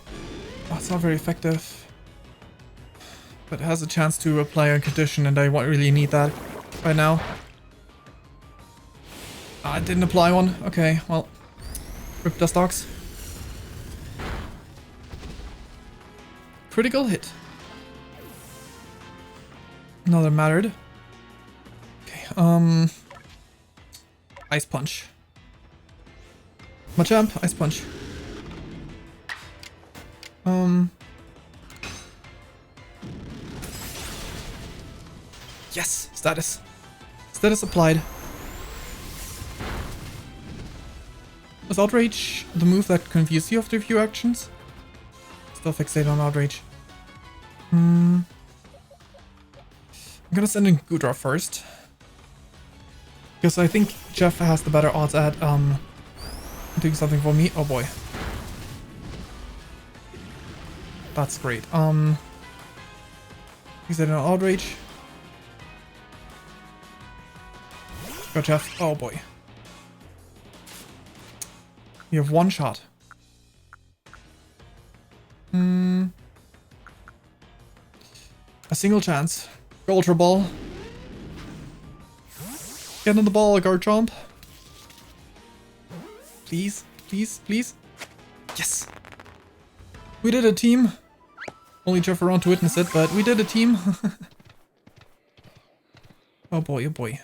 Oh, it's not very effective. But it has a chance to apply on condition, and I really need that right now. I didn't apply one. Okay, well. Rip Dustox. Critical hit. Another mattered. Okay, Ice Punch. Machamp, Ice Punch. Yes! Status. Status applied. Was Outrage the move that confused you after a few actions? Still fixated on Outrage. I'm gonna send in Goodra first. Because I think Jeff has the better odds at doing something for me. Oh boy. That's great. Is it an outrage? Go, Jeff. Oh boy. You have one shot. A single chance. Go Ultra Ball. Get on the ball, Garchomp. Please, please, please. Yes! We did a team. Only Jeff around to witness it, but we did a team. Oh boy, oh boy.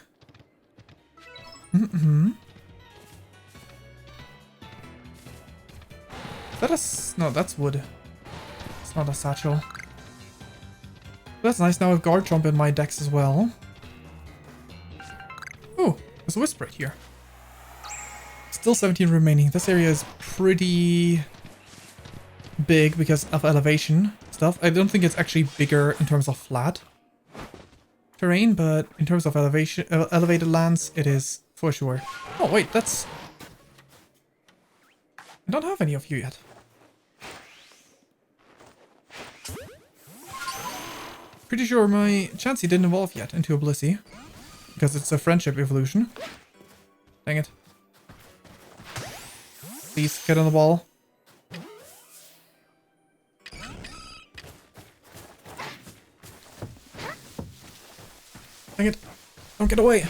Is that a... No, that's wood. It's not a satchel. That's nice, now I have Garchomp in my decks as well. Oh, there's a Whisper here. Still 17 remaining. This area is pretty big because of elevation stuff. I don't think it's actually bigger in terms of flat terrain, but in terms of elevation, elevated lands, it is for sure. Oh wait, that's... I don't have any of you yet. Pretty sure my Chansey didn't evolve yet into a Blissey, because it's a friendship evolution. Dang it. Please, get on the ball. Dang it. Don't get away.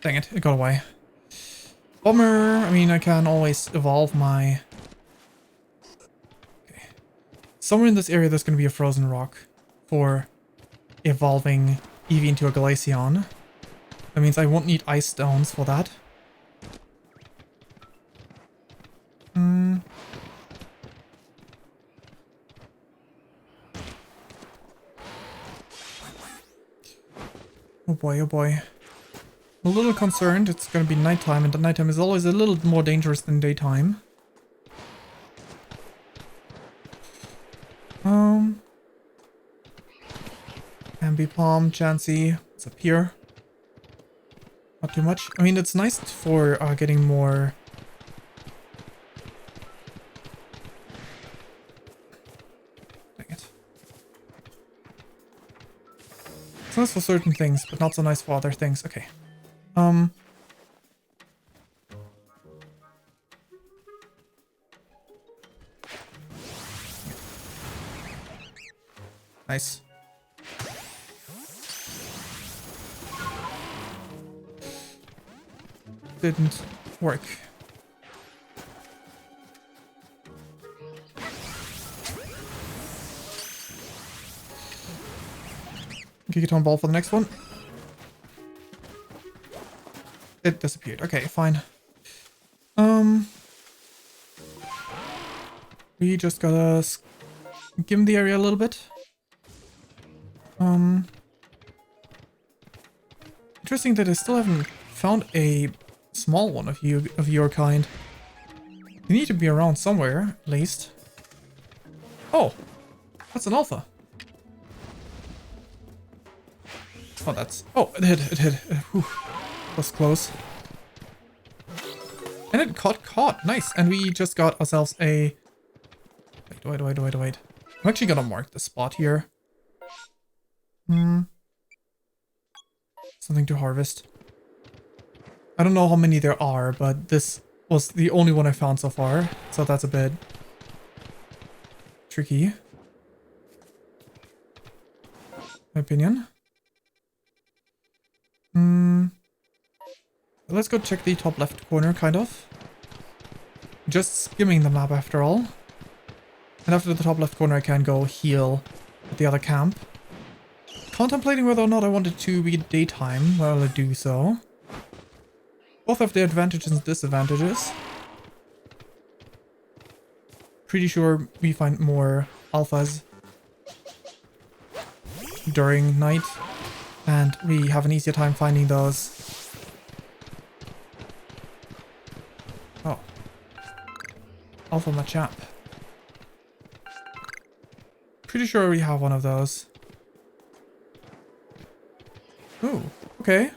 Dang it, it got away. Bummer. I mean, I can always evolve my... Okay. Somewhere in this area there's going to be a frozen rock for evolving Eevee into a Glaceon. That means I won't need ice stones for that. Oh boy, oh boy. I'm a little concerned. It's going to be nighttime, and the nighttime is always a little more dangerous than daytime. Ambipom, Chansey, what's up here? Not too much. I mean, it's nice for getting more... Dang it. It's nice for certain things, but not so nice for other things. Okay. Nice. Didn't work. Gigaton Ball for the next one. It disappeared. Okay, fine. We just gotta skim the area a little bit. Interesting that I still haven't found a small one of your kind. You need to be around somewhere, at least. Oh, that's an alpha. Oh, that's... Oh, it hit. Whew. Was close. And it caught. Nice. And we just got ourselves a... Wait. I'm actually gonna mark the spot here. Something to harvest. I don't know how many there are, but this was the only one I found so far. So that's a bit tricky. My opinion. Let's go check the top left corner, kind of. Just skimming the map after all. And after the top left corner I can go heal at the other camp. Contemplating whether or not I want it to be daytime while I do so. Both have their advantages and disadvantages. Pretty sure we find more alphas during night. And we have an easier time finding those. Oh. Alpha Machamp. Pretty sure we have one of those. Ooh, okay.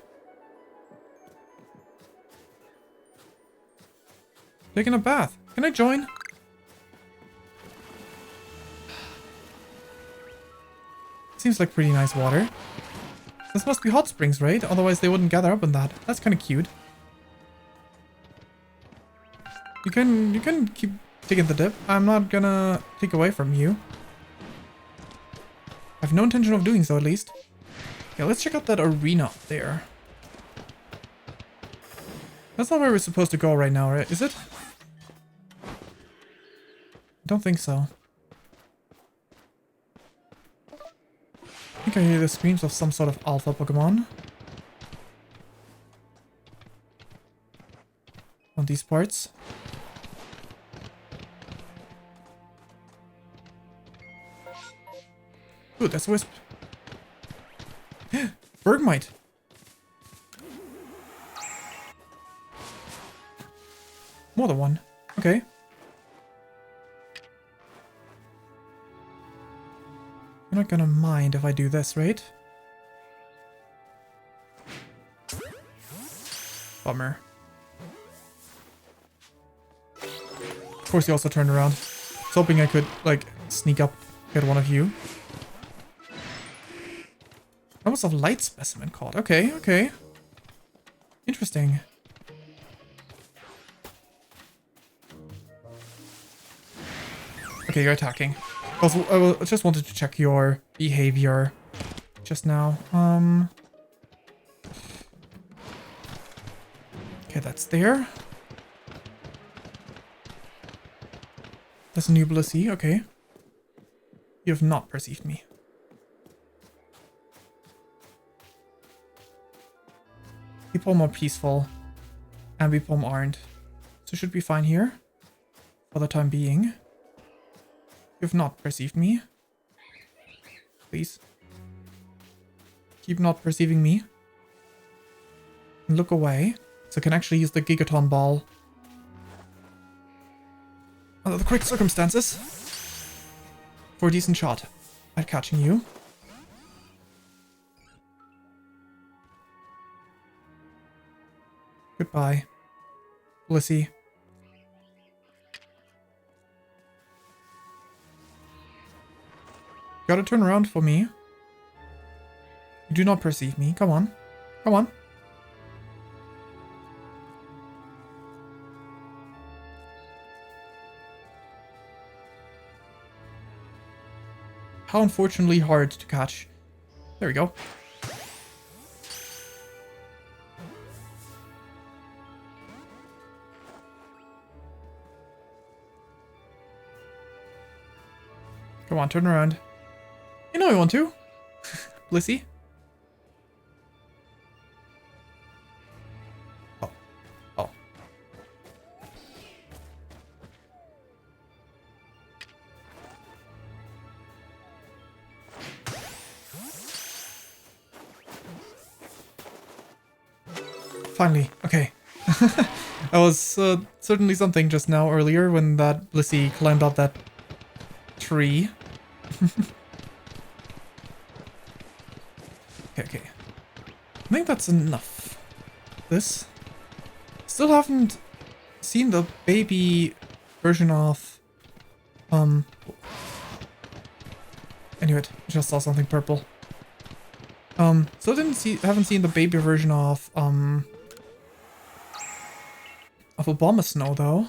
Taking a bath. Can I join? Seems like pretty nice water. This must be hot springs, right? Otherwise they wouldn't gather up in that. That's kind of cute. You can keep taking the dip. I'm not gonna take away from you. I have no intention of doing so, at least. Yeah, let's check out that arena up there. That's not where we're supposed to go right now, right? Is it? I don't think so. I think I hear the screams of some sort of alpha Pokemon. On these parts. Ooh, that's a wisp. Bergmite. More than one. Okay. You're not gonna mind if I do this, right? Bummer. Of course, he also turned around. I was hoping I could, like, sneak up, get one of you. Almost a light specimen caught. Okay, okay. Interesting. Okay, you're attacking. I just wanted to check your behavior just now. Okay, that's there. That's a new Bluesky. Okay. You have not perceived me. People more peaceful. Ambipom aren't. So should be fine here. For the time being. You have not perceived me. Please. Keep not perceiving me. And look away. So I can actually use the Gigaton Ball. Under the correct circumstances. For a decent shot at catching you. Goodbye, Bluesky. Gotta turn around for me. You do not perceive me. Come on. Come on. How unfortunately hard to catch. There we go. Come on, turn around. You know I want to. Bluesky. Oh. Oh. Finally. Okay. That was certainly something just now earlier when that Bluesky climbed up that tree. Okay. I think that's enough. This. Still haven't seen the baby version of... Anyway, just saw something purple. Still haven't seen the baby version of Abomasnow though.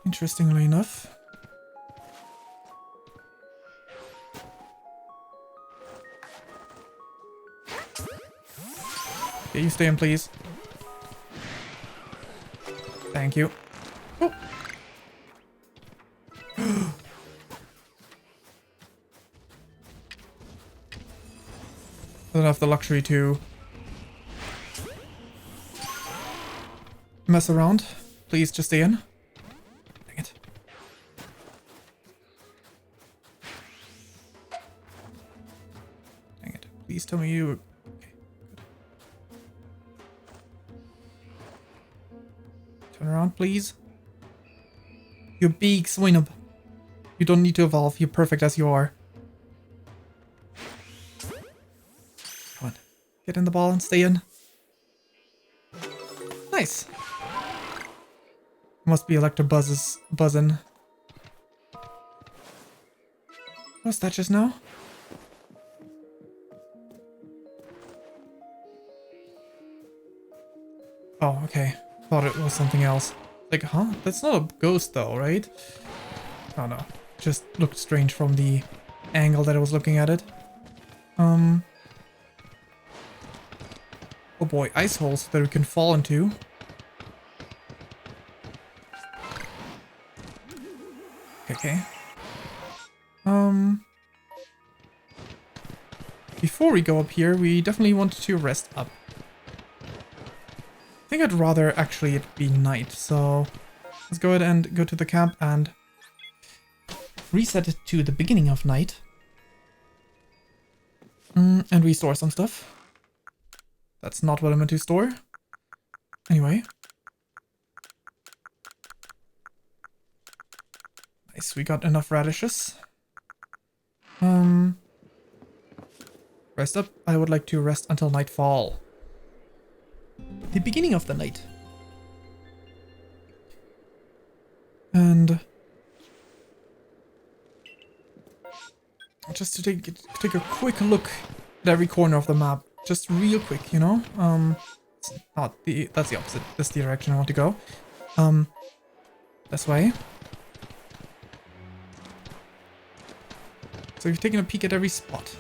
Interestingly enough. Okay, you stay in, please. Thank you. Oh. I don't have the luxury to mess around. Please just stay in. Dang it. Dang it. Please tell me you... Okay, good. Turn around, please. You big Swinub. You don't need to evolve. You're perfect as you are. Get in the ball and stay in. Nice. Must be Electabuzz buzzing. What's that just now? Oh, okay. Thought it was something else. Like, huh? That's not a ghost though, right? Oh no. Just looked strange from the angle that I was looking at it. Oh boy, ice holes that we can fall into. Okay. Before we go up here, we definitely want to rest up. I think I'd rather actually it be night, so let's go ahead and go to the camp and reset it to the beginning of night. And restore some stuff. That's not what I meant to store. Anyway. Nice, we got enough radishes. Rest up. I would like to rest until nightfall. The beginning of the night. And just to take a quick look at every corner of the map, just real quick, you know. It's not that's the opposite. That's the direction I want to go. This way. So we've taken a peek at every spot.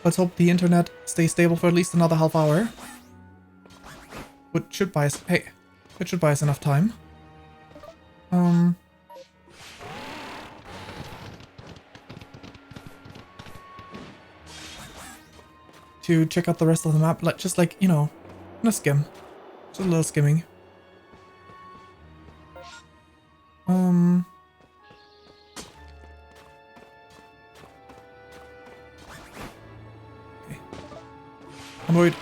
Let's hope the internet stays stable for at least another half hour. Which should buy us... Hey, it should buy us enough time. To check out the rest of the map, like just like, you know, a skim. Just a little skimming. Okay. Onward,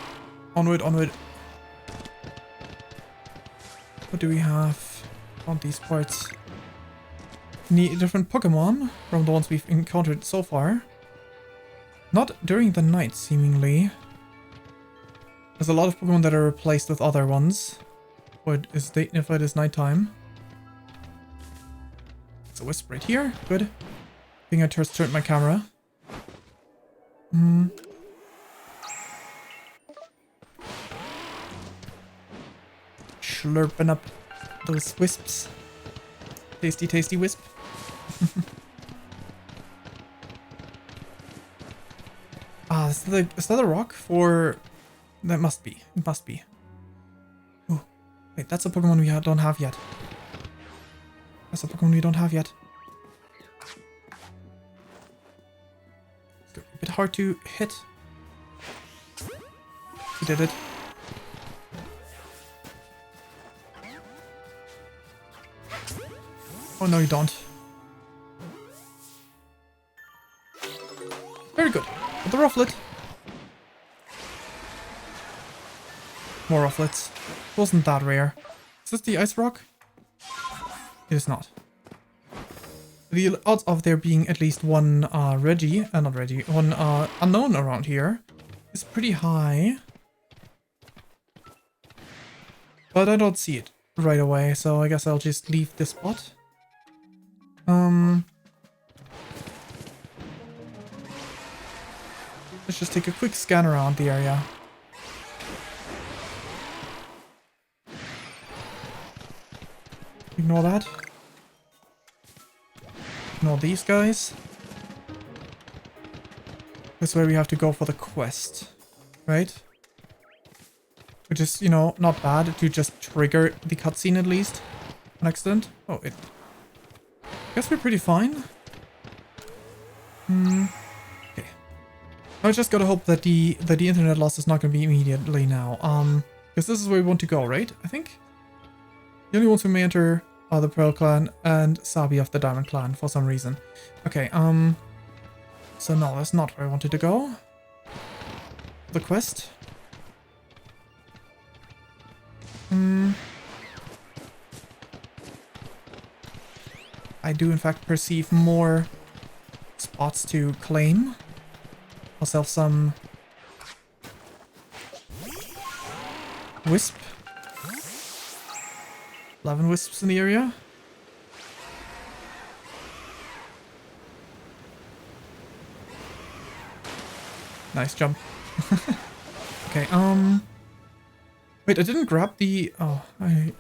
onward, onward. What do we have on these parts? Different Pokemon from the ones we've encountered so far. Not during the night, seemingly. There's a lot of Pokemon that are replaced with other ones. If it is nighttime. It's a wisp right here. Good. I think I just turned my camera. Slurping up those wisps. Tasty, tasty wisp. Ah, is that a rock for... That must be. It must be. Oh, wait, that's a Pokemon we don't have yet. That's a Pokemon we don't have yet. It's a bit hard to hit. We did it. Oh, no, you don't. Very good. With the Rufflet. More Rufflets. Wasn't that rare. Is this the Ice Rock? It is not. The odds of there being at least one not Reggie, one unknown around here is pretty high. But I don't see it right away, so I guess I'll just leave this spot. Let's just take a quick scan around the area. Ignore that. Ignore these guys. This way we have to go for the quest, right? Which is, you know, not bad to just trigger the cutscene at least. An accident. Oh, I guess we're pretty fine. Okay. I just gotta hope that the internet loss is not gonna be immediately now. Because this is where we want to go, right? I think. The only ones who may enter are the Pearl Clan and Sabi of the Diamond Clan for some reason. Okay, so no, that's not where I wanted to go. The quest. I do in fact perceive more spots to claim. Myself some Wisp. 11 wisps in the area. Nice jump. Okay, wait, I didn't grab the... Oh,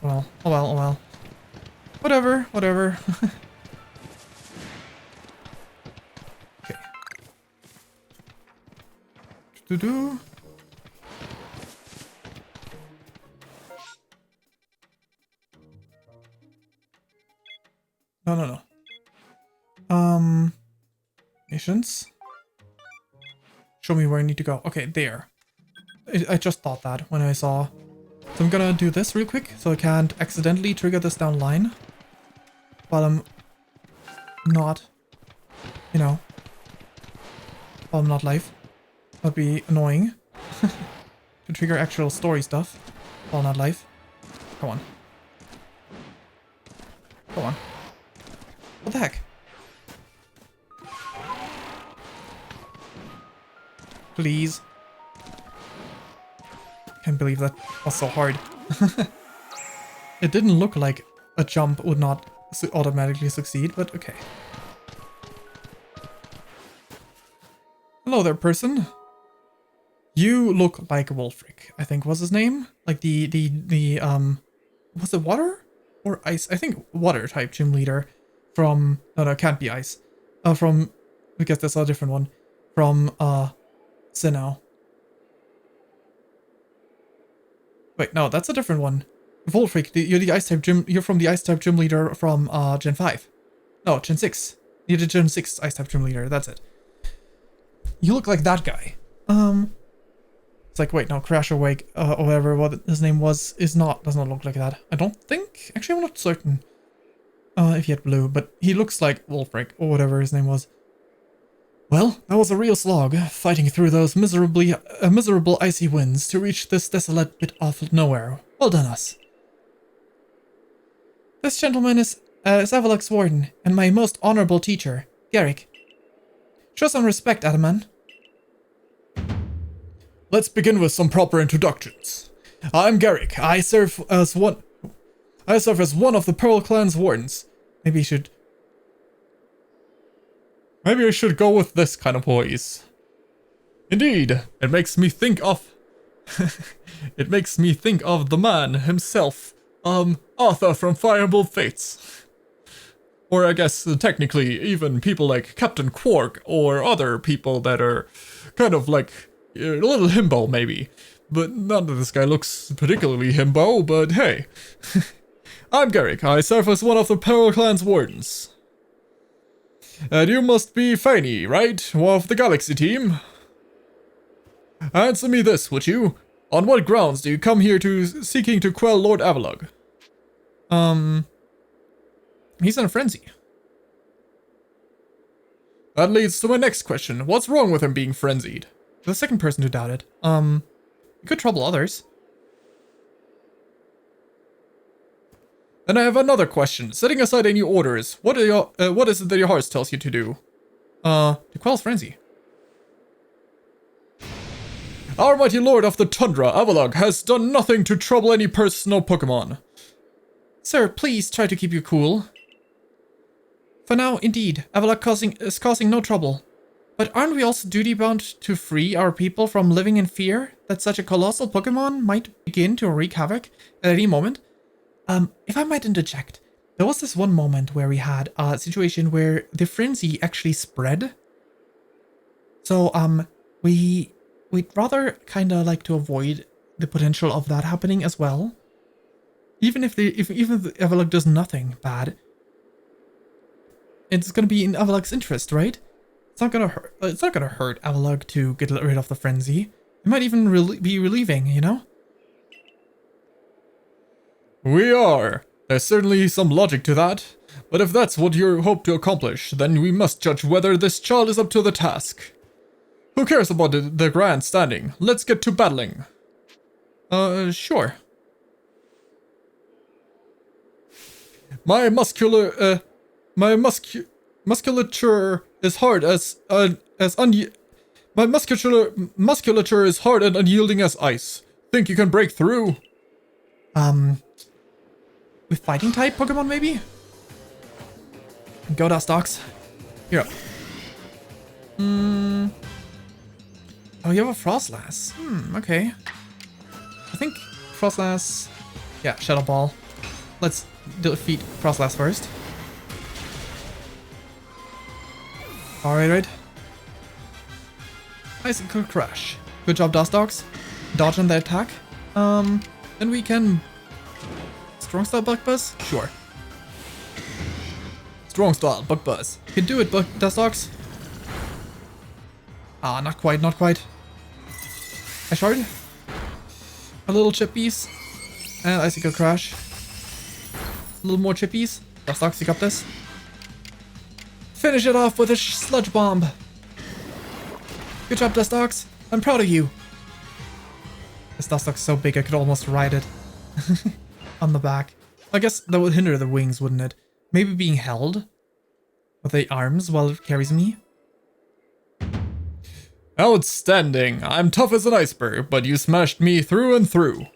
well. Whatever. Okay. Do-do. No. Patience. Show me where I need to go. Okay, there. I just thought that when I saw. So I'm gonna do this real quick so I can't accidentally trigger this down line. While I'm not, you know, while I'm not live. That'd be annoying. To trigger actual story stuff while not live. Come on. Come on. What the heck? Please. Can't believe that was so hard. It didn't look like a jump would not automatically succeed, but okay. Hello there, person. You look like Wolfric, I think was his name. Like the was it water or ice? I think water type gym leader from, no, it can't be ice. From, I guess that's a different one. From, Sinnoh. Wait, no, that's a different one. Wolfric, you're the ice type gym, you're from the ice type gym leader from, Gen 5. No, Gen 6. You're the Gen 6 ice type gym leader, that's it. You look like that guy. It's like, wait, no, Crash or Wake, or whatever what his name was, does not look like that. I don't think. Actually, I'm not certain. If he had blue, but he looks like Wolfric, or whatever his name was. Well, that was a real slog, fighting through those miserable icy winds to reach this desolate bit of nowhere. Well done, us. This gentleman is Avalok's warden, and my most honorable teacher, Garrick. Show some respect, Adaman. Let's begin with some proper introductions. I'm Garrick. I serve as one of the Pearl Clan's wardens. Maybe I should go with this kind of voice. Indeed, it makes me think of the man himself, Arthur from Fireball Fates. Or I guess technically even people like Captain Quark or other people that are kind of like a little himbo maybe. But none of this guy looks particularly himbo, but hey. I'm Garrick. I serve as one of the Pearl Clan's wardens. And you must be Fayn, right? One of the Galaxy team? Answer me this, would you? On what grounds do you come here seeking to quell Lord Avalok? He's in a frenzy. That leads to my next question. What's wrong with him being frenzied? The second person to doubt it. It could trouble others. Then I have another question. Setting aside any orders, what is it that your heart tells you to do? To quell his frenzy. Our mighty lord of the tundra, Avalok, has done nothing to trouble any person or Pokemon. Sir, please try to keep you cool. For now, indeed, Avalok is causing no trouble. But aren't we also duty-bound to free our people from living in fear that such a colossal Pokemon might begin to wreak havoc at any moment? If I might interject, there was this one moment where we had a situation where the frenzy actually spread. So, we'd rather kind of like to avoid the potential of that happening as well. Even if Avalok does nothing bad, it's gonna be in Avalok's interest, right? It's not gonna hurt. It's not gonna hurt Avalok to get rid of the frenzy. It might even be relieving, you know. We are. There's certainly some logic to that. But if that's what you hope to accomplish, then we must judge whether this child is up to the task. Who cares about the grandstanding? Let's get to battling. Sure. My musculature is hard my musculature is hard and unyielding as ice. Think you can break through? with fighting type Pokemon maybe? Go Dustox. You're up. Oh, you have a Frostlass. Okay. I think Frostlass... Yeah, Shadow Ball. Let's defeat Frostlass first. Alright. Icicle Crush. Good job, Dustox. Dodge on the attack. Then we can... Strong Style Bug Buzz? Sure. Strong Style Bug Buzz. You can do it, Dustox. Ah, not quite, not quite. I shard. A little Chippies. And Icicle Crash. A little more Chippies. Dustox, you got this. Finish it off with a Sludge Bomb. Good job, Dustox. I'm proud of you. This Dustox is so big I could almost ride it. On the back. I guess that would hinder the wings, wouldn't it? Maybe being held with the arms while it carries me. Outstanding. I'm tough as an iceberg, but you smashed me through and through.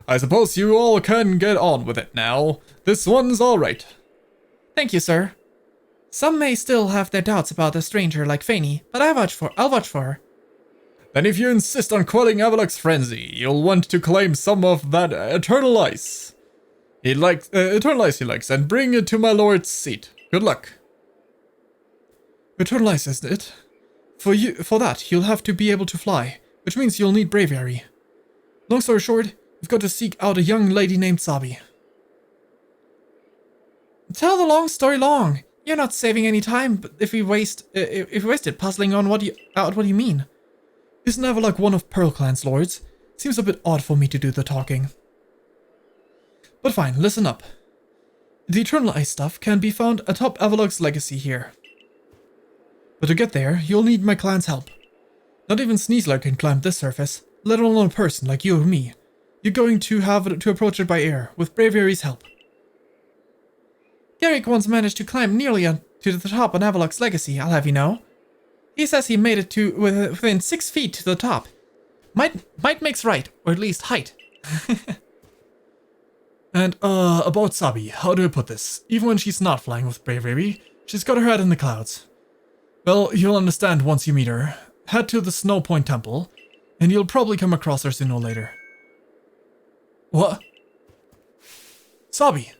I suppose you all can get on with it now. This one's alright. Thank you, sir. Some may still have their doubts about a stranger like Fayn, but I'll vouch for her. Then if you insist on quelling Avalok's frenzy, you'll want to claim some of that eternal ice. Eternal ice he likes, and bring it to my lord's seat. Good luck. Eternal ice, isn't it? For that, you'll have to be able to fly, which means you'll need bravery. Long story short, you've got to seek out a young lady named Sabi. Tell the long story long. You're not saving any time, but if we waste it puzzling on what you mean. Isn't Avalok one of Pearl Clan's lords? Seems a bit odd for me to do the talking. But fine, listen up. The Eternal Ice stuff can be found atop Avalok's legacy here. But to get there, you'll need my clan's help. Not even Sneasler can climb this surface, let alone a person like you or me. You're going to have to approach it by air, with Braviary's help. Garrick once managed to climb nearly to the top on Avalok's legacy, I'll have you know. He says he made it to within 6 feet to the top. Might makes right, or at least height. And, about Sabi, how do I put this? Even when she's not flying with Bravery, she's got her head in the clouds. Well, you'll understand once you meet her. Head to the Snow Point Temple, and you'll probably come across her sooner or later. What? Sabi!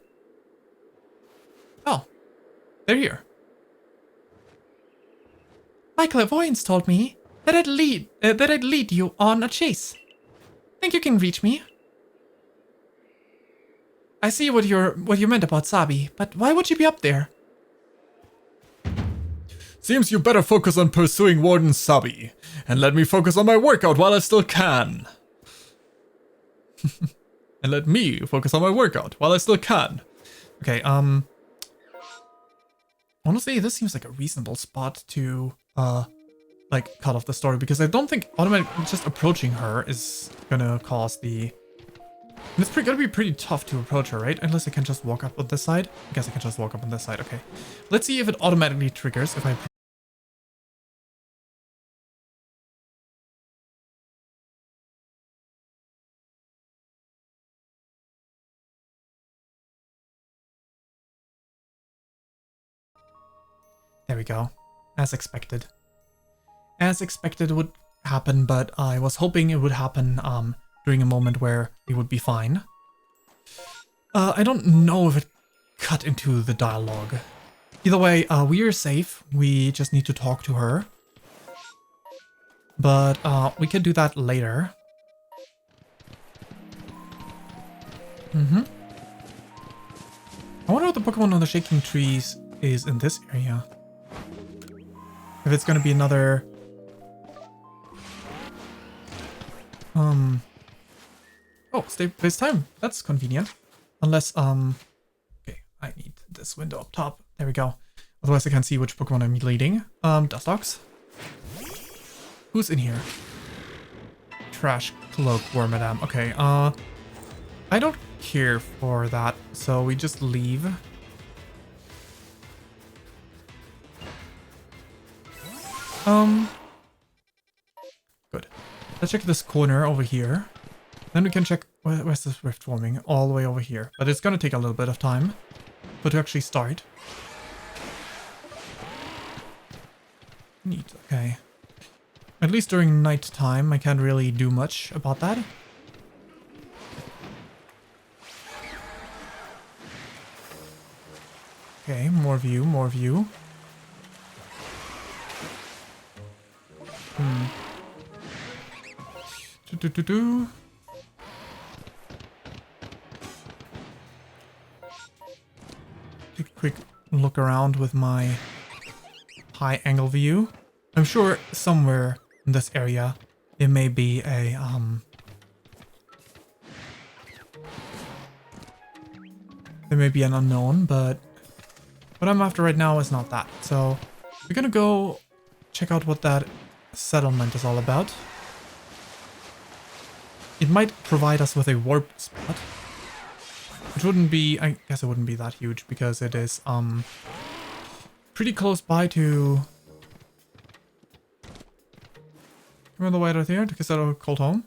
Oh, they're here. My clairvoyance told me that I'd lead you on a chase. Think you can reach me? I see what you meant about Sabi, but why would she be up there? Seems you better focus on pursuing Warden Sabi, and let me focus on my workout while I still can. And let me focus on my workout while I still can. Okay, honestly, this seems like a reasonable spot to, like, cut off the story, because I don't think automatically just approaching her is gonna cause the... And it's gonna be pretty tough to approach her, right? Unless I can just walk up on this side. I guess I can just walk up on this side, okay. Let's see if it automatically triggers if I... There we go. As expected. As expected would happen, but I was hoping it would happen during a moment where it would be fine. I don't know if it cut into the dialogue. Either way, we are safe. We just need to talk to her. But we can do that later. I wonder what the Pokemon on the Shaking Trees is in this area. If it's gonna be another... Oh, space time. That's convenient. Unless, okay, I need this window up top. There we go. Otherwise I can't see which Pokemon I'm leading. Dustox. Who's in here? Trash Cloak Wormadam. Okay, I don't care for that, so we just leave. Good. Let's check this corner over here. Then we can check Where's this rift forming? All the way over here. But it's gonna take a little bit of time for it to actually start. Neat, okay. At least during night time, I can't really do much about that. Okay, more view, more view. Do. Take a quick look around with my high angle view. I'm sure somewhere in this area it may be a there may be an unknown, but what I'm after right now is not that. So we're gonna go check out what that settlement is all about. It might provide us with a warp spot, which wouldn't be, I guess it wouldn't be that huge because it is pretty close by to come on the way right here to Cassetto Cold Home.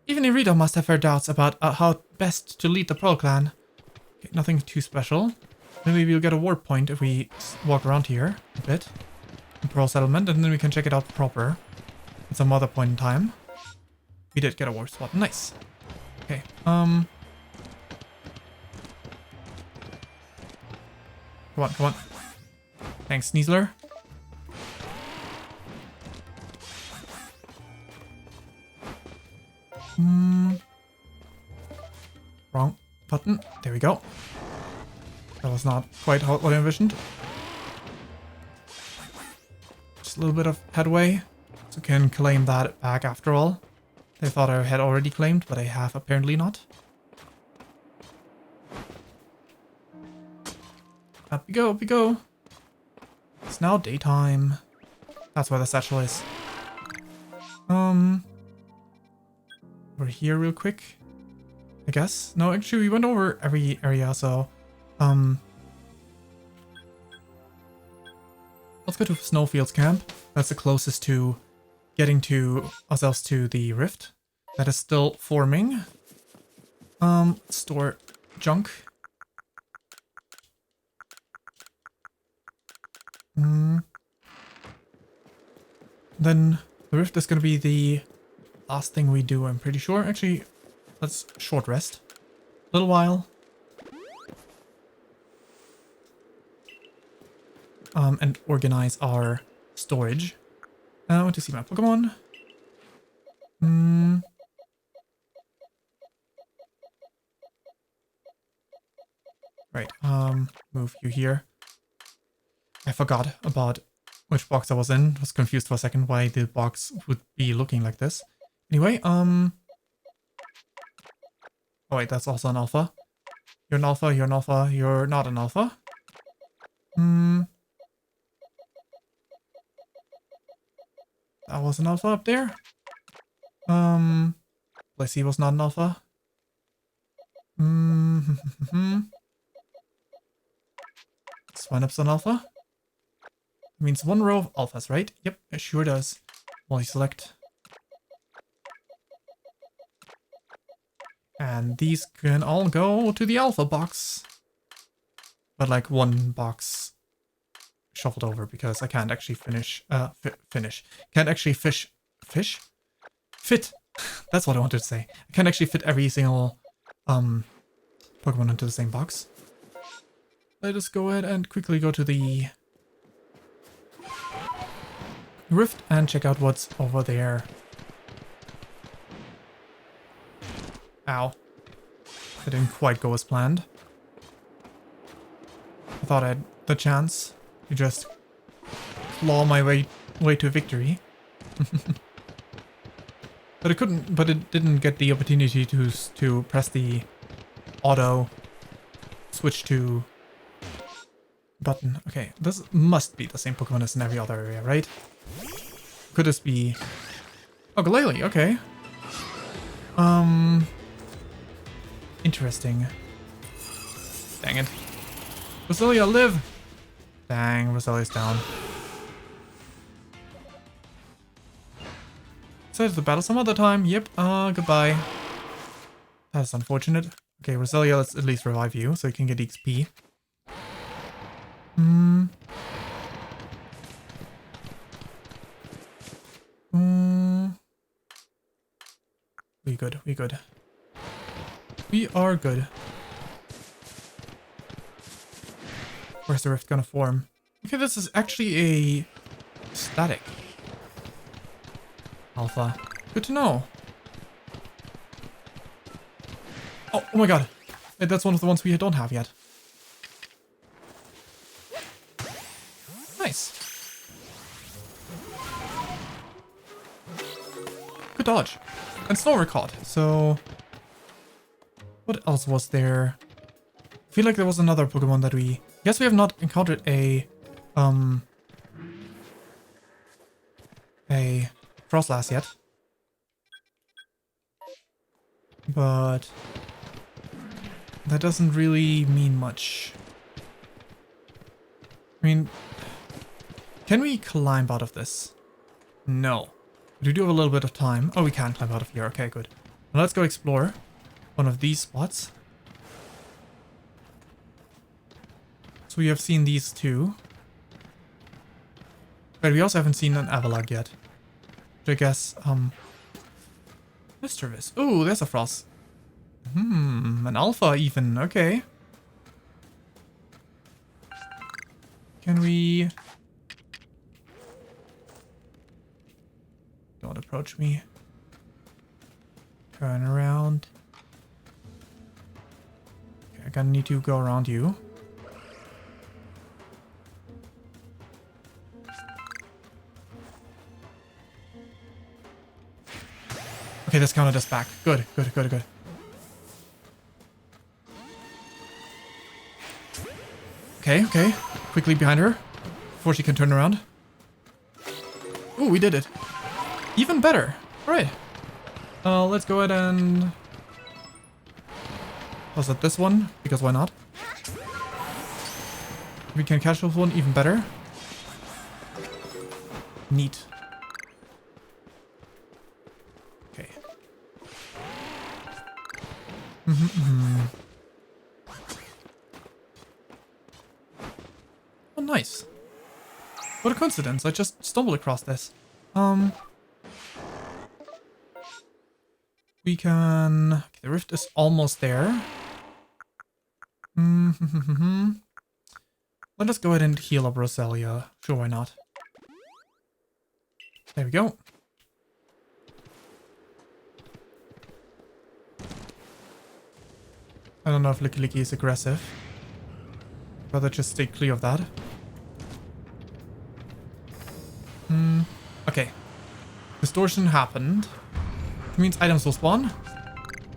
Even Irida must have her doubts about how best to lead the Pearl Clan. Okay, nothing too special. Maybe we'll get a warp point if we walk around here a bit. The Pearl Settlement, and then we can check it out proper at some other point in time. We did get a warp spot. Nice. Okay, Come on, come on. Thanks, Sneasler. Wrong button. There we go. That was not quite what I envisioned. Just a little bit of headway. So can claim that back after all. I thought I had already claimed, but I have apparently not. Up we go, up we go. It's now daytime. That's where the satchel is. We're here real quick, I guess. No, actually we went over every area, so let's go to Snowfields Camp. That's the closest to getting to ourselves to the rift that is still forming. Store junk. Then the rift is going to be the last thing we do, I'm pretty sure. Actually, let's short rest a little while. And organize our storage. I want to see my Pokemon. Right, move you here. I forgot about which box I was in. I was confused for a second why the box would be looking like this. Anyway, oh wait, that's also an alpha. You're an alpha, you're an alpha, you're not an alpha. That was an alpha up there. Blissey was not an alpha. Swinup's an alpha. That means one row of alphas, right? Yep, it sure does. Multi-select. And these can all go to the alpha box. But like one box shuffled over because I can't actually can't actually fit. That's what I wanted to say. I can't actually fit every single Pokemon into the same box. Let us go ahead and quickly go to the rift and check out what's over there. Ow. That didn't quite go as planned. I thought I had the chance to just claw my way to victory. But it couldn't, but it didn't get the opportunity to press the auto switch to button. Okay, this must be the same Pokemon as in every other area, right? Could this be... Oh, Glalie, okay. Interesting. Dang it. Roselia, live! Dang, Roselia's down. Decided to battle some other time. Yep, goodbye. That's unfortunate. Okay, Roselia, let's at least revive you so you can get XP. We good, we good. We are good. Where's the rift gonna form? Okay, this is actually a static alpha. Good to know. Oh my god. Wait, that's one of the ones we don't have yet. Nice. Good dodge. And snow record. So what else was there? I feel like there was another Pokemon that we... Yes, we have not encountered a Frostlass yet. But that doesn't really mean much. I mean, can we climb out of this? No. But we do have a little bit of time. Oh, we can climb out of here. Okay, good. Now let's go explore one of these spots. So we have seen these two. But we also haven't seen an Avalag yet. Which I guess, Mischievous. Ooh, there's a Frost. An Alpha even. Okay. Can we... Don't approach me. Turn around. Okay, I'm gonna need to go around you. Okay, this counted us back. Good, good, good, good. Okay, okay. Quickly behind her before she can turn around. Ooh, we did it. Even better. All right. Let's go ahead and... Was it this one? Because why not? We can catch this one even better. Neat. Okay. Oh, nice. What a coincidence. I just stumbled across this. We can... Okay, the rift is almost there. Let us go ahead and heal up Roselia. Sure, why not? There we go. I don't know if Licky Licky is aggressive. Rather just stay clear of that. Okay. Distortion happened. It means items will spawn.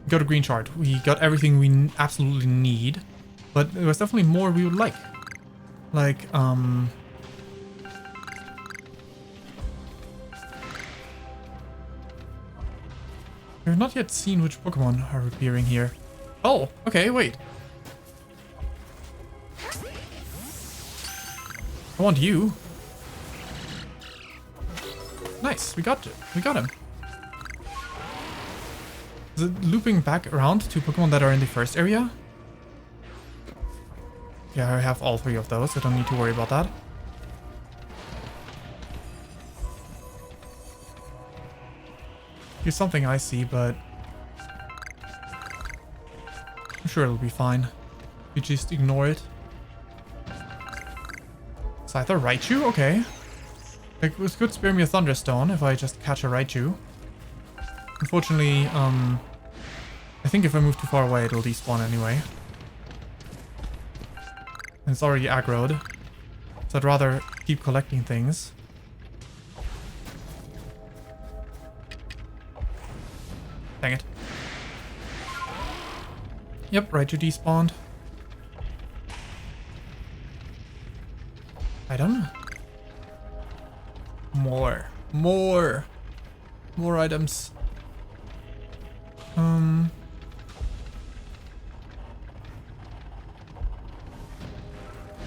We got a green shard. We got everything we absolutely need. But there was definitely more we would like. Like, we've not yet seen which Pokemon are appearing here. Oh, okay, wait. I want you. Nice, we got him. Is it looping back around to Pokemon that are in the first area? Yeah, I have all three of those. I don't need to worry about that. Here's something I see, but I'm sure it'll be fine. You just ignore it. Scyther, Raichu? Okay. It could spare me a Thunderstone if I just catch a Raichu. Unfortunately, I think if I move too far away, it'll despawn anyway. And it's already aggroed. So I'd rather keep collecting things. Dang it. Yep, Raichu despawned. Item? More items.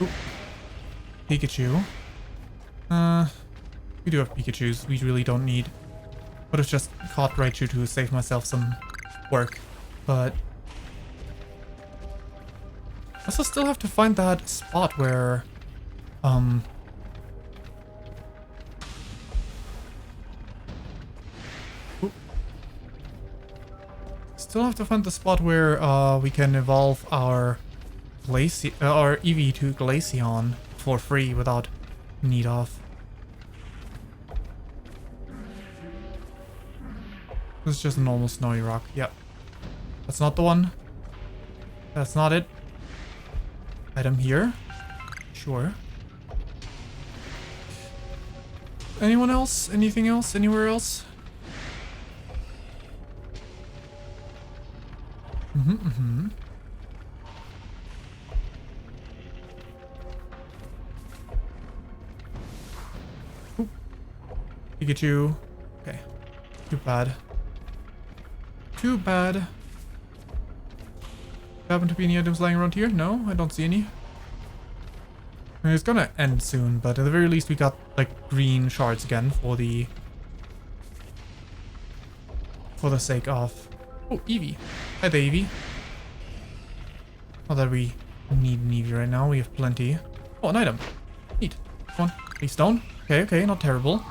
Ooh. Pikachu. We do have Pikachus. We really don't need. Would have just caught Raichu to save myself some work. But I also still have to find that spot where still have to find the spot where we can evolve our our Eevee to Glaceon for free without need of. This is just a normal snowy rock. Yep. That's not the one. That's not it. Item here. Sure. Anyone else? Anything else? Anywhere else? Ooh. Pikachu. Okay. Too bad. Too bad. Happen to be any items lying around here? No, I don't see any. I mean, it's gonna end soon, but at the very least we got like green shards again for the sake of. Oh, Eevee. Hi there, Eevee. Not that we need an Eevee right now, we have plenty. Oh, an item. Neat. Come on, please stone. Okay, okay, not terrible.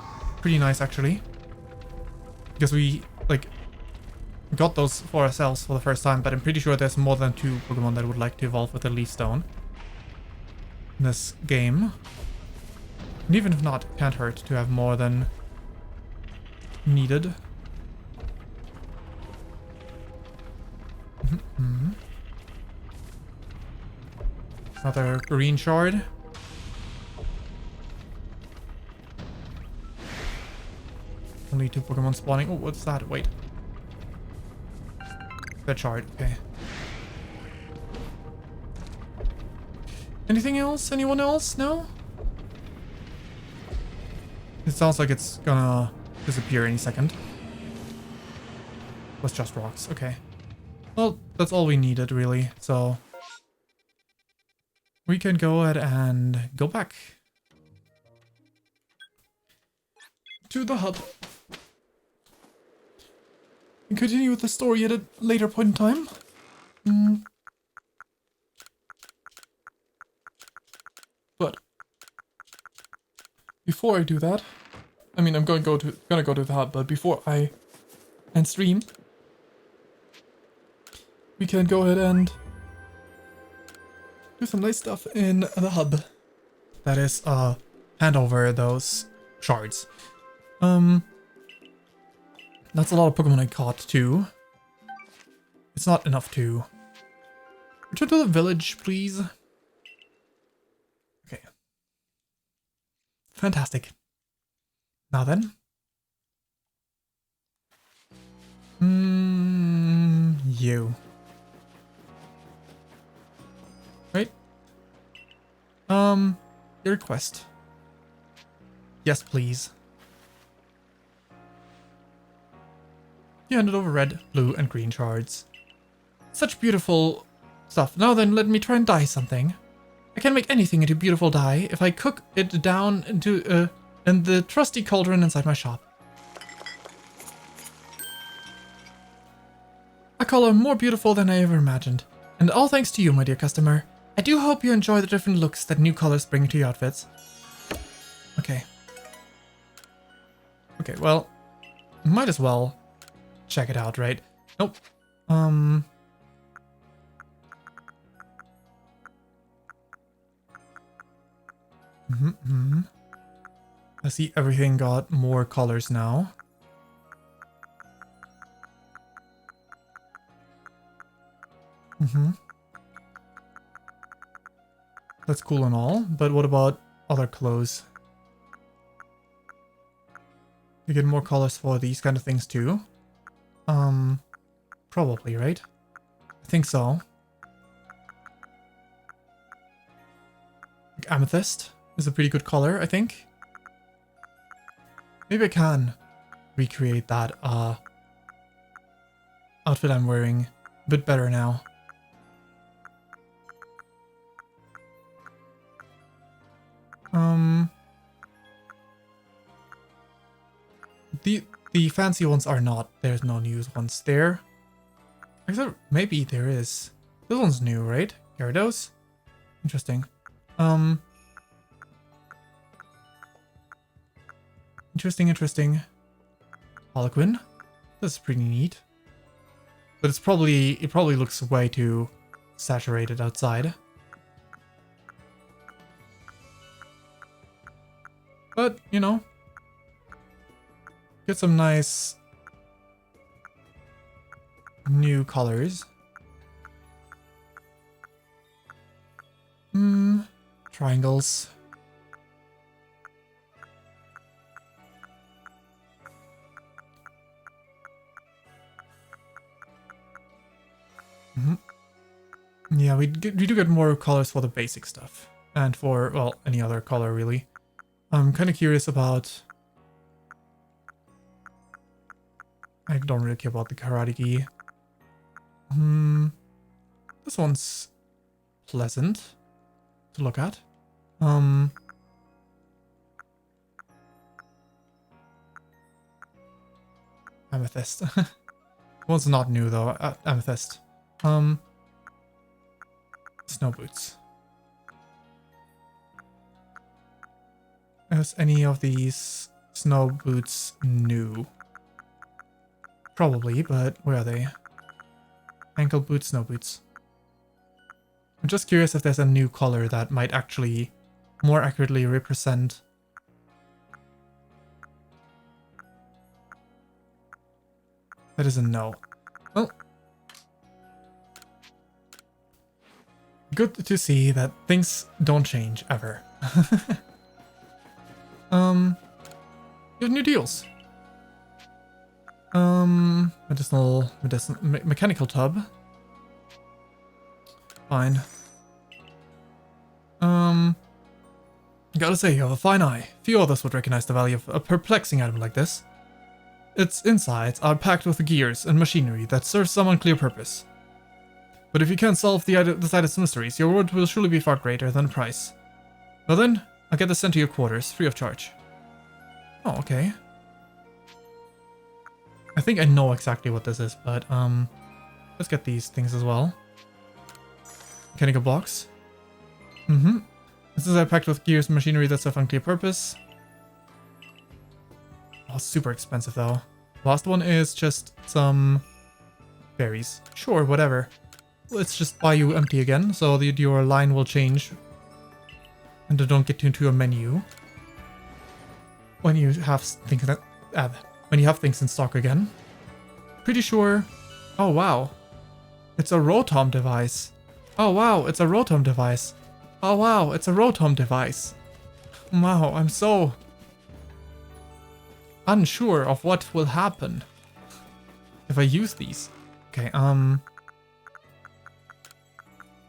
Pretty nice actually. Because we like got those for ourselves for the first time, but I'm pretty sure there's more than 2 Pokemon that would like to evolve with a Leaf Stone in this game. And even if not, it can't hurt to have more than needed. Another green shard. Only 2 Pokemon spawning. Oh, what's that? Wait. That shard, okay. Anything else? Anyone else? No? It sounds like it's gonna disappear any second. Was just rocks, okay. Well, that's all we needed really, so we can go ahead and go back to the hub and continue with the story at a later point in time. But before I do that, I mean, I'm gonna go to the hub, but before I end stream, we can go ahead and do some nice stuff in the hub. That is, hand over those shards. That's a lot of Pokemon I caught too. It's not enough to return to the village, please. Okay. Fantastic. Now then. You. Right? Your request. Yes, please. You handed over red, blue, and green shards. Such beautiful stuff. Now then, let me try and dye something. I can make anything into beautiful dye if I cook it down into in the trusty cauldron inside my shop. A color more beautiful than I ever imagined. And all thanks to you, my dear customer. I do hope you enjoy the different looks that new colors bring to your outfits. Okay. Okay, well, might as well check it out, right? Nope. I see everything got more colors now. That's cool and all, but what about other clothes? You get more colors for these kind of things too? Probably, right? I think so. Like amethyst is a pretty good color, I think. Maybe I can recreate that outfit I'm wearing a bit better now. The fancy ones are not. There's no news ones there. Except maybe there is. This one's new, right? Gyarados? Interesting. Interesting. Harlequin. This is pretty neat. But it probably looks way too saturated outside. But, you know, get some nice new colors. Triangles. Yeah, we do get more colors for the basic stuff. And for, well, any other color, really. I'm kind of curious about... I don't really care about the Karate Gi. This one's pleasant to look at. Amethyst. One's not new though. Amethyst. Snow boots. Is any of these snow boots new? Probably, but where are they? Ankle boots, snow boots. I'm just curious if there's a new color that might actually more accurately represent. That is a no. Well, good to see that things don't change ever. You have new deals. Mechanical tub. Fine. Gotta say, you have a fine eye. Few others would recognize the value of a perplexing item like this. Its insides are packed with gears and machinery that serves some unclear purpose. But if you can't solve this item's mysteries, your reward will surely be far greater than the price. Well then, I'll get this sent to your quarters, free of charge. Oh, okay. I think I know exactly what this is, but let's get these things as well. Mechanical box. This is packed with gears and machinery that serve unclear purpose. Oh, super expensive though. Last one is just some berries. Sure, whatever. Let's just buy you empty again, so that your line will change and they don't get into your menu when you have things that when you have things in stock again. Pretty sure. Oh wow, it's a Rotom device. Oh wow, it's a Rotom device. Oh wow, it's a Rotom device. Wow, I'm so unsure of what will happen if I use these. Okay,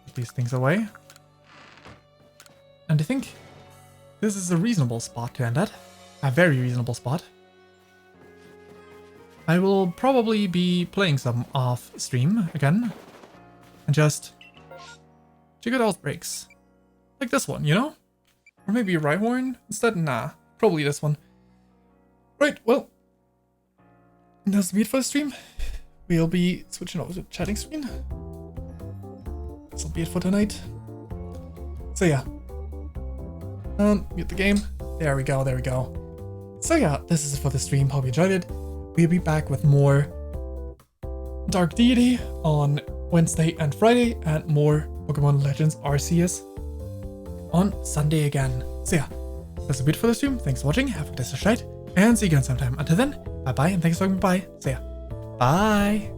put these things away. And I think this is a reasonable spot to end at. A very reasonable spot. I will probably be playing some off stream again. And just check out outbreaks. Like this one, you know? Or maybe a Rhyhorn instead? Nah, probably this one. Right, well, that's the it for the stream. We'll be switching over to chatting screen. This'll be it for tonight. So yeah. Mute the game. There we go, there we go. So yeah, this is it for the stream. Hope you enjoyed it. We'll be back with more Dark Deity on Wednesday and Friday, and more Pokémon Legends Arceus on Sunday again. So yeah, that's a bit for the stream. Thanks for watching. Have a good night, and see you again sometime. Until then, bye bye, and thanks for coming by. So yeah, bye.